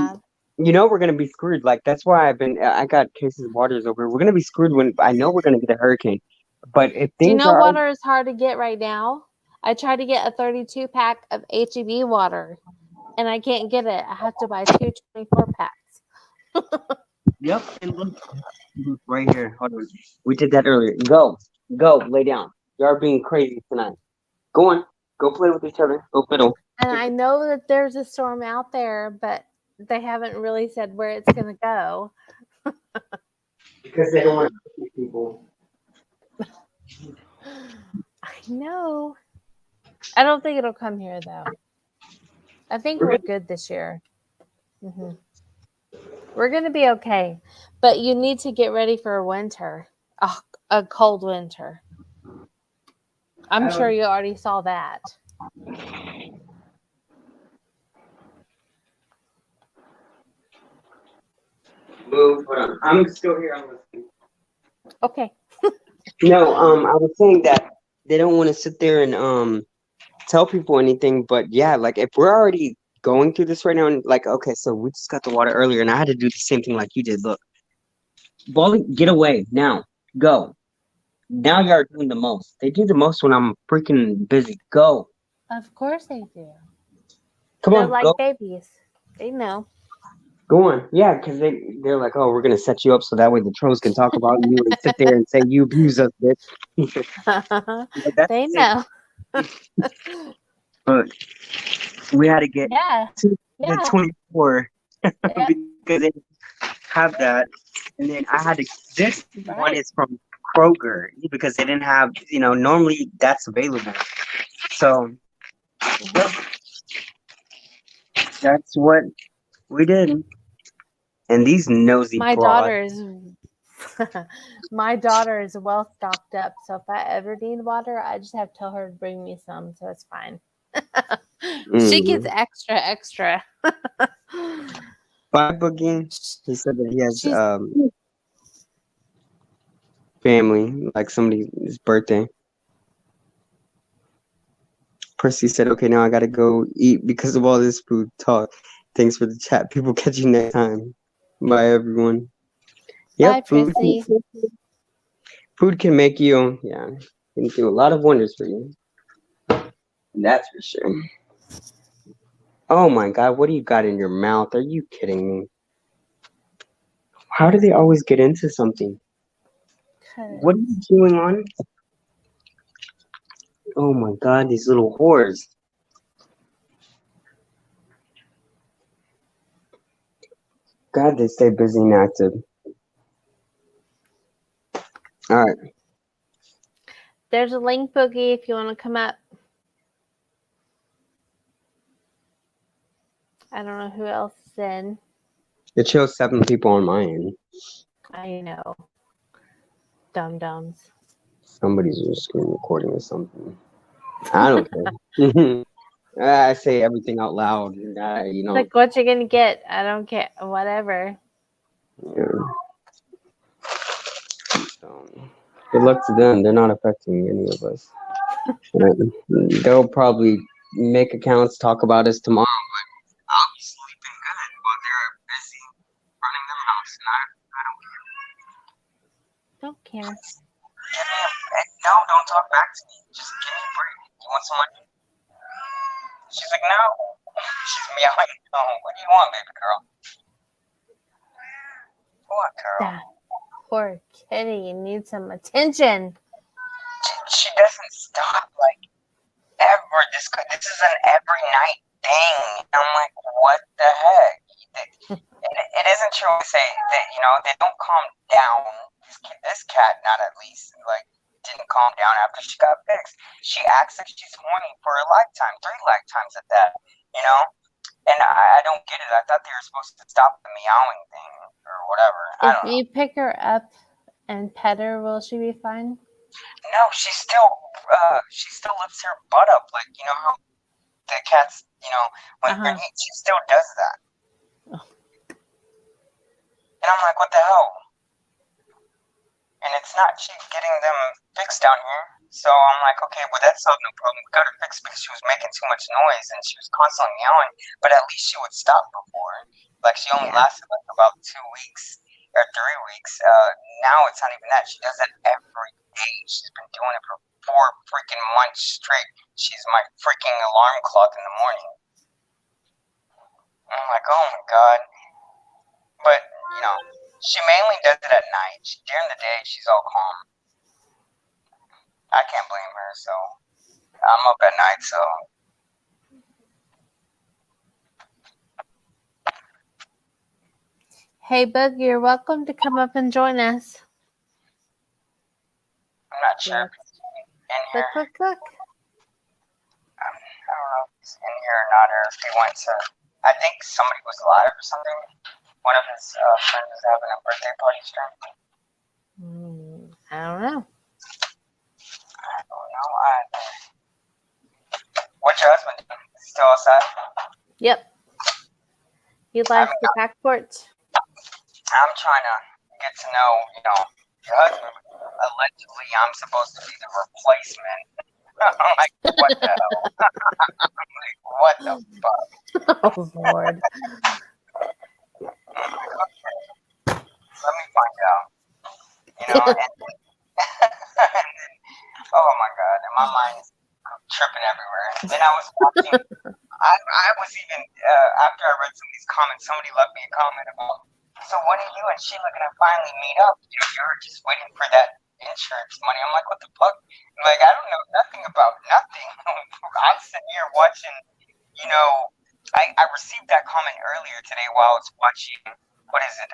have. we're going to be screwed. Like, that's why I got cases of waters over. We're going to be screwed when I know we're going to get a hurricane. But if Do you things know are, water is hard to get right now? I tried to get a 32 pack of HEB water and I can't get it. I have to buy 2 24 packs. yep, and look right here. Hold on. We did that earlier. Go, lay down. You are being crazy tonight. Go on, go play with each other. Go fiddle. And I know that there's a storm out there, but they haven't really said where it's going to go. Because they don't want to hurt people. I know. I don't think it'll come here, though. I think we're good this year. Mm-hmm. We're going to be okay. But you need to get ready for a winter, a cold winter. I'm sure you already saw that. Move. Hold on. I'm still here. I'm listening. Okay. No, I was saying that they don't want to sit there and tell people anything, but yeah, like if we're already going through this right now, and like, okay, so we just got the water earlier, and I had to do the same thing like you did. Look, Wally, get away now, go. Now you are doing the most. They do the most when I'm freaking busy. Go, Of course they do. come They're on, like go, babies. They know. go on. Yeah, because they're like, oh, we're gonna set you up so that way the trolls can talk about you and sit there and say you abuse us, bitch. But that's They the know. same. But we had to get Yeah. to the Yeah. 24 Yeah. because they have that, and then I had to. This one Right. is from Kroger because they didn't have. Normally that's available. So yep, that's what we did. And these nosy My broads. daughter is my daughter is well stocked up, so if I ever need water, I just have to tell her to bring me some, so it's fine. She gets extra. Bye, Boogie. He said that he has She's family, like somebody's birthday. Percy said, okay, now I gotta go eat because of all this food talk. Thanks for the chat. People catch you next time. Bye, everyone. Bye, Yep, Prissy. food can make you, can do a lot of wonders for you. That's for sure. Oh my God, what do you got in your mouth? Are you kidding me? How do they always get into something? What are you chewing on? Oh my God, these little whores. God, they stay busy and active. All right. There's a link, Boogie, if you want to come up. I don't know who else is in. It shows 7 people on my end. I know. Dum-dums. Somebody's just screen recording or something. I don't care. I say everything out loud. Like, what you gonna get? I don't care. Whatever. Yeah. So, good luck to them. They're not affecting any of us. They'll probably make accounts, talk about us tomorrow, but I'll be sleeping good while they're busy running their house. And I Don't care. no, don't talk back to me. Just give me a break. You want some money? She's like, no. She's meowing. No, what do you want, baby girl? What, girl? Yeah. Poor kitty needs some attention. She doesn't stop. Like ever. This is an every night thing. I'm like, what the heck? It isn't true to say that they don't calm down. This cat, not at least, like didn't calm down after she got fixed. She acts like she's horny for a lifetime, 3 lifetimes at that. And I don't get it. I thought they were supposed to stop the meowing thing or whatever. I If don't know. you pick her up and pet her, will she be fine? No, she still lifts her butt up, like how the cats, when they eat, she still does that. And I'm like, what the hell? And it's not cheap getting them fixed down here. So I'm like, okay, well that solved no problem. We got her fixed because she was making too much noise and she was constantly meowing. But at least she would stop before. Like she only lasted like about 2 weeks or 3 weeks. Now it's not even that. She does it every day. She's been doing it for 4 freaking months straight. She's my freaking alarm clock in the morning. I'm like, oh my god. But she mainly does it at night. During the day, she's all calm. I can't blame her, so I'm up at night, so. Hey, Bug, you're welcome to come up and join us. I'm not sure if he's in here. Look. I don't know if he's in here or not, or if he went to. I think somebody was live or something. One of his friends was having a birthday party stream. I don't know. Either. What's your husband doing? Is he still outside? Yep. He likes the back porch. I'm trying to get to know, your husband. Allegedly, I'm supposed to be the replacement. I'm like, what the hell? I'm like, what the fuck? Oh, Lord. Okay. Let me find out. And then, oh my god, and my mind's tripping everywhere. And then I was watching. I was even after I read some of these comments, somebody left me a comment about. So when are you and Sheila gonna finally meet up? You're just waiting for that insurance money. I'm like, what the fuck? I'm like, I don't know nothing about nothing. I'm sitting here watching. I received that comment earlier today while I was watching. What is it?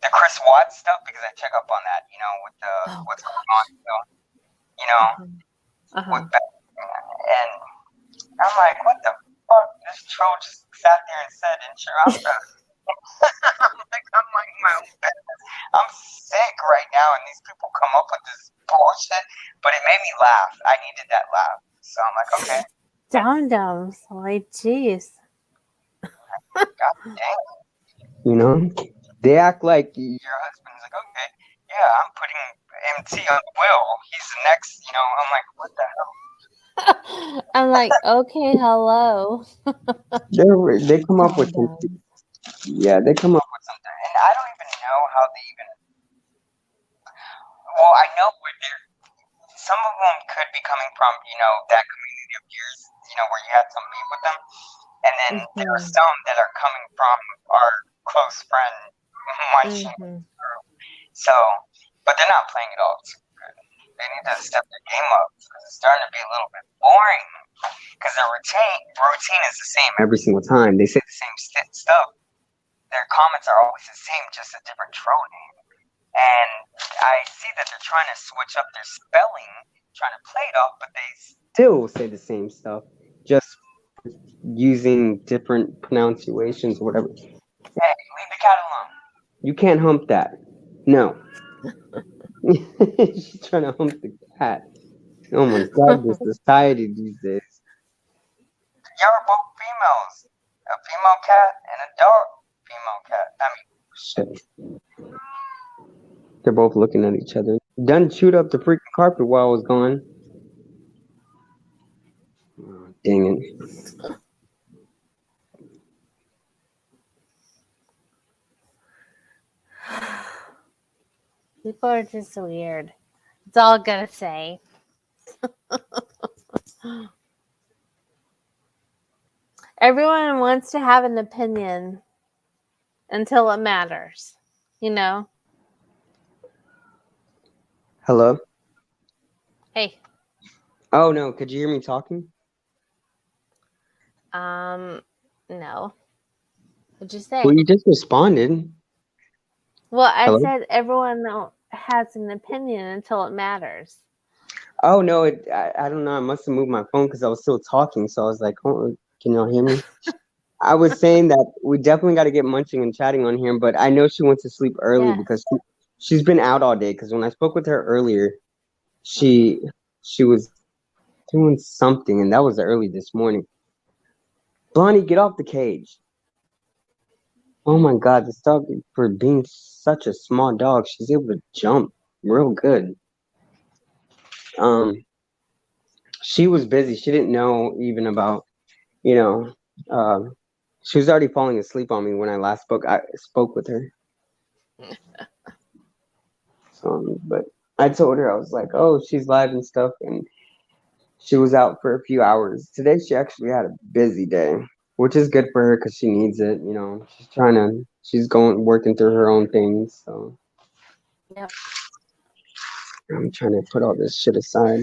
The Chris Watts stuff, because I check up on that. With what's going on. So, with that, and I'm like, what the fuck? This troll just sat there and said insurance. I'm like my own business. I'm sick right now, and these people come up with this bullshit. But it made me laugh. I needed that laugh, so I'm like, okay. Dum-dums. Like, jeez. God dang. They act like your husband's like, okay, yeah, I'm putting MT on Will. He's the next. I'm like, what the hell? I'm like, okay, hello. They come up with something. Yeah, they come up with something, and I don't even know how they even. Well, I know where they're. Some of them could be coming from, that community of yours, where you had some beef with them, and then there are some that are coming from our close friend Munching. So, but they're not playing it all too good. They need to step their game up because it's starting to be a little bit boring. Because their routine is the same every single time. They say the same stuff. Their comments are always the same, just a different troll name. And I see that they're trying to switch up their spelling, trying to play it off, but they still say the same stuff, just using different pronunciations or whatever. Hey, leave the cat alone. You can't hump that. No. She's trying to hump the cat. Oh my god, this society these days. Y'all are both females. A female cat and a dog female cat. Shit. They're both looking at each other. Done chewed up the freaking carpet while I was gone. Oh, dang it. People are just weird. That's all I'm gonna say. Everyone wants to have an opinion until it matters, Hello? Hey, Oh no, could you hear me talking? no. What'd you Well, say? you just responded. Well, I Hello? said everyone has an opinion until it matters. Oh no, I don't know. I must have moved my phone because I was still talking. So I was like, oh, can y'all hear me? I was saying that we definitely got to get munching and chatting on here, but I know she went to sleep early Yeah. because she's been out all day. Because when I spoke with her earlier, Mhm. she was doing something, and that was early this morning. Bonnie, get off the cage. Oh my God, this dog, for being such a small dog, she's able to jump real good. Um, she was busy. She didn't know even about, you know, um, she was already falling asleep on me when I last spoke. I spoke with her. But I told her I was like, oh, she's live and stuff, and she was out for a few hours. Today she actually had a busy day, which is good for her because she needs it. She's going working through her own things. So Yep. I'm trying to put all this shit aside.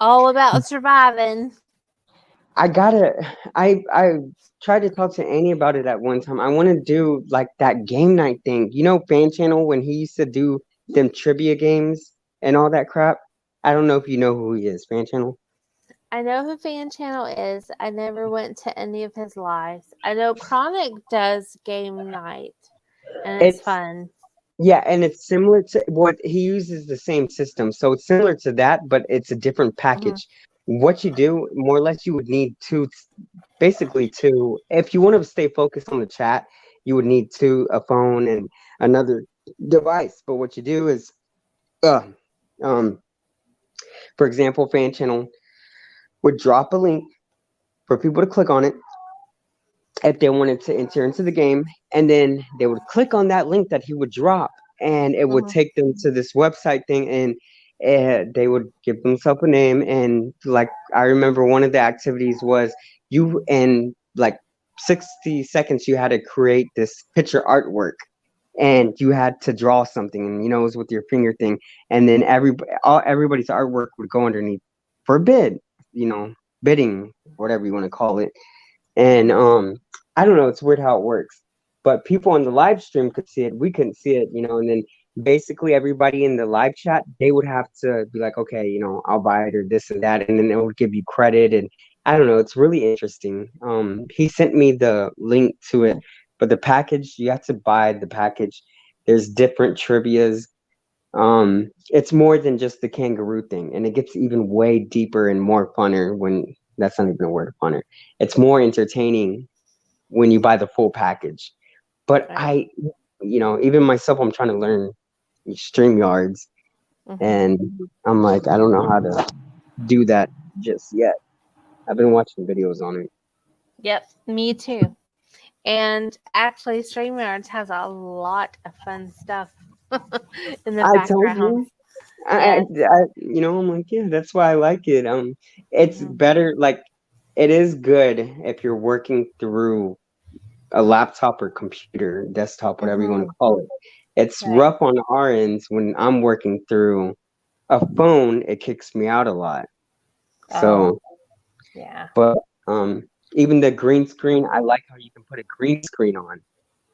All about surviving. I tried to talk to Annie about it at one time. I want to do like that game night thing. You know, Fan Channel when he used to do them trivia games and all that crap. I don't know if you know who he is, Fan Channel. I know who Fan Channel is. I never went to any of his lives. I know Chronic does game night, and it's It's fun. Yeah, and it's similar to what he uses the same system. So it's similar to that, but it's a different Mhm. package. What you do, more or less, you would need basically two, if you want to stay focused on the chat, you would need a phone and another device. But what you do is, uh, um, for example, Fan Channel would drop a link for people to click on it if they wanted to enter into the game, and then they would click on that link that he would drop, and it would Mhm. take them to this website thing, and they would give themselves a name. And like I remember one of the activities was you in like 60 seconds you had to create this picture artwork, and you had to draw something, and it was with your finger thing, and then everybody's artwork would go underneath for bid, bidding, whatever you want to call it. And I don't know, it's weird how it works. But people on the live stream could see it. We couldn't see it, and then basically everybody in the live chat, they would have to be like, okay, I'll buy it or this and that, and then it would give you credit. And I don't know, it's really interesting. He sent me the link to it, but the package, you have to buy the package. There's different trivias. It's more than just the kangaroo thing, and it gets even way deeper and more funner when that's not even a word, funner. It's more entertaining when you buy the full package. But Right. even myself, I'm trying to learn StreamYards, Mhm. and I'm like, I don't know how to do that just yet. I've been watching videos on it. Yep. Me too. And actually, StreamYards has a lot of fun stuff in the I told background. you. Yes. I'm like, yeah, that's why I like it. It's Mhm. better. Like, it is good if you're working through a laptop or computer, desktop, whatever you want to Mhm. call it. It's Right. rough on our ends when I'm working through a phone. It kicks me out a lot. Oh, So, yeah. but even the green screen, I like how you can put a green screen on.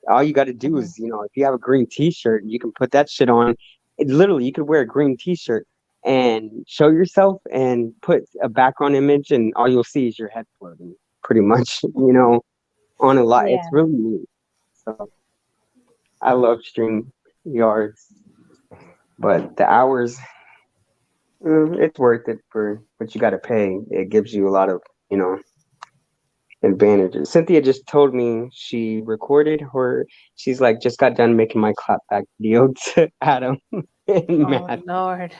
All you got to do Mhm. is, if you have a green T-shirt, you can put that shit on. Literally, you could wear a green T-shirt and show yourself and put a background image, and all you'll see is your head floating, pretty much. On a lot. It's Yeah. really neat. So I love stream yards, but the hours, it's worth it for what you got to pay. It gives you a lot of, advantages. Cynthia just told me she recorded her. She's like, just got done making my clapback video to Adam and Oh Matt. Lord.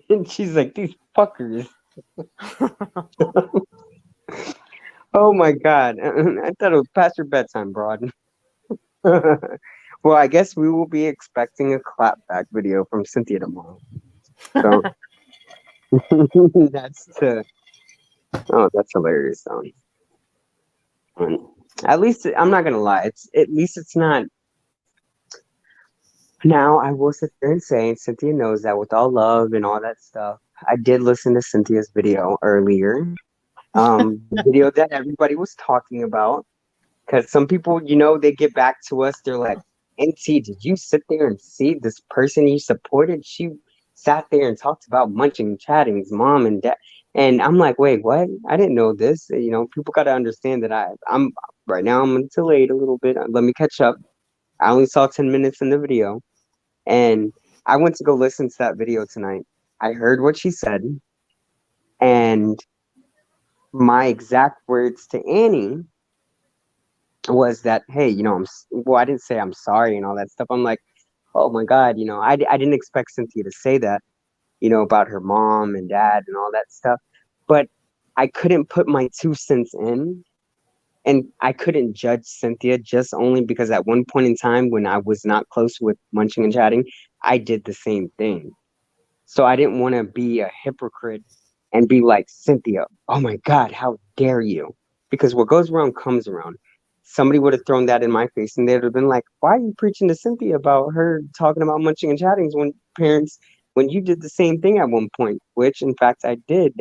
And she's like, these fuckers. Oh my God. I thought it was past your bedtime, broad. Well, I guess we will be expecting a clapback video from Cynthia tomorrow. So that's that's hilarious. And at least I'm not gonna lie. At least it's not Now, I will sit there and say, and Cynthia knows that with all love and all that stuff, I did listen to Cynthia's video earlier. The video that everybody was talking about. Because some people, they get back to us. They're like, NT, did you sit there and see this person you supported? She sat there and talked about munching and chatting's mom and dad. And I'm like, wait, what? I didn't know this. People got to understand that I'm right now, I'm delayed a little bit. Let me catch up. I only saw 10 minutes in the video. And I went to go listen to that video tonight. I heard what she said. And my exact words to Annie was that, hey, I didn't say I'm sorry and all that stuff. I'm like, oh my God, I didn't expect Cynthia to say that, about her mom and dad and all that stuff. But I couldn't put my 2 cents in, and I couldn't judge Cynthia just only because at one point in time when I was not close with munching and chatting, I did the same thing. So I didn't want to be a hypocrite and be like, Cynthia, oh my God, how dare you? Because what goes around comes around. Somebody would have thrown that in my face and they'd have been like, why are you preaching to Cynthia about her talking about munching and chattings when you did the same thing at one point, which in fact I did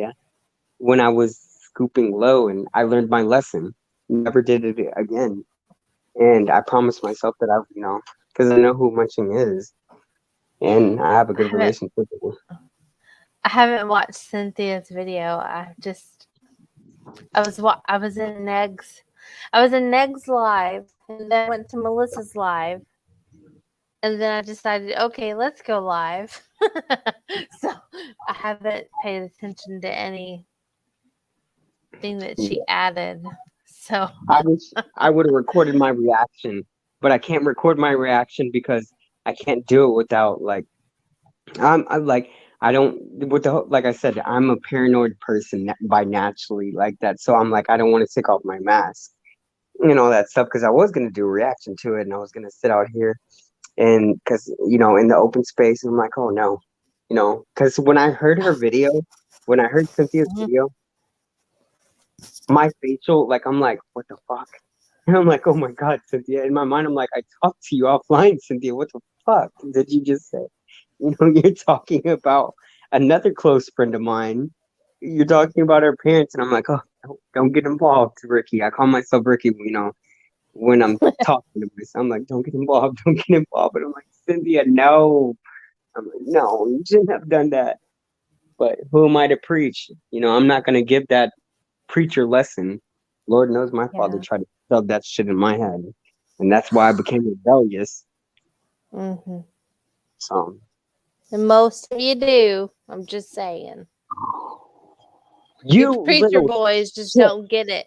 when I was scooping low, and I learned my lesson. Never did it again. And I promised myself that because I know who munching is and I have a good relationship with her. I haven't watched Cynthia's video. I was in Neg's live, and then I went to Melissa's live, and then I decided, okay, let's go live. So I haven't paid attention to anything that she added. So I would have recorded my reaction, but I can't record my reaction because I can't do it without I don't like I said, I'm a paranoid person by naturally like that. So I'm like, I don't want to take off my mask and all that stuff because I was gonna do a reaction to it and I was gonna sit out here and because in the open space, and I'm like, oh no, because when I heard Cynthia's video, my facial, like, I'm like, what the fuck? And I'm like, oh my God, Cynthia. In my mind, I'm like, I talked to you offline, Cynthia. What the fuck did you just say? You're talking about another close friend of mine. You're talking about her parents, and I'm like, oh, don't get involved, Ricky. I call myself Ricky, when I'm talking to myself. I'm like, don't get involved, don't get involved. But I'm like, Cynthia, no. I'm like, no, you shouldn't have done that. But who am I to preach? I'm not gonna give that preacher lesson. Lord knows my father tried to shove that shit in my head, and that's why I became rebellious. Mm-hmm. So, and most of you do. I'm just saying. you preacher boys just shit. don't get it.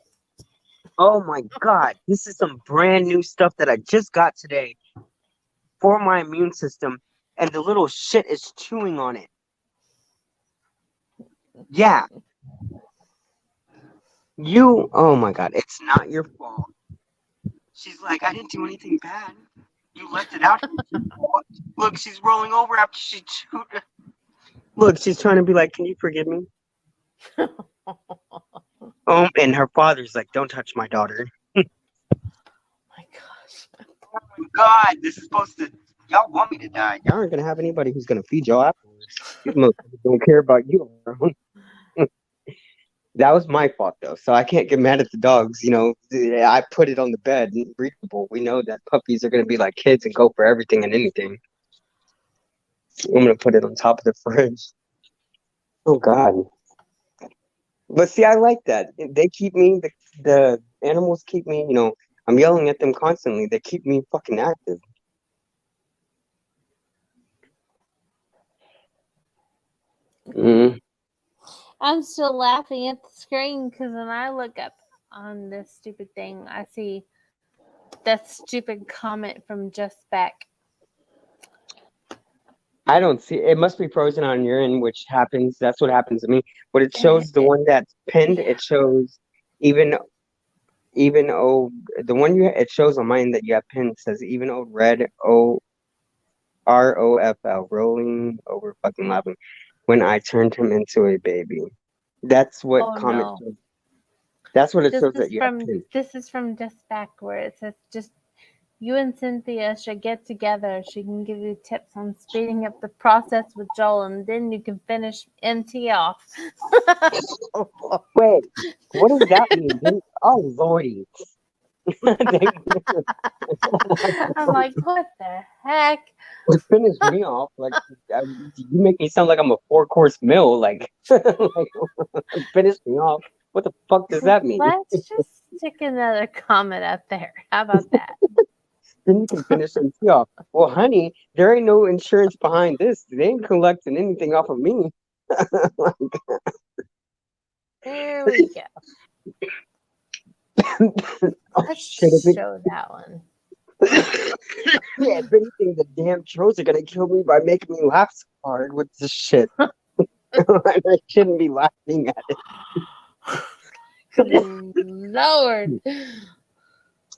Oh my God, this is some brand new stuff that I just got today for my immune system, and the little shit is chewing on it. Yeah. Oh my God, it's not your fault. She's like, I didn't do anything bad. You left it out. Look, she's rolling over after she chewed. Look, she's trying to be like, can you forgive me? And her father's like, don't touch my daughter. My gosh. Oh my God, this is supposed to. Y'all want me to die. Y'all aren't gonna have anybody who's gonna feed y'all afterwards. These motherfuckers don't care about you. That was my fault though, so I can't get mad at the dogs. I put it on the bed. Reasonable. We know that puppies are gonna be like kids and go for everything and anything. I'm gonna put it on top of the fridge. Oh God. But see, I like that. They keep me. The animals keep me. I'm yelling at them constantly. They keep me fucking active. I'm still laughing at the screen because when I look up on this stupid thing, I see that stupid comment from Just Beck. I don't see it. Must be frozen on your end, which happens. That's what happens to me. But it shows the one that's pinned. It shows even the one it shows on mine that you have pinned says even old red ROFL rolling over fucking laughing when I turned him into a baby. That's what comment. That's what it shows that you have pinned. This is from Just Back where it says just You and Cynthia should get together. She can give you tips on speeding up the process with Joel, and then you can finish NT off. Wait, what does that mean? Oh, Lordy. They I'm like, what the heck? finish me off. Like, you make me sound like I'm a 4-course meal. Like, like, finish me off. What the fuck does that mean? Let's just stick another comment up there. How about that? Then you can finish MT off. Well, honey, there ain't no insurance behind this. They ain't collecting anything off of me. There we go. Oh, Let's shit. show that one. Yeah, if anything, the damn trolls are gonna kill me by making me laugh so hard with this shit. I shouldn't be laughing at it. Lord.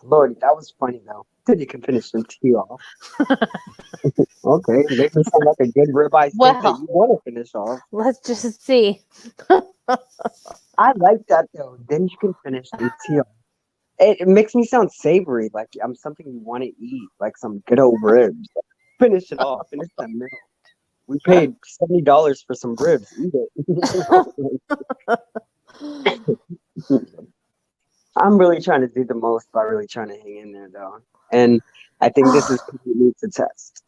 Lordy, that was funny though. Then you can finish some tea off. Okay, make me sound like a good ribeye steak that Well, you want to finish off. let's just see. I like that though. Then you can finish some tea off. It makes me sound savory, like I'm something you want to eat, like some good old ribs. Finish it off. Finish that meal. We paid $70 for some ribs. Eat it. I'm really trying to do the most by really trying to hang in there though. And I think this is putting me to test.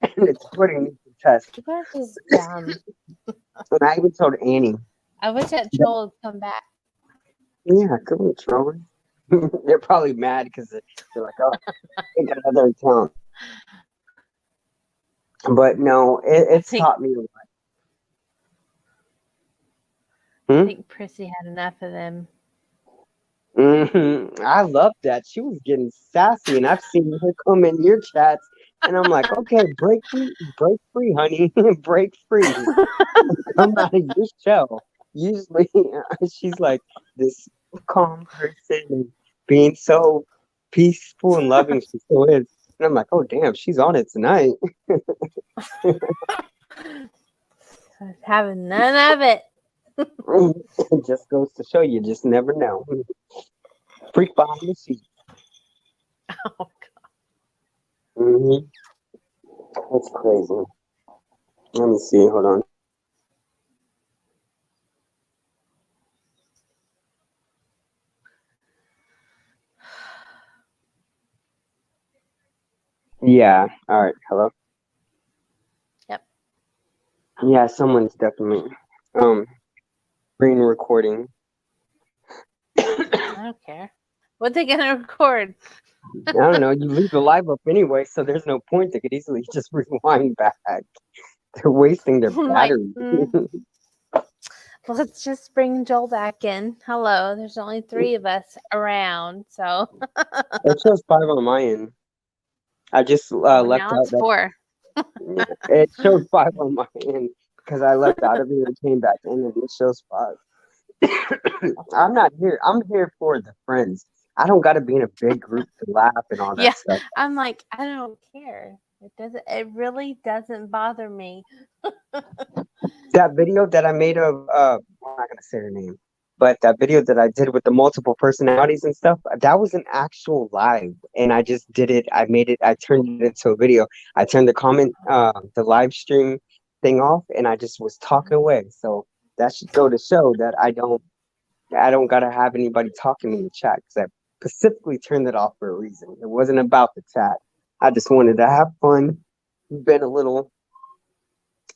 It's putting me to test. You guys is dumb. And I even told Annie, I wish that troll would come back. yeah, come on, trolling. They're probably mad because they're like, oh, they got another account. But no, it's taught me a lot. I think Prissy had enough of them. I love that. She was getting sassy, and I've seen her come in your chats, and I'm like, okay, break free, honey, break free. Come out of your shell. Usually, she's like this calm person and being so peaceful and loving. She still is, and I'm like, oh damn, she's on it tonight. Having none of it. It just goes to show you just never know. Freak behind the scenes. Oh, God. Mm-hmm. That's crazy. Let me see. Hold on. Yeah. All right. Hello. Yep. Yeah. Someone's definitely screen recording. I don't care. What they gonna record? I don't know. You leave the live up anyway, so there's no point. They could easily just rewind back. They're wasting their battery. Let's just bring Joel back in. Hello. There's only 3 of us around, so. It shows 5 on my end. I just left now out it's 4. Yeah, it showed 5 on my end because I left out of it and came back in, and it shows 5. I'm not here. I'm here for the friends. I don't got to be in a big group to laugh and all that stuff. I'm like, I don't care. It really doesn't bother me. That video that I made of I'm not gonna say her name, but that video that I did with the multiple personalities and stuff, that was an actual live, and I just did it. I made it. I turned it into a video. I turned the live stream thing off, and I just was talking away. So that should go to show that I don't gotta have anybody talking in the chat because I specifically turned it off for a reason. It wasn't about the chat. I just wanted to have fun, vent a little,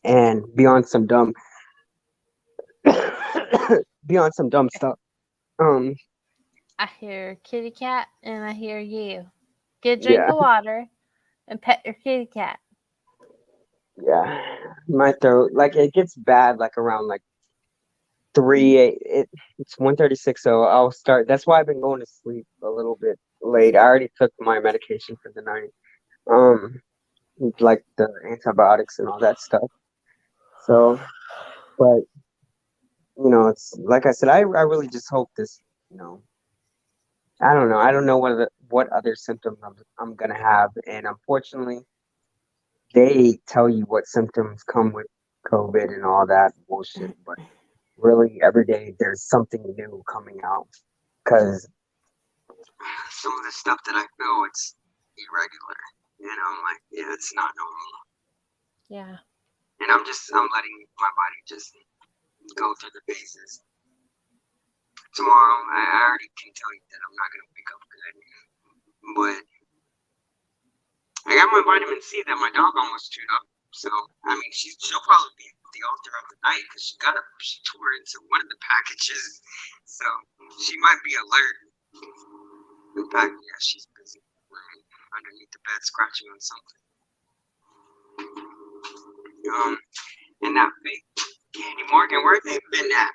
and be on some dumb stuff. I hear kitty cat and I hear you. Get a drink of water and pet your kitty cat. Yeah, my throat, like, it gets bad like around like 3 it's 1:36, so I'll start. That's why I've been going to sleep a little bit late. I already took my medication for the night, like the antibiotics and all that stuff. So, but it's like I said, I really just hope this, I don't know. I don't know what other symptoms I'm gonna have, and unfortunately, they tell you what symptoms come with COVID and all that bullshit, but really every day there's something new coming out. Because some of the stuff that I feel it's irregular. I'm like, yeah, it's not normal. Yeah. And I'm letting my body just go through the phases. Tomorrow, I already can tell you that I'm not gonna wake up good, but I got my vitamin C that my dog almost chewed up. So I mean, she'll probably be healthy all throughout the night because she tore into one of the packages, so she might be alert. In fact, yeah, she's busy laying underneath the bed scratching on something. And that fake Candy Morgan, where they been at?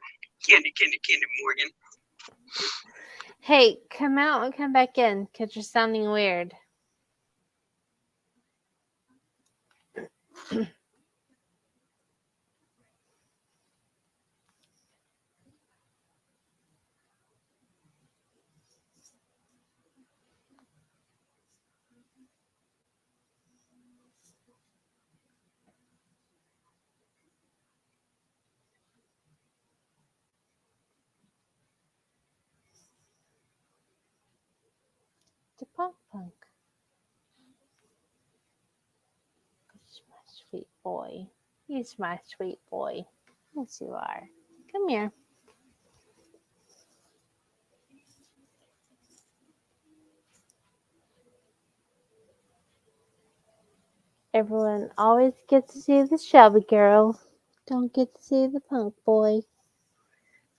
Candy Morgan. Hey, come out and come back in because you're sounding weird. The punk. He's my sweet boy. He's my sweet boy. Yes, you are. Come here. Everyone always gets to see the Shelby girl. Don't get to see the punk boy.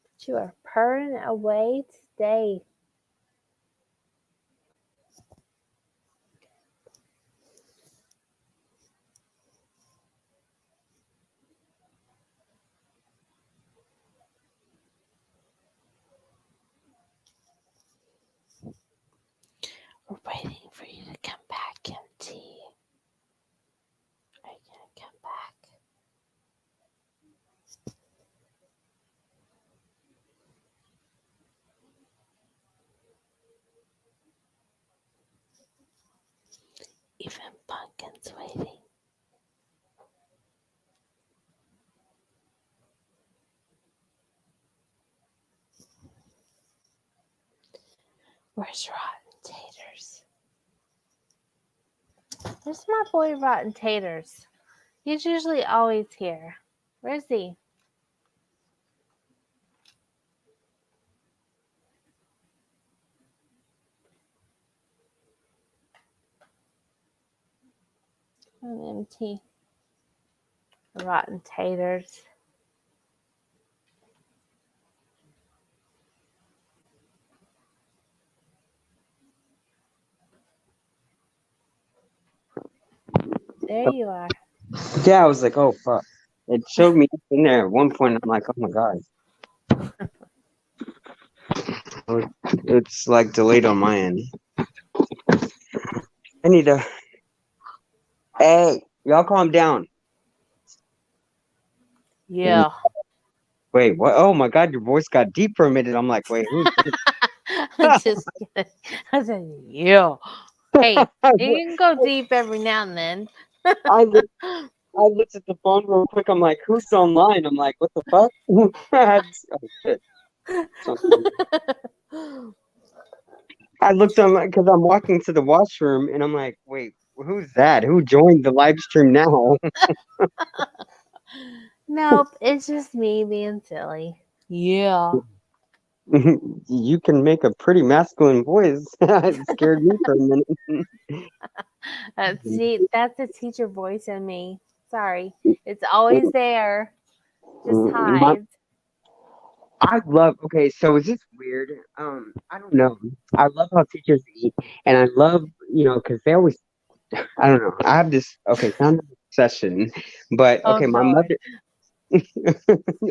But you are purring away today. We're waiting for you to come back, MT. Are you going to come back? Even Pumpkin's waiting. Where's Rotten Taters? Where's my boy Rotten Taters? He's usually always here. Where's he? MT. Rotten Taters. There you are. Yeah, I was like, oh fuck. It showed me in there at one point. I'm like, oh my god. It's like delayed on my end. I need to. Hey, y'all calm down. Yeah. Wait, what? Oh my god, your voice got deep for a minute. I'm like, wait, who's this? I'm just kidding. I said, yeah. Hey, you can go deep every now and then. I looked at the phone real quick. I'm like, who's online? I'm like, what the fuck? Oh shit. I looked on because I'm walking to the washroom and I'm like, wait, who's that? Who joined the live stream now? Nope, it's just me being silly. Yeah. You can make a pretty masculine voice. It scared me for a minute. See, that's a teacher voice in me. Sorry. It's always there. Just hides. Okay, so is this weird? I don't know. I love how teachers eat, and I love, because they always, I don't know. I have this, okay, kind of obsession, but Oh, okay, my Lord. mother,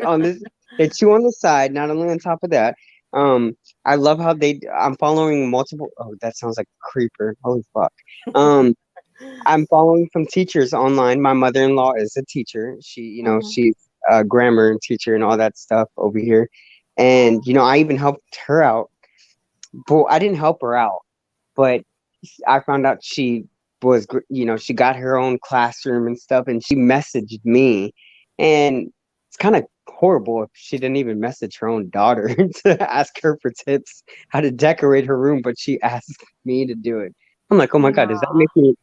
on this, they chew on the side, not only on top of that. I love how I'm following multiple, oh, that sounds like a creeper. Holy fuck. I'm following some teachers online. My mother-in-law is a teacher. She's a grammar teacher and all that stuff over here. And, I even helped her out. But I didn't help her out. But I found out she was, she got her own classroom and stuff. And she messaged me. And it's kind of horrible if she didn't even message her own daughter to ask her for tips how to decorate her room, but she asked me to do it. I'm like, oh my God, does that Aw, make me?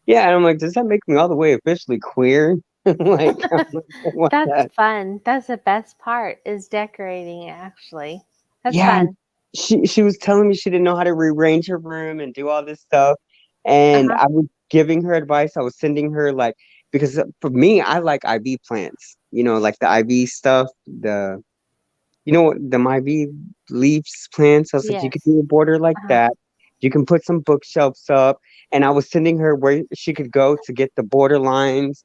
Yeah, and I'm like, does that make me all the way officially queer? Like, I'm like, what that's the? fun. That's the best part is decorating, actually. That's Yeah, and fun. she was telling me she didn't know how to rearrange her room and do all this stuff, and Uh-huh. I was giving her advice. I was sending her like because for me, I like IV plants. You know, like the IV stuff, the you know what, the ivy leaves plants. I was like, you could Yes. do a border like Uh-huh. that. You can put some bookshelves up. And I was sending her where she could go to get the border lines.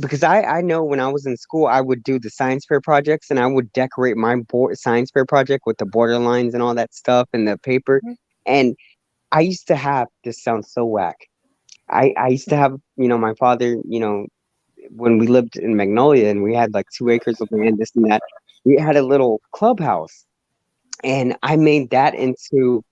Because I know when I was in school, I would do the science fair projects and I would decorate my science fair project with the border lines and all that stuff and the paper. Mhm. And I used to have, this sounds so whack. I used to have, my father, when we lived in Magnolia and we had like 2 acres of land, this and that, we had a little clubhouse and I made that into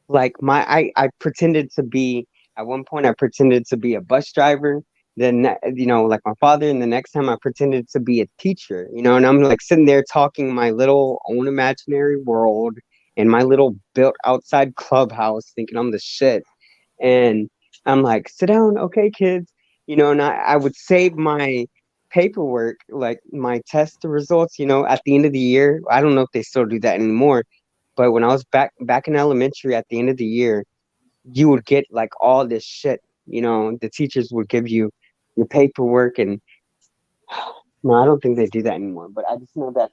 like I pretended to be at one point I pretended to be a bus driver. Then like my father, and the next time I pretended to be a teacher, and I'm like sitting there talking my little own imaginary world in my little built outside clubhouse, thinking I'm the shit. And I'm like, sit down, okay, kids, and I would save my paperwork, like my test results, at the end of the year. I don't know if they still do that anymore, but when I was back in elementary at the end of the year, you would get like all this shit. The teachers would give you your paperwork and no, I don't think they do that anymore. But I just know that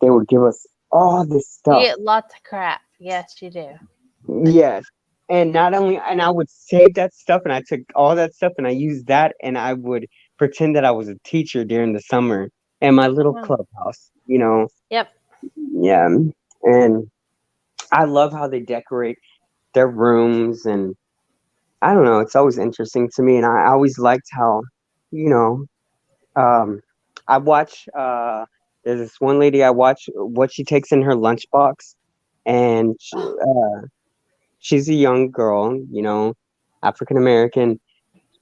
they would give us all this You stuff. get lots of crap. Yes, you do. Yes. And not only, and I would save that stuff and I took all that stuff and I used that and I would pretend that I was a teacher during the summer in my little Mm. clubhouse. Yep. Yeah. And I love how they decorate their rooms and I don't know, it's always interesting to me and I always liked how, you know, um I watch there's this one lady I watch what she takes in her lunchbox and she's a young girl, African American,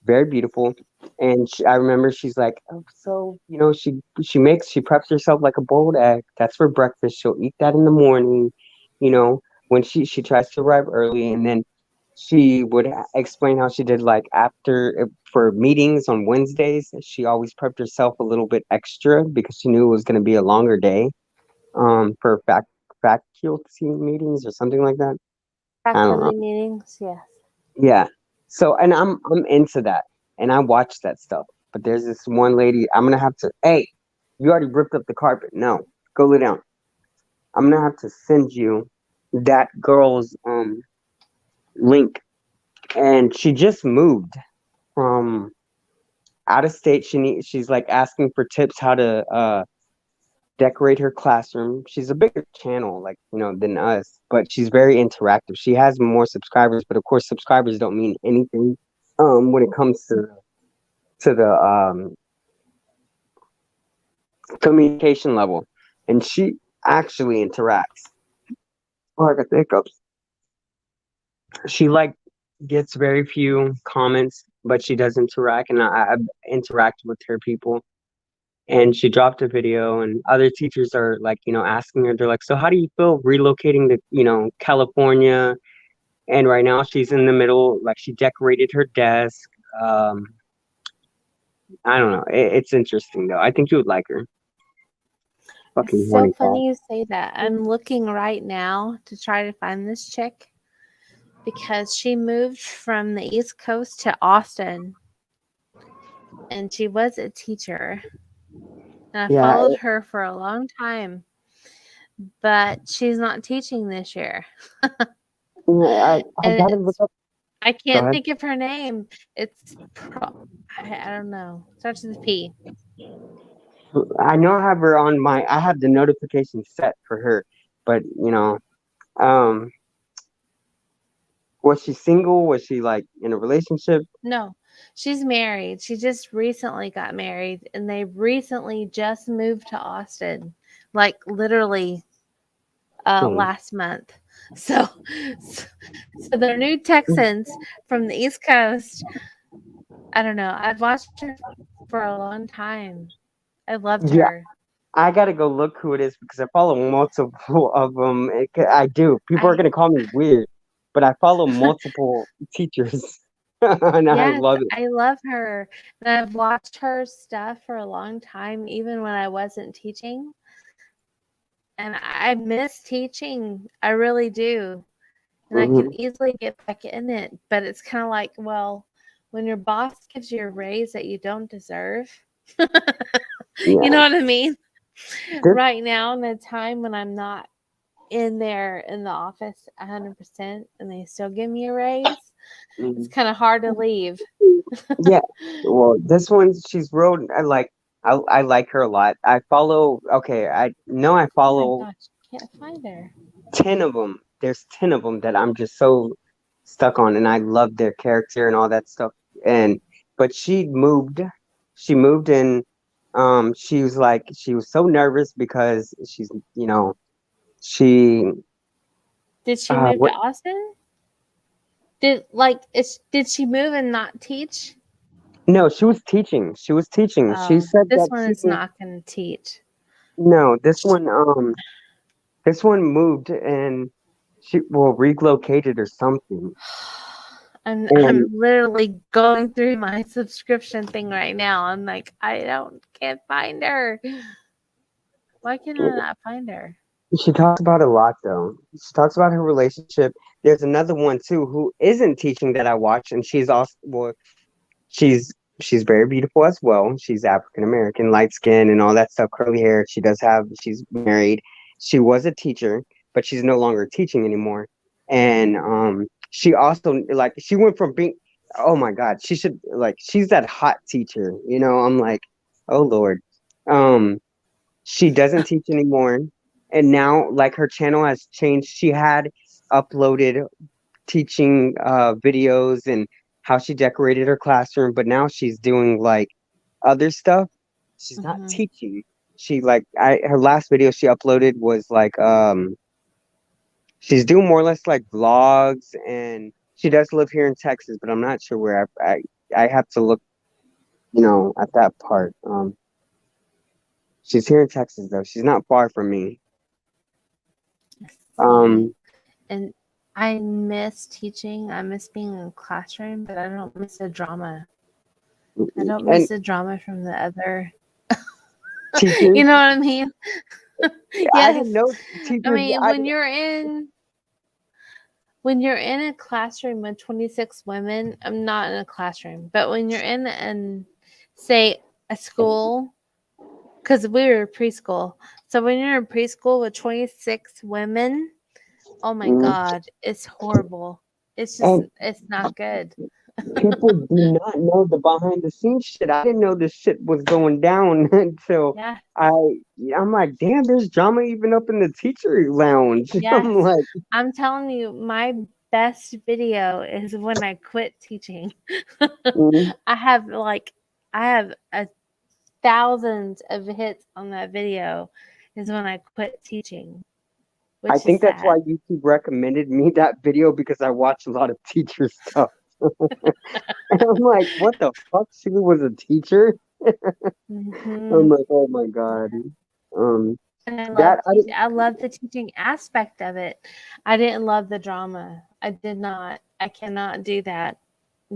very beautiful. And I remember she's like, oh, so she preps herself like a boiled egg. That's for breakfast. She'll eat that in the morning. When she tries to arrive early, and then she would explain how she did like after for meetings on Wednesdays. She always prepped herself a little bit extra because she knew it was going to be a longer day. For faculty meetings or something like that. I don't know. Faculty meetings. Yes. Yeah. So, and I'm into that, and I watch that stuff. But there's this one lady. I'm gonna have to. Hey, you already ripped up the carpet. No, go lay down. I'm gonna have to send you that girl's link, and she just moved from out of state. She's like asking for tips how to decorate her classroom. She's a bigger channel, like than us, but she's very interactive. She has more subscribers, but of course, subscribers don't mean anything when it comes to the communication level. And she actually interacts. Oh, I got the hiccups. She like gets very few comments, but she does interact, and I interact with her people. And she dropped a video, and other teachers are like, asking her. They're like, "So how do you feel relocating to, California?" And right now she's in the middle, like she decorated her desk. Um, I don't know. It's interesting though. I think you would like her. Fucking It's so horny cat. funny you say that. I'm looking right now to try to find this chick because she moved from the East Coast to Austin and she was a teacher. And I Yeah, followed her for a long time, but she's not teaching this year. I And gotta look up. I Go can't ahead. think of her name. I don't know. Starts with a P. I know I have her on my. I have the notification set for her, but um, was she single? Was she like in a relationship? No, she's married. She just recently got married and they recently just moved to Austin. Like literally Hmm. last month. So, so so they're new Texans from the East Coast. I don't know. I've watched her for a long time. I loved Yeah, her. I gotta go look who it is because I follow multiple of them. I do. People are I gonna call me weird, but I follow multiple teachers, and I Yes, love it. I love her, and I've watched her stuff for a long time, even when I wasn't teaching, and I miss teaching. I really do, and I Hmm. can easily get back in it, but it's kinda like, well, when your boss gives you a raise that you don't deserve, you know Yeah. what I mean? This, Right now, in a time when I'm not in there in the office 100% and they still give me a raise, it's mhm. kinda hard to leave. Yeah. Well, this one she's real. I like her a lot. I follow. Okay, I know I Oh my follow gosh, I can't find her. 10 of them. There's 10 of them that I'm just so stuck on, and I love their character and all that stuff. And but she moved, and she was like, she was so nervous because she's, she, Did she move to what? Austin? Did she move and not teach? No, she was teaching. She was teaching. She Oh, said this that one she is was not going to teach. no. This one moved, and she well relocated or something, and I'm literally going through my subscription thing right now. I'm like, can't find her. Why can I not find her? she talks about it a lot, though. She talks about her relationship. There's another one too who isn't teaching that I watch, and she's also well, she's she's very beautiful as well. She's African American, light skin, and all that stuff, curly hair. She's married. She was a teacher, but she's no longer teaching anymore. And she also she went from being, oh my God, she's that hot teacher. I'm like, oh Lord. Um, she doesn't teach anymore, and now her channel has changed. She had uploaded teaching videos and how she decorated her classroom, but now she's doing other stuff. She's not Hmm. teaching. She her last video she uploaded was she's doing more or less like vlogs, and she does live here in Texas, but I'm not sure where. I have to look, at that part. She's here in Texas though. She's not far from me. Let's see. Um, And I miss teaching. I miss being in a classroom, but I don't miss the drama. I don't and miss the drama from the other. teachers, You know what I mean? I Yes. didn't know I teachers. mean, when you're in a classroom with 26 women, I'm not in a classroom, but when you're in say a school, because we were preschool, so when you're in preschool with 26 women, oh my Mm, god, it's horrible. and It's not good. people do not know the behind the scenes shit. I didn't know this shit was going down until Yeah. I I'm like, damn, there's drama even up in the teacher lounge. I'm Yes. like, I'm telling you, my best video is when I quit teaching. mm, I have I have a thousands of hits on that video is when I quit teaching, I which is think that's why sad. YouTube recommended me that video because I watch a lot of teacher stuff. And I'm like, what the fuck? She was a teacher? I'm Mhm. like, oh my God. Um, And I love that I didn't. I love the teaching aspect of it. I didn't love the drama. I did not. I cannot do that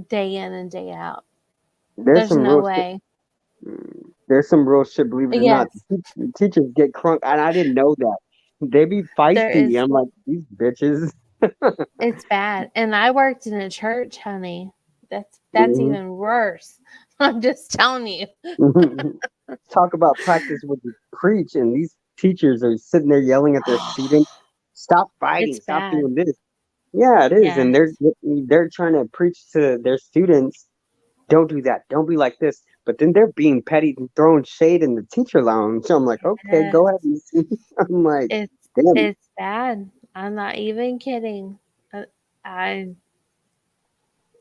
day in and day out. There's There's some no real shit. way. There's some real shit, believe it or not. Yes, Teachers get crunk, and I didn't know that. They be there feisty. is. I'm like, these bitches. It's bad. And I worked in a church, honey. That's Mhm. even worse. I'm just telling you. Talk about practice what you preach, and these teachers are sitting there yelling at their students, "Stop It's fighting! Stop bad. doing this." Yeah, it is, and Yes. they're trying to preach to their students, "Don't do that. Don't be like this." But then they're being petty and throwing shade in the teacher lounge. I'm like, okay, go ahead. Yes. I'm like, It's damn. it's bad. I'm not even kidding. I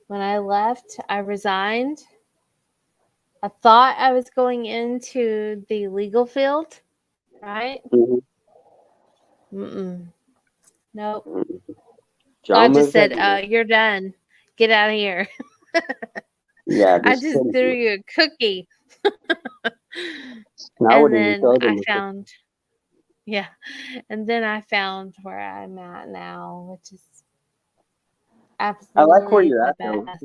when I left, I resigned. I thought I was going into the legal field, right? Mhm. Mm-mm. Nope. God just Drama's said, everywhere. "You're done. Get out of here." Yeah, I there's just plenty. threw you a cookie. No, I And wouldn't even then throw I them. found, yeah, and then I found where I'm at now, which is I like where absolutely you're the at best.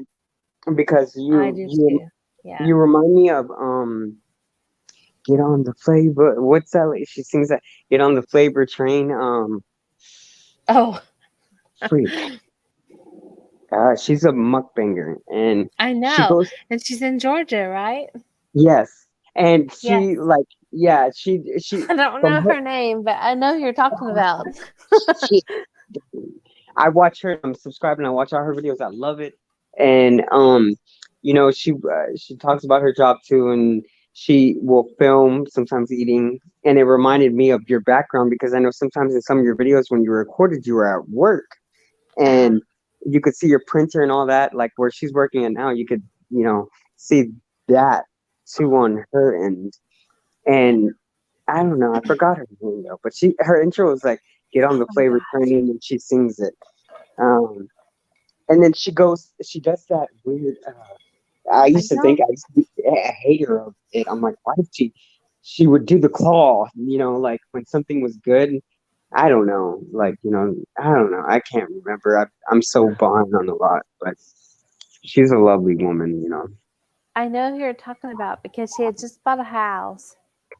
though, because I do too. Yeah. you remind me of Get on the Flavor. What's that? She sings that Get on the Flavor Train. Oh, Freak. She's a mukbanger, and I she know. goes And she's in Georgia, right? yes, and Yes. she like yeah, she I don't from know her her name, but I know who you're talking about. she I watch her. I'm subscribed and I watch all her videos. I love it. And she talks about her job too, and she will film sometimes eating. And it reminded me of your background because I know sometimes in some of your videos when you recorded, you were at work, Uh-huh. and you could see your printer and all that. Like where she's working at now, you could see that too on her end. Yeah. And I don't know, I forgot her name though, but her intro was like "Get on the Oh flavor gosh. train" and she sings it. Um, and then she does that weird. I I used to think don't I used to be a hater of it. I'm like, why did she? She would do the claw, like when something was good. I don't know, like I don't know. I can't remember. I'm so behind on a lot, but she's a lovely woman. I know who you're talking about because she had just bought a house.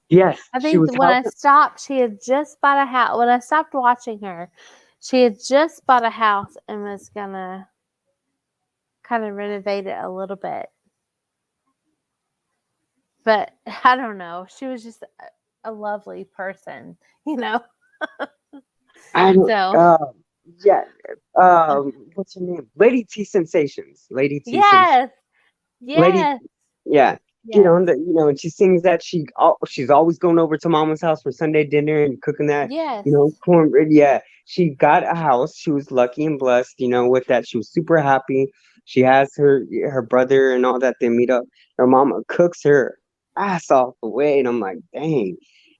Yes, I she think was that when I helping. stopped, she had just bought a house. When I stopped watching her, she had just bought a house and was gonna kind of renovate it a little bit. But I don't know. She was just a lovely person, you know? I don't. So, Yeah. What's her name? Lady T Sensations. Lady T Sensations. yes, Lady, yes, yeah, yes, and she sings that she's always going over to Mama's house for Sunday dinner and cooking that, yes, cornbread. Yeah, she got a house. She was lucky and blessed, with that. She was super happy. She has her brother and all that. They meet up. Her mama cooks her ass off the way, and I'm like, dang.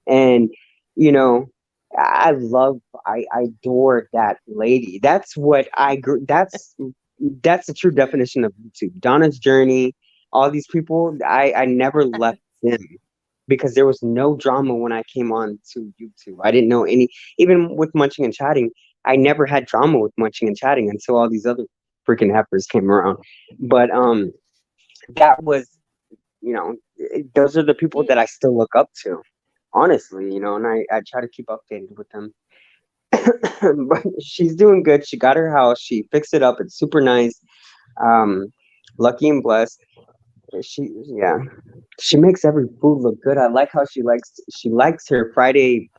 And you know, I love, I adore that lady. That's what I grew. That's the true definition of YouTube. Donna's Journey, all these people, I never left them because there was no drama when I came on to YouTube. I didn't know any, even with Munching and Chatting, I never had drama with Munching and Chatting until all these other freaking heifers came around. But that was, those are the people you, that I still look up to, honestly, and I try to keep updated with them. But she's doing good. She got her house. She fixed it up. It's super nice. Um, lucky and blessed. Yeah, she makes every food look good. I like how she likes her Friday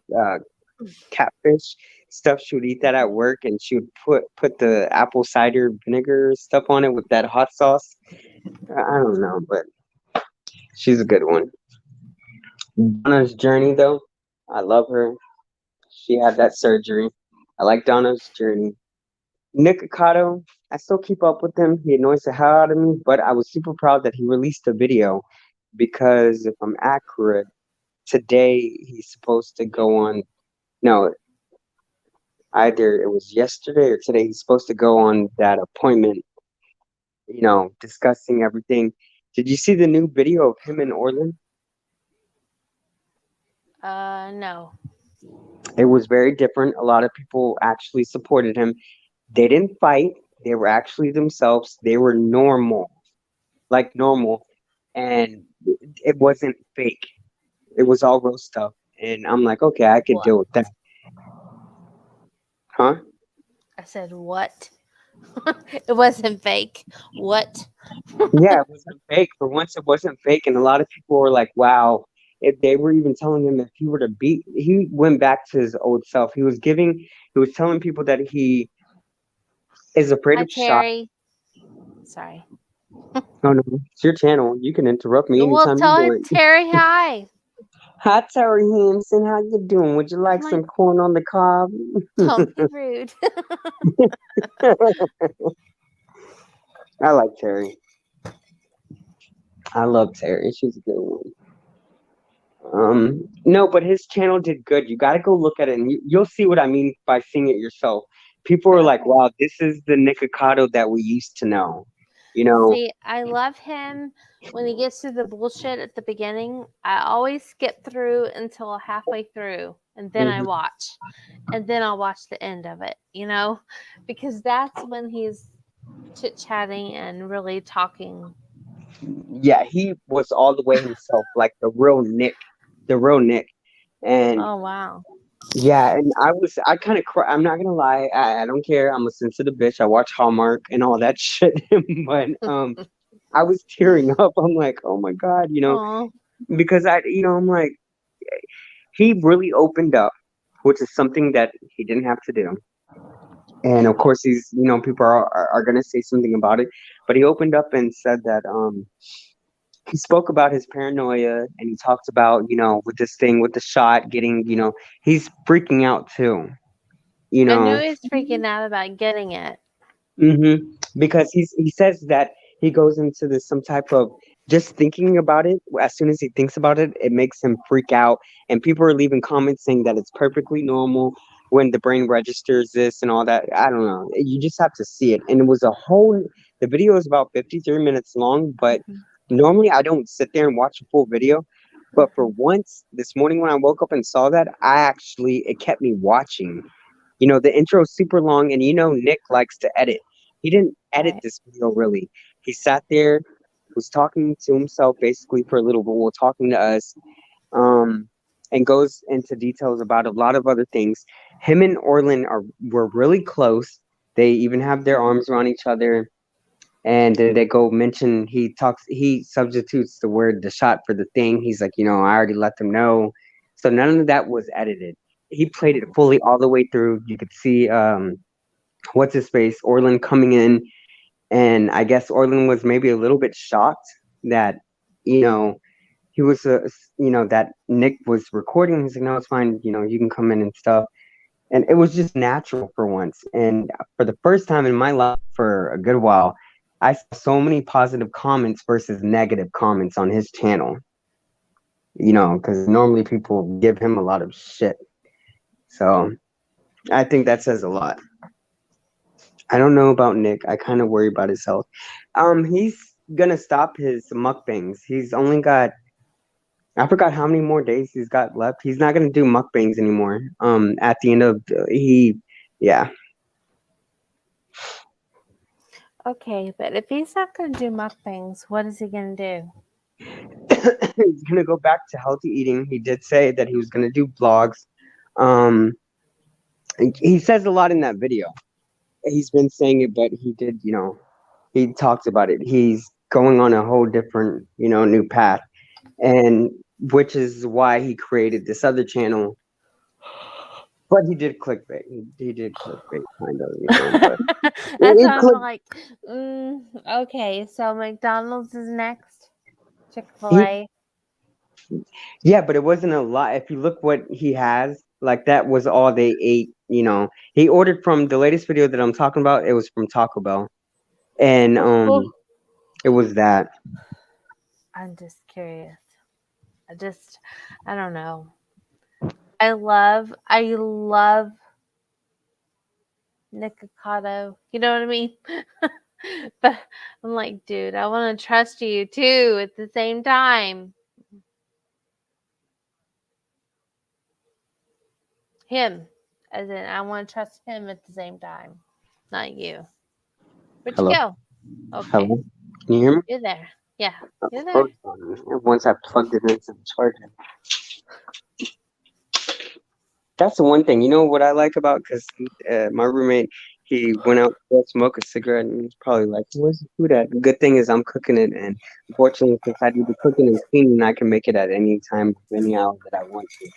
catfish stuff. She would eat that at work, and she would put the apple cider vinegar stuff on it with that hot sauce. I don't know, but she's a good one. Donna's Journey, though, I love her. She had that surgery. I like Donna's Journey. Nick Ocado, I still keep up with him. He annoys the hell out of me, but I was super proud that he released a video because if I'm accurate, today he's supposed to go on. No, either it was yesterday or today. He's supposed to go on that appointment, discussing everything. Did you see the new video of him and Orlin? no. It was very different. A lot of people actually supported him. They didn't fight. They were actually themselves. They were normal, like normal. And it wasn't fake. It was all real stuff. And I'm like, okay, I could What? deal with that. Huh? I said, what? It wasn't fake. What? Yeah, it wasn't fake. For once, it wasn't fake. And a lot of people were like, wow. If they were even telling him if he were to beat, he went back to his old self. He was telling people that he is afraid Hi, of shots. Terry. Sorry. No, no, it's your channel. You can interrupt me Well, anytime you tell want. Terry hi. Hi, Terry Hanson. How you doing? Would you like I'm like, some corn on the cob? don't be rude. I like Terry. I love Terry. She's a good one. No, but his channel did good. You got to go look at it, and you'll see what I mean by seeing it yourself. People are like, Okay. "Wow, this is the Nikocado that we used to know." You know, See, I love him when he gets to the bullshit at the beginning. I always skip through until halfway through and then I mhm. watch. And then I'll watch the end of it, because that's when he's chit chatting and really talking. Yeah, he was all the way himself, like the real Nick. And Oh, wow. yeah, and I kind of cry. I'm not gonna lie, I don't care. I'm a sensitive bitch. I watch Hallmark and all that shit. But I was tearing up. I'm like, oh my God, Oh, because I'm like, he really opened up, which is something that he didn't have to do. And of course, people are gonna say something about it, but he opened up and said that he spoke about his paranoia, and he talked about, with this thing with the shot getting, he's freaking out too, you I knew know. he was freaking out about getting it. hmm Because he says that he goes into this some type of just thinking about it. As soon as he thinks about it, it makes him freak out. And people are leaving comments saying that it's perfectly normal when the brain registers this and all that. I don't know. You just have to see it. And it was the video is about 53 minutes long, but Mhm, normally I don't sit there and watch a full video. But for mhm. once this morning when I woke up and saw that, it kept me watching. The intro is super long, and Nick likes to edit. He didn't edit Right. this video really. He sat there, was talking to himself basically for a little bit, while talking to us, um, and goes into details about a lot of other things. Him and Orlin were really close. They even have their arms around each other, and then they go mention. He substitutes the shot for the thing. He's like, I already let them know. So none of that was edited. He played it fully all the way through. You could see what's his face, Orlin coming in, and I guess Orlin was maybe a little bit shocked that you know he was that Nick was recording. He's like, no, it's fine. You can come in and stuff. And it was just natural for once. And for the first time in my life for a good while, I saw so many positive comments versus negative comments on his channel. Because normally people give him a lot of shit. So I think that says a lot. I don't know about Nick. I kind of worry about his health. He's gonna stop his mukbangs. He's only got, I forgot how many more days he's got left. He's not gonna do mukbangs anymore. At the end of yeah. Okay, but if he's not going to do mukbangs, what is he going to do? He's gonna go back to healthy eating. He did say that he was gonna do vlogs. Um, he says a lot in that video. He's been saying it, but he did, he talks about it. He's going on a whole different, new path, and which is why he created this other channel. But he did clickbait. He did clickbait, kind of, But That's it why I'm click. like, okay, so McDonald's is next. He, Chick-fil-A. yeah, but it wasn't a lot. If you look what he has, like that was all they ate. He ordered from the latest video that I'm talking about. It was from Taco Bell, and Oh, it was that. I'm just curious. I don't know. I love Nikocado. You know what I mean? But I'm like, dude, I want to trust you too at the same time. Him, as in, I want to trust him at the same time, not you. Where'd you Hello, go? Okay, hello. Can you hear me? you're there. Yeah, you're there. Hold on. Once I plugged it into the charger. That's the one thing. You know what I like about, because my roommate, he went out to smoke a cigarette, and he's probably like, "Where's the food at?" The good thing is I'm cooking it, and unfortunately, since I do the cooking and cleaning, I can make it at any time, any hour that I want to.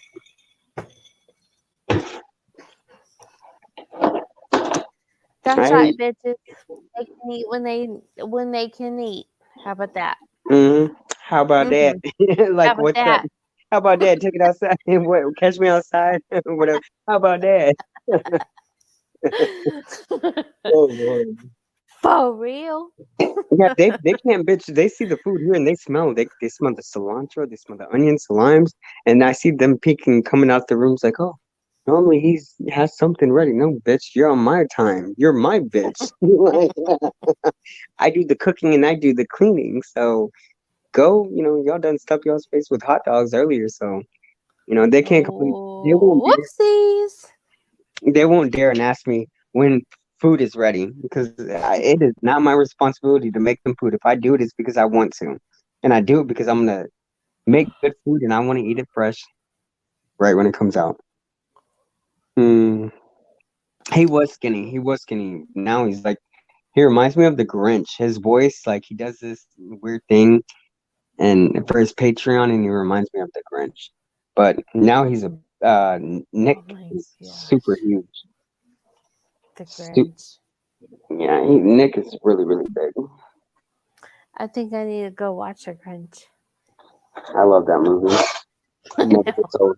That's I right, bitches. They can eat when they can eat. How about that? How about that? Hmm. How Like, about what's up? that? How about that? Take it outside. What? Catch me outside. Whatever. How about that? Oh Lord. For real? Yeah, they can't bitch. They see the food here and they smell. They smell the cilantro. They smell the onions, the limes, and I see them peeking, coming out the rooms like, oh. Normally he has something ready. No, bitch, you're on my time. You're my bitch. Like, I do the cooking and I do the cleaning. So go, y'all done stuff y'all's face with hot dogs earlier. So, they can't complain. Oh, whoopsies. They won't dare and ask me when food is ready because it is not my responsibility to make them food. If I do it, it's because I want to. And I do it because I'm going to make good food and I want to eat it fresh right when it comes out. Mm. He was skinny. He was skinny. Now he's like, he reminds me of the Grinch. His voice, like he does this weird thing, and for his Patreon, and he reminds me of the Grinch. But now he's Nick Oh my is gosh. super huge. The Stu- Grinch. yeah, Nick is really really big. I think I need to go watch a Grinch. I love that movie. It never gets old.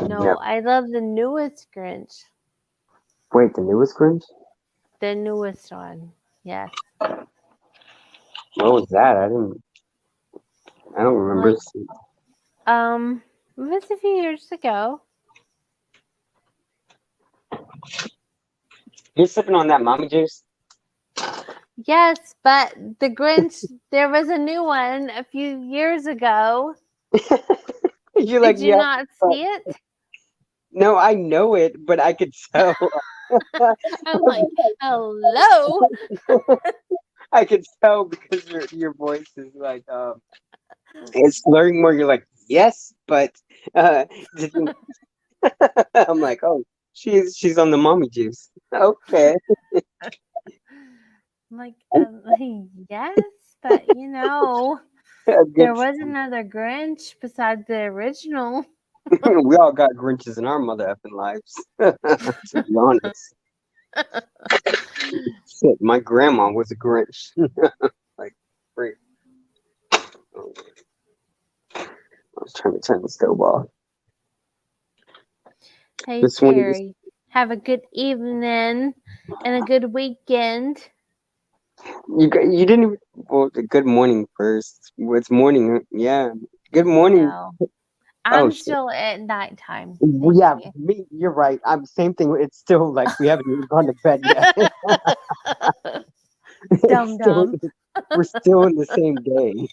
No, Yeah. I love the newest Grinch. Wait, the newest Grinch? The newest one. Yes. What was that? I don't remember. Like, it was a few years ago. You're sipping on that mommy juice? Yes, but the Grinch, there was a new one a few years ago. You're like, Did you yeah, not but see it? no, I know it, but I could tell. I'm like, hello. I could tell because your voice is like it's slurring more. You're like, yes, but did you-" I'm like, oh, she's on the mommy juice. Okay. I'm like, yes, but A there good was another Grinch besides the original. we all got Grinches in our mother effing lives. To be honest. Shit, my grandma was a Grinch. Like freak. I was trying to turn the stove off. Hey, This one is Terry, have a good evening and a good weekend. you didn't even well good morning first. It's morning, yeah. Good morning. No, Oh I'm shit. still at nighttime. Well, Thank yeah, you. me, you're right. I'm same thing. It's still like we haven't even gone to bed yet. It's Dum still dum. we're still in the same day.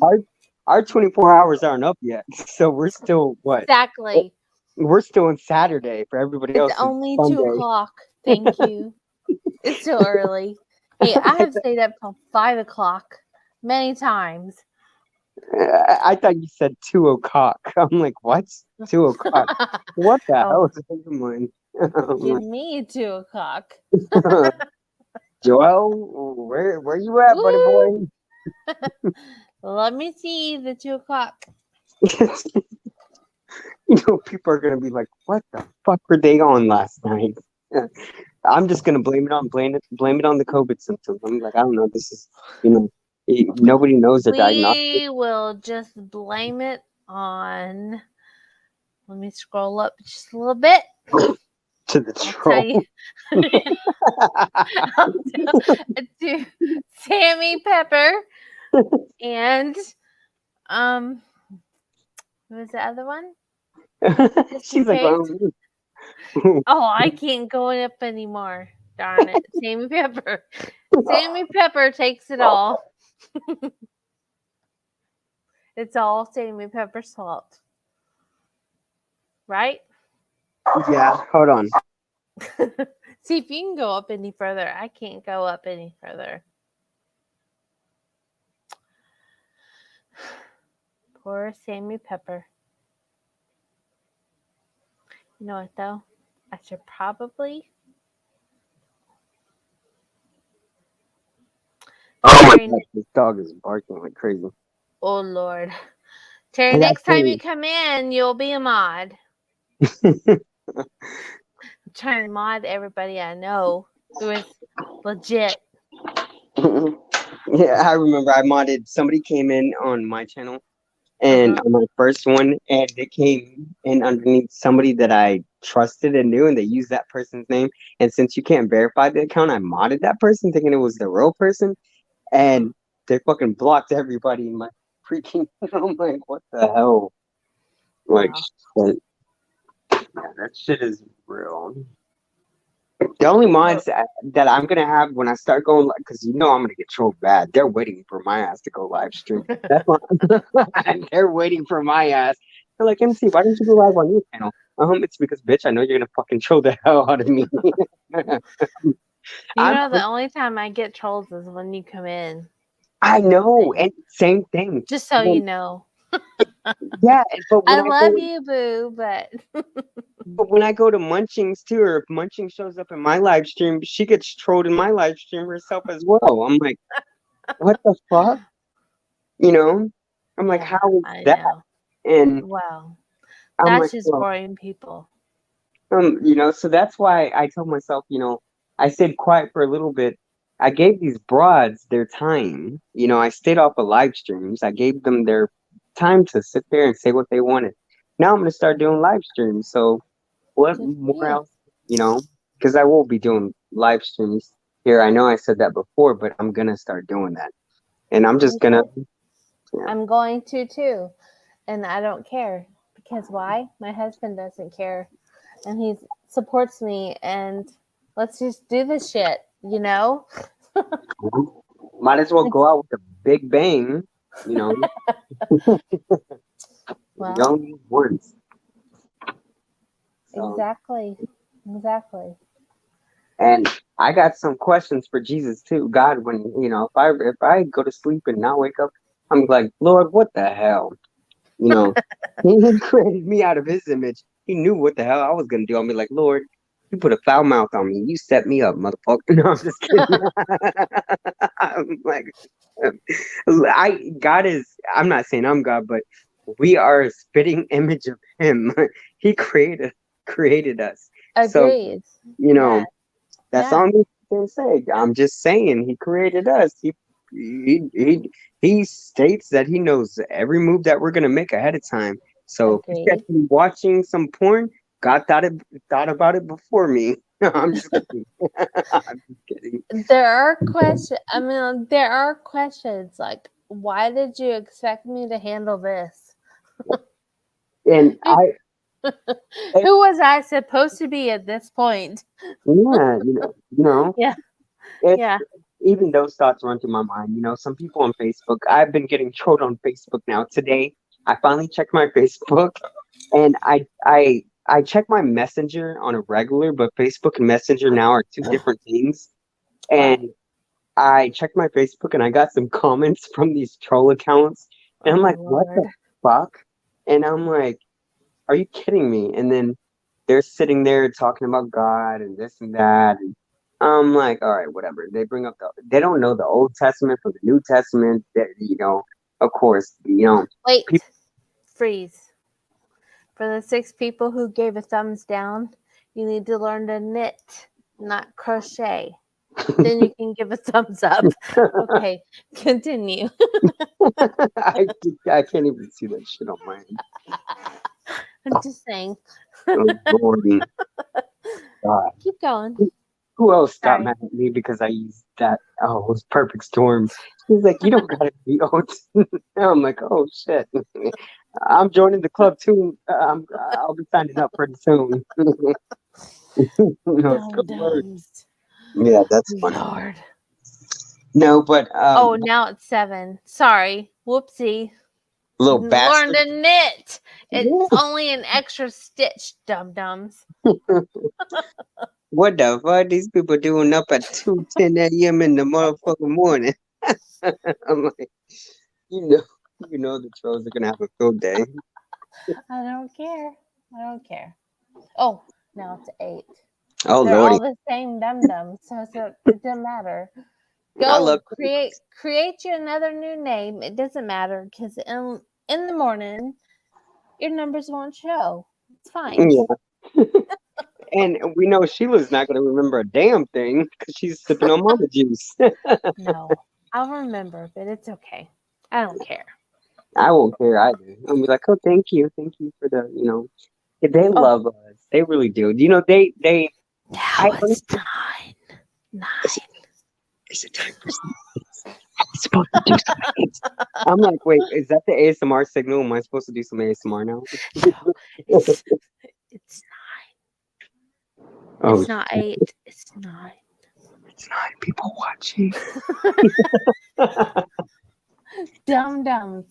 Our our 24 hours aren't up yet. So we're still what? Exactly. We're still in Saturday for everybody It's else. It's only Sunday. 2 o'clock. Thank you. It's still early. Hey, I have stayed up till 5 o'clock many times. I thought you said 2 o'clock. I'm like, what? 2 o'clock? What the hell Oh, is going on? give I'm me 2 o'clock. like, Joel, where you at, buddy Woo! boy? Let me see the 2 o'clock. People are gonna be like, what the fuck were they on last night? I'm just gonna blame it on the COVID symptoms. I'm like, I don't know. This is, nobody knows their diagnostic We will just blame it on. Let me scroll up just a little bit. to the I'll tell you. troll. to Sammy Pepper and who was the other one? Just in She's like, case. oh. Oh, I can't go up anymore. Darn it. Sammy Pepper. Sammy Pepper takes it all. It's all Sammy Pepper's fault. Right? Yeah, hold on. See if you can go up any further. I can't go up any further. Poor Sammy Pepper. You know what though? I should probably. Oh my Terry, god, this dog is barking like crazy. oh Lord. Terry, And next time you actually, come in, you'll be a mod. I'm trying to mod everybody I know who is legit. yeah, I remember I modded. Somebody came in on my channel, and Uh-huh. on my first one, and they came in underneath somebody that I trusted and knew, and they used that person's name. And since you can't verify the account, I modded that person thinking it was the real person, and they fucking blocked everybody in my freaking. I'm like, what the hell? Like, Wow. shit. Yeah, that shit is real. The only mods that I'm gonna have when I start going, because you know I'm gonna get trolled bad. They're waiting for my ass to go live stream. That's why they're waiting for my ass. They're like, MC, why don't you go live on your channel? It's because, bitch, I know you're gonna fucking troll the hell out of me. You I'm, know, the only time I get trolls is when you come in. I know, and same thing. Just so you know. Yeah, but when I I love go, you, boo, but but when I go to Munchings too, or if Munching shows up in my live stream, she gets trolled in my live stream herself as well. I'm like, what the fuck? You know? I'm like, yeah, how is I that? know. And Well, I'm that's like, just well, boring people. so that's why I told myself, I stayed quiet for a little bit. I gave these broads their time. I stayed off of live streams. I gave them their time to sit there and say what they wanted. Now I'm gonna start doing live streams. So what Good for more you. else, because I will be doing live streams here. I know I said that before, but I'm gonna start doing that. And I'm just Me gonna, too. yeah. I'm going to too. And I don't care. Because why? My husband doesn't care. And he supports me. And let's just do this shit, you know? Might as well go out with a big bang, you know. You Well, only live once. So, exactly. Exactly. and I got some questions for Jesus too. God, when if I go to sleep and not wake up, I'm like, Lord, what the hell? You know, He created me out of His image. He knew what the hell I was gonna do. I'll be like, Lord, you put a foul mouth on me. You set me up, motherfucker. No, I'm just kidding. I'm like, God is. I'm not saying I'm God, but we are a spitting image of Him. He created us. So Agreed. you Yeah. know. That's Yeah. all I'm gonna say. I'm just saying he created us. He states that he knows every move that we're gonna make ahead of time. So if you catch Agreed. me watching some porn, God thought about it before me. I'm just kidding. I'm just kidding. There are questions. I mean, there are questions like, why did you expect me to handle this? And Who, I who was I supposed to be at this point? yeah, Yeah. it's Yeah. even those thoughts run through my mind. Some people on Facebook. I've been getting trolled on Facebook now. Today, I finally checked my Facebook. And I check my messenger on a regular, but Facebook and Messenger now are two different things. What? And I checked my Facebook and I got some comments from these troll accounts. And I'm Oh like, what Lord. the fuck? And I'm like, are you kidding me? And then they're sitting there talking about God and this and that. And I'm like, all right, whatever. They bring up they don't know the Old Testament from the New Testament. That, of course, Wait. people. Freeze. For the 6 people who gave a thumbs down, you need to learn to knit, not crochet. Then you can give a thumbs up. Okay, continue. I can't even see that shit on my end. I'm just saying. Oh, Lordy. God. Keep going. Who else got Sorry. mad at me because I used that? Oh, it was Perfect Storm. He's like, you don't gotta be old. I'm like, oh shit. I'm joining the club too. I'll be signing up pretty soon. It's Dum good word. dums. Yeah, that's funny. Lord. No, but Oh, now it's 7. Sorry. Whoopsie. little Learn bastard. to knit. It's Yeah. only an extra stitch, dum dums. What the fuck these people doing up at 2:10 a.m. in the motherfucking morning? I'm like, you know, the trolls are gonna have a field day. I don't care. I don't care. Oh, now it's 8. Oh They're lordy, all the same dum dums, so it doesn't matter. I love Go create you another new name. It doesn't matter because in the morning your numbers won't show. It's fine. yeah. And we know Sheila's not gonna remember a damn thing because she's sipping on mama juice. No, I'll remember, but it's okay. I don't care. I won't care either. I'll be like, oh, thank you for the, they Oh, love us. They really do. They. now I it's 9. 9. is it time for some? supposed to do some I'm like, wait, is that the ASMR signal? Am I supposed to do some ASMR now? No, it's it's Oh, it's not 8. It's 9. it's 9 people watching. Dum dums.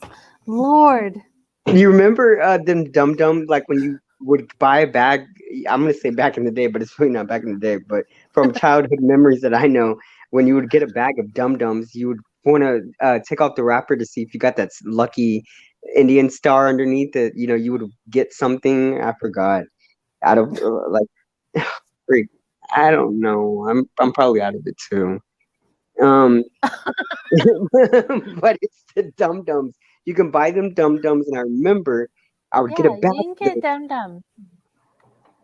Lord. You remember them dum dum like when you would buy a bag? I'm gonna say back in the day, but it's really not back in the day. But from childhood memories that I know, when you would get a bag of dum dums, you would want to take off the wrapper to see if you got that lucky Indian star underneath it. You know, you would get something. I forgot out of like, freak. I don't know. I'm probably out of it too. Um, but it's the dum dums. You can buy them dum dums, and I remember I would get a Yeah, bag you can of get them. dum dum.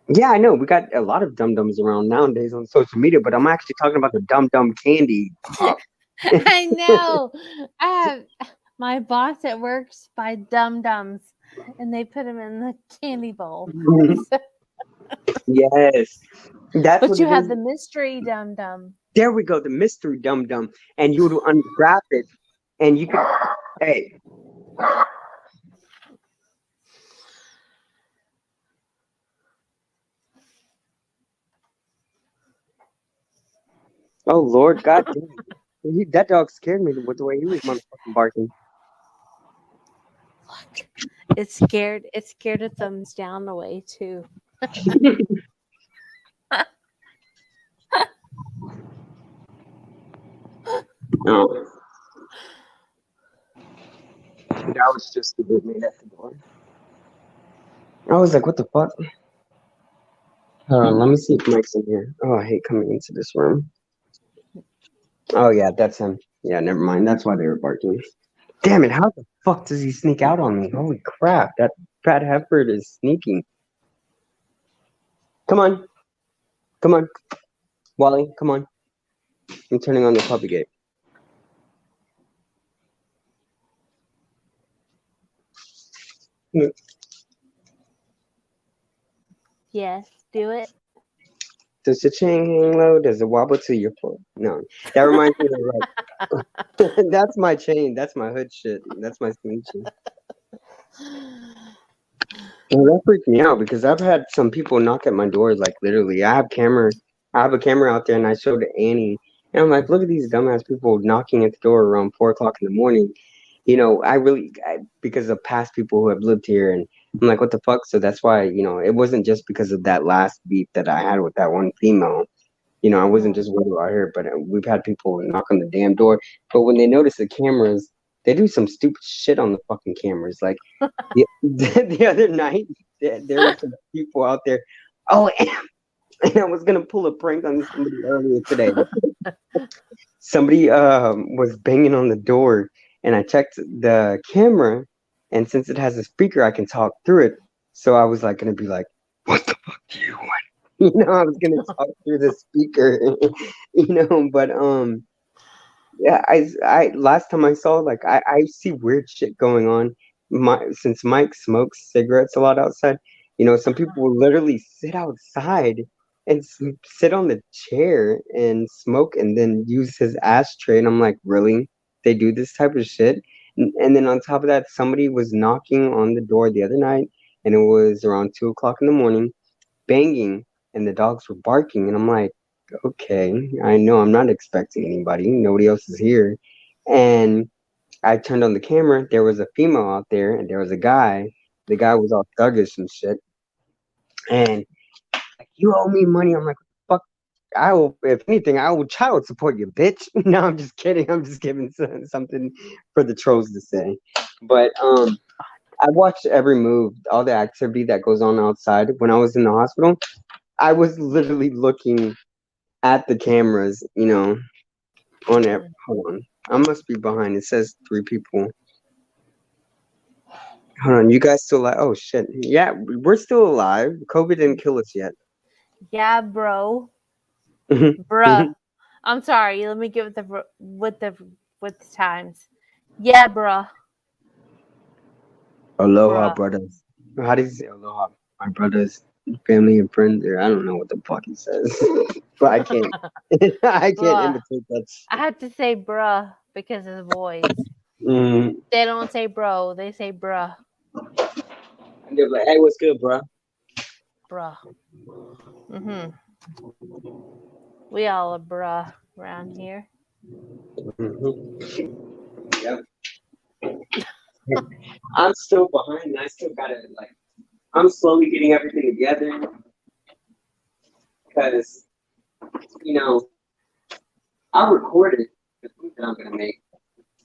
Yeah, I know. We got a lot of dum dums around nowadays on social media, but I'm actually talking about the dum dum candy. I know. I have my boss at work's buy dum dums, and they put them in the candy bowl. Yes, that's But what you it have is. the mystery dum dum. There we go, the mystery dum dum, and you would unwrap it, and you could. Hey, oh Lord, God damn, that dog scared me with the way he was motherfucking barking. Look, it's scared. It's scared of thumbs down away too. Oh, that was just the good man at the door. I was like, what the fuck? Hold on, let me see if Mike's in here. Oh, I hate coming into this room. Oh yeah, that's him. Yeah, never mind. That's why they were barking. Damn it! How the fuck does he sneak out on me? Holy crap! That fat heifer is sneaking. Come on, come on, Wally, come on. I'm turning on the puppy gate. Yes, do it. Does the chain hang low? Does it wobble to your foot? No. That reminds me of like that's my chain. That's my hood shit. That's my chain. Well, that freaked me out because I've had some people knock at my doors, like literally. I have a camera out there, and I showed Annie, and I'm like, look at these dumbass people knocking at the door around 4 o'clock in the morning. You know, because of past people who have lived here, and I'm like, what the fuck? So that's why, it wasn't just because of that last beat that I had with that one female. I wasn't Mhm. just worried about her, but we've had people knock on the damn door. But when they notice the cameras, they do some stupid shit on the fucking cameras. Like the other night, there were some people out there. Oh, and I was gonna pull a prank on somebody earlier today. Somebody was banging on the door, and I checked the camera, and since it has a speaker, I can talk through it. So I was like gonna be like, "What the fuck do you want?" I was gonna talk through the speaker, But yeah, I last time I saw, like, I see weird shit going on. Since Mike smokes cigarettes a lot outside, some people will literally sit outside and sit on the chair and smoke and then use his ashtray. And I'm like, really? They do this type of shit? And then on top of that, somebody was knocking on the door the other night, and it was around 2 o'clock in the morning, banging, and the dogs were barking. And I'm like, okay, I know I'm not expecting anybody. Nobody else is here. And I turned on the camera. There was a female out there, and there was a guy. The guy was all thuggish and shit. And like, you owe me money. I'm like, fuck. I will, if anything, I will child support you, bitch. No, I'm just kidding. I'm just giving something for the trolls to say. But I watched every move, all the activity that goes on outside. When I was in the hospital, I was literally looking at the cameras, on it. Hold on. I must be behind. It says 3 people. Hold on. You guys still alive? Oh, shit. Yeah, we're still alive. COVID didn't kill us yet. Yeah, bro. Bruh. I'm sorry. Let me get with the times. Yeah, bruh. Aloha, Bruh. brothers. How do you say aloha? My brothers, family, and friends. Or I don't know what the fuck he says. But I can't. I can't Bruh. imitate that I shit. have to say bruh because of the boys. Mm. They don't say bro, they say bruh. And they're like, hey, what's good, bro? Bruh. We all a bruh around here. Yep. I'm still behind. I still gotta I'm slowly getting everything together because I recorded the food that I'm gonna make,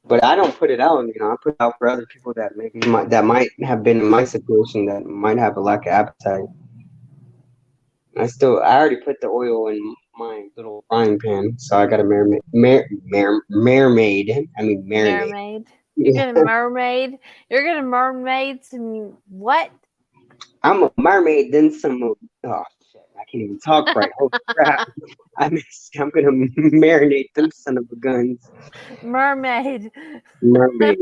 but I don't put it out. I put it out for other people that might have been in my situation that might have a lack of appetite. I already put the oil in my little frying pan, so I got a mermaid. I mean marinade. Mermaid. You're gonna mermaid. You're gonna mermaid some what? I'm a mermaid, then some. Oh shit! I can't even talk right. Holy crap! I'm gonna marinate them son of a guns. Mermaid. Mermaid.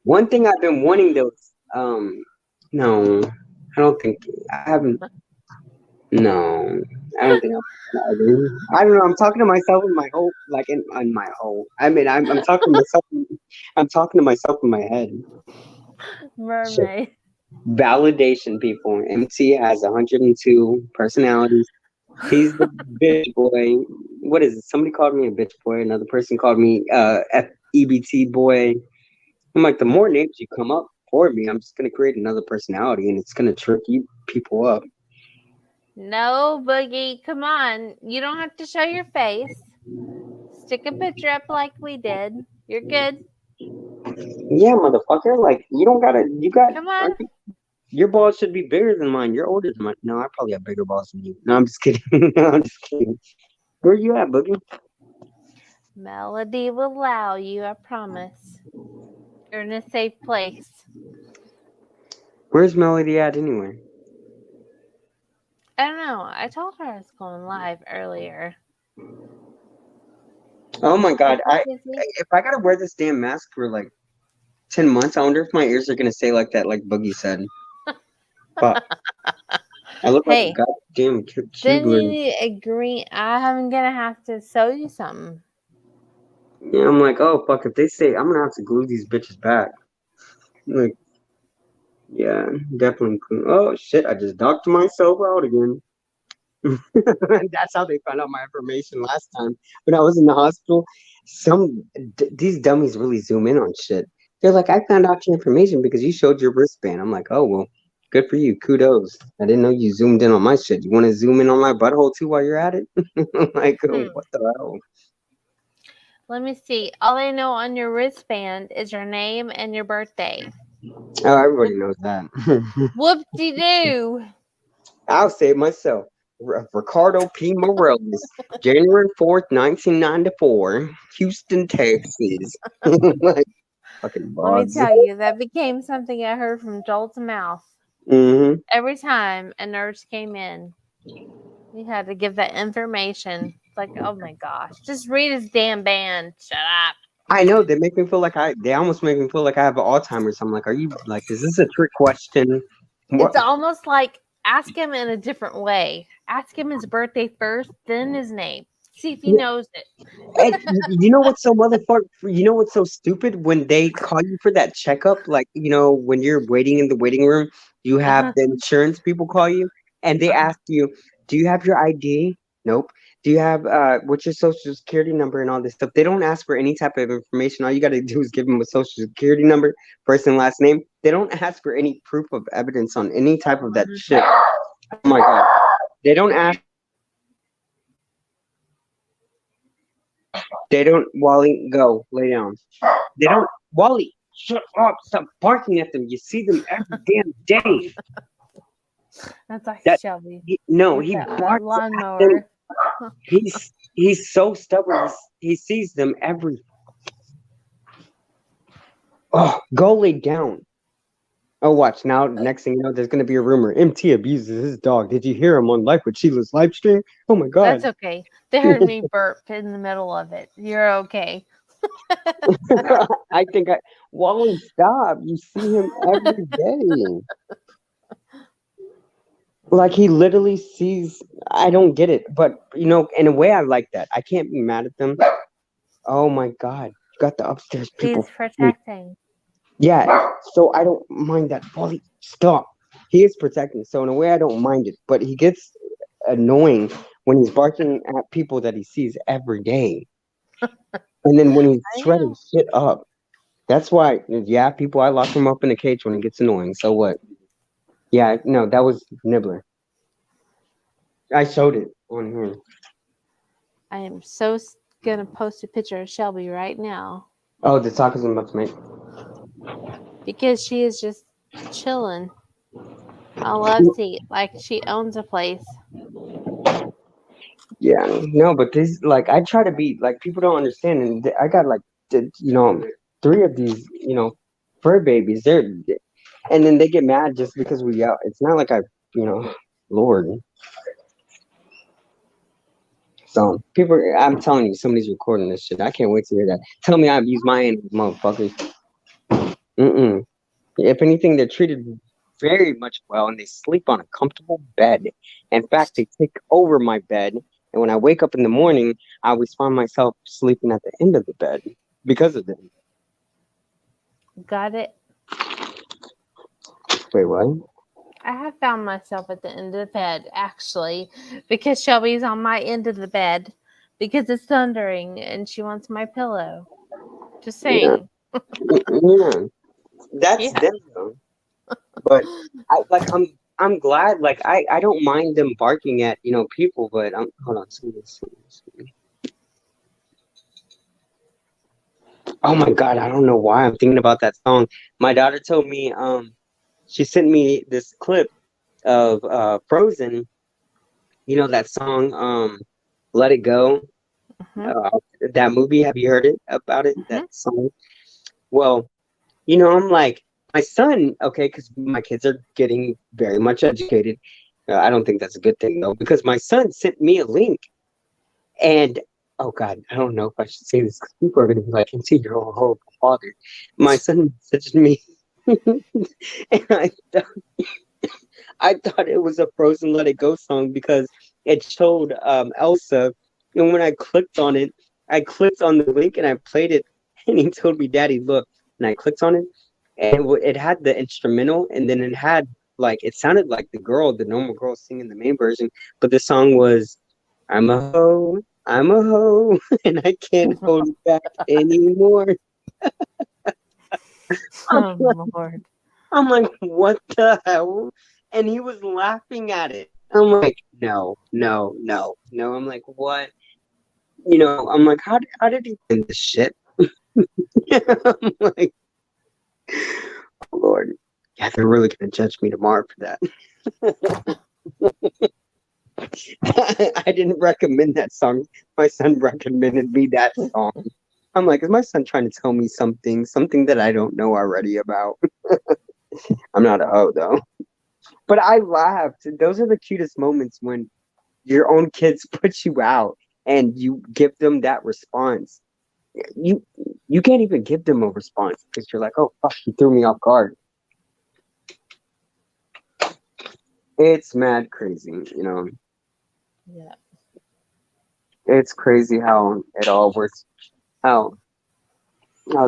One thing I've been wanting though. No, I don't think I haven't. No, I don't think I don't know. I'm talking to myself in my whole, in my whole. I mean, I'm talking to myself. I'm talking to myself in my head. Shit. Mermaid. Validation, people. MT has 102 personalities. He's the bitch boy. What is it? Somebody called me a bitch boy. Another person called me FEBT boy. I'm like, the more names you come up for me, I'm just gonna create another personality, and it's gonna trick you people up. No, Boogie, come on. You don't have to show your face. Stick a picture up like we did. You're good. Yeah, motherfucker. Like, you don't gotta. Come on. Your balls should be bigger than mine. You're older than mine. No, I probably have bigger balls than you. No, I'm just kidding. No, I'm just kidding. Where you at, Boogie? Melody will allow you, I promise. You're in a safe place. Where's Melody at anyway? I don't know. I told her I was going live earlier. Oh my god! Busy. If I gotta wear this damn mask for like 10 months, I wonder if my ears are gonna stay like that, like Boogie said. Fuck. I look like a Hey, goddamn then Kugler. you need a green. I'm gonna have to sew you something. Yeah, I'm like, oh fuck! If they say I'm gonna have to glue these bitches back, like, yeah, definitely. Oh shit! I just docked myself out again. That's how they found out my information last time when I was in the hospital. These dummies really zoom in on shit. They're like, I found out your information because you showed your wristband. I'm like, oh well, good for you. Kudos. I didn't know you zoomed in on my shit. You want to zoom in on my butthole too while you're at it? Like, oh, what the hell? Let me see. All I know on your wristband is your name and your birthday. Oh, everybody knows that. Whoop-de-doo. I'll say it myself. Ricardo P. Morales, January 4th, 1994, Houston, Texas. Like, fucking Let me bugs. tell you, that became something I heard from Joel's mouth. Mm-hmm. Every time a nurse came in, we had to give that information. It's like, oh my gosh, just read his damn band. Shut up. I know they make me feel like they almost make me feel like I have Alzheimer's. I'm like, are you like, is this a trick question? What? It's almost like ask him in a different way. Ask him his birthday first, then his name. See if he knows it. And you know what's so motherfucker? You know what's so stupid when they call you for that checkup? Like, when you're waiting in the waiting room, you have the insurance people call you and they ask you, "Do you have your ID?" Nope. Do you have what's your social security number and all this stuff? They don't ask for any type of information. All you got to do is give them a social security number, first and last name. They don't ask for any proof of evidence on any type of that shit. Oh my god. They don't ask. They don't, Wally, go, lay down. They don't, Wally, shut up, stop barking at them. You see them every damn day. That's like Shelby. He with barks the at them. lawnmower. He's so stubborn. He sees them every. Oh, go lay down. Oh, watch now. Next thing you know, there's gonna be a rumor. MT abuses his dog. Did you hear him on Life with Sheila's live stream? Oh my god. That's okay. They heard me burp in the middle of it. You're okay. I think Wally, stop. You see him every day. Like, he literally sees. I don't get it, but in a way, I like that. I can't be mad at them Oh my God. You got the upstairs people. He's protecting. Yeah, so I don't mind that. Polly, stop. He is protecting, so in a way I don't mind it. But he gets annoying when he's barking at people that he sees every day. And then when he's I shredding know. shit up. That's why, yeah, people, I lock him up in a cage when it gets annoying. So what? Yeah, no, that was Nibbler. I showed it on here. I am so gonna post a picture of Shelby right now Oh, the tacos I'm about to make. because she is just chilling. I love to eat like she owns a place. Yeah, no, but this, like, I try to be, like, people don't understand. And I got, like, three of these, fur babies. And then they get mad just because we yell. It's not like Lord. So, people, I'm telling you, somebody's recording this shit. I can't wait to hear that. Tell me I've used my animals, motherfuckers. Mm-mm. If anything, they're treated very much well, and they sleep on a comfortable bed. In fact, they take over my bed, and when I wake up in the morning, I always find myself sleeping at the end of the bed because of them. Got it. Wait, what? I have found myself at the end of the bed actually because Shelby's on my end of the bed because it's thundering and she wants my pillow. Just Yeah, saying. yeah. That's Yeah. them though. But I'm glad. Like I don't mind them barking at people, but hold on. Oh my God, I don't know why I'm thinking about that song. My daughter told me she sent me this clip of Frozen, that song Let It Go. Hmm. That movie, have you heard about it? Hmm. That song? Well, I'm like my son, okay, because my kids are getting very much educated. I don't think that's a good thing though, because my son sent me a link and oh God, I don't know if I should say this because people are gonna be like, "See, you're a horrible father." My son messaged me and I thought it was a Frozen Let It Go song because it showed Elsa. And when I clicked on the link and I played it. And he told me, "Daddy, look." And I clicked on it, and it had the instrumental, and then it had it sounded like the normal girl singing the main version, but the song was, I'm a hoe, and I can't hold it back anymore." Oh Lord. I'm like, what the hell? And he was laughing at it. I'm like, no, no, no, no. I'm like, what? I'm like, how did he find this shit? I'm like, oh Lord. Yeah, they're really gonna judge me tomorrow for that. I didn't recommend that song. My son recommended me that song. I'm like, is my son trying to tell me something that I don't know already about? I'm not a hoe though. But I laughed. Those are the cutest moments when your own kids put you out and you give them that response. You you can't even give them a response because you're like, oh fuck, you threw me off guard. It's mad crazy. Yeah. It's crazy how it all works. How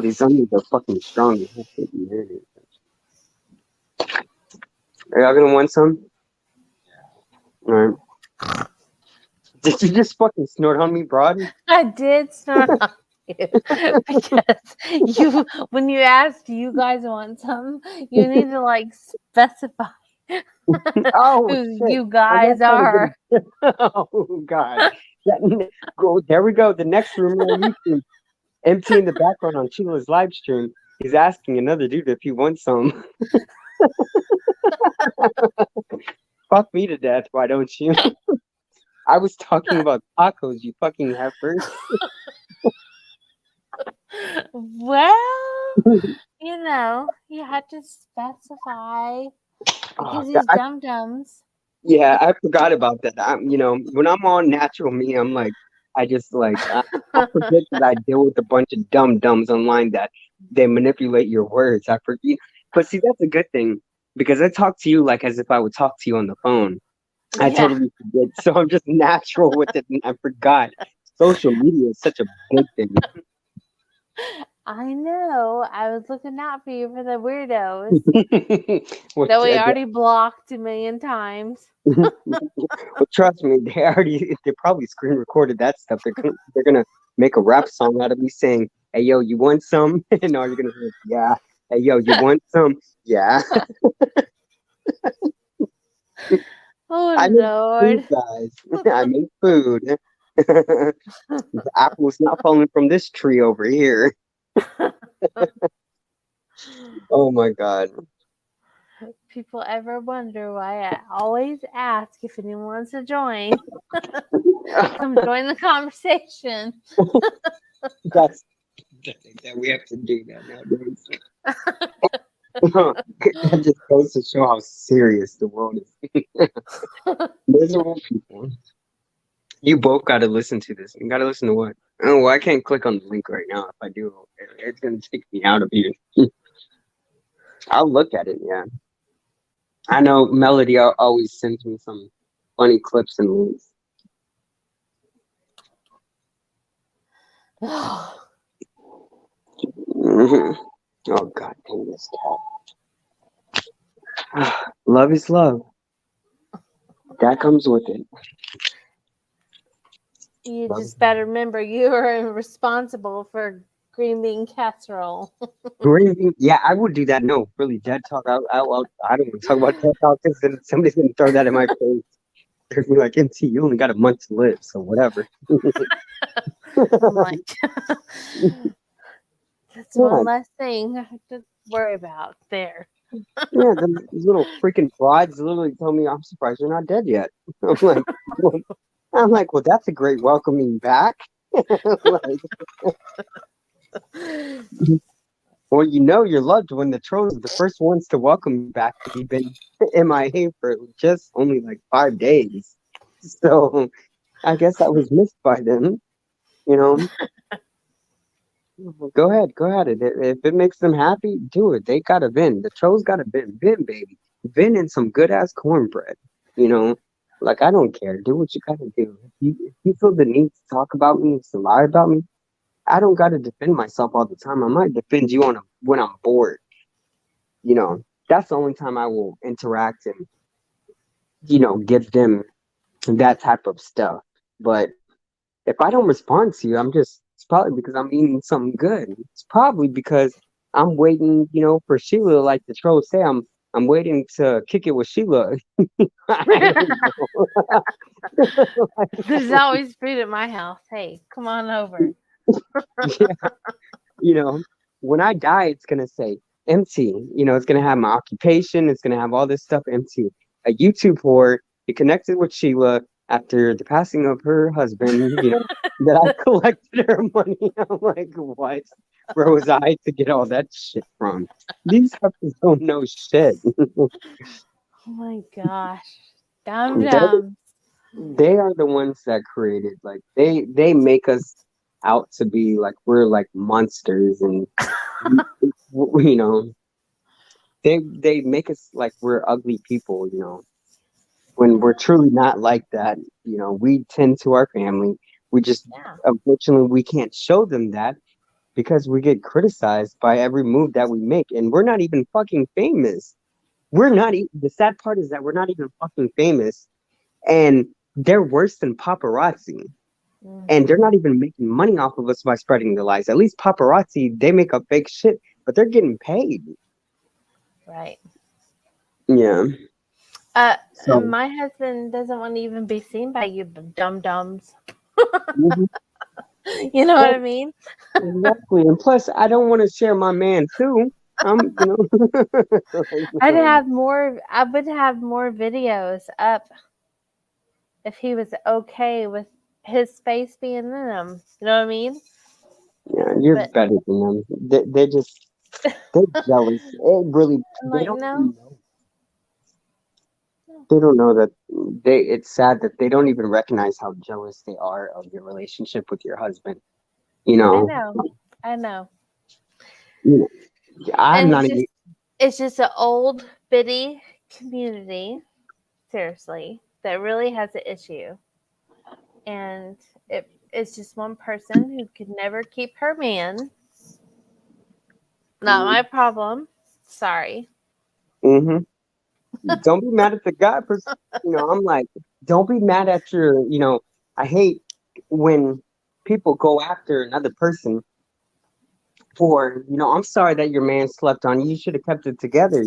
these onions are fucking strong. Are y'all gonna want some? All right. Did you just fucking snort on me, broad? I did snort on you because when you asked, "Do you guys want some?" You need to like specify Oh who shit! you I'm not guys trying to are. get. Oh God! Go. There we go. The next room on YouTube, empty in the background on Sheila's live stream. He's asking another dude if he wants some. Fuck me to death. Why don't you? I was talking about tacos. You fucking heifer. Well, you had to specify Oh, because these dum dums. yeah, I forgot about that. When I'm on natural me, I'm like, I forget that I deal with a bunch of dumb dumbs online that they manipulate your words. I forget, but see, that's a good thing because I talk to you like as if I would talk to you on the phone. I Yeah. totally forget, so I'm just natural with it, and I forgot. social media is such a big thing. I know. I was looking out for you for the weirdos Which, that we already blocked a million times. well, trust me, they probably screen recorded that stuff. They're gonna make a rap song out of me saying, "Hey yo, you want some?" And all you're gonna hear is, "Yeah." Hey yo, you want some? Yeah. Oh I make food, Lord. guys. I make food. The apple's not falling from this tree over here. Oh my God. People ever wonder why I always ask if anyone wants to join? Come join the conversation. That's that we have to do that nowadays. That just goes to show how serious the world is. Miserable people. You both got to listen to this. You got to listen to what? Oh, well, I can't click on the link right now. If I do, it's gonna take me out of here. I'll look at it. Yeah, I know. Melody always sends me some funny clips and links. Mhm. Oh God, dang this cat. Love is love. That comes with it. You Love just better remember you are responsible for green bean casserole. green bean. Yeah, I would do that. No, really, dead talk. I don't want to talk about dead talk because then somebody's gonna throw that in my face. They're gonna be like, "MT, you only got a month to live, so whatever." I'm like, that's Yeah, one less thing I have to worry about there. yeah. These little freaking frauds literally told me, "I'm surprised you're not dead yet." I'm like, well, well, that's a great welcoming back. Like, well, you know you're loved when the trolls are the first ones to welcome you back. You've been MIA for just only like 5 days, so I guess I was missed by them. You know, go ahead, go ahead. If it makes them happy, do it. They gotta vin. The trolls gotta vin, baby. Vin in some good ass cornbread. You know, like I don't care. Do what you gotta do. If you feel the need to talk about me, to lie about me, I don't gotta defend myself all the time. I might defend you when I'm bored. You know, that's the only time I will interact and give them that type of stuff. But if I don't respond to you, it's probably because I'm eating something good. It's probably because I'm waiting, for Sheila, like the trolls say, I'm waiting to kick it with Sheila. I don't know. There's always food at my house. Hey, come on over. Yeah, you know, when I die, it's gonna say empty. It's gonna have my occupation. It's gonna have all this stuff empty. A YouTube whore. It connected with Sheila after the passing of her husband. That I collected her money. I'm like, what? Where was I to get all that shit from? These suckers don't know shit. Oh my gosh. Dumb They're dumb. they are the ones that created, like, they make us out to be like we're like monsters, and you know they make us like we're ugly people, when we're truly not like that. We tend to our family. We just, Yeah. unfortunately, we can't show them that because we get criticized by every move that we make, and we're not even fucking famous. We're not the sad part is that we're not even fucking famous, and they're worse than paparazzi, and they're not even making money off of us by spreading the lies. At least paparazzi, they make up fake shit, but they're getting paid. Right. Yeah. So My husband doesn't want to even be seen by you dum dums. mhm. You know what Well, I mean? exactly, and plus, I don't want to share my man too. Like, I would have more videos up if he was okay with his space being in them. You know what I mean? yeah, you're But better than them. They're jealous. It really, I'm they like, don't no. even know. They don't know that it's sad that they don't even recognize how jealous they are of your relationship with your husband. You I know, know. I know. you know, I'm And not even. it's just an old bitty community, seriously, that really has an issue. And is just one person who could never keep her man. Not my problem. Sorry. Mm-hmm. Don't be mad at the guy. I'm like, don't be mad at I hate when people go after another person for, I'm sorry that your man slept on you. You should have kept it together.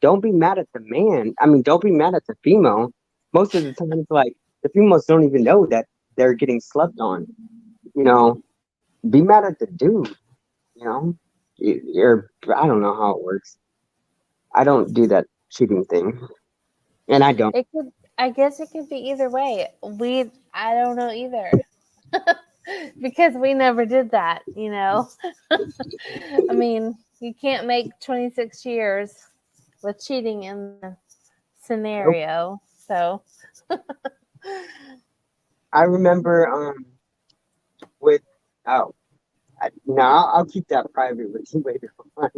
Don't be mad at the man. I mean, don't be mad at the female. Most of the time, it's like the females don't even know that they're getting slept on. You know, be mad at the dude. You know, I don't know how it works. I don't do that cheating thing, and I don't. It could. I guess it could be either way. I don't know either. Because we never did that, I mean, you can't make 26 years with cheating in the Nope. scenario. So, I remember with oh no, I'll keep that private with you later on.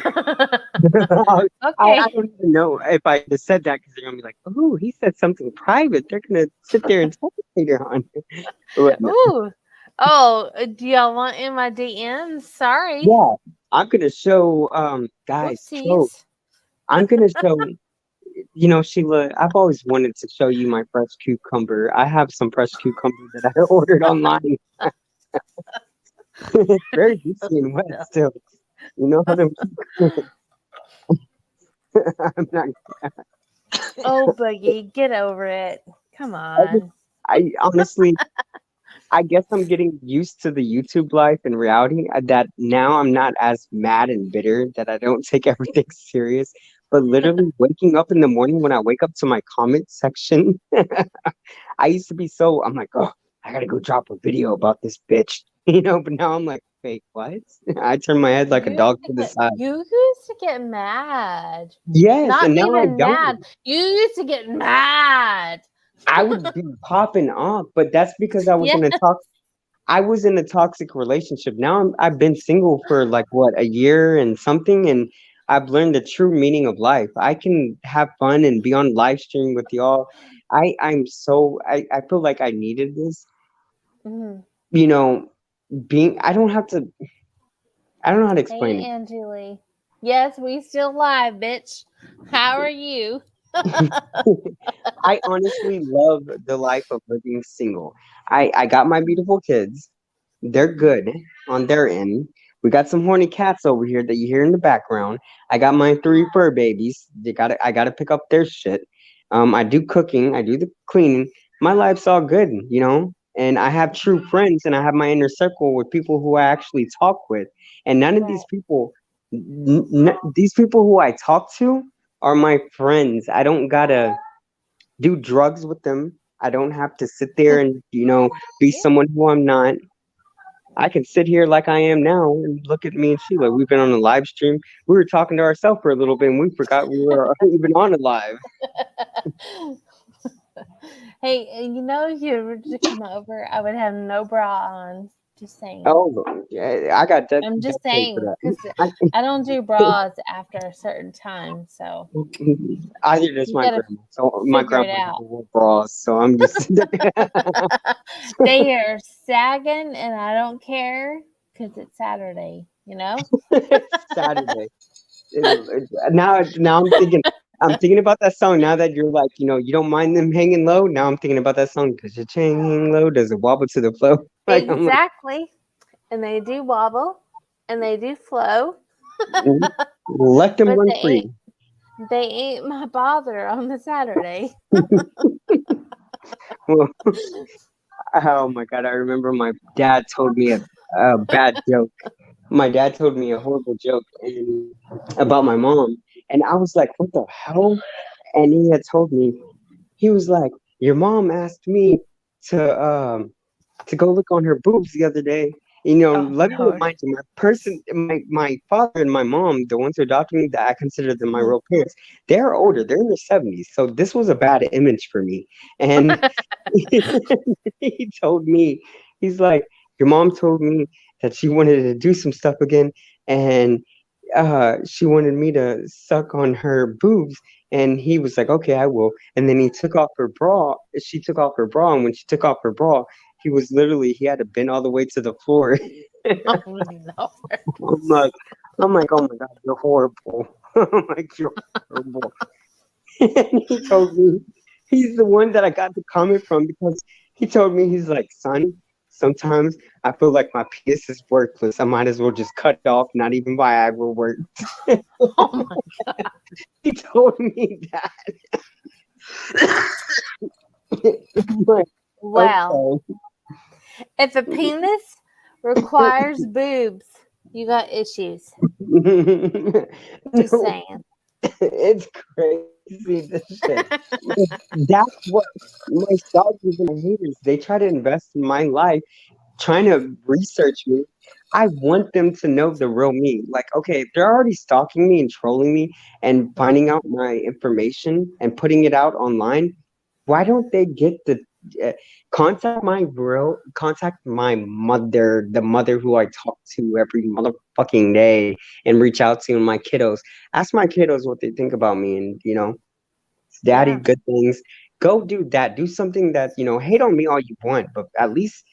I okay. don't even know if I just said that because they're gonna be like, "Oh, he said something private." They're gonna sit there and talk later on. But no. Ooh. Oh, do y'all want in my DMs? Sorry. Yeah, I'm gonna show guys trope. Whoopsies. I'm gonna show Sheila, I've always wanted to show you my fresh cucumber. I have some fresh cucumber that I ordered online. It's very juicy and wet still. You know how to I'm not Oh, Boogie, get over it. Come on. I honestly I guess I'm getting used to the YouTube life and reality that now I'm not as mad and bitter that I don't take everything serious. But literally waking up in the morning when I wake up to my comment section, I used to be I'm like, oh, I gotta go drop a video about this bitch. But now I'm like, wait, what? I turn my head like a dog to the side. You used to get mad. Yes, Not and now I even don't. mad. You used to get mad. I would be popping off, but that's because I was Yeah. I was in a toxic relationship. Now I've been single for like what, a year and something, and I've learned the true meaning of life. I can have fun and be on live stream with y'all. I feel like I needed this. Mhm. You know, I don't know how to explain Hey, Angeli. Yes, we still live, bitch. How are you? it. I honestly love the life of living single. I got my beautiful kids. They're good on their end. We got some horny cats over here that you hear in the background. I got my 3 fur babies. I gotta pick up their shit. I do cooking. I do the cleaning. My life's all good. And I have true friends, and I have my inner circle with people who I actually talk with. And none of Right. these people who I talk to are my friends. I don't gotta do drugs with them. I don't have to sit there and be someone who I'm not. I can sit here like I am now and look at me and Sheila. We've been on a live stream. We were talking to ourselves for a little bit and we forgot we were even on a live. Hey, if you were to come over, I would have no bra on. Just saying. Oh, yeah, I got that. I'm just duct tape saying for because that. I don't do bras after a certain time, so Either does you my gotta grandma. So my figure it grandma never out. wore bras, so I'm just They are sagging, and I don't care because it's Saturday. Saturday. Now I'm thinking about that song now that you're like, you don't mind them hanging low. Now I'm thinking about that song. Does your chain hang low? Does it wobble to the flow? Like I'm like, Exactly. And they do wobble, and they do flow, let them but run free. they ain't my bother on the Saturday. Well, oh my God, I remember my dad told me a bad joke. My dad told me a horrible joke about my mom, and I was like, what the hell? And he had told me, he was like, your mom asked me to go look on her boobs the other day. Oh Let me Lord. remind you, my father and my mom, the ones who adopted me, that I consider them my real parents, they're older. They're in their 70s. So this was a bad image for me. And he told me, he's like, your mom told me that she wanted to do some stuff again, and she wanted me to suck on her boobs. And he was like, okay, I will. And then he took off her bra. She took off her bra, and when she took off her bra, he had to bend all the way to the floor. Oh, no. I'm like, I'm like, oh my God, you're horrible. I'm like, you're horrible. And he told me, he's the one that I got the comment from because he told me, he's like, son, sometimes I feel like my penis is worthless. I might as well just cut it off. Not even Viagra works. Oh my. He told me that. I'm like, Well, if a penis requires boobs, you got issues. okay. Just No, saying. it's crazy. This shit. That's what my stalkers and my haters. They try to invest in my life, trying to research me. I want them to know the real me. Like, okay, if they're already stalking me and trolling me and finding out my information and putting it out online, why don't they get the uh, contact my mother, the mother who I talk to every motherfucking day and reach out to, and my kiddos. Ask my kiddos what they think about me, and daddy, Yeah. good things. Go do that. Do something that, hate on me all you want, but at least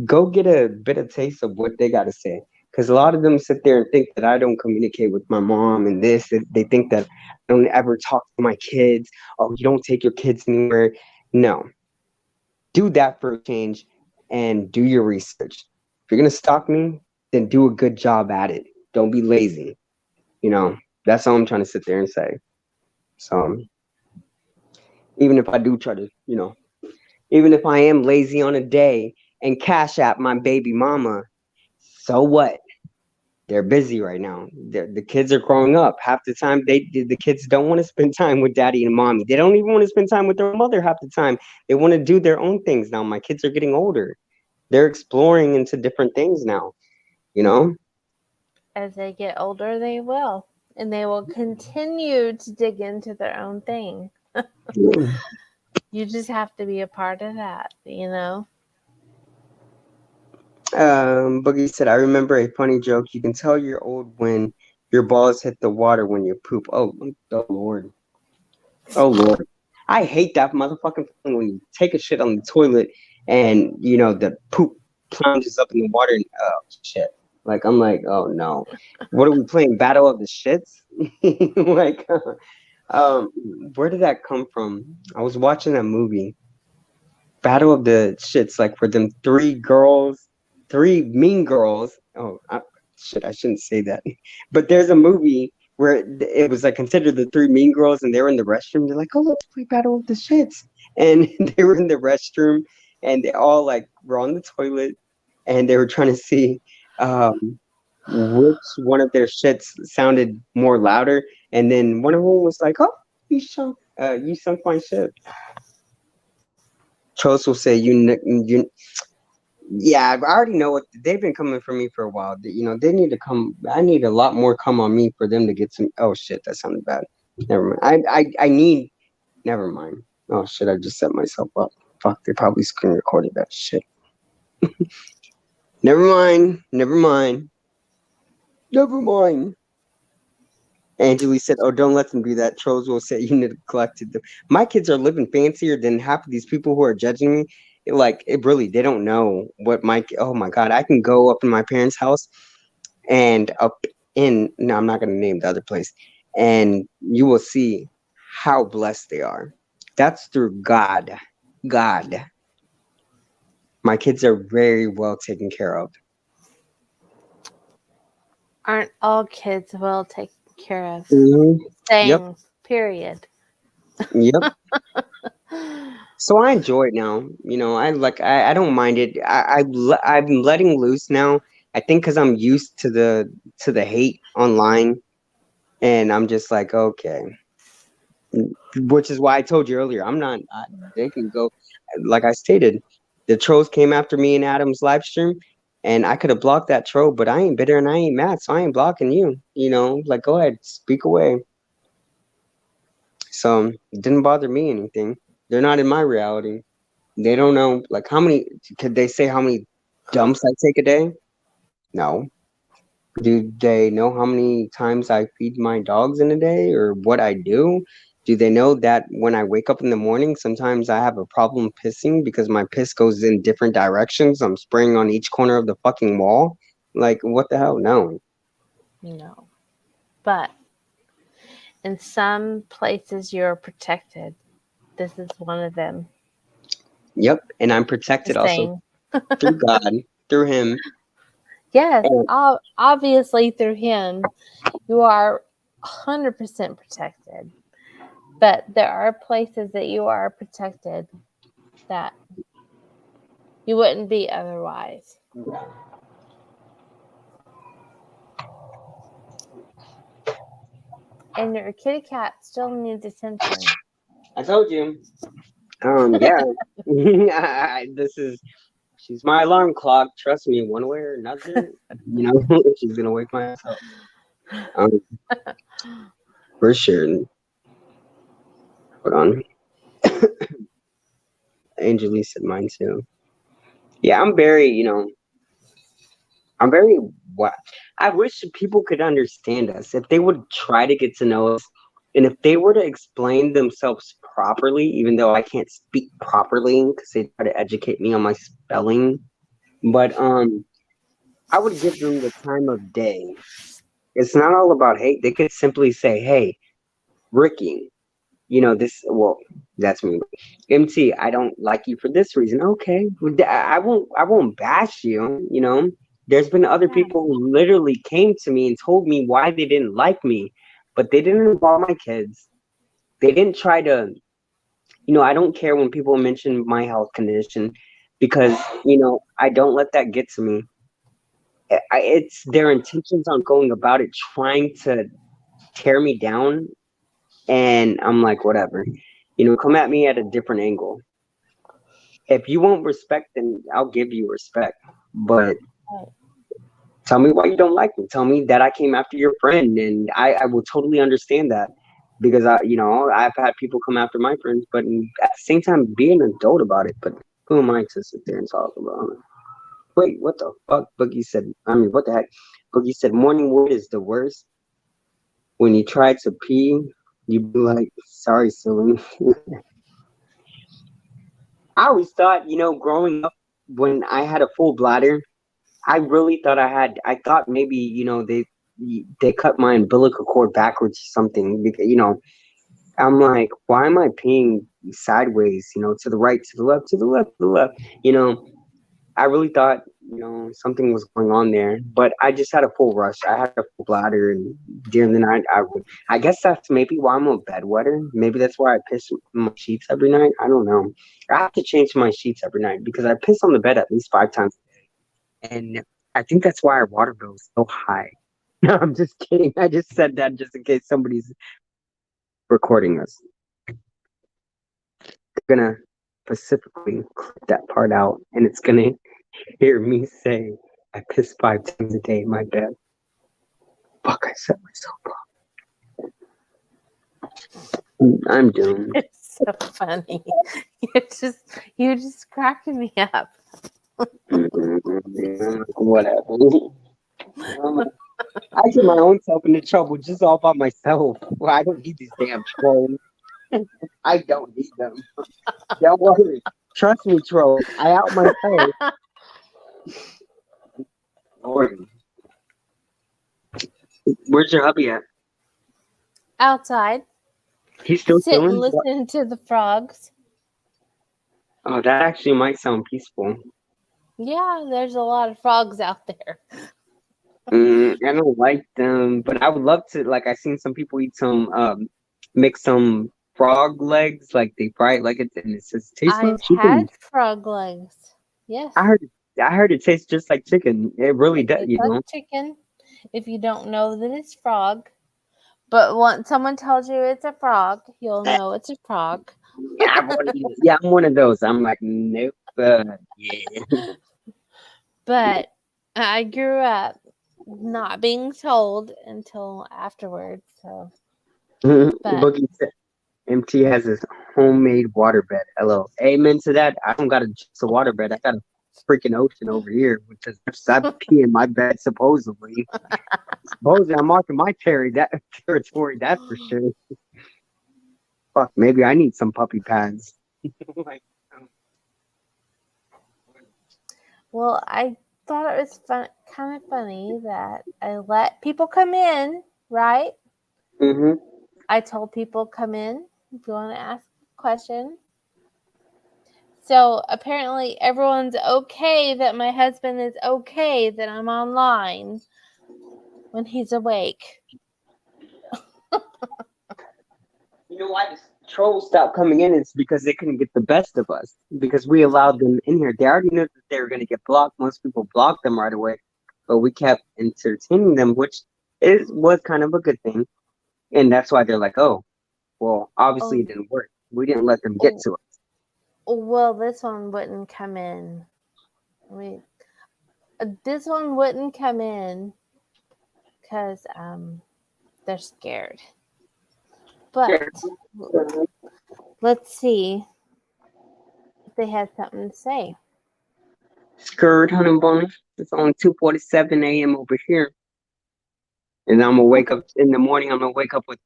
go get a bit of taste of what they got to say. Because a lot of them sit there and think that I don't communicate with my mom and this. They think that I don't ever talk to my kids. Oh, you don't take your kids anywhere. No, do that for a change and do your research. If you're going to stalk me, then do a good job at it. Don't be lazy. That's all I'm trying to sit there and say. So even if I do try to, even if I am lazy on a day and cash app my baby mama, so what? They're busy right now. The kids are growing up. Half the time, the kids don't want to spend time with daddy and mommy. They don't even want to spend time with their mother half the time. They want to do their own things now. My kids are getting older. They're exploring into different things now. You know. As they get older, they will. And they will continue to dig into their own thing. You just have to be a part of that. Boogie said, "I remember a funny joke. You can tell you're old when your balls hit the water when you poop." Oh Lord. Oh Lord. I hate that motherfucking feeling when you take a shit on the toilet and the poop plunges up in the water and oh shit. Like I'm like, oh no. What are we playing? Battle of the Shits? like um where did that come from? I was watching that movie. Battle of the Shits, like for them three mean girls. Shit, I shouldn't say that. But there's a movie where it was like considered the three mean girls, and they were in the restroom. They're like, "Oh, let's play Battle of the Shits," and they were in the restroom, and they all like were on the toilet, and they were trying to see which one of their shits sounded more louder, and then one of them was like, "Oh, you sunk my shit." Trolls will say, you. Yeah, I already know what they've been coming for me for a while. They need to come. I need a lot more come on me for them to get some. Oh shit, that sounded bad. Never mind. I need. Never mind. Oh shit, I just set myself up. Fuck, they probably screen recorded that shit. Never mind. Never mind. Never mind. Angeli said, "Oh, don't let them do that. Trolls will say you neglected them." My kids are living fancier than half of these people who are judging me. They don't know what my. Oh my god, I can go up in my parents' house and up in. No, I'm not going to name the other place, and you will see how blessed they are. That's through God. God. My kids are very well taken care of. Aren't all kids well taken care of? Hmm. Yep. Saying, period. Yep. So I enjoy it now. I don't mind it. I'm letting loose now. I think because I'm used to the hate online, and I'm just like, okay. Which is why I told you earlier, I'm not. They can go, like I stated, the trolls came after me in Adam's live stream, and I could have blocked that troll, but I ain't bitter and I ain't mad, so I ain't blocking you. Like go ahead, speak away. So it didn't bother me anything. They're not in my reality. They don't know, like, how many, could they say how many dumps I take a day? No. Do they know how many times I feed my dogs in a day or what I do? Do they know that when I wake up in the morning, sometimes I have a problem pissing because my piss goes in different directions? I'm spraying on each corner of the fucking wall. Like, what the hell? No. No. But in some places you're protected. This is one of them. Yep, and I'm protected Just also saying. through God, through Him. Yes, And obviously through him, you are 100% protected. But there are places that you are protected that you wouldn't be otherwise. And your kitty cat still needs attention. I told you. Yeah. She's my alarm clock. Trust me, one way or another, she's gonna wake my ass up. For sure. Hold on. Angelique said mine too. Yeah, I'm very, what I wish people could understand us. If they would try to get to know us, and if they were to explain themselves properly, even though I can't speak properly because they try to educate me on my spelling, but I would give them the time of day. It's not all about hate. They could simply say, "Hey, Ricky, that's me. MT, I don't like you for this reason." Okay, I won't bash you. There's been other people who literally came to me and told me why they didn't like me, but they didn't involve my kids. They didn't try to, I don't care when people mention my health condition because, I don't let that get to me. It's their intentions on going about it, trying to tear me down. And I'm like, whatever, come at me at a different angle. If you want respect, then I'll give you respect. But tell me why you don't like me. Tell me that I came after your friend, and I will totally understand that because I've had people come after my friends, but at the same time, be an adult about it. But who am I to sit there and talk about it? Wait, what the fuck? Boogie said. I mean, what the heck? Boogie said morning wood is the worst. When you try to pee, you be like, sorry, silly. I always thought, growing up, when I had a full bladder, I really thought I thought maybe, they cut my umbilical cord backwards or something. Because, I'm like, why am I peeing sideways, to the right, to the left, to the left, to the left? I really thought, something was going on there, but I just had a full rush. I had a full bladder, and during the night, I guess that's maybe why I'm a bedwetter. Maybe that's why I piss in my sheets every night. I don't know. I have to change my sheets every night because I piss on the bed at least 5 times a day. And I think that's why our water bill is so high. No, I'm just kidding. I just said that just in case somebody's recording us. They're gonna specifically clip that part out, and it's gonna hear me say, I piss 5 times a day in my bed. Fuck, I set myself up. I'm doomed. It's so funny. You just cracking me up. Whatever. I get my own self into trouble just all by myself. Well, I don't need these damn trolls. I don't need them. Don't worry. Trust me, trolls. I out myself. Lord. Where's your hubby at? Outside, He's still sitting chilling? listening to the frogs. Oh, that actually might sound peaceful. Yeah, there's a lot of frogs out there. I don't like them, but I would love to. Like, I seen some people eat mix some frog legs, like they fry it like it, and it says tastes like I've chicken. had frog legs. Yes. I heard it tastes just like chicken. It really does, It's like chicken. If you don't know that it's frog, but once someone tells you it's a frog, you'll know it's a frog. Yeah, I'm one of those. I'm like, nope. Yeah. But I grew up not being told until afterwards. So, but Boogie said MT has his homemade waterbed. Hello. Amen to that. I don't got just a waterbed. I got a freaking ocean over here, which is I pee in my bed supposedly. Supposedly I'm marking my territory, that's for sure. fuck, maybe I need some puppy pads. Like, Well, I thought it was kind of funny that I let people come in, right? mm-hmm. I told people come in if you want to ask a question. So apparently everyone's okay that my husband is okay that I'm online when he's awake. You know why the trolls stopped coming in? It's because they couldn't get the best of us because we allowed them in here. They already knew that they were going to get blocked. Most people blocked them right away, but we kept entertaining them, which was kind of a good thing. And that's why they're like, oh, well, obviously Oh, it didn't work. We didn't let them get oh, to us. well, this one wouldn't come in. This one wouldn't come in because they're scared. But let's see if they had something to say. Skirt, honey bunny. It's only 2:47 a.m. over here. And I'm gonna wake up in the morning. I'm gonna wake up with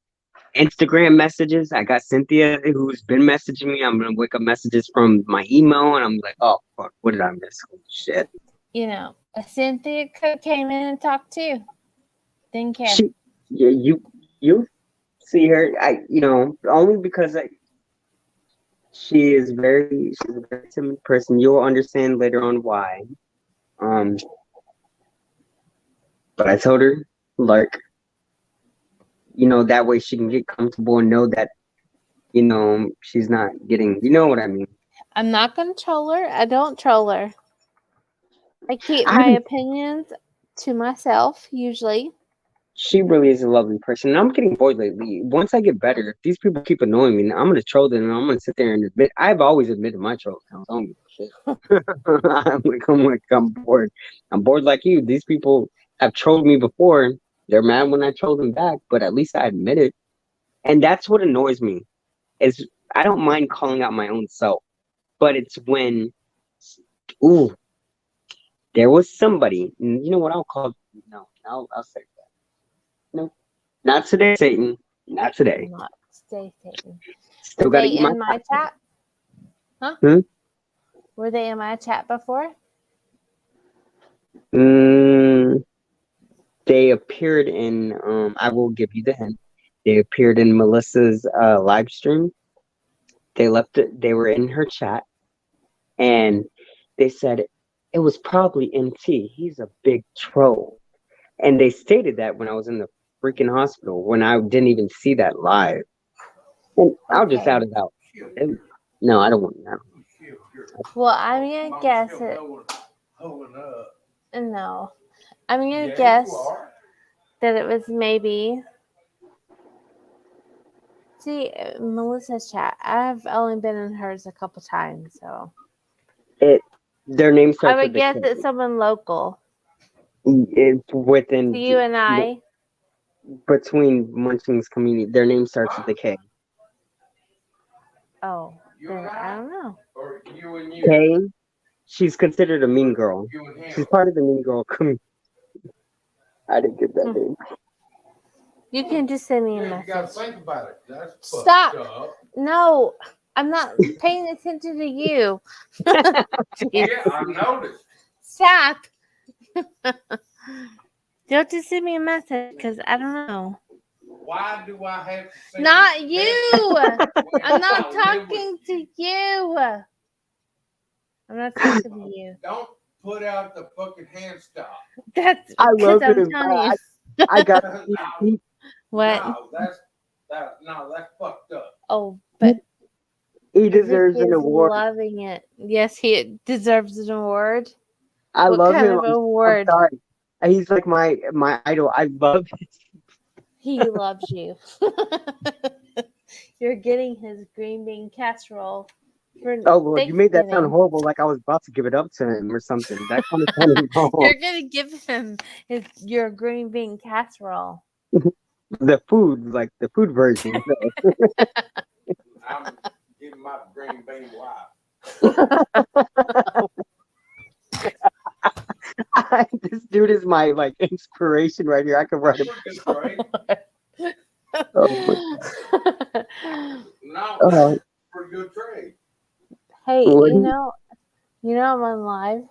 Instagram messages. I got Cynthia who's been messaging me. I'm gonna wake up messages from my email, and I'm like, oh fuck, what did I miss? Holy shit. You know, Cynthia came in and talked too. Didn't care. Yeah, you see her. Only because she's a very timid person. You'll understand later on why. But I told her, like, that way she can get comfortable and know that, she's not getting, you know what I mean. I'm not gonna troll her. I don't troll her. I keep I my haven't opinions to myself usually. She really is a lovely person. And I'm getting bored lately. Once I get better, if these people keep annoying me, I'm gonna troll them and I'm gonna sit there and admit I've always admitted my troll accounts. I don't give a shit. I'm bored. I'm bored like you. These people have trolled me before. They're mad when I troll them back, but at least I admit it. And that's what annoys me. Is I don't mind calling out my own self, but it's when ooh, there was somebody, you know what I'll call no, I'll say no. Not today, Satan. Not today. Not stay Satan. Still Were got to they eat my in my chat? Huh? Hmm? Were they in my chat before? They appeared in. I will give you the hint. They appeared in Melissa's live stream. They left it. They were in her chat, and they said it was probably NT. He's a big troll, and they stated that when I was in the freaking hospital when I didn't even see that live. And I'll just out it out. No, I don't want that. Well, I'm gonna guess it. No, I'm gonna guess that it was maybe. See, Melissa's chat. I've only been in hers a couple times, so their name I starts would with a guess K. it's someone local. Within To you and I. between Munchkins community, their name starts with a K. Oh, then I don't know. Or you and you. K. She's considered a mean girl. You and him. She's part of the mean girl community. I didn't get that name. You can just send me a You gotta message. think about it. That's Stop. fucked up. No, I'm not paying attention to you. Yeah, I noticed. Stop. You'll just send me a message because I don't know. Why do I have to send Not you. I'm not I live with talking to you. I'm not talking to you. Don't put out the fucking hand stop. That's I because love I'm him. telling you. I got What? No, that's fucked up. Oh, but he deserves Vicky an is award. loving it. Yes, he deserves an award. I What love kind him. of I'm award? sorry. He's like my idol. I love him. He loves you. You're getting his green bean casserole for Oh well, you made that sound Thanksgiving. horrible, like I was about to give it up to him or something. That kind of sounded wrong. You're gonna give him your green bean casserole. The food version. I'm giving my green bean wife. This dude is my inspiration right here. I could write him. That's right. Oh, No, Oh, pretty good trade. Hey, what? I'm on live.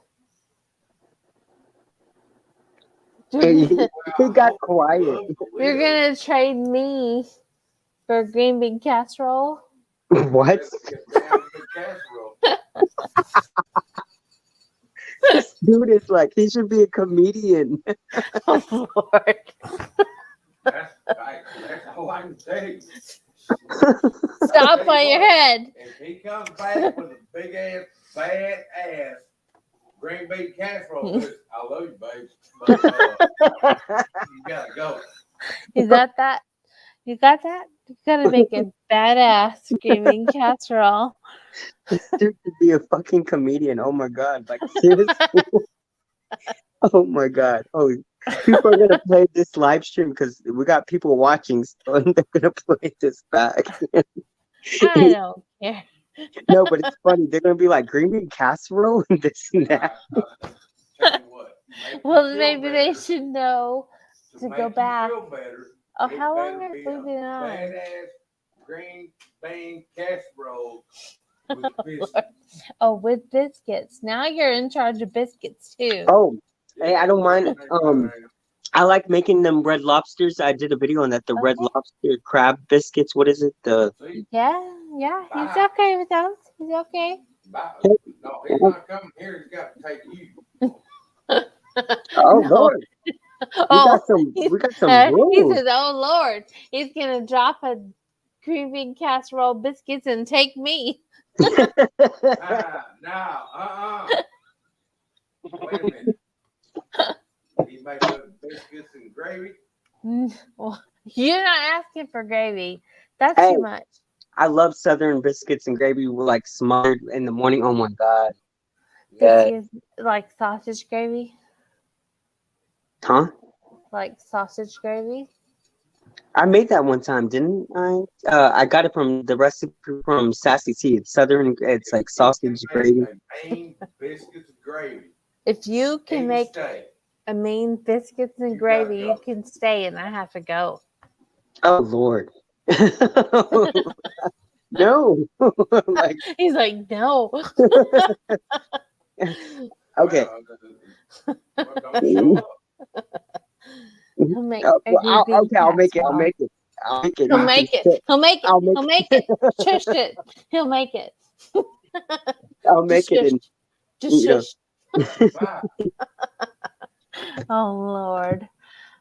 He, You're he got quiet. gonna trade me for green bean casserole? What? This dude is like, he should be a comedian. Oh Lord! That's all I can say. Stop on your head. If he comes back with a big ass, bad ass green bean casserole, I love you, babe. But you gotta go. You got that? You got that? You gotta make a badass green bean casserole. This dude should be a fucking comedian. Oh my god. Like, seriously? Oh my god. Oh, people are gonna play this live stream because we got people watching, so they're gonna play this back. I don't care. No, but it's funny. They're gonna be like green bean casserole and this and that. Tell you what, Well, maybe they should know to go back. Feel better, Oh, it how long better has be we a been on? badass green bean casserole with biscuits. Oh, with biscuits. Now you're in charge of biscuits too. Oh, hey, I don't mind. I like making them red lobsters. I did a video on that. The red Okay. lobster crab biscuits. What is it? The See? Yeah, he's okay with those. He's okay. No, he's not coming here. He's got to take you. oh No. Lord, Oh, we got some he rules. says, "Oh Lord, he's gonna drop a green bean casserole biscuits and take me." Wait a minute. He might put biscuits and gravy. Well, you're not asking for gravy. That's Hey. too much. I love Southern biscuits and gravy. We're like smothered in the morning. Oh my god. Yeah. Biscuits, like sausage gravy, Huh? like sausage gravy. I made that one time, didn't I? I got it from the recipe from Sassy T. It's Southern. It's like sausage gravy. Main biscuits and gravy. If you can make Stay. a mean biscuits and You gravy, gotta you go. can stay, and I have to go. Oh Lord. No. Like, He's like, no. okay. Well, don't show up. He'll make Oh, a well, green bean I'll make it. I'll casserole. make it. I'll make it. He'll You make can it. sit. He'll make it. I'll make He'll make it. Shush it. He'll make it. I'll make it. Just And Just you know. shush. Bye. Oh Lord.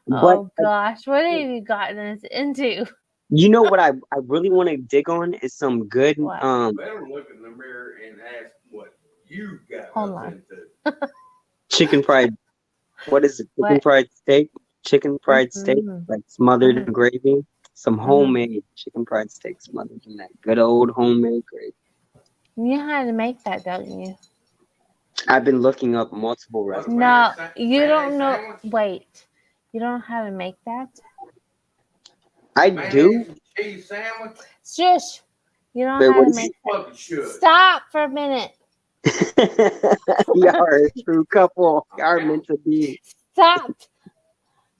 But Oh gosh. What have you gotten us into? you know what I really want to dig on is some good What? Better look in the mirror and ask what you got Hold us on. into. chicken fried. What is it? Chicken What? fried steak. Chicken fried steak, Mhm. like smothered in gravy. Some homemade chicken fried steak smothered in that good old homemade gravy. You know how to make that, don't you? I've been looking up multiple recipes. No, you mayonnaise don't know. sandwich? Wait. You don't know how to make that? I Mayonnaise do. and cheese sandwich? Shush. You don't Wait, know how what to is make You that. fucking should. Stop for a minute. Y'all are a true couple. Y'all are meant to be. Stop.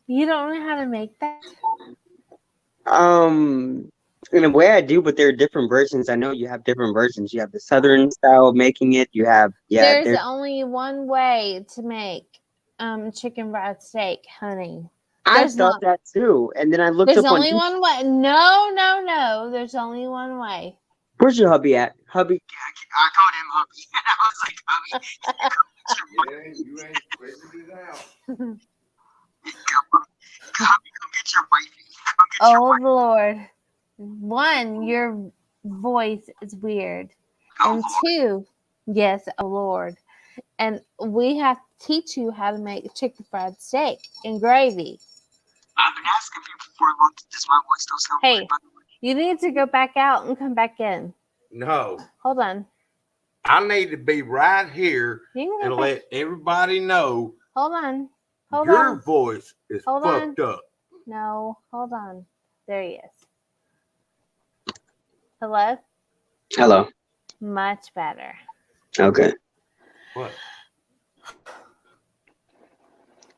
You don't know how to make that? In a way I do, but there are different versions. I know you have different versions. You have the Southern style of making it. You have, There's only one way to make chicken fried steak, honey. I There's thought that too. And then I looked There's up on only one way. No. There's only one way. Where's your hubby at? Hubby, I called him hubby. And I was like, hubby, You ain't figured it out. hubby, come get your wifey. Oh Lord. One, your voice is weird. And two, yes, oh Lord. And we have to teach you how to make chicken fried steak and gravy. I've been asking people for a long time. Does my voice still sound Hey, weird, by the way? you need to go back out and come back in. No. Hold on. I need to be right here You can and go back. let everybody know Hold on. Hold your on. voice is Hold fucked up. No, hold on. There he is. Hello? Hello. Much better. Okay. What?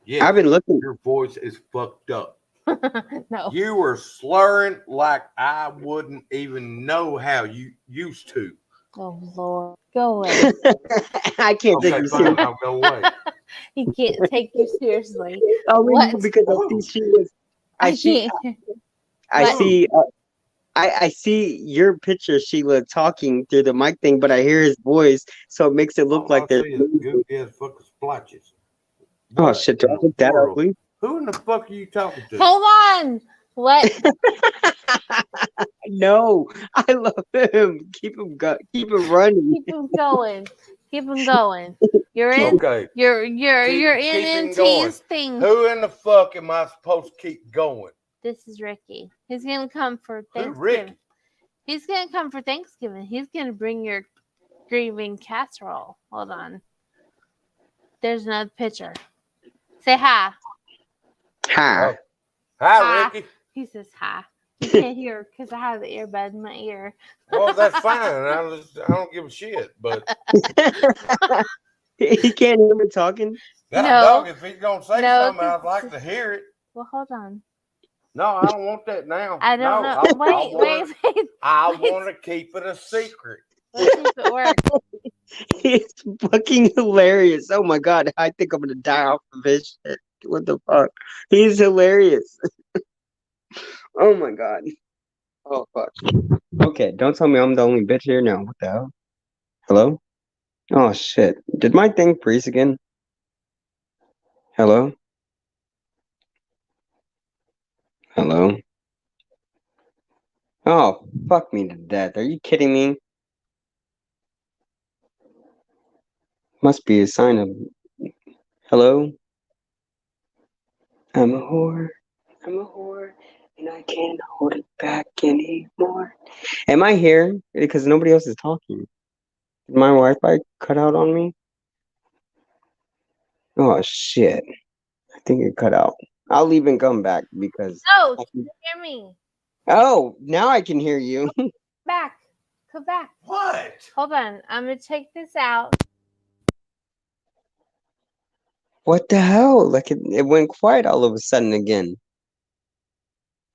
Yeah, I've been looking. your voice is fucked up. No. You were slurring like I wouldn't even know how you used to. Oh Lord. Go away. I can't take Okay, you fine. seriously. I'll go away. He can't take you seriously. Only What? because I see she was. I I see. can't. I What? see. I see your picture, Sheila, talking through the mic thing, but I hear his voice, so it makes it look All like I there's. see is goofy ass fucking splotches. Oh What shit! Do in I the look that world? ugly? Who in the fuck are you talking to? Hold on. What? No, I love him. Keep him running. Keep him going. Keep him going. You're in. Okay, You're keep in him going. NNT's thing. Who in the fuck am I supposed to keep going? This is Ricky. He's gonna come for Who's Thanksgiving. Ricky? He's gonna come for Thanksgiving. He's gonna bring your grieving casserole. Hold on. There's another picture. Say hi. Hi. Oh. Hi, Hi. Ricky. He says hi. You can't hear because I have the earbud in my ear. Well, that's fine. I don't give a shit. But He can't hear me talking. God No. dog, if he's gonna say No, something, I'd 'cause like this to is- hear it. Well, hold on. No, I don't want that now. I don't no, know. Wait. I Wait. want to keep it a secret. Let's see if it works. It's fucking hilarious. Oh my god, I think I'm gonna die off of his shit. What the fuck? He's hilarious. Oh my god. Oh fuck. Okay, don't tell me I'm the only bitch here now. What the hell? Hello? Oh shit. Did my thing freeze again? Hello? Hello? Oh, fuck me to death. Are you kidding me? Must be a sign of hello? I'm a whore. I'm a whore. And I can't hold it back anymore. Am I here? Because nobody else is talking. Did my Wi-Fi cut out on me? Oh shit. I think it cut out. I'll leave and come back because No, I can... hear me. Oh, now I can hear you. Back. Come back. What? Hold on. I'm gonna check this out. What the hell? Like it went quiet all of a sudden again.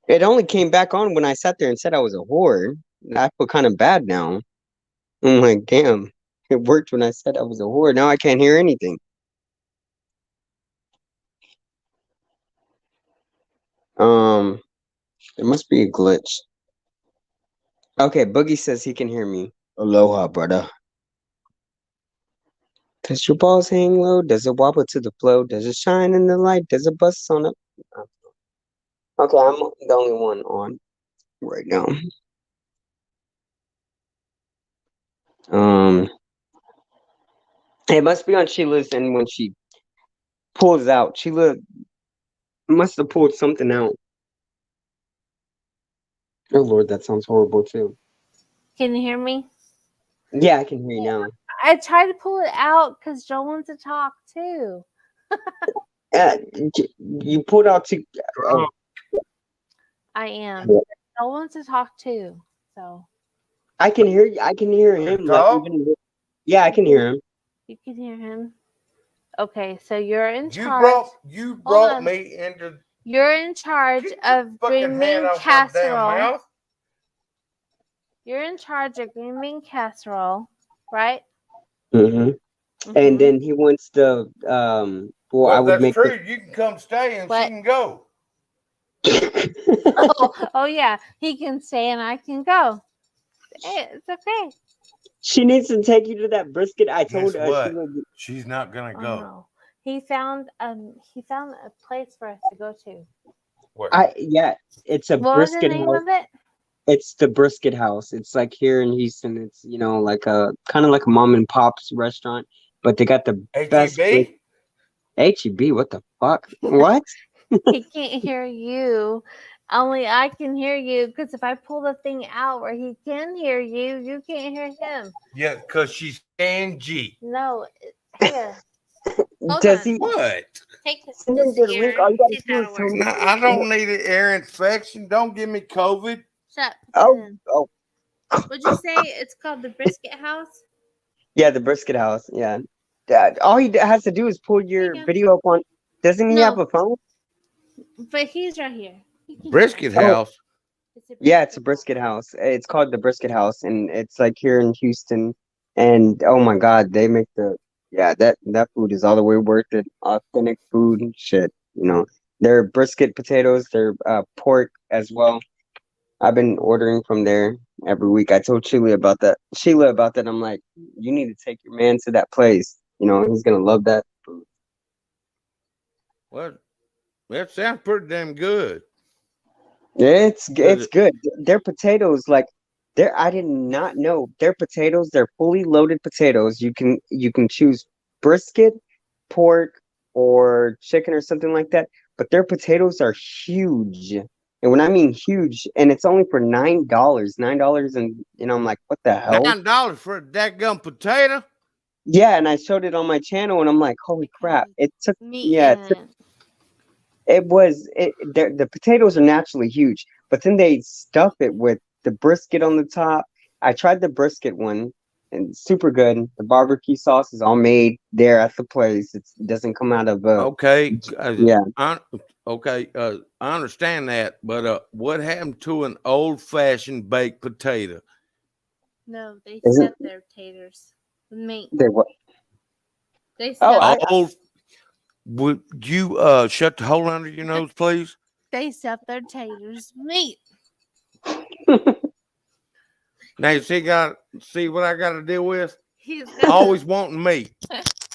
It only came back on when I sat there and said I was a whore. I feel kind of bad now. I'm like, damn. It worked when I said I was a whore. Now I can't hear anything. There must be a glitch. Okay, Boogie says he can hear me. Aloha, brother. Does your balls hang low? Does it wobble to the flow? Does it shine in the light? Does it bust on up? Okay, I'm the only one on right now. It must be on Sheila's, and when she pulls out, Sheila must have pulled something out. Oh Lord, that sounds horrible too. Can you hear me? Yeah, I can hear you now. I tried to pull it out because Joel wants to talk too. You pulled out to. Oh, I am. Yeah. Joel wants to talk too. So I can hear you. I can hear him. Like Talk? yeah, I can hear him. you can hear him. Okay, so you're in You charge. brought on. me into You're in charge Get your of fucking hand green off my damn casserole. mouth. You're in charge of green bean casserole, right? Mm-hmm. And then he wants the well, I Well, would that's make true. You can come stay and What? she can go. oh yeah, he can stay and I can go. Hey, it's okay. She needs to take you to that brisket. I told Guess her what? Sheila, She's not gonna Oh go. no, he found a place for us to go to. Where? yeah, it's a What was the brisket name house. of it? It's the brisket house. It's like here in Houston. It's like a kind of like a mom and pop's restaurant, but they got the best HEB? HEB. What the fuck? What? He can't hear you. Only I can hear you because if I pull the thing out where he can hear you, you can't hear him. Yeah, because she's Angie. No, here. Hold Does on. he? What? Take this Send him the link. All you gotta see if do is that'll tell work. me. No, I don't need an ear infection. Don't give me COVID. Shut up. Oh, oh, What'd you say? It's called the Brisket House? yeah, the brisket house. Yeah. All he has to do is pull There your you go. video up on. Doesn't he have No. a phone? But he's right here. He can Brisket hear us. Oh, house. It's a yeah, it's a brisket house. It's called the Brisket House, and it's like here in Houston. And oh my God, they make that food is all the way worth it. Authentic food and shit. Their brisket potatoes, their pork as well. I've been ordering from there every week. I told Sheila about that. I'm like, you need to take your man to that place. He's gonna love that food. Well, that sounds pretty damn good. It's Does good. Their potatoes, like I did not know their potatoes. They're fully loaded potatoes. You can choose brisket, pork, or chicken or something like that. But their potatoes are huge. And when I mean huge, and it's only for $9, $9, and I'm like, what the hell? $9 for a dadgum potato? Yeah, and I showed it on my channel, and I'm like, holy crap! because It took, meat yeah, in it. the potatoes are naturally huge, but then they stuff it with the brisket on the top. I tried the brisket one, and it's super good. The barbecue sauce is all made there at the place. It doesn't come out of Okay. yeah. Okay. I understand that, but what happened to an old fashioned baked potato? No, they Isn't stuff their taters with meat. they what? They Oh, stuff. Old. Would you shut the hole under your nose, please? They stuff their taters with meat. Now you see what I got to deal with? He's got Always wanting meat.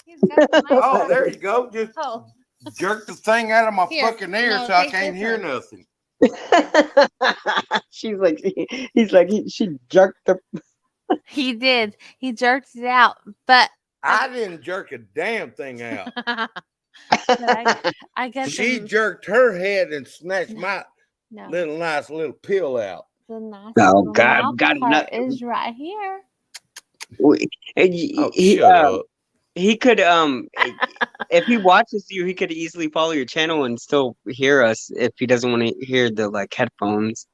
he's got the mic. Oh, there you go. Just Oh, jerk the thing out of my here. fucking ear No, so I take can't this hear one. nothing. She's like, he's like, she jerked the. He did. He jerked it out, but I didn't jerk a damn thing out. I got She the jerked her head and snatched my no. nice little pill out. The nice Oh little God, mouth got part nothing. is right here. Oh, He shut up. he could if he watches you, he could easily follow your channel and still hear us if he doesn't want to hear the like headphones,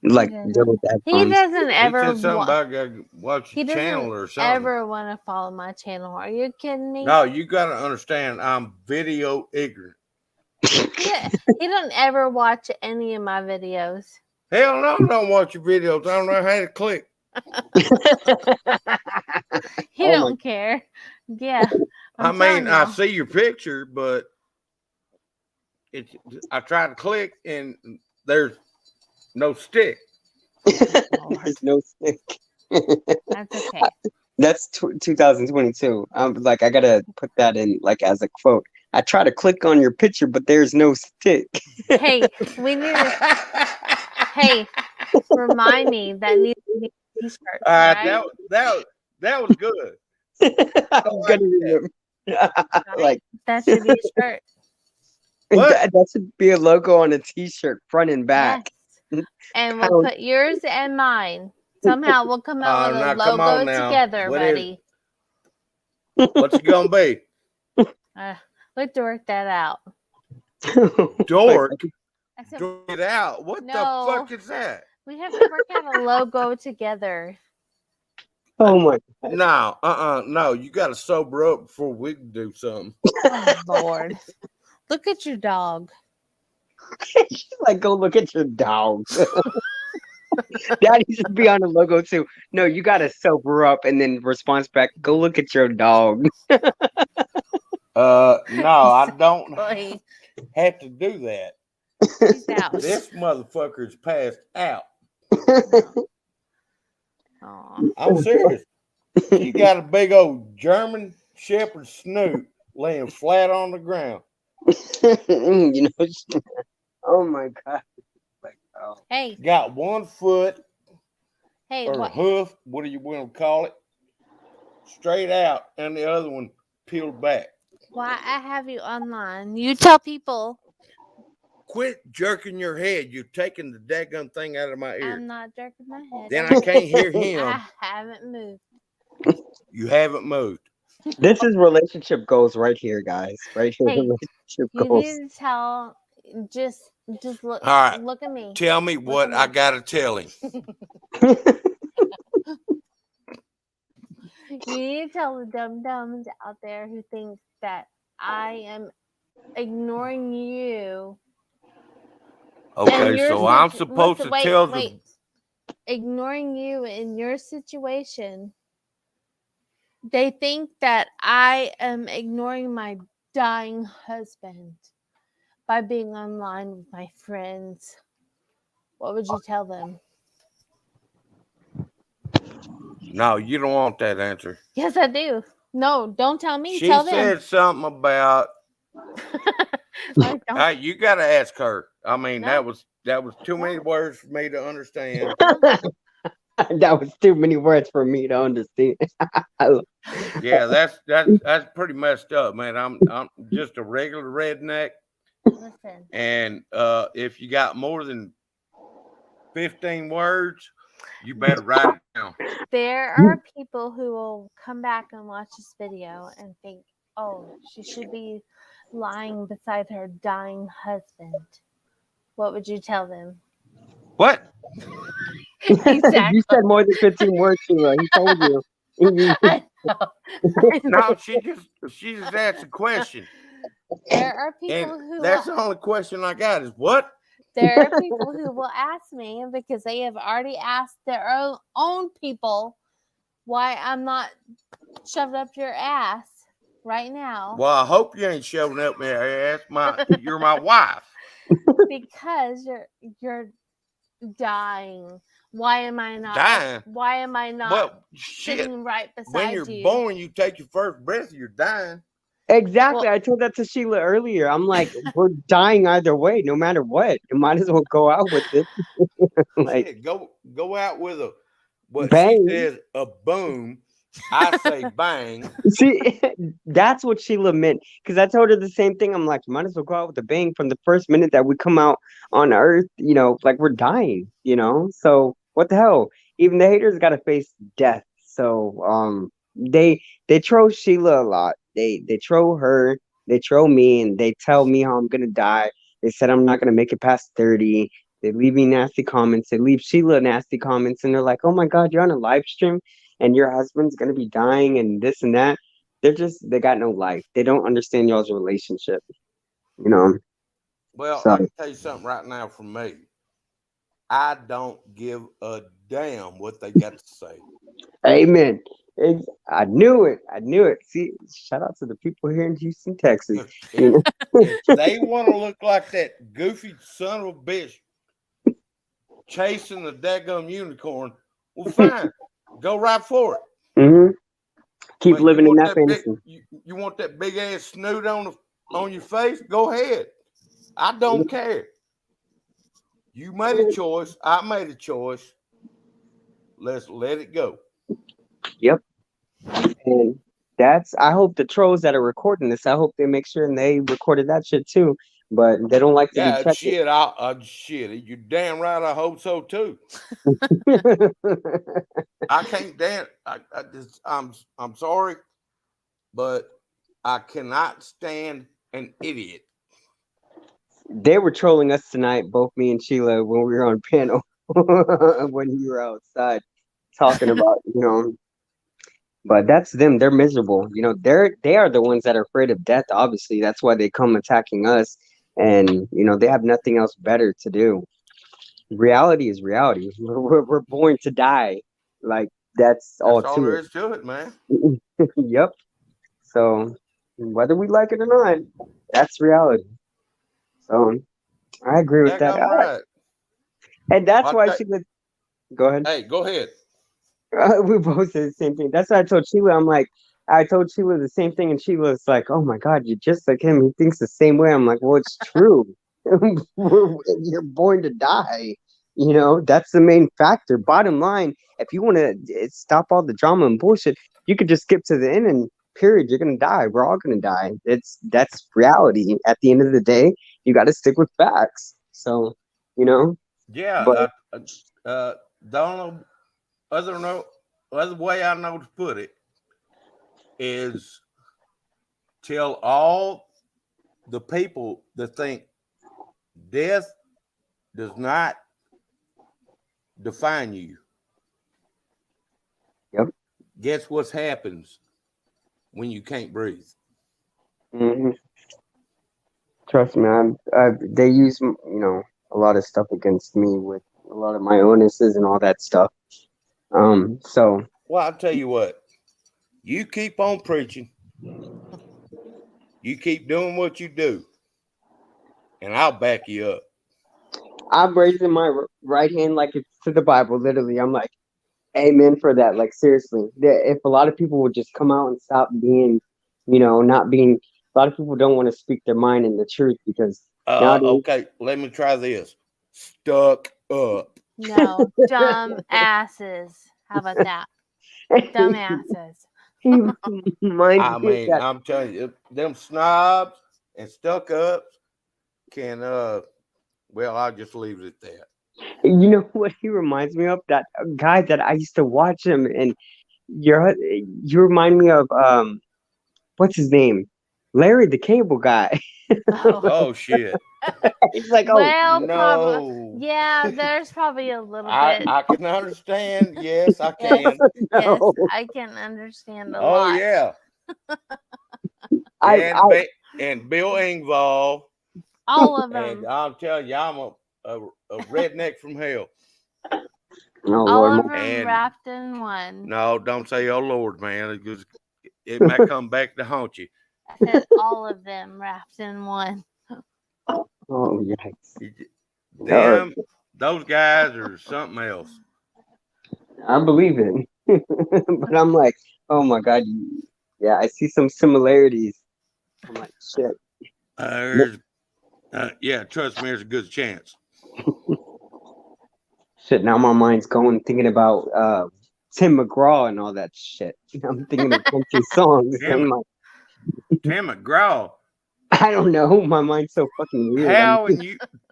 like deal with the He headphones. doesn't He ever. said something about gotta watch He the channel doesn't or something. ever want to follow my channel. Are you kidding me? No, you got to understand, I'm video ignorant. He don't ever watch any of my videos. Hell no, I don't watch your videos. I don't know how to click. He Oh don't care. Yeah, I I'm telling mean, I y'all. see your picture, but I try to click and there's no stick. There's no stick. That's okay. That's 2022. Like I gotta put that in like as a quote. I try to click on your picture, but there's no stick. Hey, we need to. Hey, remind me that needs to be a t-shirt, right? that was good. I'm gonna remember. Like That should be a shirt. What? that should be a logo on a T-shirt, front and back. Yes. And we'll put yours and mine. Somehow we'll come out with a Now, come logo on now. together, What is- buddy. What's it gonna be? We have to work that out. Dork. I said, Dork it out. What No. the fuck is that? we have to work out a logo together. Oh my! No. You got to sober up before we can do something. Oh, Lord. Look at your dog. She's like, go look at your dog. Daddy should be on the logo too. No, you gotta sober up and then response back. Go look at your dog. No, I don't Boy, have to do that. he's out. This motherfucker's passed out. Aw. I'm serious. She got a big old German Shepherd snoot laying flat on the ground. Oh my God. Like, oh. Hey, Got one foot hey, or what? hoof, what do you want to call it, straight out, and the other one peeled back. Why I have you online? You tell people Quit jerking your head. You're taking the daggum thing out of my ear. I'm not jerking my head. Then I can't hear him. I haven't moved. You haven't moved. This is relationship goals right here, guys. Right here, Hey, relationship You goals. need to tell. Just look. All right. Look at me. Tell me what I got to tell him. You need to tell the dum dums out there who think that I am ignoring you Okay, so I'm supposed to tell wait. Ignoring you in your situation, they think that I am ignoring my dying husband by being online with my friends. What would you tell them? No, you don't want that answer. Yes, I do. No, don't tell me. She Tell them. said something about. Like, don't. Hey, you got to ask her. I mean, No. that was too many words for me to understand. That was too many words for me to understand. Yeah, that's pretty messed up, man. I'm just a regular redneck, Listen. and if you got more than 15 words, you better write it down. There are people who will come back and watch this video and think, oh, she should be lying beside her dying husband. What would you tell them? What? Exactly. You said more than 15 words, Sheila. He told you. I know. I know. No, she just asked a question, There are and people who that's the only question I got is what? there are people who will ask me because they have already asked their own people why I'm not shoved up your ass right now. Well, I hope you ain't shoving up my ass. You're my wife. Because you're dying. Why am I not Dying? Why am I not Well, shit. sitting right beside When you're you? born, you take your first breath, you're dying. Exactly. Well- I told that to Sheila earlier. I'm like, we're dying either way, no matter what. You might as well go out with it. Like, Shit, go out with a what she bang. says a boom. I say bang. See, that's what Sheila meant. Because I told her the same thing. I'm like, you might as well go out with a bang from the first minute that we come out on Earth. Like we're dying. So what the hell? Even the haters got to face death. So they troll Sheila a lot. They troll her. They troll me, and they tell me how I'm gonna die. They said I'm not gonna make it past 30. They leave me nasty comments. They leave Sheila nasty comments, and they're like, "Oh my God, you're on a live stream." And your husband's gonna be dying and this and that. They got no life. They don't understand y'all's relationship, you know. Well, So I can tell you something right now from me. I don't give a damn what they got to say. amen. I knew it. I knew it. See, shout out to the people here in Houston, Texas. If they want to look like that goofy son of a bitch chasing the daggum unicorn, well, fine. Go right for it. Mm-hmm. Keep But you living in want that that big, fantasy. you want that big ass snoot on your face? Go ahead. I don't care. You made a choice. I made a choice. Let's let it go. Yep. And I hope the trolls that are recording this, I hope they make sure and they recorded that shit too. But they don't like to be Yeah, checked. shit. Shit. You're damn right. I hope so too. I can't damn. I'm sorry, but I cannot stand an idiot. They were trolling us tonight, both me and Sheila, when we were on panel, when you were outside talking about, but that's them. They're miserable. They are the ones that are afraid of death. Obviously, that's why they come attacking us, and they have nothing else better to do. Reality is reality. We're born to die. Like that's all That's all to there it. is to it, man. Yep. So whether we like it or not, that's reality. So I agree with that. I'm right. And that's why Okay. Sheila. Go ahead. Hey, go ahead. We both said the same thing. That's why I told Sheila. I told Sheila the same thing, and Sheila's like, "Oh my God, you're just like him. He thinks the same way." I'm like, "Well, it's true. You're born to die. That's the main factor. Bottom line, if you want to stop all the drama and bullshit, you could just skip to the end and period. You're gonna die. We're all gonna die. That's reality. At the end of the day, you got to stick with facts. So, but Yeah. The only other way I know to put it is tell all the people that think death does not define you. Yep. Guess what happens when you can't breathe? Mm-hmm. Trust me, they use a lot of stuff against me with a lot of my illnesses and all that stuff. So Well, I'll tell you what. You keep on preaching. You keep doing what you do, and I'll back you up. I'm raising my right hand like it's to the Bible. Literally, I'm like, amen for that. Like seriously, if a lot of people would just come out and stop being, not being. A lot of people don't want to speak their mind and the truth because nowadays. Okay, let me try this. Stuck up. No, dumb asses. How about that? Dumb asses. He reminds I me of mean, that. I'm telling you, them snobs and stuck ups can well, I'll just leave it at that. You know what he reminds me of? That guy that I used to watch him, and you remind me of what's his name? Larry the Cable Guy. Oh, Oh shit. He's like, oh well, probably. No. Yeah, there's probably a little bit. I can understand. Yes, I Yes, can. yes, no, I can understand a Oh lot. yeah. I And Bill Engvall. All of And them. I'll tell you, I'm a redneck from hell. oh All Lord, of them And wrapped in one. no, don't say oh Lord, man. It might come back to haunt you. I said all of them wrapped in one. oh yikes! Them, those guys are something else. I believe it, but I'm like, oh my God, yeah, I see some similarities. I'm like, shit. Yeah, trust me, there's a good chance. Shit, now my mind's going thinking about Tim McGraw and all that shit. I'm thinking of country songs. I'm like, Tim McGraw. I don't know. My mind's so fucking weird.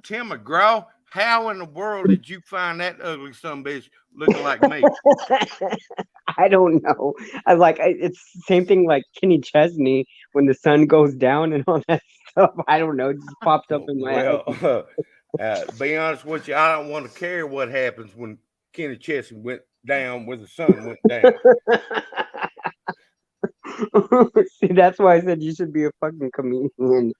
Tim McGraw, how in the world did you find that ugly son of a bitch looking like me? I don't know. It's the same thing like Kenny Chesney when the sun goes down and all that stuff. I don't know. It just popped up in my head. Well, be honest with you, I don't want to care what happens when Kenny Chesney went down when the sun went down. See, that's why I said you should be a fucking comedian.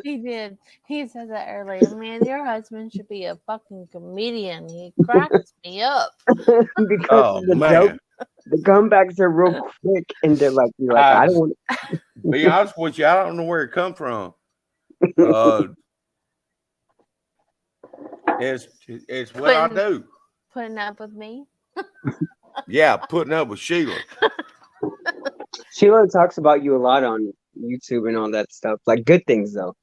He did. He said that earlier. Man, your husband should be a fucking comedian. He cracks me up. Because the comebacks are real quick and they're like, I don't want to be honest with you, I don't know where it come from. It's what I do. Putting up with me? Yeah, putting up with Sheila. Sheila talks about you a lot on YouTube and all that stuff. Like good things though.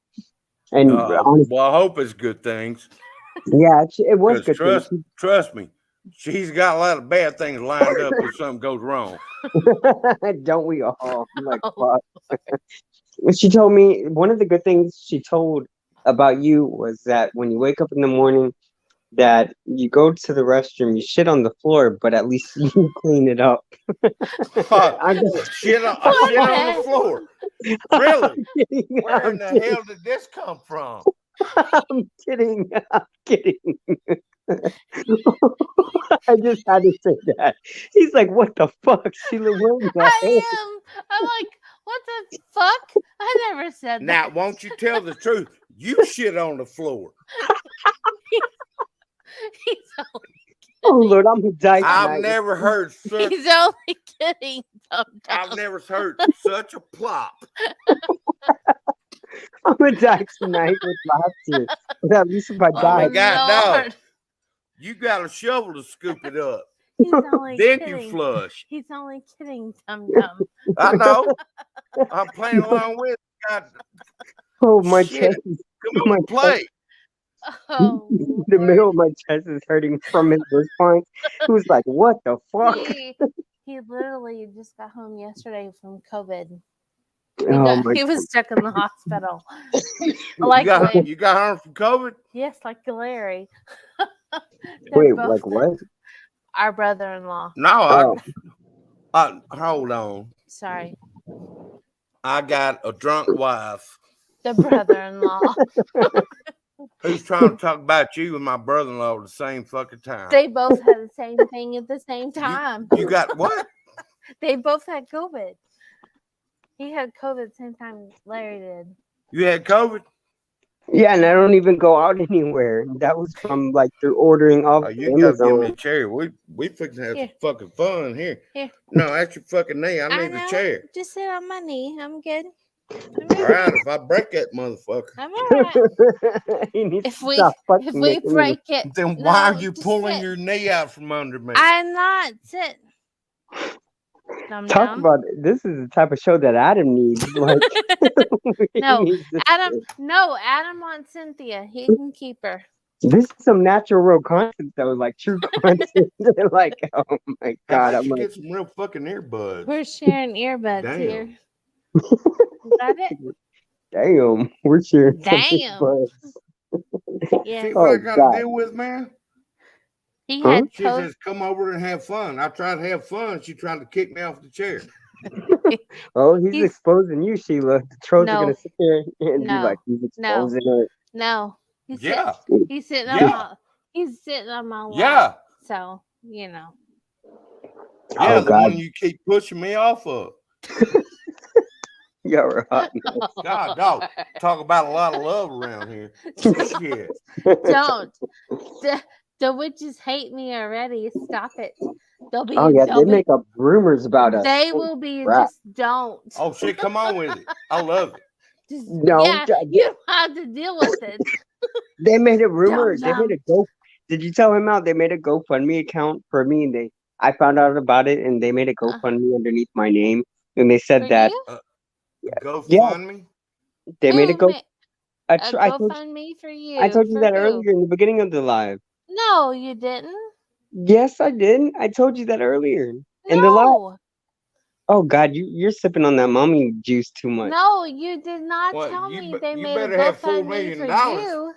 And well, I hope it's good things. Yeah, it was good things. Trust me, she's got a lot of bad things lined up if something goes wrong. Don't we all? I'm like, fuck. She told me one of the good things she told about you was that when you wake up in the morning, that you go to the restroom, you shit on the floor, but at least you clean it up. I shit on the floor. Really? Where in the hell did this come from? I'm kidding. I just had to say that. He's like, what the fuck, Sheila? I'm like, what the fuck? I never said that. Now, won't you tell the truth? You shit on the floor. He's only kidding. Oh Lord, I'm gonna die tonight. I've never heard such. He's only kidding. I've never heard such a plop. I'm gonna die tonight with laughter. But at least if I die, God, no. You got a shovel to scoop it up. He's only then kidding. You flush. He's only kidding, Dum Dum. I know. I'm playing along with. God. Oh, my chest is. Come on, play. Oh, the middle of my chest is hurting from his response. He was like, "What the fuck?" He literally just got home yesterday from COVID. He was stuck in the hospital. You got home from COVID? Yes, like Larry. Wait, like what? Our brother-in-law. No, hold on. Sorry. I got a drunk wife. The brother-in-law. Who's trying to talk about you and my brother-in-law at the same fucking time? They both had the same thing at the same time. You got what? They both had COVID. He had COVID at the same time Larry did. You had COVID? Yeah, and I don't even go out anywhere. That was from like through ordering off Oh, you gotta give me a Amazon. chair. We fixing to have Here. some fucking fun here. Here. No, that's your fucking knee. I I need a know. chair. Just sit on my knee. I'm good. I'm All all right, right. if I break that motherfucker, I'm all right. He needs If to we stop if fucking we making me. break it, then why are no, you just pulling sit. your knee out from under me? I'm not sit. Dum Talk dum. about this is the type of show that Adam needs. Like he No, needs this. Adam. No, Adam wants Cynthia. He can keep her. This is some natural real content though, like true content. Like, oh my How god, about I'm you like, get some real fucking earbuds? We're sharing earbuds Damn. here. Is that it? damn, we're sharing some Damn. buds. Yeah. See what I Oh got god, to deal with, man? He huh? had She COVID. says, "Come over and have fun." I tried to have fun. She tried to kick me off the chair. Oh, he's He's exposing you, Sheila. The trolls are gonna no, sit there and be like, no, he's no, exposing her. no. He's sit, Yeah, he's sitting on yeah, my he's sitting on my lap. yeah, So, you know. yeah. Oh The god, one you keep pushing me off of. you're hot. God, dog. Talk about a lot of love around here. Shit. Don't. The witches hate me already. Stop it. Oh yeah, they They'll be make up rumors about us. they Holy will be crap. just don't. Oh shit, come on with it. I love it. Just No, yeah, you don't have to deal with it. they made a rumor. Dum They made dum. a go. Did you tell him out? They made a GoFundMe account for me, and I found out about it, and they made a Uh, GoFundMe underneath my name, and they for said that you? yeah, GoFundMe. they made a Who go. made a I told GoFundMe for I you? told you For that who? earlier in the beginning of the live. No, you didn't. Yes, I did. I told you that earlier in the live. No. Oh God, you're sipping on that mommy juice too much. No, you did not Well, tell me they you made a better have $4 GoFundMe for million. you.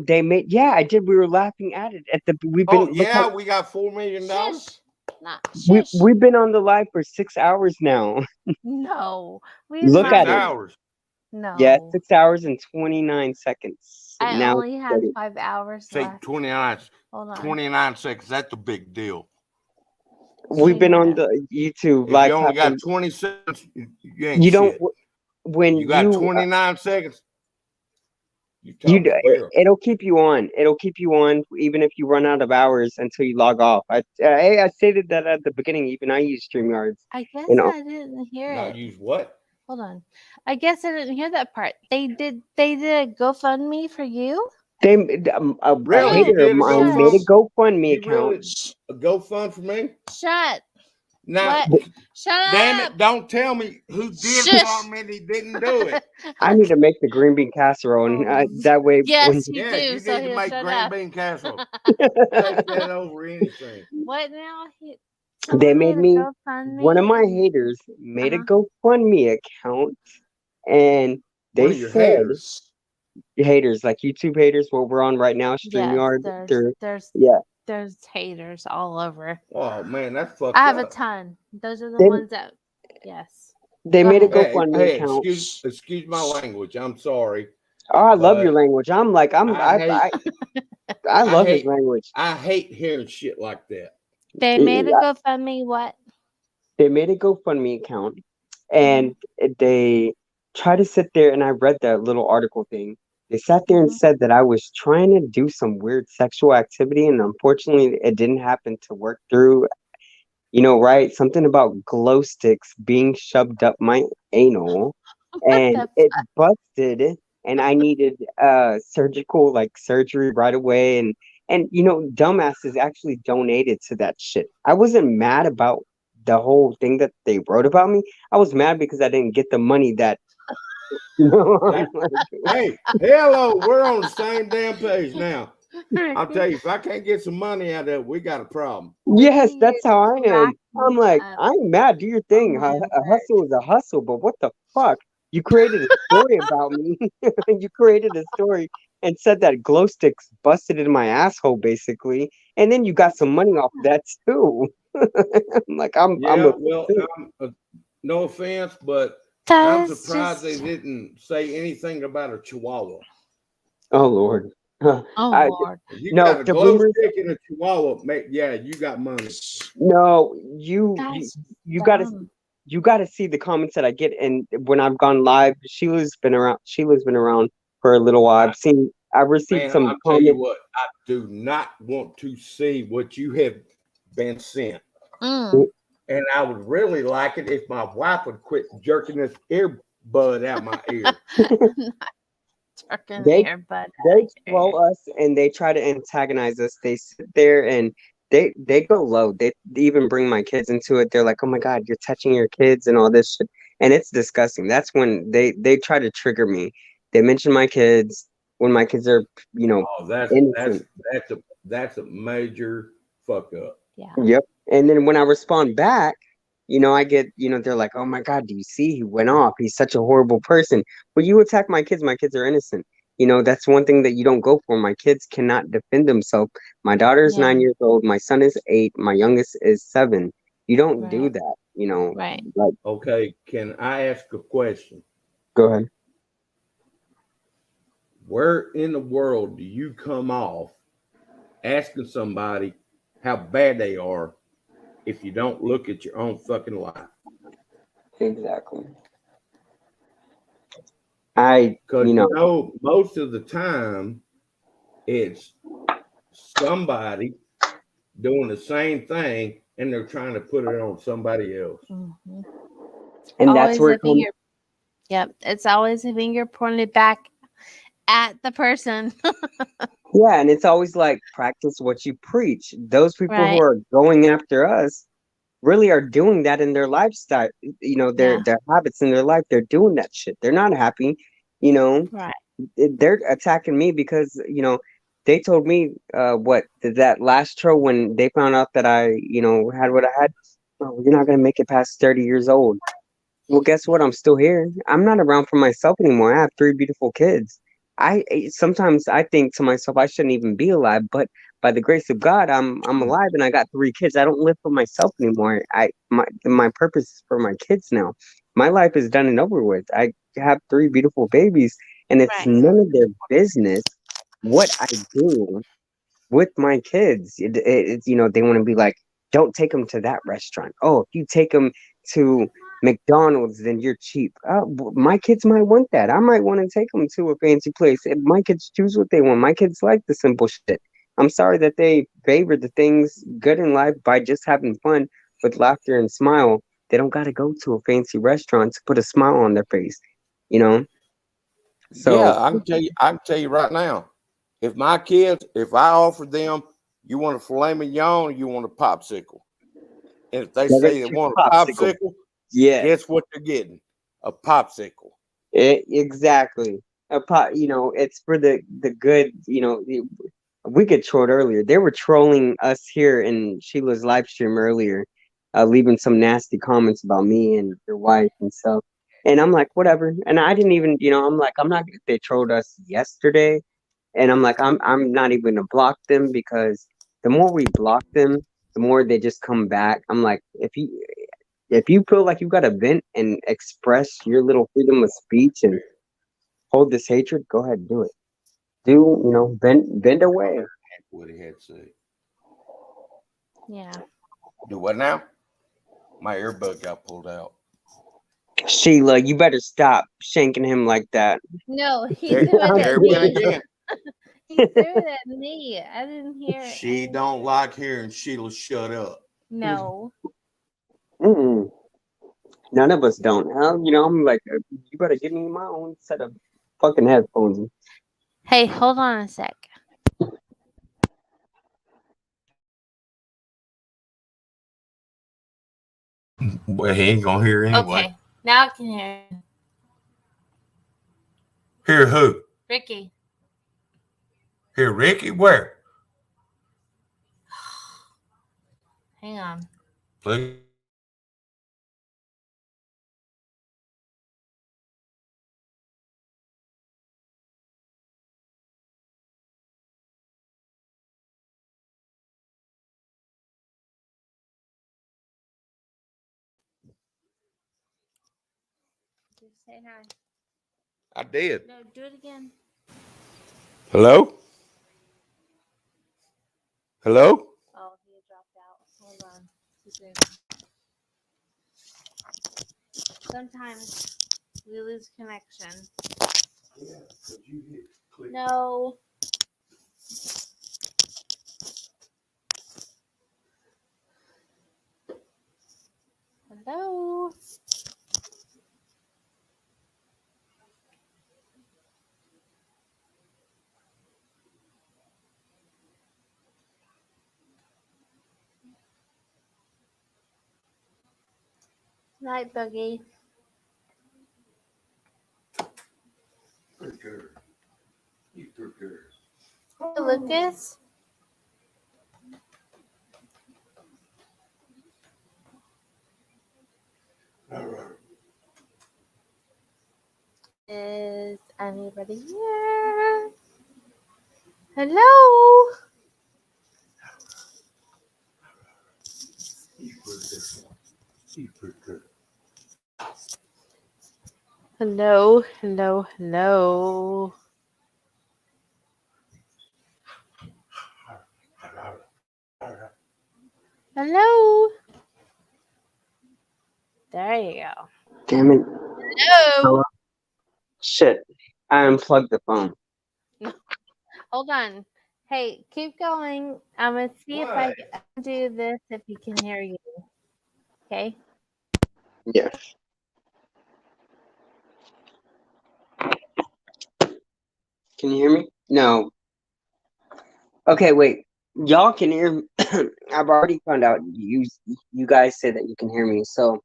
They made yeah, I did. We were laughing at it at the we've Oh been look how yeah, we got $4 million. Shush. Not shush. we've been on the live for 6 hours now. No. We've Look not at Six it. been. hours. Yeah, No. 6 hours and 29 seconds. I Now only it's had 30. 5 hours Say left. 29, Hold on. 29 seconds. That's a big deal. We've been on Yeah. the YouTube If you live only got having 20 seconds, you ain't you don't shit. when You got 29 seconds, you talking barrel. it'll keep you on. It'll keep you on even if you run out of hours until you log off. I stated that at the beginning. Even I use StreamYards. I guess You know, I didn't hear Not it. use what? Hold on. I guess I didn't hear that part. They did a GoFundMe for you? they a Really? You hater of did a mine made a Shush. GoFundMe You account. really a GoFund for me? Shut. Now, What? Shut damn up. it! Don't tell me who did Shush. something and he didn't do it. I need to make the green bean casserole, and Oh, that way when yes, you Yeah, do. you So need to he'll make shut green up. bean casserole. Take that over anything. What now? they Someone made made a me GoFundMe. one of my and- haters made a Uh-huh. GoFundMe account, and One they of your said haters. haters like YouTube haters, what we're on right now, Yes, StreamYard. there's Yeah, haters all over. Oh man, that's fucked I have a up. ton. Those are the they ones that. Yes. they Go made a ahead. GoFundMe Hey, account. excuse my language. I'm sorry, Oh, I love but your language. I'm like I hate I I love his hate language. I hate hearing shit like that. They made a GoFundMe. What? They made a GoFundMe account, Mhm. and they try to sit there, and I read that little article thing. They sat there and Mhm. said that I was trying to do some weird sexual activity, and unfortunately, it didn't happen to work through. You know, right? Something about glow sticks being shoved up my anal, What and the? it busted, and I needed surgical like surgery right away, and you know, dumbasses actually donated to that shit. I wasn't mad about the whole thing that they wrote about me. I was mad because I didn't get the money that you know. I'm like, Hey, hello, we're on the same damn page now. I'll tell you, if I can't get some money out of it, we got a problem. yes, Ricky, that's how I am. crack I'm me like, up. I ain't mad. Do your Oh thing. my A word. hustle is a hustle, but what the fuck? You created a story about me. You created a story and said that glow sticks busted in my asshole, basically, and then you got some money off that too. I'm like, I'm Yeah, upset well, too. no offense, but I'm That's surprised they just. didn't say anything about a chihuahua. Oh Lord. Oh I Lord. If you no got a the glow rumors. stick and a chihuahua, yeah, you got money. No, That's you gotta dumb. you gotta see the comments that I get, and when I've gone live, Sheila's been around. for a little while. I've received Man, some I'll tell you comments. what, I do not want to see what you have been sent. Mm. And I would really like it if my wife would quit jerking this earbud out my ear. Jerking They earbud. they troll us and they try to antagonize us. They sit there and they go low. They even bring my kids into it. They're like, "Oh my God, you're touching your kids and all this shit," and it's disgusting. That's when they try to trigger me. They mention my kids when my kids are, you know, Oh, that's that's innocent. that's a that's a major fuck up. Yeah. Yep. And then when I respond back, I get, they're like, "Oh my God, do you see? He went off. He's such a horrible person." Well, you attack my kids. My kids are innocent. That's one thing that you don't go for. My kids cannot defend themselves. My daughter is Yeah. 9 years old. My son is 8. My youngest is 7. You don't do Right. that. Right. Like, Okay, can I ask a question? go ahead. Where in the world do you come off asking somebody how bad they are if you don't look at your own fucking life? Exactly. Because most of the time it's somebody doing the same thing and they're trying to put it on somebody else. Mm-hmm. And that's Always where a it comes. finger. Yep. It's always a finger pointed back at the person. Yeah, and it's always like practice what you preach. Those people who Right. are going after us really are doing that in their lifestyle, their Yeah. their habits in their life. They're doing that shit. They're not happy, you know. Right. They're attacking me because they told me what that last show when they found out that I had what I had. "Oh, you're not gonna make it past 30 years old." Well, guess what? I'm still here. I'm not around for myself anymore. I have 3 beautiful kids. Sometimes I think to myself I shouldn't even be alive, but by the grace of God, I'm alive and I got 3 kids. I don't live for myself anymore. My purpose is for my kids now. My life is done and over with. I have 3 beautiful babies, and it's Right. none of their business what I do with my kids. They want to be like, don't take them to that restaurant. Oh, if you take them to McDonald's, then you're cheap. My kids might want that. I might want to take them to a fancy place. And my kids choose what they want. My kids like the simple shit. I'm sorry that they favor the things good in life by just having fun with laughter and smile. They don't got to go to a fancy restaurant to put a smile on their face, you know? Yeah, So, I can tell you right now. If my kids, if I offer them, you want a filet mignon or you want a popsicle? And if they they're going say to they choose want a popsicle. popsicle, Yes. guess what they're getting? A popsicle. Exactly. It's for the good. We get trolled earlier. They were trolling us here in Sheila's live stream earlier, leaving some nasty comments about me and your wife and stuff. And I'm like, whatever. And I didn't even, I'm like, I'm not. They trolled us yesterday, and I'm like, I'm not even gonna block them because the more we block them, the more they just come back. I'm like, if you feel like you got to vent and express your little freedom of speech and hold this hatred, go ahead and do it. Bend away. What he had to say. Yeah. Do what now? My earbud got pulled out. Sheila, you better stop shanking him like that. No, he There, threw it there at it went me. again. He threw it at me. I didn't hear it. She don't like hearing Sheila shut up. No. Mm-mm. None of us don't. I'm like, you better give me my own set of fucking headphones. Hey, hold on a sec. Well, he ain't gonna hear anyway. Okay. Now I can hear Hear who? Ricky. Hear Ricky? Where? Hang on. Please. Just say hi. I did. No, do it again. Hello? Hello? Oh, he dropped out. Hold on. Sometimes we lose connection. No. Hello. Night, Boogie. Pretty good. He's pretty good. Hey, Lucas. All right. Is anybody here? Hello. He's pretty good. He's pretty good. Hello. Hello. Hello. Hello. There you go. Damn it. Hello. Shit. I unplugged the phone. Hold on. Hey, keep going. I'm gonna see if I can do this if he can hear you. Okay. Yes. Can you hear me? No. Okay, wait. Y'all can hear me. I've already found out you guys say that you can hear me. So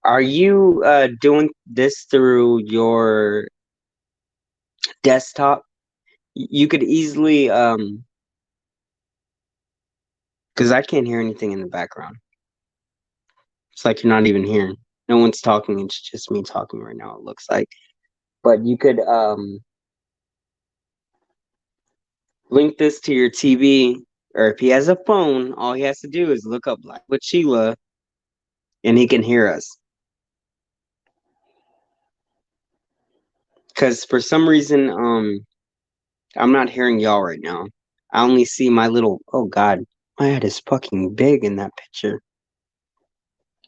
are you doing this through your desktop? You could easily because I can't hear anything in the background. It's like you're not even here. No one's talking, it's just me talking right now, it looks like. But you could link this to your TV, or if he has a phone, all he has to do is look up Live with Sheila and he can hear us. Because for some reason, I'm not hearing y'all right now. I only see my little, oh God, my head is fucking big in that picture.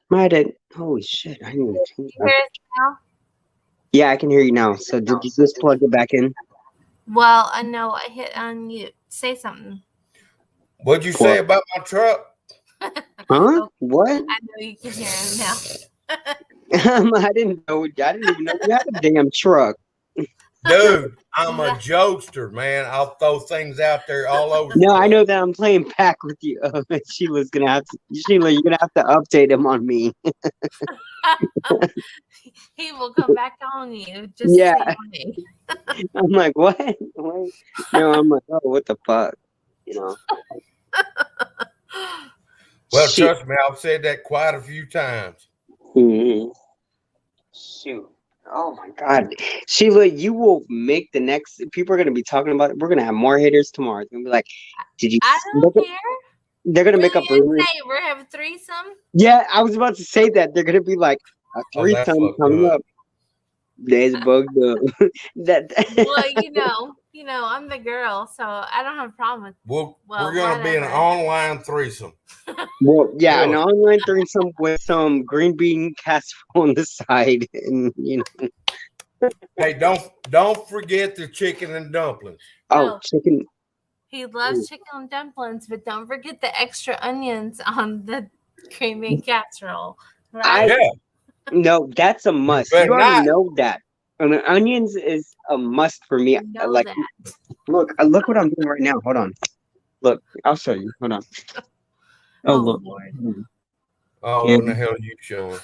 My head, holy shit, I didn't even change You that. hear us now? Yeah, I can hear you now. So did you just plug it back in? Well, I know I hit unmute. Say something. What'd you say about my truck? Huh? What? I know you can hear him now. I didn't even know you had a damn truck. Dude, I'm a jokester, man. I'll throw things out there all over. No, I know that I'm playing back with you. Sheila, you're gonna have to update him on me. He will come back on you. Just Yeah. say I'm like, what? What? No, I'm like, oh, what the fuck? You know. Well, Shit. trust me, I've said that quite a few times. Mhm. Shoot. Oh my God. Sheila, you will make the next people are gonna be talking about it. We're gonna have more haters tomorrow. It's gonna be like, did you I don't care. they're gonna What make are up you gonna rumors. say? We're having a threesome? Yeah, I was about to say that. They're gonna be like a Oh, that's threesome what coming good. up. There's bugged up. Well, I'm the girl, so I don't have a problem with. We're gonna be an whatever. online threesome. Well, yeah, an Look. online threesome with some green bean casserole on the side, and you know. Hey, don't forget the chicken and dumplings. Oh, No. chicken. He loves chicken and dumplings, but don't forget the extra onions on the green bean casserole. Right? Yeah. No, that's a must. better You already not. know that. And the onions is a must for me. You know Like, that. look what I'm doing right now. Hold on. Look, I'll show you. Hold on. Oh, look. Lord. Oh, what in the hell are you showing?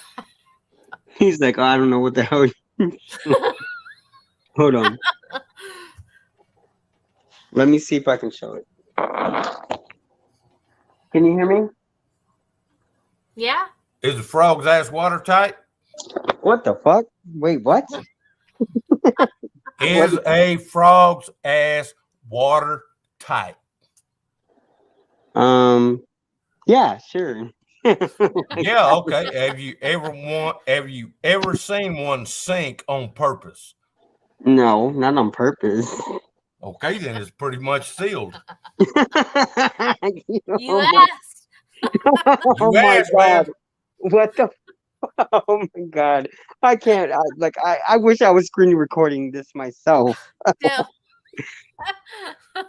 He's like, oh, I don't know what the hell. Hold on. Let me see if I can show it. Can you hear me? Yeah. Is the frog's ass watertight? What the fuck? Wait, what? Is a frog's ass watertight? Yeah, sure. Yeah, okay. Have you ever seen one sink on purpose? No, not on purpose. Okay, then it's pretty much sealed. You Oh my, asked. oh You my asked, God. man. What the Oh my God. I can't. I wish I was screen recording this myself. No.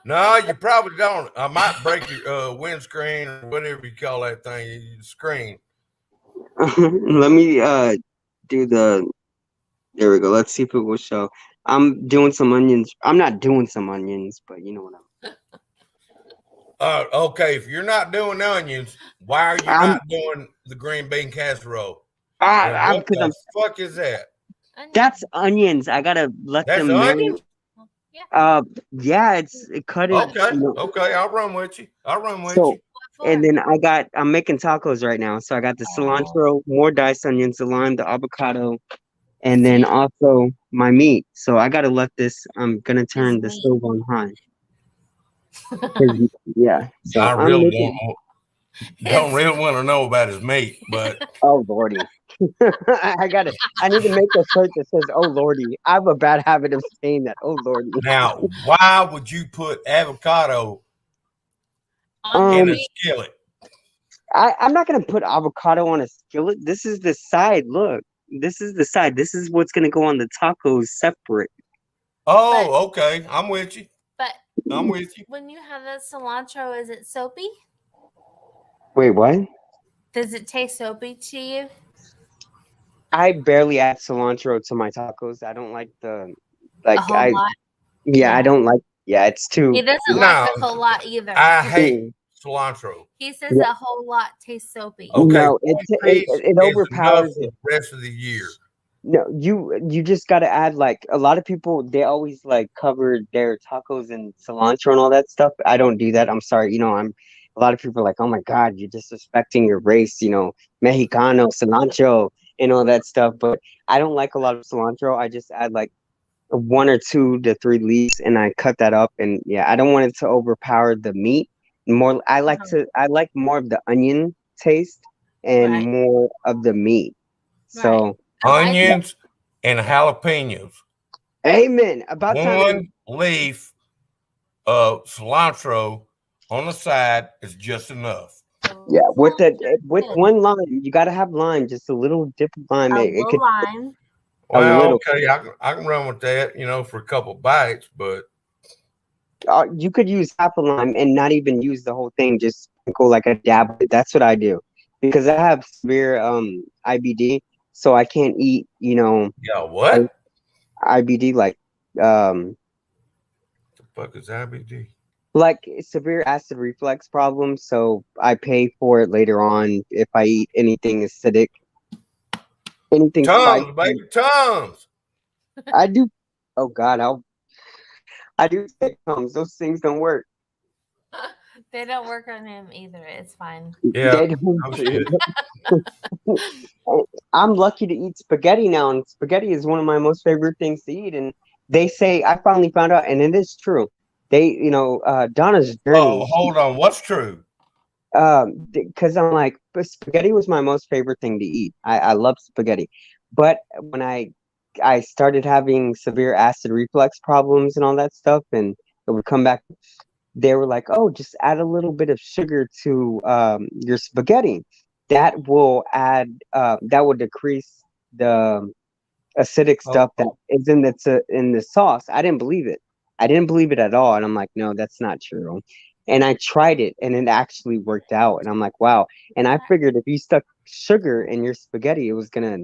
No, you probably don't. I might break your windscreen or whatever you call that thing, your screen. Let me do the. There we go. Let's see if it will show. I'm doing some onions. I'm not doing some onions, but you know what Okay, if you're not doing onions, why are you I'm. not doing the green bean casserole? And I'm what because the I'm. fuck is that? That's onions. I gotta let That's them marinate. onions? Yeah. Yeah, it's cut it. Okay, You know. okay, I'll run with you. I'll run with So, you. What and for? then I'm making tacos right now. So I got the Oh, cilantro, more diced onions, the lime, the avocado, and then see, also my meat. So I gotta let this. I'm gonna his turn the meat. stove on high. 'Cause, yeah. So I I'm really making. don't His really want to know about his meat, but Oh lordy. I got it. I need to make a shirt that says "Oh lordy." I have a bad habit of saying that. Oh lordy. now why would you put avocado on your in a Um, meat. skillet? I'm not gonna put avocado on a skillet. This is the side. Look, this is the side. This is what's gonna go on the tacos separate. But Oh, okay. I'm with you. but I'm with you. when you have that cilantro, is it soapy? Wait, what? Does it taste soapy to you? I barely add cilantro to my tacos. I don't like the A like whole lot? yeah, I Yeah. don't like yeah, it's He too doesn't like No, a whole lot either. I hate mm, cilantro. He says yeah, a whole lot tastes soapy. Okay, no, one piece it is enough overpowers for it. the rest of the year. No, you just gotta add like a lot of people they always like cover their tacos in cilantro and all that stuff. I don't do that. I'm sorry. I'm a lot of people are like, oh my God, you're disrespecting your race, Mexicano, cilantro and all that stuff. But I don't like a lot of cilantro. I just add like one or two to three leaves and I cut that up and yeah, I don't want it to overpower the meat. More Uh-huh. I like more of the onion taste and Right. more of the meat. Right. So I like it. Onions and jalapenos. amen. About time. One leaf of cilantro on the side is just enough. Yeah, with Good. one lime, you gotta have lime, just a little dip of lime. A It little could lime. a Well, little. okay, I can run with that, for a couple bites, but You could use half a lime and not even use the whole thing. Just go like a dab of it. That's what I do because I have severe IBD, so I can't eat. yeah, I, what IBD um the fuck is IBD? like severe acid reflux problems. So I pay for it later on if I eat anything acidic, anything spicy. Tums, baby, tums. I do. Oh God, I do take Tums. Those things don't work. They don't work on him either. It's fine. Yeah, They don't. no shit. I'm lucky to eat spaghetti now, and spaghetti is one of my most favorite things to eat. And they say I finally found out, and it is true. Donna's journey, Oh, hold on. What's true? because I'm like, but spaghetti was my most favorite thing to eat. I love spaghetti, but when I started having severe acid reflux problems and all that stuff, and it would come back. They were like, "Oh, just add a little bit of sugar to your spaghetti. That will decrease the acidic Oh, stuff that is in the sauce." I didn't believe it. I didn't believe it at all, and I'm like, "No, that's not true." And I tried it, and it actually worked out. And I'm like, "Wow!" And I figured if you stuck sugar in your spaghetti, it was gonna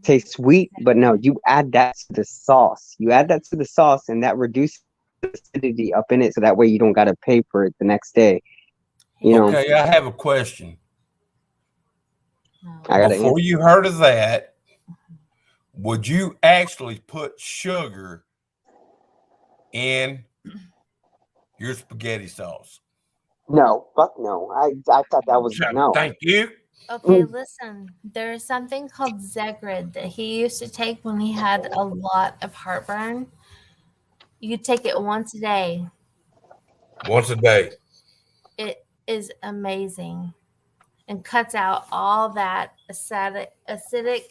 taste sweet, but no, you add that to the sauce. You add that to the sauce, and that reduces the acidity up in it, so that way you don't got to pay for it the next day. You know, okay. I have a question. No. I got to Before answer. you heard of that, would you actually put sugar in your spaghetti sauce? No, fuck no. I thought that was no. Thank you. Okay, listen. There's something called Zegrid that he used to take when he had a lot of heartburn. You could take it once a day. Once a day. It is amazing and cuts out all that acidic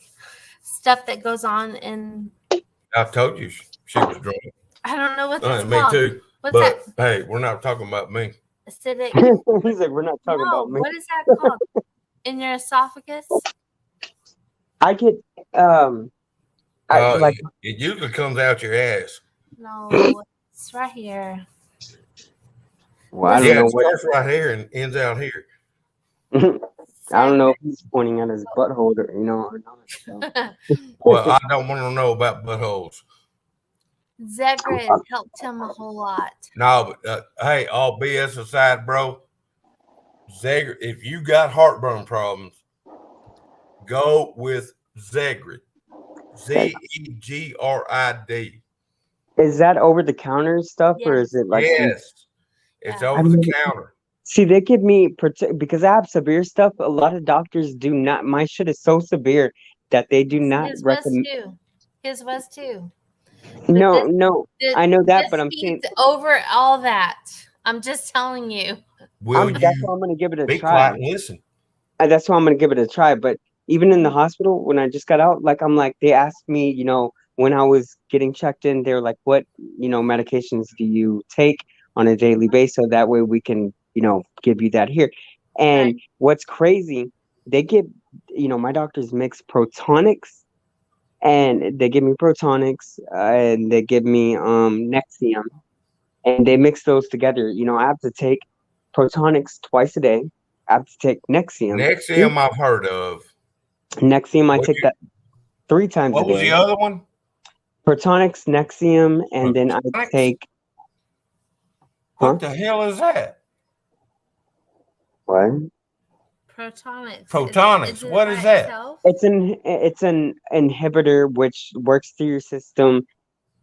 stuff that goes on in. I told you she was drunk. I don't know what it's Me called. too. What's that? But hey, we're not talking about me. Acidic. He's like, we're not talking No, about me. what is that called? In your esophagus? I get like it usually comes out your ass. No, it's right here. well, I Yeah, don't know it what. starts right here and ends out here. I don't know if he's pointing at his butthole or or not. So. Well, I don't want to know about buttholes. Zegrid helped him a whole lot. No, but hey, all BS aside, bro. Zegrid, if you got heartburn problems, go with Zegrid. Zegrid. Is that over the counter stuff or is Yes. it like? Yes, it's Yeah. over the counter. See, they give me because I have severe stuff. A lot of doctors do not. My shit is so severe that they do not His was recommend. too. His was too. But No, no, I know that, but this I'm saying beats over all that. I'm just telling you. Will that's why you I'm gonna give it a be try. quiet and listen? That's why I'm gonna give it a try. But even in the hospital, when I just got out, like I'm like they asked me, when I was getting checked in, they're like, "What, medications do you take on a daily basis?" So that way we can, give you that here. Right. And what's crazy, they give, my doctors mix protonics, and they give me protonics, and they give me Nexium, and they mix those together. I have to take protonics twice a day. I have to take Nexium. Nexium I've heard of. Nexium, I What take that 3 times a what was day. the other one? Protonics, Nexium, and then I Protonics? take, huh? What the hell is that? What? Protonics. Protonics. Is it What by is that? itself? It's an inhibitor which works through your system.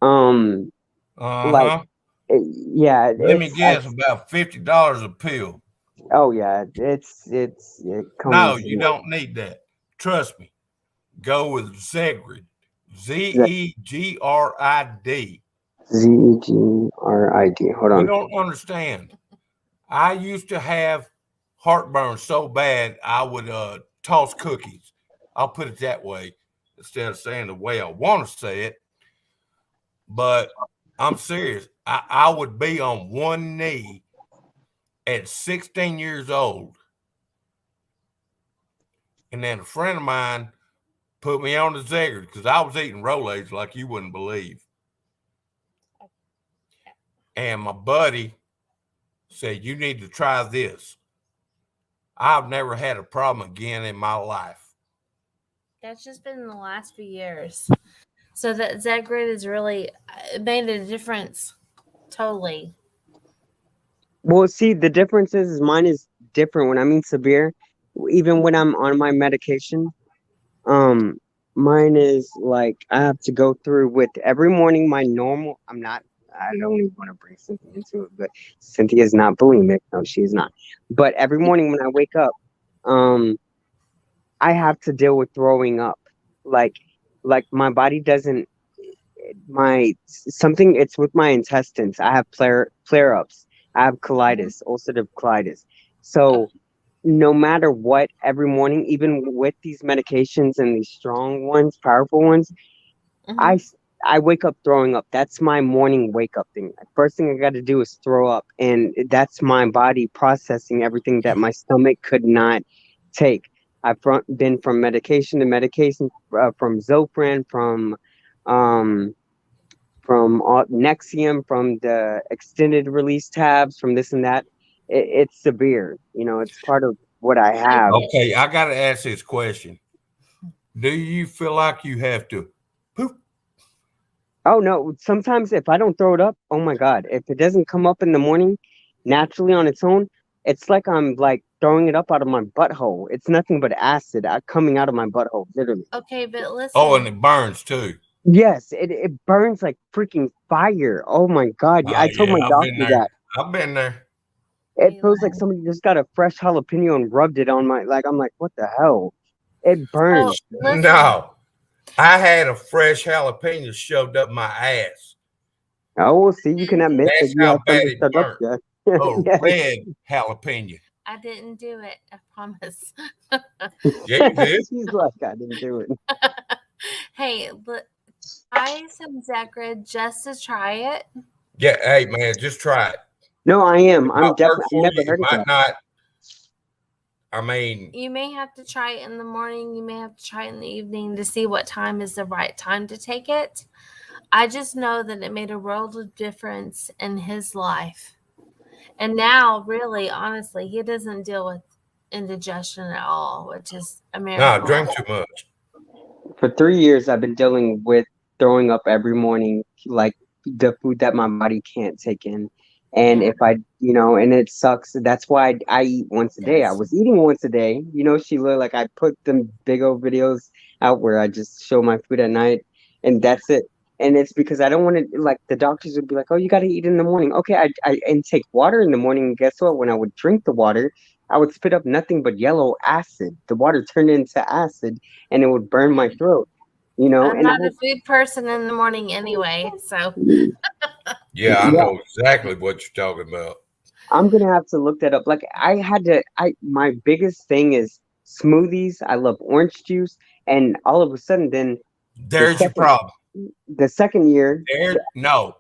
Um, like Uh-huh. yeah, Let me it's guess, about $50 a pill. oh yeah, it No, comes, you don't need that. Trust me. Go with Zegrid. Z Zegrid. Zegrid. Hold You on. don't understand. I used to have heartburn so bad I would toss cookies. I'll put it that way instead of saying the way I want to say it. But I'm serious. I would be on one knee at 16 years old. And then a friend of mine put me on the Zegrid because I was eating Rolaids like you wouldn't believe. And my buddy said, "You need to try this." I've never had a problem again in my life. That's just been in the last few years. So that Zegrid is really it made a difference. Totally. Well, see, the difference is mine is different. When I mean severe, even when I'm on my medication, um, mine is like I have to go through with every morning my normal. I don't even want to bring Cynthia into it, but Cynthia is not bulimic. No, she is not. But every morning when I wake up, um, I have to deal with throwing up. Like, like my body doesn't my something. It's with my intestines. I have flare ups. I have colitis, ulcerative colitis. So no matter what, every morning, even with these medications and these strong ones, powerful ones, I Mm-hmm. s- I wake up throwing up. That's my morning wake up thing. First thing I got to do is throw up, and that's my body processing everything that my stomach could not take. Been from medication to medication, from Zofran, um, Nexium, from the extended release tabs, from this and that. It's severe. It's part of what I I have. get Okay, I got to ask this question. Do you feel like you have to poop? Oh no, sometimes if I don't throw it up, oh my God, if it doesn't come up in the morning naturally on its own, it's like I'm like throwing it up out of my butthole. It's nothing but acid coming out of my butthole, literally. okay, but Oh, and listen. it burns too. Yes, it burns like freaking fire. Oh my God. Oh, I told yeah, my I've been doctor that. there. I've been there. It Hey, feels like somebody just got a fresh jalapeno and rubbed it on like I'm like, what the hell? It so burns. listen. No, I had a fresh jalapeno shoved up my ass. Oh, well, see, you can Didn't do admit it. that That's you how had bad something it shoved up burnt. there. A Yes. red jalapeno. I didn't do it. I promise. Yeah, you did. She's like, I didn't do it. Hey, try some Zegrid just to try it. Yeah, hey man, just try it. No, I am. It might I'm work definitely. I for never you. It heard of might that. not. I mean, You may have to try it in the morning. You may have to try it in the evening to see what time is the right time to take it. I just know that it made a world of difference in his life. And now, really, honestly, he doesn't deal with indigestion at all, which is a nah, miracle. drink too much. For 3 years, I've been dealing with throwing up every morning, like the food that my body can't take in. And Yeah. if I, and it sucks. That's why I eat once a day. I Yes. was eating once a day. Sheila, like I put them big old videos out where I just show my food at night, and Yeah. that's it. And it's because I don't want to, like, the doctors would be like, oh, you got to eat in the morning. Okay, I intake water in the morning. And guess what? When I would drink the water, I would spit up nothing but yellow acid. The water turned into acid and it would burn my throat, I'm and not a food person in the morning anyway, so Yeah, I yeah, know exactly what you're talking about. I'm gonna have to look that up. Like my biggest thing is smoothies. I love orange juice, and all of a sudden, then the There's your second problem. the second year,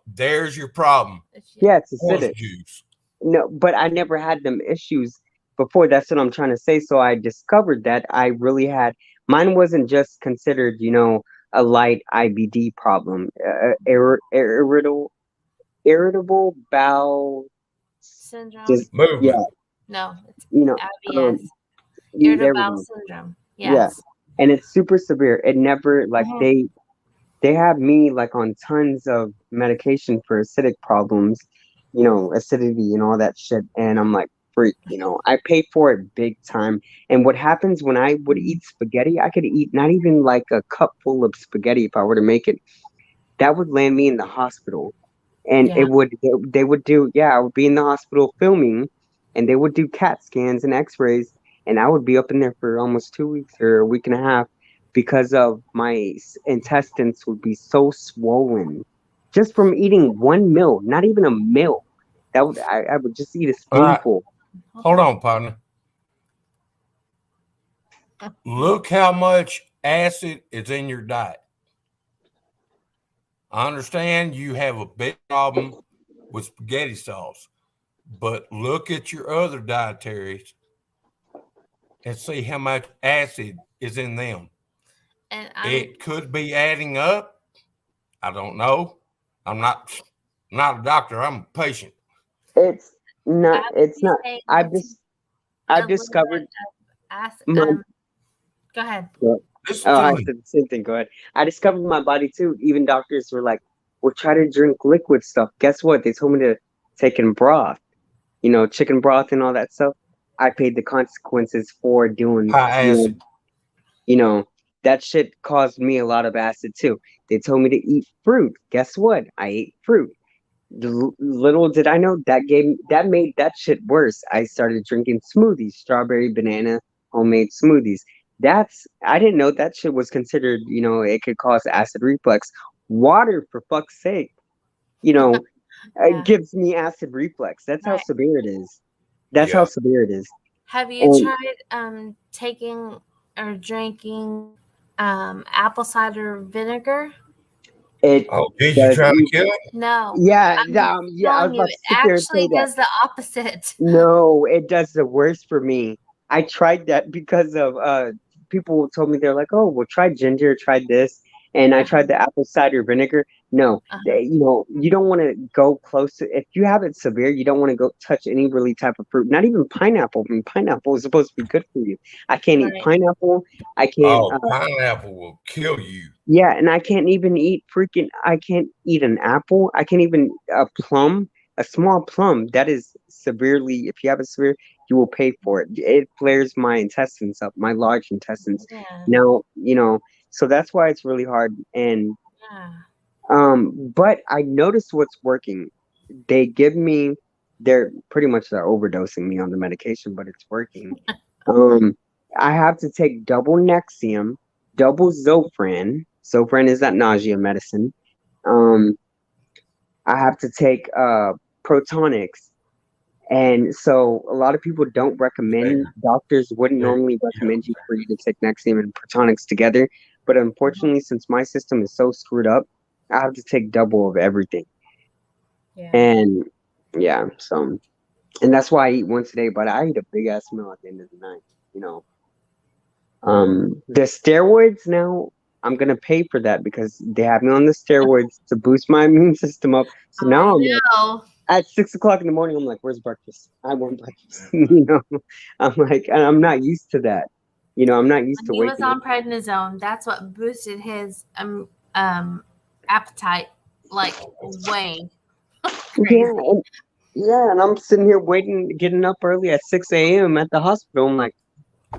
There's your problem. yeah, it's Orange acidic. juice. No, but I never had them issues before. That's what I'm trying to say. So I discovered that I really had mine wasn't just considered, a light IBD problem, irritable bowel, syndrome. just Movement. yeah, No, it's you know, IBS, there irritable we bowel go. syndrome. Yeah, Yes. and it's super severe. It never like Mhm. they have me like on tons of medication for acidic problems, acidity and all that shit. And I'm like, freak, I pay for it big time. And what happens when I would eat spaghetti, I could eat not even like a cup full of spaghetti if I were to make it. That would land me in the hospital. And Yeah. they would do, yeah, I would be in the hospital filming and they would do CAT scans and x-rays. And I would be up in there for almost 2 weeks or a week and a half because of my intestines would be so swollen just from eating one meal, not even a meal. I would just eat a All right. spoonful. Hold on, partner. Look how much acid is in your diet. I understand you have a big problem with spaghetti sauce, but look at your other dietaries and see how much acid is in them. And It could be adding up. I don't know. I'm not a doctor. I'm a patient. It's I not, would it's be not, saying I've just, a I've little bit discovered of acid. my, Go ahead. Listen oh, to I me. said the same thing. Go ahead. I discovered my body too. Even doctors were like, "Well, try to drink liquid stuff." Guess what? They told me to take in broth. Chicken broth and all that stuff. I paid the consequences for doing. High acid. You know that shit caused me a lot of acid too. They told me to eat fruit. Guess what? I ate fruit. Little did I know that made that shit worse. I started drinking smoothies, strawberry, banana, homemade smoothies. I didn't know that shit was considered, it could cause acid reflux. Water, for fuck's sake, you know, it Yeah. gives me acid reflux. That's how Right. severe it is. That's how Yeah. severe it is. Have you And tried taking or drinking apple cider vinegar? it Oh, did you does, try to kill it? No. yeah, I'm just yeah, I was telling you, about it to sit there and say actually that. does the opposite. No, it does the worst for me. I tried that because of people told me they're like, "Oh, well, try ginger, try this," and I tried the apple cider vinegar. No, Uh-huh. you don't want to go close to if you have it severe. You don't want to go touch any really type of fruit, not even pineapple. I mean, pineapple is supposed to be good for you. I can't eat Right. pineapple. I can't. Oh, pineapple will kill you. Yeah, and I can't even eat I can't eat an apple. I can't even a plum, a small plum. That is severely, if you have it severe, you will pay for it. It flares my intestines up, my large intestines. Yeah. Now, so that's why it's really hard. And Yeah. but I noticed what's working. They give me, they're overdosing me on the medication, but it's working. Um, I have to take double Nexium, double Zofran. Zofran is that nausea medicine. Um, I have to take Protonics. And so a lot of people don't recommend, doctors wouldn't normally recommend you for you to take Nexium and Protonics together. But unfortunately, since my system is so screwed up, I have to take double of everything. Yeah. And yeah, so, and that's why I eat once a day, but I eat a big ass meal at the end of the night. you know. The steroids now, I'm gonna pay for that because they have me on the steroids to boost my immune system up. So I now I'm like, know. at 6 o'clock in the morning, I'm like, where's breakfast? I want breakfast. I'm like, and I'm not used to that. I'm not used When to he was waking up. on prednisone, that's what boosted his appetite like way Yeah, crazy. and I'm sitting here waiting, getting up early at 6 a.m. at the hospital. I'm like,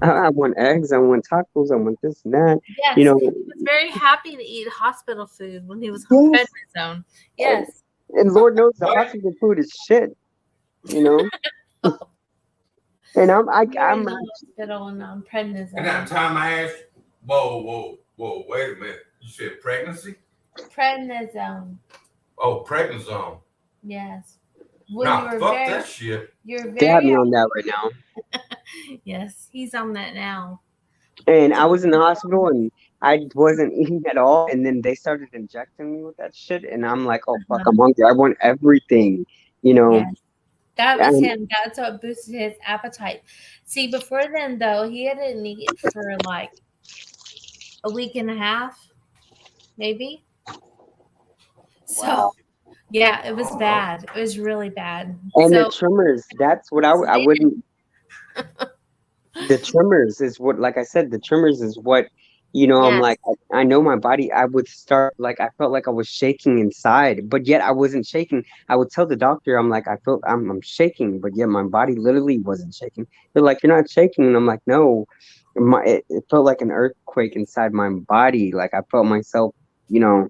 I want eggs, I want tacos, I want this and that. You Yes, know, he was very happy to eat hospital food when he was on yes, prednisone. and, Yes. and Lord knows the hospital food is shit. You know, and You're in I'm the hospital and on prednisone. And that time I asked, whoa, wait a minute. You said pregnancy? Prednisone. Oh, prednisone. Yes. When Nah, fuck that shit. you're they have very me on that right now. yes, he's on that now. And I was in the hospital and I wasn't eating at all. And then they started injecting me with that shit. And I'm like, oh, fuck, I'm hungry. I want everything, you know. Yes. That was And him. That's what boosted his appetite. See, before then though, he hadn't eaten for like a week and a half, maybe. So wow. yeah, it was bad. It was really bad. And the So tremors, that's what so I they wouldn't. The tremors is what, like I said, the tremors is what, I'm yes. like, I know my body, I would start, like, I felt like I was shaking inside, but yet I wasn't shaking. I would tell the doctor, I'm like, I'm shaking, but yet my body literally wasn't shaking. They're like, you're not shaking. And I'm like, no, it felt like an earthquake inside my body. Like I felt myself, you know,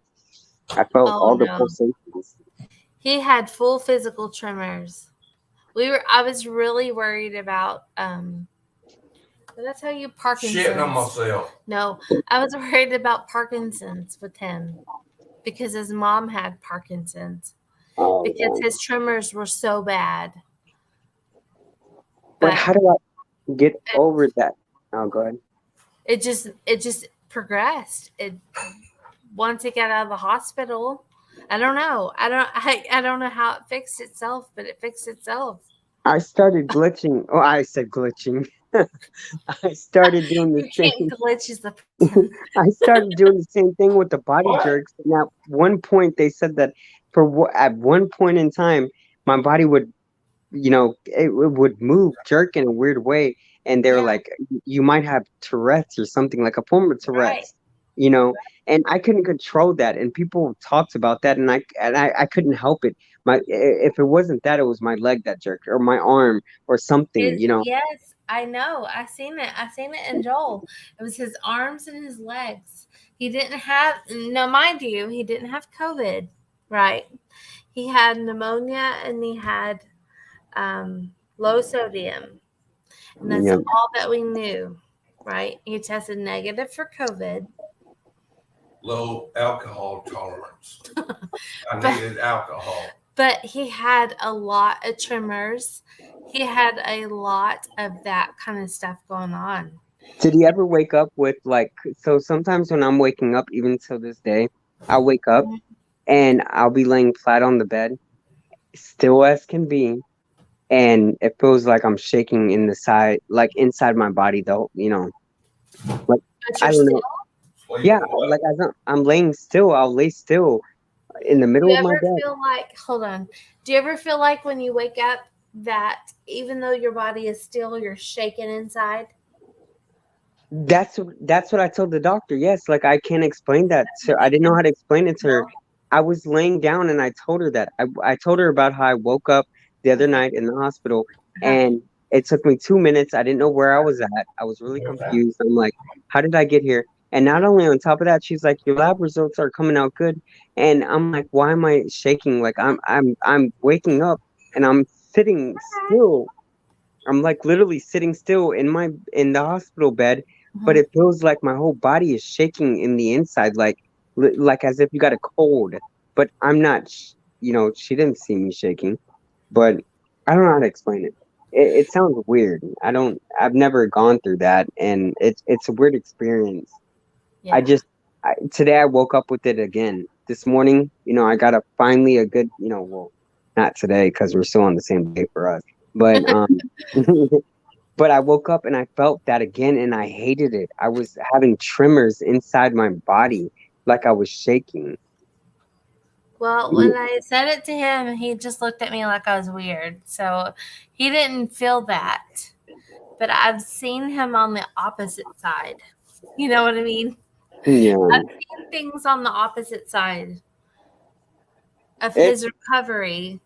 I felt Oh all the no. pulsations. He had full physical tremors. I was really worried about did I tell you Shitting on Parkinson's? myself. No, I was worried about Parkinson's with him because his mom had Parkinson's Oh, because yeah. his tremors were so bad. But But how do I get over that? Oh, go ahead. it just progressed. It once he got out of the hospital, I don't know. I don't know how it fixed itself, but it fixed itself. I started glitching. Oh, I said glitching. I started doing the You can't same. glitch as a person. I started doing the same thing with the body What? jerks. And at one point, they said that at one point in time, my body would, it would move, jerk in a weird way, and they were Yeah, like, "You might have Tourette's or something, like a form of right. Tourette's," you know. And I couldn't control that, and people talked about that, and I couldn't help it. If it wasn't that, it was my leg that jerked, or my arm, or something, His yes, I know. I seen it. I seen it in Joel. It was his arms and his legs. He didn't have no, mind you, he didn't have COVID, right? He had pneumonia and he had low sodium, and that's Yeah, all that we knew, right? He tested negative for COVID, Low alcohol tolerance. I but needed alcohol. but he had a lot of tremors. He had a lot of that kind of stuff going on. did he ever wake up with like? So sometimes when I'm waking up, even till this day, I'll wake up and I'll be laying flat on the bed, still as can be, and it feels like I'm shaking in the side, like inside my body, though. Like But I you're don't still know. Yeah, Sleeping well. like as I'm laying still, I'll lay still in the Do you middle of my ever bed. feel like, hold on, do you ever feel like when you wake up that even though your body is still, you're shaking inside? That's what I told the doctor. Yes, like I can't explain that. So I didn't know how to explain it to her. No? I was laying down and I told her that. I told her about how I woke up the other Okay. night in the hospital Uh-huh. and it took me 2 minutes. I didn't know where I was at. I was really confused. I'm like, how did I get here? And not only on top of that, she's like, your lab results are coming out good. And I'm like, why am I shaking? Like I'm waking up and I'm sitting still. I'm like literally sitting still in the hospital bed, but Mhm. it feels like my whole body is shaking in the inside, like as if you got a cold. But I'm not, she didn't see me shaking, but I don't know how to explain it. It sounds weird. I've never gone through that, and it's a weird experience. I Yeah. just today I woke up with it again. This morning, I got finally a good, well, not today because we're still on the same day for us, but But I woke up and I felt that again and I hated it. I was having tremors inside my body, like I was shaking. Well, when I said it to him, he just looked at me like I was weird. So he didn't feel that. But I've seen him on the opposite side. You know what I mean? Yeah. I've seen things on the opposite side of It his recovery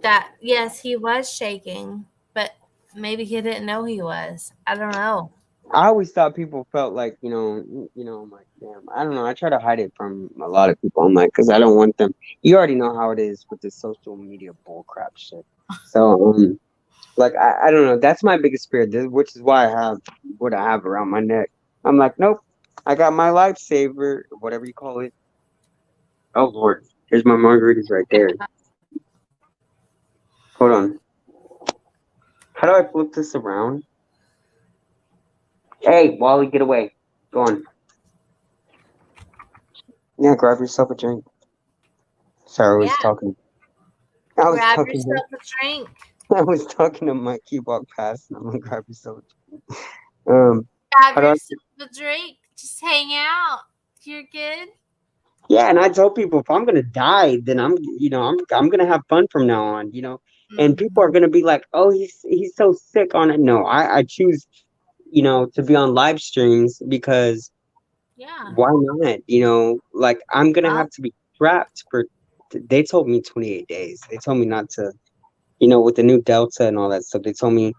that, yes, he was shaking, but maybe he didn't know he was. I don't know. I always thought people felt like, I'm like, damn, I don't know. I try to hide it from a lot of people. I'm like, because I don't want them. You already know how it is with this social media bullcrap shit. So, like, I don't know. That's my biggest fear, which is why I have what I have around my neck. I'm like, nope. I got my lifesaver, whatever you call it. Oh, Lord. Here's my margaritas right there. Hold on. How do I flip this around? Hey, Wally, get away. Go on. Yeah, grab yourself a drink. Sorry, I was Yeah, talking. I was grab talking to yourself a drink. I was talking to my key walk past and I'm gonna grab yourself. Grab How do I yourself a drink. Just hang out. You're good. Yeah, and I tell people if I'm gonna die, then I'm gonna have fun from now on. And people are Mhm. gonna be like, oh, he's so sick on it. No, I choose, to be on live streams because Yeah. why not? Like I'm gonna Well, have to be trapped for they told me 28 days. They told me not to, with the new Delta and all that stuff, they told me,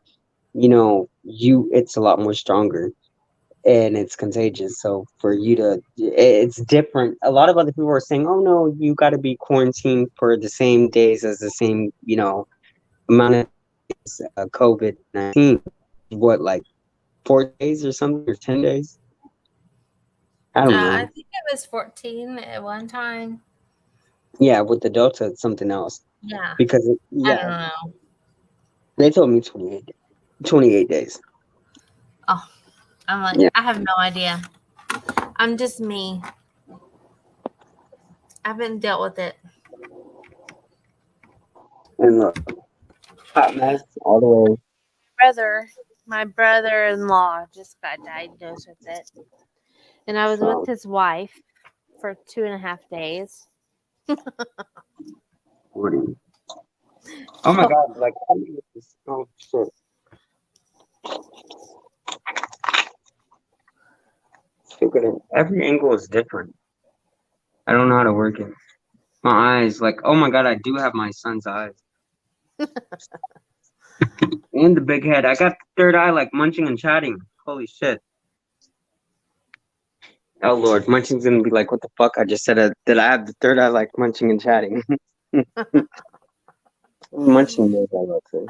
it's a lot more stronger and it's contagious. So for you to, it's different. A lot of other people are saying, "Oh no, you got to be quarantined for the same days as the same, amount of COVID-19. What, like 4 days or something, or 10 days? I don't I know. think it was 14 at one time. Yeah, with the Delta, it's something else Yeah. because I don't yeah, know. they told me 28 days. Oh, I'm like, Yeah, I have no idea. I'm just me. I haven't dealt with it. and look, hot mess all the way. Brother, my brother-in-law just got diagnosed with it, and I was with So, his wife for 2.5 days. 40. Oh my So God! Like, oh shit! Look at it. Every angle is different. I don't know how to work it. My eyes, like, oh my God, I do have my son's eyes. And the big head. I got the third eye like munching and chatting. Holy shit. Oh Lord, munching's gonna be like, what the fuck? I just said that I have the third eye like munching and chatting. Munching knows I love it.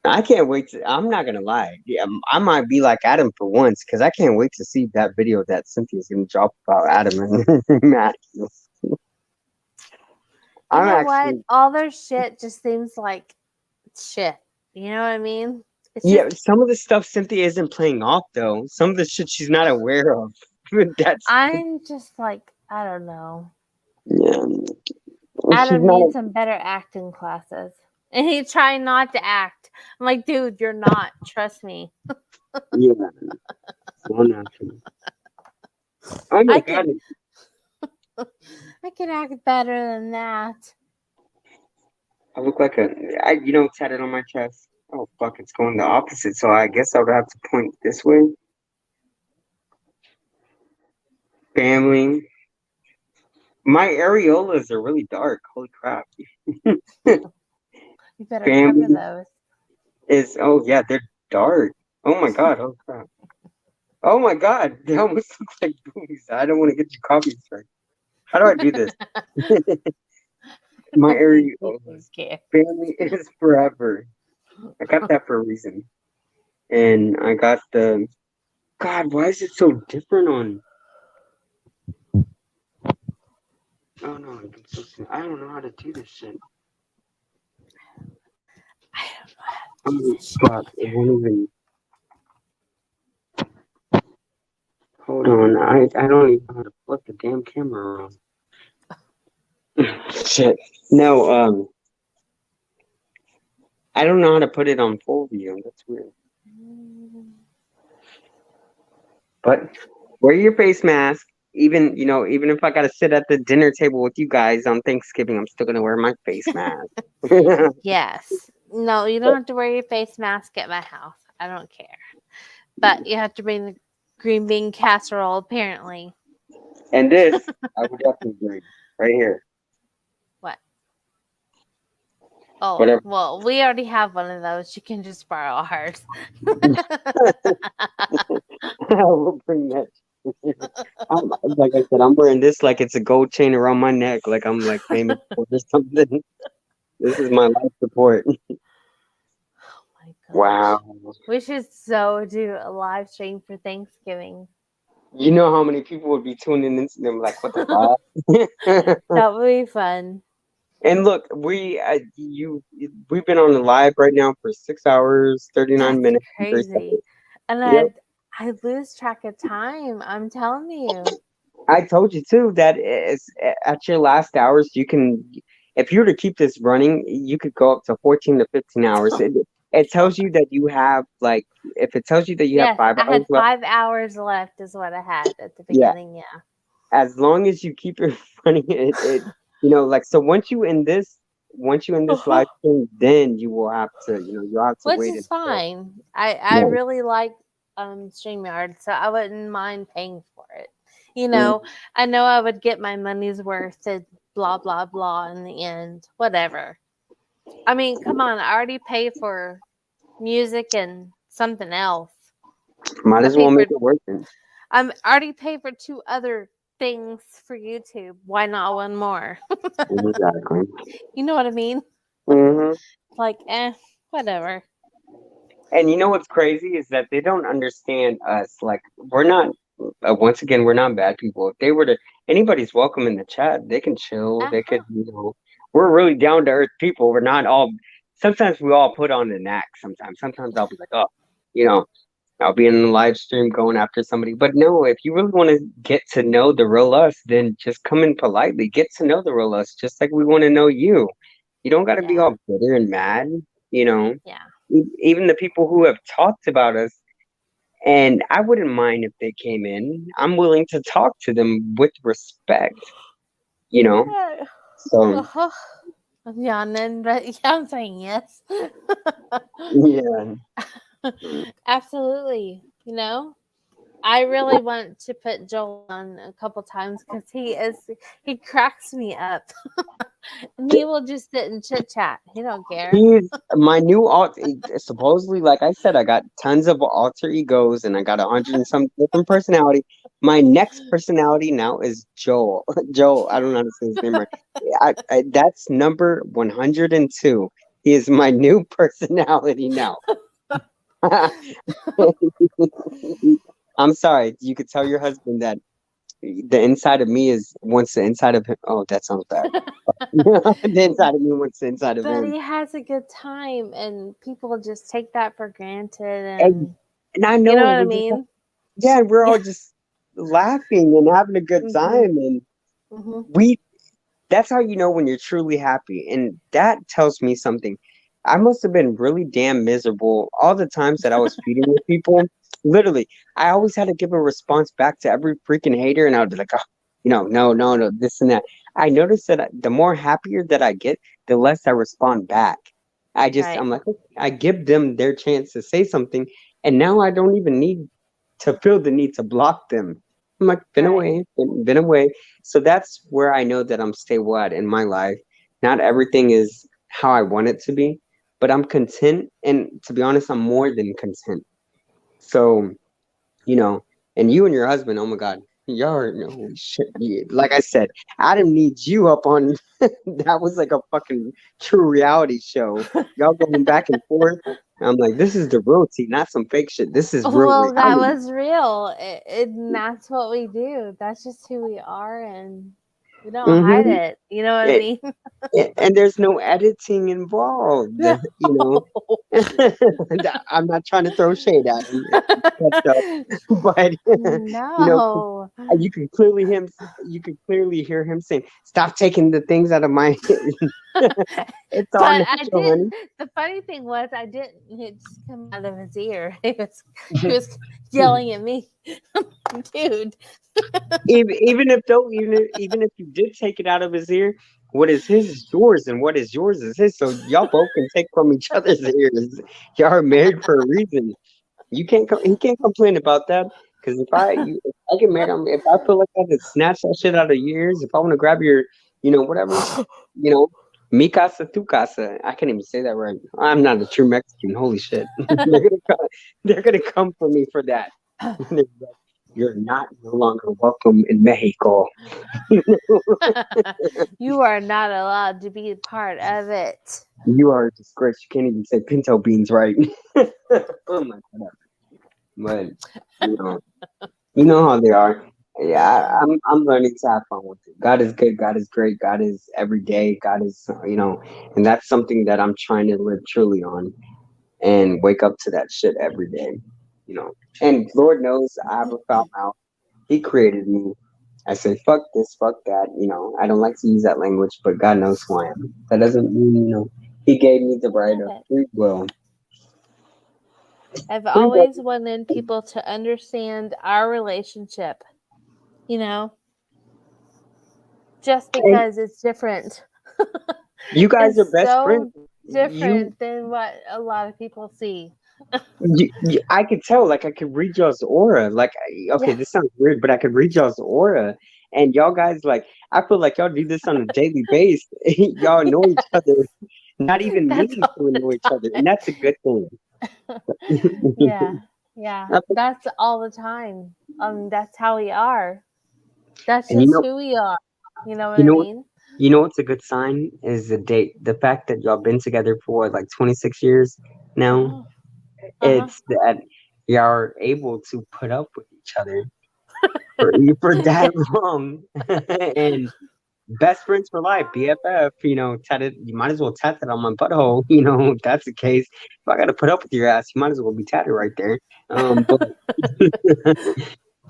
I can't wait I'm not gonna lie. Yeah, I might be like Adam for once because I can't wait to see that video that Cynthia's gonna drop about Adam and Matthew. you I'm know what? actually, All their shit just seems like shit. You know what I mean? It's yeah, just some of the stuff Cynthia isn't playing off though. Some of the shit she's not aware of. That's I'm just like, I don't know. yeah. She's Adam not needs some better acting classes. And he's trying not to act. I'm like, dude, you're not. Trust me. yeah, so natural. Oh my I God. could I could act better than that. I look like tatted on my chest. Oh fuck, it's going the opposite. So I guess I would have to point this way. Family. My areolas are really dark. Holy crap. You better cover Family those. is yeah, they're dark. Oh my God, holy crap. Oh my God, they almost look like boobies. I don't want to get your coffee straight. How do I do this? My These people areolas. care. Family is forever. I got that for a reason. And I got the God, why is it so different on Oh no, I don't know how to do this shit. I don't know how to do Oh this shit fuck, it either. won't even hold on. I don't even know how to flip the damn camera around. Shit. No, I don't know how to put it on full view. That's weird. But wear your face mask. Even even if I gotta sit at the dinner table with you guys on Thanksgiving, I'm still gonna wear my face mask. Yes. No, you don't have to wear your face mask at my house. I don't care. But you have to bring the green bean casserole, apparently. And this, I would definitely bring right here. What? Oh, Whatever. well, we already have one of those. You can just borrow ours. I will bring that. Like I said, I'm wearing this like it's a gold chain around my neck, like I'm like famous or something. This is my life support. Oh my gosh. Wow. We should so do a live stream for Thanksgiving. You know how many people would be tuning into them like, what the fuck? That would be fun. And look, we've been on the live right now for 6 hours, 39 That's minutes, and 3 crazy. seconds. And Yep. I lose track of time. I'm telling you. I told you too that at your last hours, you can, if you were to keep this running, you could go up to 14 to 15 hours. It Oh, tells you that you have like, if it tells you that you have yes, 5 I hours had left, 5 hours left, is what I had at the yeah, beginning. Yeah. as long as you keep it running, like so once you end this live stream, then you will have to, you'll have to Which wait is until fine. I yeah. really like StreamYard, so I wouldn't mind paying for it. Mm, I know I would get my money's worth and blah blah blah in the end. Whatever. I mean, come on, I already paid for music and something else. might I as well paid for make it worth it. I'm already paid for 2 other things for YouTube. Why not one more? Exactly. You know what I mean? Hmm. Like, whatever. And you know what's crazy is that they don't understand us. Like we're not. Once again, we're not bad people. If they were to, anybody's welcome in the chat. They can chill. They could, Uh-huh. we're really down to earth people. We're not all. Sometimes we all put on an act. Sometimes I'll be like, oh, you know, I'll be in the live stream going after somebody. But no, if you really want to get to know the real us, then just come in politely. Get to know the real us, just like we want to know you. You don't got to be Yeah. all bitter and mad. You know, Yeah. even the people who have talked about us, and I wouldn't mind if they came in. I'm willing to talk to them with respect, you know? Uh, So, uh-huh. I'm yawning, but yeah, I'm saying yes. yeah. Absolutely. I really want to put Joel on a couple times because he cracks me up. And he will just sit and chit chat. He don't care. He's my new supposedly, like I said, I got tons of alter egos and I got 100 and some different personality. My next personality now is Joel. Joel, I don't know how to say his name right. That's number 102. He is my new personality now. I'm sorry. You could tell your husband that the inside of me is wants the inside of him. Oh, that sounds bad. The inside of me wants the inside of But him. he has a good time, and people just take that for granted. And, And and I you know know what I we're just mean? we're all Yeah. just laughing and having a good Mhm. time, and Mhm. we that's how you know when you're truly happy, and that tells me something. I must have been really damn miserable all the times that I was feeding with people. Literally, I always had to give a response back to every freaking hater, and I would be like, oh, no, this and that. I noticed that the more happier that I get, the less I respond back. I'm Right. like, okay, I give them their chance to say something, and now I don't even need to feel the need to block them. I'm like, Right. been away. So that's where I know that I'm stable at in my life. Not everything is how I want it to be, but I'm content. And to be honest, I'm more than content. So, you know, and you and your husband, oh my God, y'all are, holy shit. Like I said, Adam needs you up on that was like a fucking true reality show. Y'all going back and forth. I'm like, this is the real tea, not some fake shit. This is real Well, that reality. was real. And that's what we do. That's just who we are, and we don't hide Mm-hmm. it. You know what I mean? And there's no editing involved, No. I'm not trying to throw shade at him, but you know, No. you can clearly hear him saying, "Stop taking the things out of my." It's all But I natural, didn't. honey. The funny thing was, I didn't. It just come out of his ear. He was yelling at me, dude. Even if you did take it out of his ear, what is his is yours, and what is yours is his. So y'all both can take from each other's ears. Y'all are married for a reason. He can't complain about that. Because if I get married, if I feel like I have to snatch that shit out of your ears, if I want to grab your, whatever, you know, mi casa, tu casa. I can't even say that right. I'm not a true Mexican. Holy shit. They're gonna come for me for that. You're not no longer welcome in Mexico. You are not allowed to be a part of it. You are a disgrace. You can't even say pinto beans right. Oh my god. But you know, you know how they are. Yeah, I'm learning to have fun with it. God is good. God is great. God is every day. God is and that's something that I'm trying to live truly on and wake up to that shit every day. You know, and Lord knows I have a foul mouth. He created me. I say fuck this, fuck that. I don't like to use that language, but God knows who I am. That doesn't mean He gave me the I right love of it. free will. I've Free will. always wanted people to understand our relationship, you know, just And because it's different. you guys are It's best friends. so You different than what a lot of people see. I could tell, like I could read y'all's aura. Like, okay, Yeah, this sounds weird, but I could read y'all's aura. And y'all guys, like, I feel like y'all do this on a daily basis. Y'all annoy each other, not even that's meaning all to the annoy each other, time. and that's a good thing. Yeah, yeah, I feel- that's all the time. That's how we are. That's and just who we are. You know what you I know, what- mean? you know what's a good sign is the date. The fact that y'all been together for like 26 years now. Uh-huh. Uh-huh. It's that y'all are able to put up with each other for that long, and best friends for life, BFF. Tatted. You might as well tat that on my butthole. If that's the case. If I got to put up with your ass, you might as well be tatted right there. But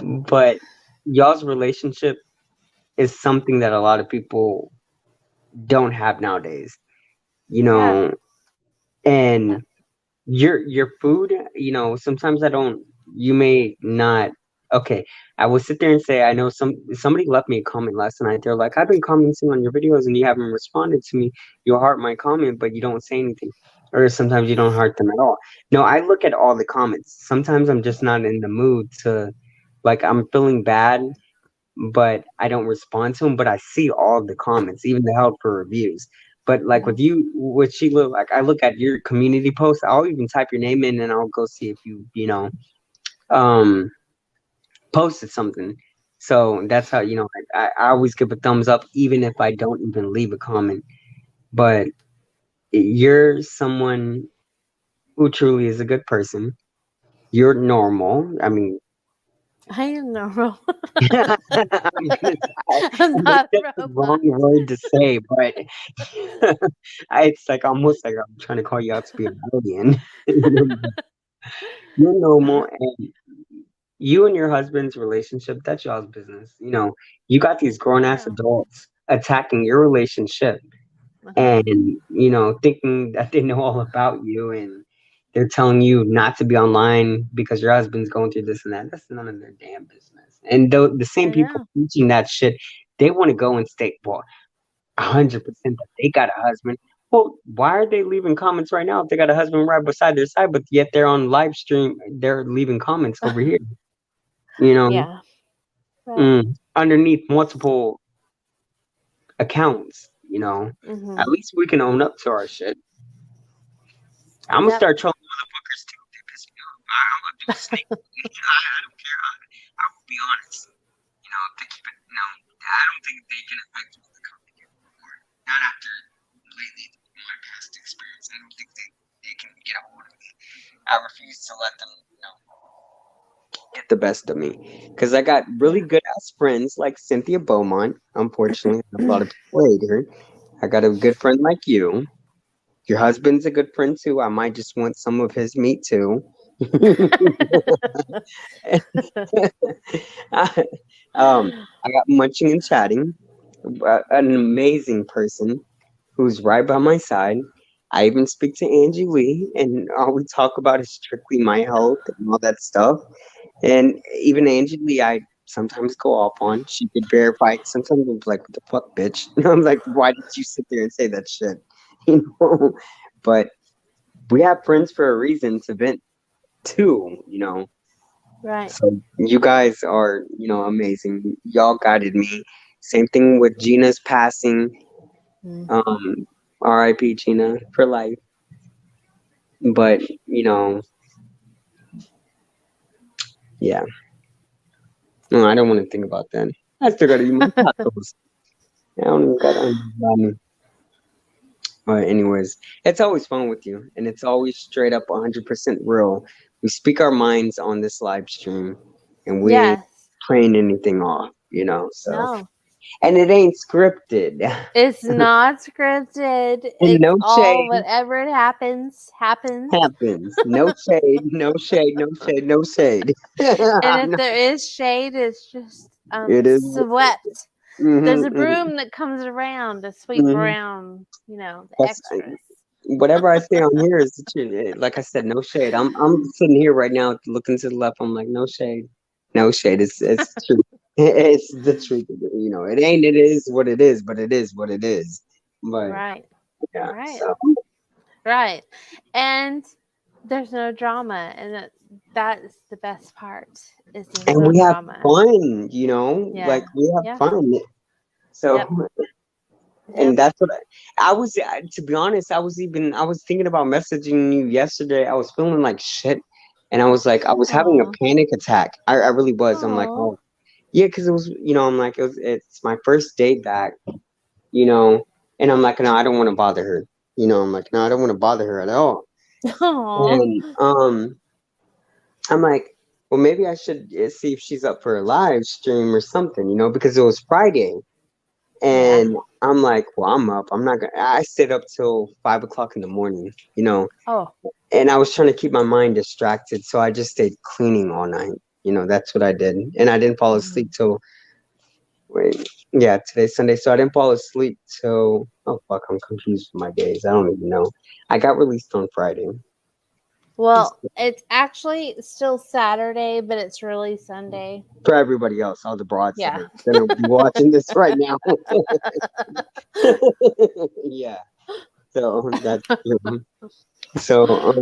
but y'all's relationship is something that a lot of people don't have nowadays. You Yeah. know, and your food, sometimes I don't you may not okay, I will sit there and say I know somebody left me a comment last night. They're like, I've been commenting on your videos and you haven't responded to me. You heart my comment but you don't say anything, or sometimes you don't heart them at all. No, I look at all the comments. Sometimes I'm just not in the mood to, like, I'm feeling bad but I don't respond to them. But I see all the comments, even the help for reviews. But like Mhm. with you, with Sheila, like I look at your community posts. I'll even type your name in and I'll go see if um, posted something. So that's how I always give a thumbs up, even if I don't even leave a comment. But you're someone who truly is a good person. You're normal. I mean, I am normal. I'm gonna I'm and that's not just a the robot. wrong word to say, but it's like almost like I'm trying to call you out to be an alien. You're normal, and you and your husband's relationship, that's y'all's business. You got these grown ass Yeah. adults attacking your relationship Uh-huh. and, thinking that they know all about you, and they're telling you not to be online because your husband's going through this and that. That's none of their damn business. And the same I people know. teaching that shit, they want to go and state, well, 100% that they got a husband. Well, why are they leaving comments right now if they got a husband right beside their side, but yet they're on live stream, they're leaving comments over here, you know, Yeah. Well. underneath multiple accounts, At Mhm. least we can own up to our shit. I'm gonna Yep. start trolling motherfuckers too. If they piss me off. I'm gonna do a snake. I don't care. I will be honest. If they keep it, I don't think they can affect me the company anymore. Not after lately my past experience. I don't think they can get a hold of me. I refuse to let them, get the best of me. Because I got really Yeah. good ass friends like Cynthia Beaumont. Unfortunately, a lot of people hate her. I got a good friend like you. Your husband's a good friend too. I might just want some of his meat too. I, I got munching and chatting. An amazing person who's right by my side. I even speak to Angie Lee, and all we talk about is strictly my health and all that stuff. And even Angie Lee, I sometimes go off on. She could verify. Sometimes I'm like, "What the fuck, bitch?" I'm like, "Why did you sit there and say that shit?" You know. But we have friends for a reason to vent to. Right. So you guys are, amazing. Y'all guided me. Same thing with Gina's passing. Mhm. Um, R.I.P. Gina for life. But yeah. No, I don't want to think about that. I still gotta eat my tacos. I don't even got. But anyways, it's always fun with you, and it's always straight up 100% real. We speak our minds on this live stream, and we ain't Yes. playing anything off. So, No. and it ain't scripted. It's not scripted. And It's no all shade whatever it happens. happens. No shade, no shade, no shade, no shade. And if No, there is shade, it's just it is. swept. There's a Mm-hmm, broom that comes around to sweep mm-hmm. around, the That's extras. whatever I say on here is the truth. Like I said, no shade. I'm sitting here right now looking to the left. I'm like, no shade, no shade. It's true. It's the truth. It ain't. It is what it is. But it is what it is. But Right. yeah. Right. So Right. And there's no drama, and that's the best part is there's and no we have drama. fun. Yeah. Like we have Yeah. fun. So Yep. and Yep. that's what I was. To be honest, I was thinking about messaging you yesterday. I was feeling like shit, and I was like, I was having Oh. a panic attack. I really was. I'm like, Oh. oh yeah, because it was, I'm like, it's my first day back, you know, and I'm like, no, I don't want to bother her. I'm like, no, I don't want to bother her at all. Oh. And I'm like, well, maybe I should see if she's up for a live stream or something, because it was Friday. Yeah. And I'm like, well, I'm up. I'm not gonna. I stayed up till 5 o'clock in the morning. Oh. And I was trying to keep my mind distracted, so I just stayed cleaning all night. That's what I did, and I didn't fall asleep Mhm. till wait, yeah, today's Sunday, so I didn't fall asleep till oh fuck, I'm confused with my days. I don't even know. I got released on Friday. Well, it's actually still Saturday, but it's really Sunday. For everybody else, all the broads that Yeah. are gonna be watching this right now. Yeah. So that's true. So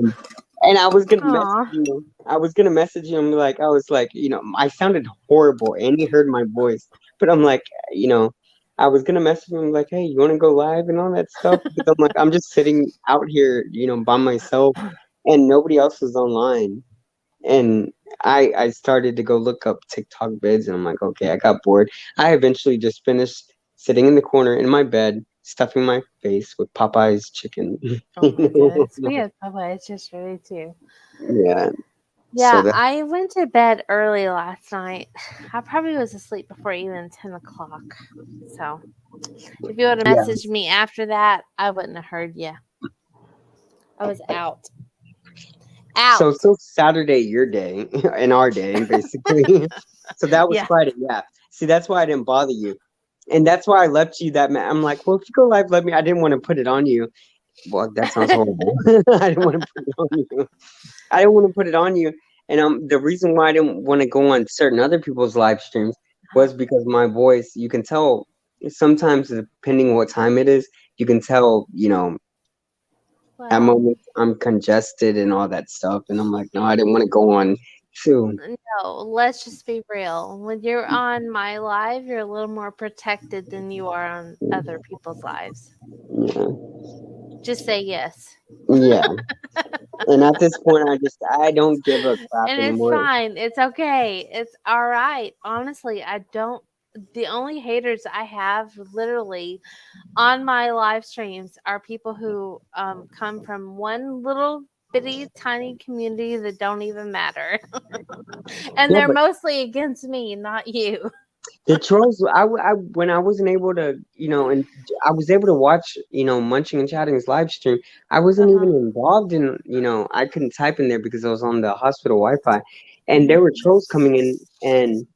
and I was gonna message Aw. you. I was gonna message you. I was like, I sounded horrible. Andy heard my voice, but I'm like, you know, I was gonna message him like, hey, you want to go live and all that stuff? Because I'm like, I'm just sitting out here, by myself, and nobody else was online. And I started to go look up TikTok vids, and I'm like, okay, I got bored. I eventually just finished sitting in the corner in my bed, stuffing my face with Popeye's chicken. Oh my goodness. We had Popeyes yesterday too. Yeah. So Yeah, that I went to bed early last night. I probably was asleep before even 10 o'clock. So if you would have yeah. messaged me after that, I wouldn't have heard you. I was out. So Out. still Saturday your day and our day basically. So that was Yeah. Friday. Yeah. See, that's why I didn't bother you. And that's why I left you that I'm like, well, if you go live, let me. I didn't want to put it on you. Well, that sounds horrible. I didn't want to put it on you. I didn't want to put it on you. And the reason why I didn't want to go on certain other people's live streams was because my voice, you can tell sometimes depending on what time it is, you can tell, at Well, moments I'm congested and all that stuff. And I'm like, no, I didn't want to go on too. no, let's just be real. When you're on my live, you're a little more protected than you are on other people's lives. Yeah. Just say yes. Yeah. And at this point I don't give a crap And it's anymore. fine. It's okay. It's all right. Honestly, I don't. The only haters I have literally on my live streams are people who come from one little bitty tiny community that don't even matter. And Yeah, they're but mostly against me, not you. The trolls, when I wasn't able to, and I was able to watch, Munching and Chatting's live stream. I wasn't even Uh-huh. involved in, I couldn't type in there because I was on the hospital Wi-Fi, and there Mhm. were trolls coming in, and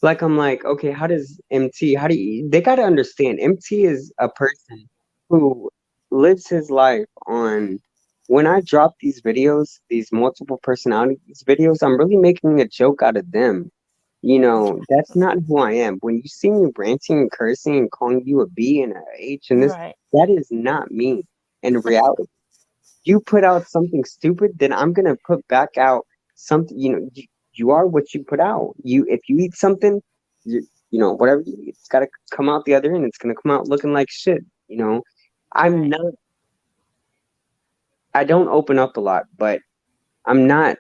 like I'm like, okay, how does MT? How do you? They got to understand, MT is a person who lives his life on. When I drop these videos, these multiple personalities videos, I'm really making a joke out of them. That's not who I am. When you see me ranting and cursing and calling you a B and a H and this, Right. that is not me in reality. You put out something stupid, then I'm gonna put back out something. You are what you put out. If you eat something, whatever you eat, it's gotta come out the other end. It's gonna come out looking like shit. I'm Right. not. I don't open up a lot, but I'm not,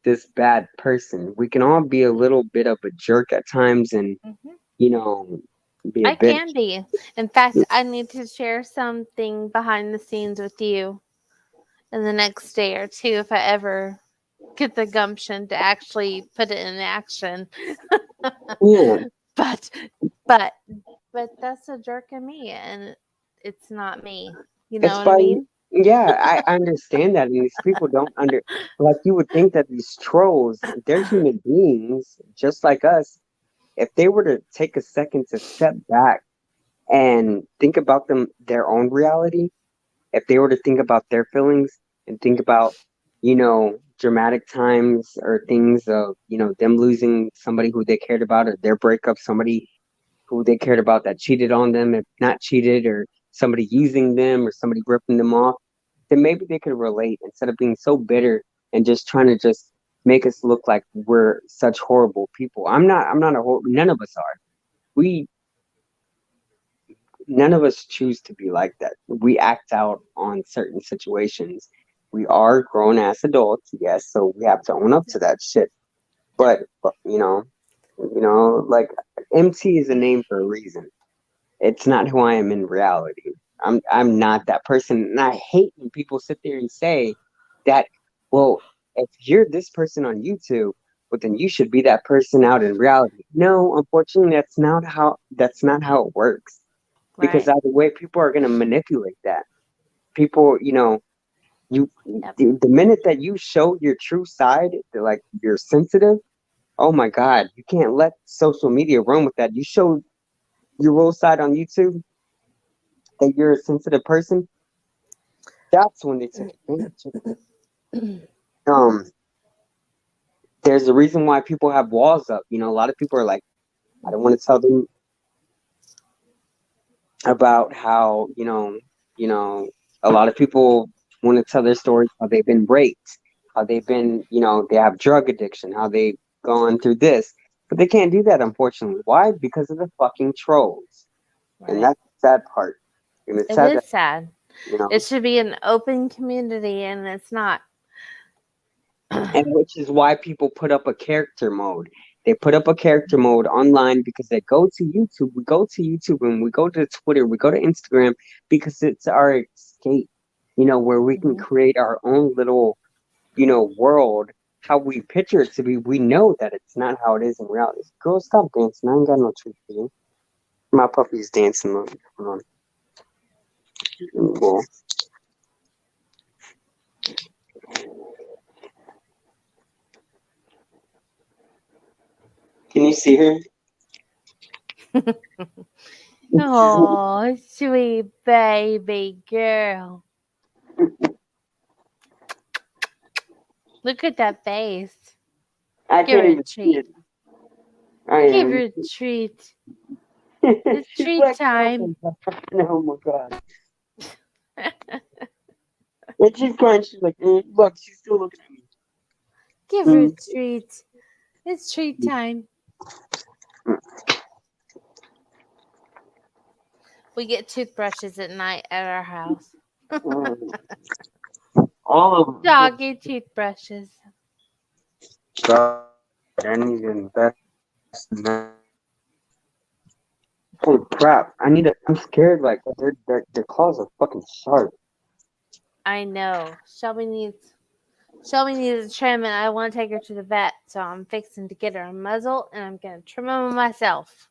this bad person. We can all be a little bit of a jerk at times and, Mhm. you know, be a I bitch. can be. In fact, I need to share something behind the scenes with you in the next day or two if I ever get the gumption to actually put it in action. Yeah, But but but that's a jerk in me and it's not me. You know it's what I by, mean? yeah, I understand that. And these people don't like you would think that these trolls, they're human beings just like us. If they were to take a second to step back and think about their own reality, if they were to think about their feelings and think about, dramatic times or things of, them losing somebody who they cared about or their breakup, somebody who they cared about that cheated on them, if not cheated, or somebody using them or somebody ripping them off, then maybe they could relate instead of being so bitter and just trying to just make us look like we're such horrible people. I'm not none of us are. We None of us choose to be like that. We act out on certain situations. We are grown ass adults, yes, so we have to own up to that shit. Yep. But like MT is a name for a reason. It's not who I am in reality. I'm not that person, and I hate when people sit there and say that. Well, if you're this person on YouTube, well, then you should be that person out in reality. No, unfortunately, that's not how it works. Because Right. either way, people are gonna manipulate that. People, you Yep. the minute that you show your true side, like you're sensitive. Oh my God, you can't let social media run with that. You show your real side on YouTube, that you're a sensitive person, that's when they take advantage of it. There's a reason why people have walls up. A lot of people are like, I don't want to tell them about how, a lot of people want to tell their stories, how they've been raped, how they've been, they have drug addiction, how they've gone through this. But they can't do that, unfortunately. Why? Because of the fucking trolls. And Right. that's the sad part. And it's It sad that, is sad. you know, It should be an open community and it's not. and which is why people put up a character mode. They put up a character mode online because they go to YouTube. We go to YouTube and we go to Twitter, we go to Instagram because it's our escape, where we can Mhm. create our own little, world, how we picture it to be. We know that it's not how it is in reality. Girl, stop dancing. I ain't got no treat for you. My puppy's dancing. Look. Hold on. Well, can you see her? Oh, sweet baby girl. Look at that face. I Give can't her a even see treat. it. I Give her am. a treat. It's She's treat like, oh time. my God. Oh my God. And she's crying. She's like, look, she's still looking at me. Give her a Mm, treat. It's treat time. mm, We get toothbrushes at night at our house. mm. All of them. Doggy toothbrushes. God, I need to invest in that. Holy crap! I'm scared. Like their claws are fucking sharp. I know. Shelby needs Shelby needs a trim, and I want to take her to the vet, so I'm fixing to get her a muzzle, and I'm going to trim them myself.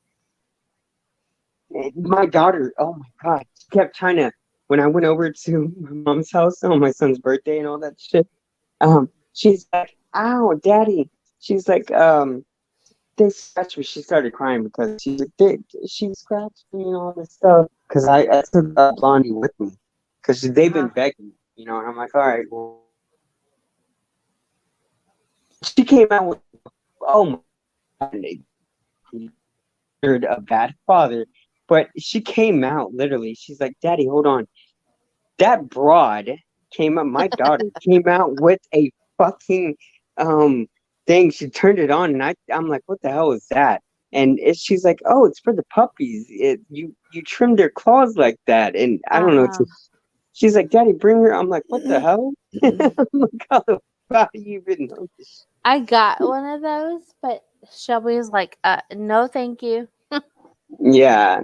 My daughter, oh my God, she kept trying to, when I went over to my mom's house on my son's birthday and all that shit, she's like, ow, daddy. She's like, they scratched me. She started crying because she's like, she scratched me and all this stuff. Because I took Blondie with me. Because they've been begging, and I'm like, all right, well. She came out with, oh my God, a bad father. But she came out literally. She's like, Daddy, hold on. That broad came up. My daughter came out with a fucking thing. She turned it on, and I'm like, what the hell is that? And she's like, oh, it's for the puppies. You trim their claws like that, and I don't know. She's like, Daddy, bring her. I'm like, what the hell? I'm like, how do you even know this? I got one of those, but Shelby was like, no, thank you. Yeah.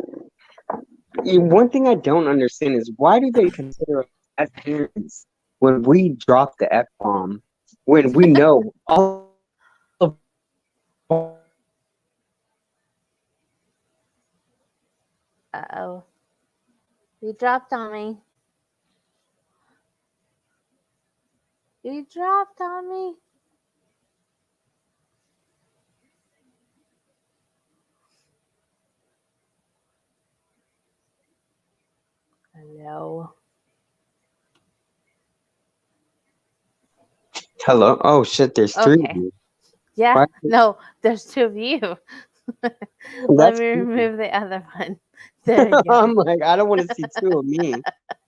One thing I don't understand is why do they consider us as parents when we drop the F-bomb, when we know all of Uh-oh. You dropped on me. You dropped on me. Hello. Hello? Oh shit, there's three of you. Yeah. What? No, there's two of you. Let me remove the other one. There you go. I'm like, I don't want to see two of me.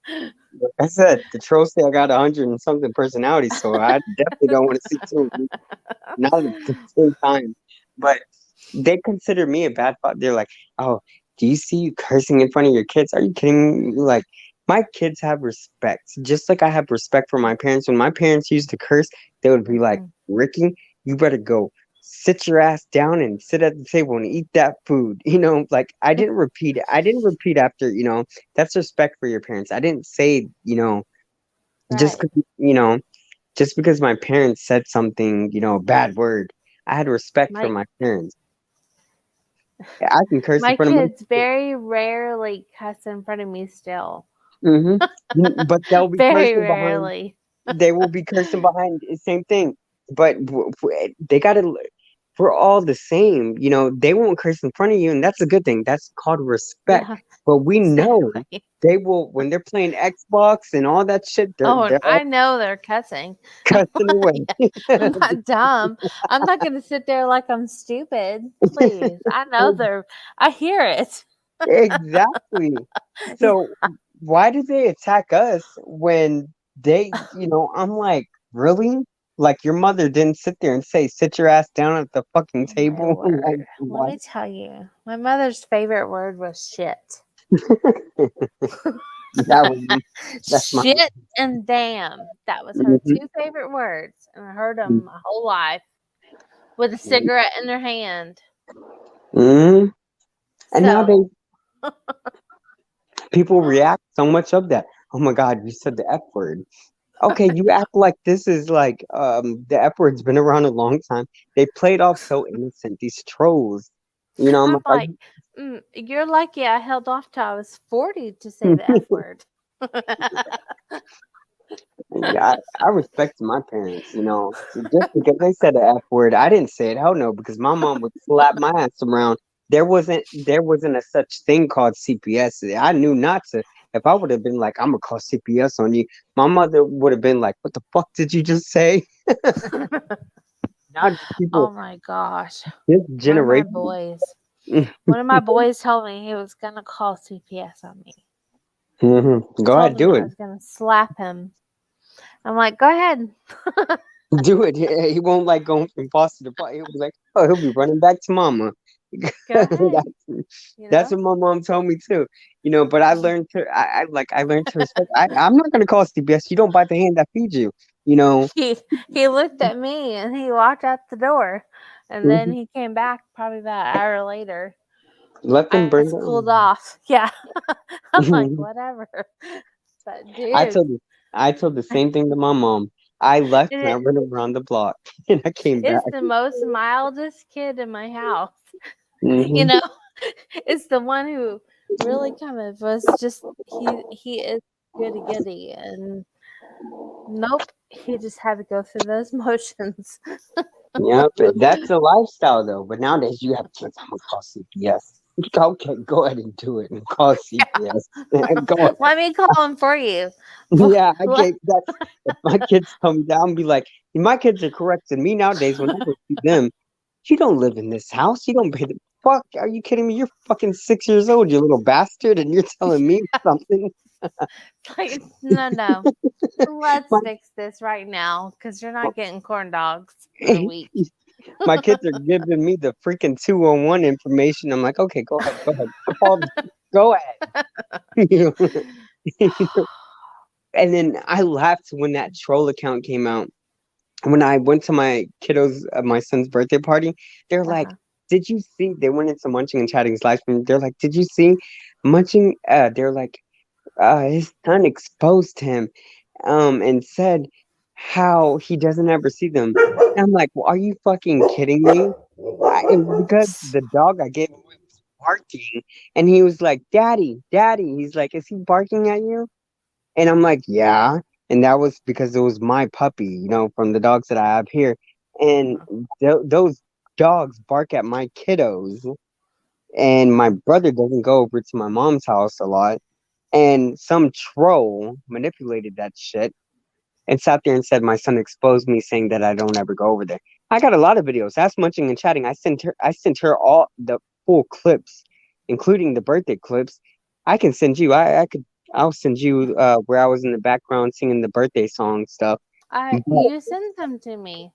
Like I said, the trolls say I got 100 and something personalities, so I definitely don't want to see two of me. Not at the same time. But they consider me a bad father. They're like, oh, do you see you cursing in front of your kids? Are you kidding me? Like, my kids have respect. Just like I have respect for my parents. When my parents used to curse, they would be like, Ricky, you better go sit your ass down and sit at the table and eat that food. Like I didn't repeat it. I didn't repeat after, that's respect for your parents. I didn't say, just, just because my parents said something, a bad word. I had respect for my parents. I can curse my in front of my kids very rarely cuss in front of me still. But they'll be very cursing rarely. behind. They will be cursing behind. Same thing. But they gotta. We're all the same. They won't curse in front of you, and that's a good thing. That's called respect. Yeah, but we know they will when they're playing Xbox and all that shit. They're I know they're cussing. cussing away. I'm not dumb. I'm not going to sit there like I'm stupid. Please. I know I hear it. Exactly. So why do they attack us when they, I'm like, really? Like your mother didn't sit there and say, sit your ass down at the fucking table. Like, Let me tell you, my mother's favorite word was shit. Shit and damn. That was her two favorite words. And I heard them my whole life with a cigarette in their hand. And now people react so much of that. Oh my God, you said the F word. Okay, you act like this is like the F word's been around a long time. They played off so innocent, these trolls. I'm like, you're lucky I held off till I was 40 to say the F word. Yeah, I respect my parents, just because they said the F word, I didn't say it. Hell no, because my mom would slap my ass around. There wasn't a such thing called CPS. I knew not to. If I would have been like, I'm gonna call CPS on you, my mother would have been like, what the fuck did you just say? Now people, oh my gosh. This generation. One of my boys told me he was gonna call CPS on me. Go ahead, do it. I was gonna slap him. I'm like, go ahead. Do it. He won't like going from foster to foster. He'll be like, oh, he'll be running back to mama. Go ahead. That's what my mom told me too. But I learned to I learned to respect. I'm not gonna call CPS. You don't bite the hand that feeds you. He looked at me and he walked out the door, and then he came back probably about an hour later. Let them bring it. Cooled off. Yeah. I'm like, whatever. But dude, I told the same thing to my mom. I left and I It, went around the block and I came back. it's the most mildest kid in my house. You Hmm. know, it's the one who really kind of was just he is goody goody, and nope, he just had to go through those motions. Yeah, but that's a lifestyle though. But nowadays you have kids. I'm gonna call CPS. Okay, go ahead and do it and call CPS. Go ahead. Let me call him for you. Yeah, I Let- get that's if my kids come down and be like, my kids are correcting me nowadays when I go see them. You don't live in this house. You don't pay the fuck. Are you kidding me? You're fucking 6 years old, you little bastard, and you're telling me something. like, no. Let's My fix this right now because you're not getting corn dogs for a week. my kids are giving me the freaking 211 information. I'm like, okay, go ahead, go ahead, go ahead. And then I laughed when that troll account came out. When I went to my kiddos, my son's birthday party, they're like, Uh-huh. "Did you see?" They went into Munching and Chatting's live stream. They're like, "Did you see Munching?" They're like, his son exposed him, and said how he doesn't ever see them. And I'm like, well, are you fucking kidding me? It was because the dog I gave away was barking, and he was like, "Daddy, Daddy." He's like, "Is he barking at you?" And I'm like, "Yeah." And that was because it was my puppy, from the dogs that I have here. And those dogs bark at my kiddos. And my brother doesn't go over to my mom's house a lot. And some troll manipulated that shit and sat there and said my son exposed me, saying that I don't ever go over there. I got a lot of videos. That's Munching and Chatting. I sent her all the full clips, including the birthday clips. I can send you. I'll send you where I was in the background singing the birthday song stuff. But You sent them to me.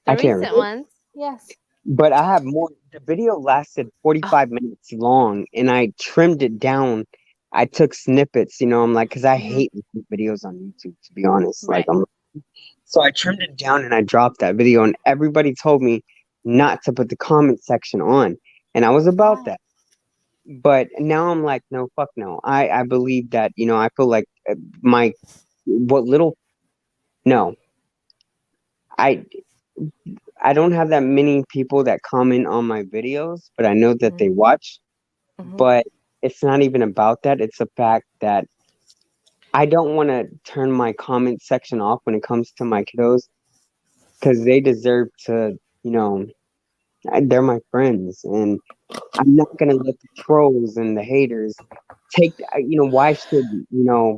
I The can't recent remember. ones, yes. But I have more. The video lasted Oh, 45 minutes long, and I trimmed it down. I took snippets, I'm like, because I hmm hate making videos on YouTube, to be honest. Like, right. so I trimmed it down and I dropped that video, and everybody told me not to put the comment section on, and I was about Why? that. But now I'm like, no, fuck no. I believe that, I feel like my what little no, I I don't have that many people that comment on my videos, but I know that hmm they watch. hmm But it's not even about that. It's the fact that I don't want to turn my comment section off when it comes to my kiddos because they deserve to, they're my friends, and I'm not gonna let the trolls and the haters take. Why should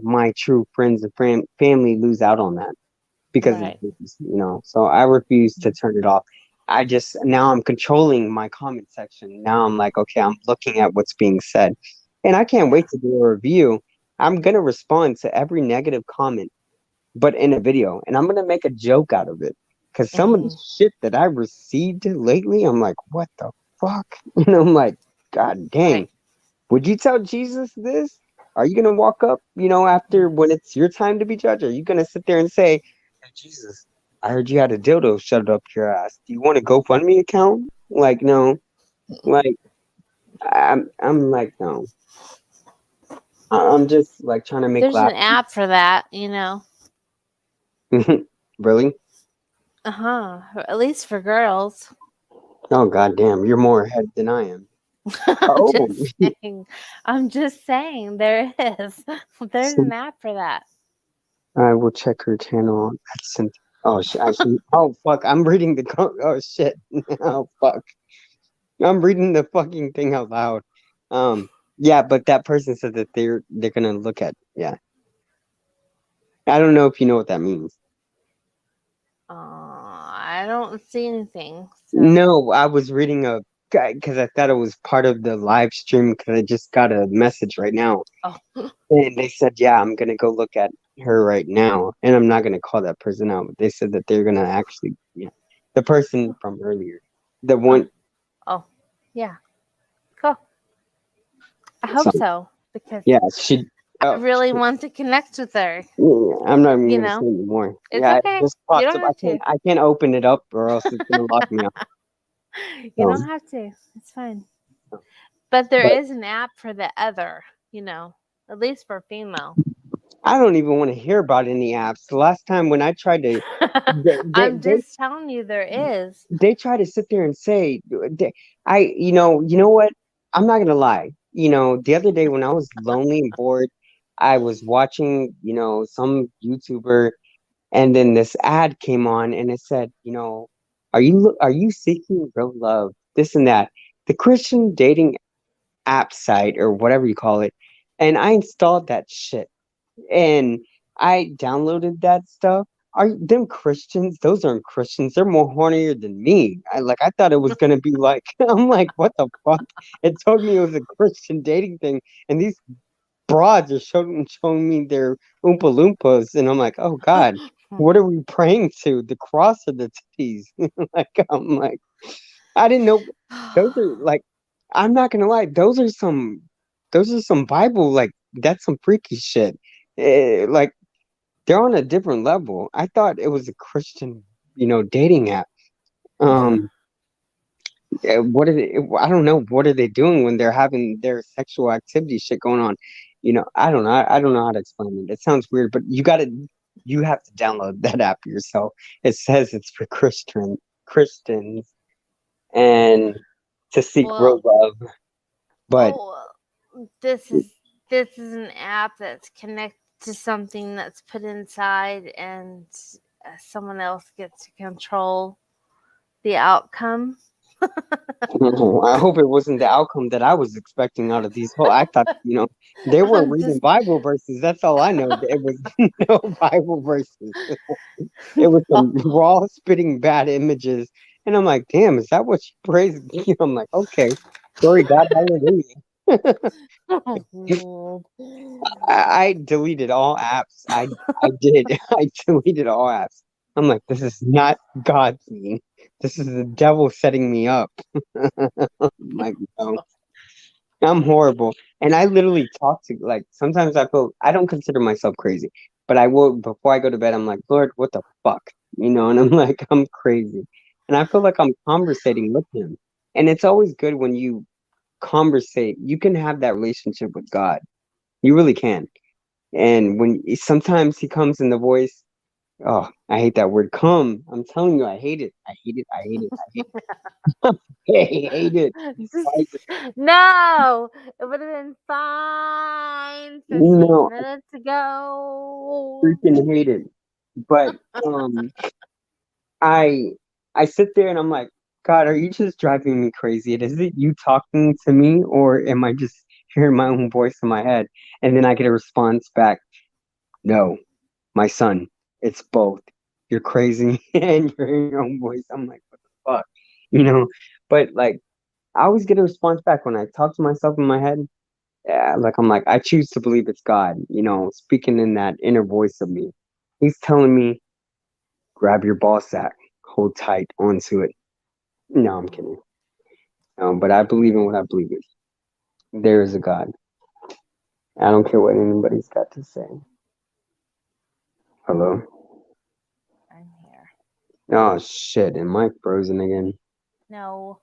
my true friends and family lose out on that because of Right. this? So I refuse to turn it off. I just now I'm controlling my comment section. Now I'm like, okay, I'm looking at what's being said, and I can't Yeah. wait to do a review. I'm gonna respond to every negative comment but in a video, and I'm gonna make a joke out of it. Cause some of the hmm shit that I received lately, I'm like, what the fuck? I'm like, God dang, Right. would you tell Jesus this? Are you gonna walk up, after when it's your time to be judged? Are you gonna sit there and say, hey, Jesus, I heard you had a dildo shoved up your ass. Do you want a GoFundMe account? Like, no. Like, I'm like, no. I'm just like trying to make There's laugh. an app for that. Really? Uh-huh. At least for girls. Oh, god damn, you're more ahead than I am. I'm Oh, just saying. I'm just saying there is. There's so an app for that. I will check her channel. Oh shit! Oh fuck! I'm reading oh shit! Oh fuck! I'm reading the fucking thing out loud. Yeah, but that person said that they're gonna look at. Yeah, I don't know if you know what that means. I don't see anything. So, No, I was reading a guy because I thought it was part of the live stream because I just got a message right now. oh, And they said, yeah, I'm gonna go look at her right now, and I'm not gonna call that person out. But they said that they're gonna actually, yeah, the person from earlier, the oh, one. oh, yeah. Cool. I So hope so because yeah, she. I Oh, really want to connect with her. yeah, I'm not even You gonna say know, anymore. it's Yeah, it okay. just You popped don't up. I have can't. to. I can't open it up, or else it's gonna lock me out. You So, don't have to. It's fine. But there but is an app for the other. At least for female. I don't even want to hear about any apps. The last time when I tried to, they they I'm they, just telling you there is. they try to sit there and say, you know what? I'm not gonna lie. The other day when I was lonely and bored, I was watching, some YouTuber, and then this ad came on, and it said, are you seeking real love? This and that. The Christian dating app site or whatever you call it, and I installed that shit and I downloaded that stuff. Are them Christians? Those aren't Christians. They're more hornier than me. I thought it was gonna be like I'm like, what the fuck? It told me it was a Christian dating thing, and these broads are showing me their Oompa Loompas, and I'm like, oh God, what are we praying to? The cross or the titties? I'm like, I didn't know those are like. I'm not gonna lie, those are some Bible, like that's some freaky shit. Like they're on a different level. I thought it was a Christian, dating app. Um, what are they? I don't know. What are they doing when they're having their sexual activity shit going on? I don't know. I don't know how to explain it. It sounds weird, but you have to download that app yourself. It says it's for Christians and to seek real Well, love. But oh, this is this is an app that's connected to something that's put inside, and someone else gets to control the outcome. I hope it wasn't the outcome that I was expecting out of these whole. I thought, they weren't I'm reading just Bible verses. That's all I know. It was no Bible verses. It was some raw spitting bad images. And I'm like, damn, is that what she prays? I'm like, okay, glory God, hallelujah. I deleted all apps. I did. I deleted all apps. I'm like, this is not God thing. This is the devil setting me up. I'm like, no. I'm horrible. And I literally talk to, like, sometimes I don't consider myself crazy, but I will, before I go to bed, I'm like, Lord, what the fuck? And I'm like, I'm crazy. And I feel like I'm conversating with him. And it's always good when you conversate, you can have that relationship with God. You really can. And sometimes he comes in the voice, oh, I hate that word, come. I'm telling you, I hate it. I hate it. I hate it. I hate it. I hate it. Like, no, it would have been fine 15 no, minutes ago. freaking hate it. But um, I I sit there and I'm like, God, are you just driving me crazy? Is it you talking to me, or am I just hearing my own voice in my head? And then I get a response back, no, my son, it's both. You're crazy and you're hearing your own voice. I'm like, what the fuck? You know? But like I always get a response back when I talk to myself in my head. Yeah, like I'm like, I choose to believe it's God, speaking in that inner voice of me. He's telling me, grab your ball sack, hold tight onto it. No, I'm kidding. But I believe in what I believe in. There is a God. I don't care what anybody's got to say. Hello? I'm here. Oh shit, am I frozen again? No,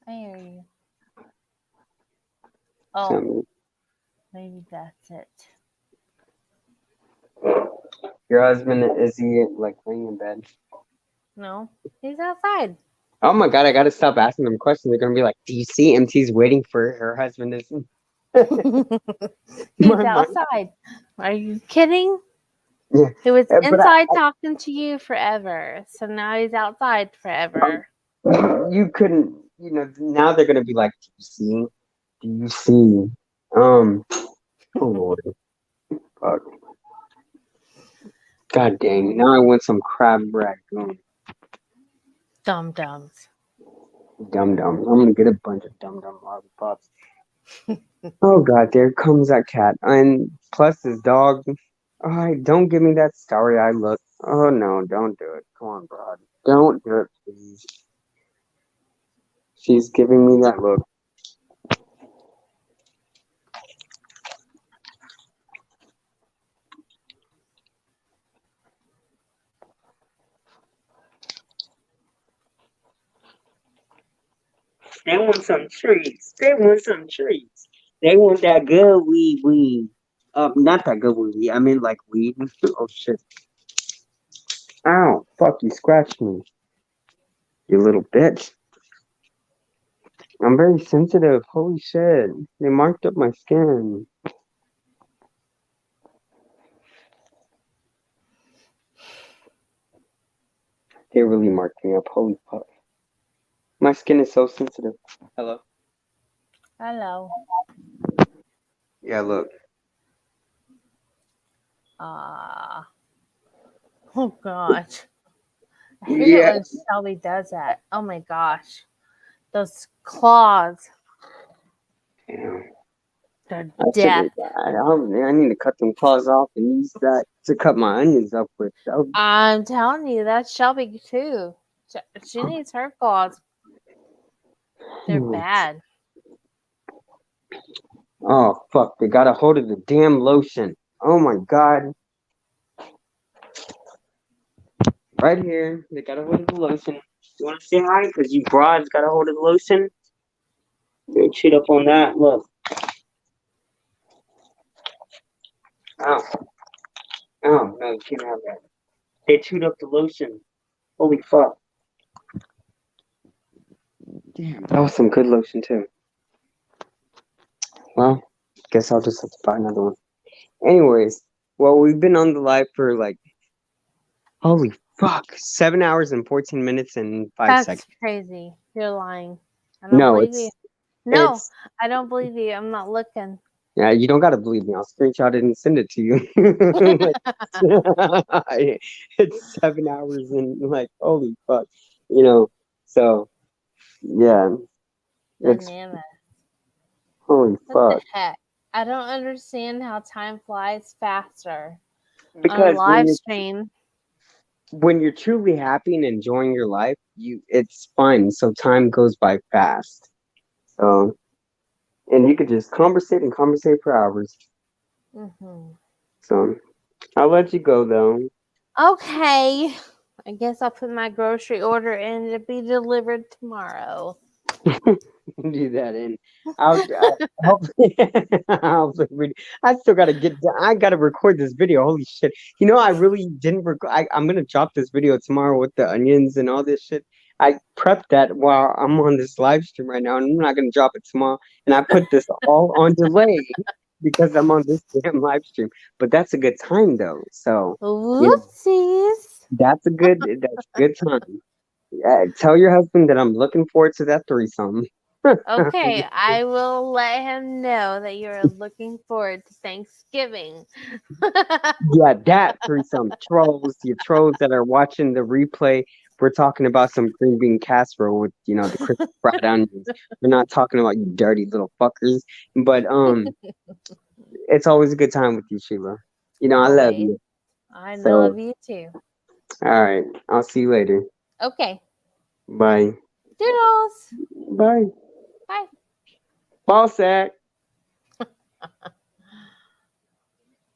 I hear you. Oh, Tell maybe that's it. your husband, is he like laying in bed? No, he's outside. Oh my god, I gotta stop asking them questions. They're gonna be like, do you see MT's waiting for her husband He's my mind. outside. Are you kidding? Yeah. He was But inside talking to you forever, so now he's outside forever. you couldn't, now they're gonna be like, do you see? Do you see? Um, oh Lord, fuck. God dang, now I want some crab ragoon. Dum dums. Dum dum. I'm gonna get a bunch of dum dum lollipops. Oh God, there comes that cat. And plus his dog. All right, don't give me that starry eye look. Oh no, don't do it. Come on, broad. Don't do it, please. She's giving me that look. They want some treats. They want some treats. They want that good weed weed. Not that good with weed. I mean, like weed. Oh shit! Ow! Fuck! You scratched me, you little bitch. I'm very sensitive. Holy shit! They marked up my skin. They really marked me up. Holy fuck! My skin is so sensitive. Hello. Hello. Yeah, look. Ah. Oh gosh. I hate it Yeah. when Shelby does that. Oh my gosh. Those claws. Damn. They're I should. death. I need to cut them claws off and use that to cut my onions up with. I'm telling you, that's Shelby too. She needs her claws. They're bad. Oh fuck! They got a hold of the damn lotion. Oh my god! Right here, they got a hold of the lotion. You want to say hi? Cause you broads got a hold of the lotion. They cheat up on that. Look. Oh, oh no, you can't have that. They chewed up the lotion. Holy fuck! Damn, that was some good lotion too. Well, guess I'll just have to buy another one. Anyways, well, we've been on the live for like, holy fuck, 7 hours and 14 minutes and 5 seconds. That's crazy. You're lying. I don't No, believe you. No, it's I don't believe you. I'm not looking. yeah. You don't gotta believe me. I'll screenshot it and send it to you. It's 7 hours and like, holy fuck, you know. So yeah, it's Bananas. holy What the fuck. heck? I don't understand how time flies faster on a Because live stream. when you're truly happy and enjoying your life, it's fun. So time goes by fast. So and you could just conversate and conversate for hours. Hmm. So I'll let you go though. Okay. I guess I'll put my grocery order in to be delivered tomorrow. Do that and hopefully, I still gotta I gotta record this video. Holy shit. You know, I really didn't record. I'm gonna drop this video tomorrow with the onions and all this shit. I prepped that while I'm on this live stream right now, and I'm not gonna drop it tomorrow. And I put this all on delay because I'm on this damn live stream. But that's a good time though. So you know, Whoopsies. that's a good time. Tell your husband that I'm looking forward to that threesome. Okay, I will let him know that you're looking forward to Thanksgiving. Yeah, that threesome. Trolls, you trolls that are watching the replay. We're talking about some green bean casserole with, the crispy fried onions. We're not talking about you dirty little fuckers. But it's always a good time with you, Sheila. I love Always. you. I So, love you too. all right. I'll see you later. Okay. Bye. Doodles. Bye. Bye. Ball sack.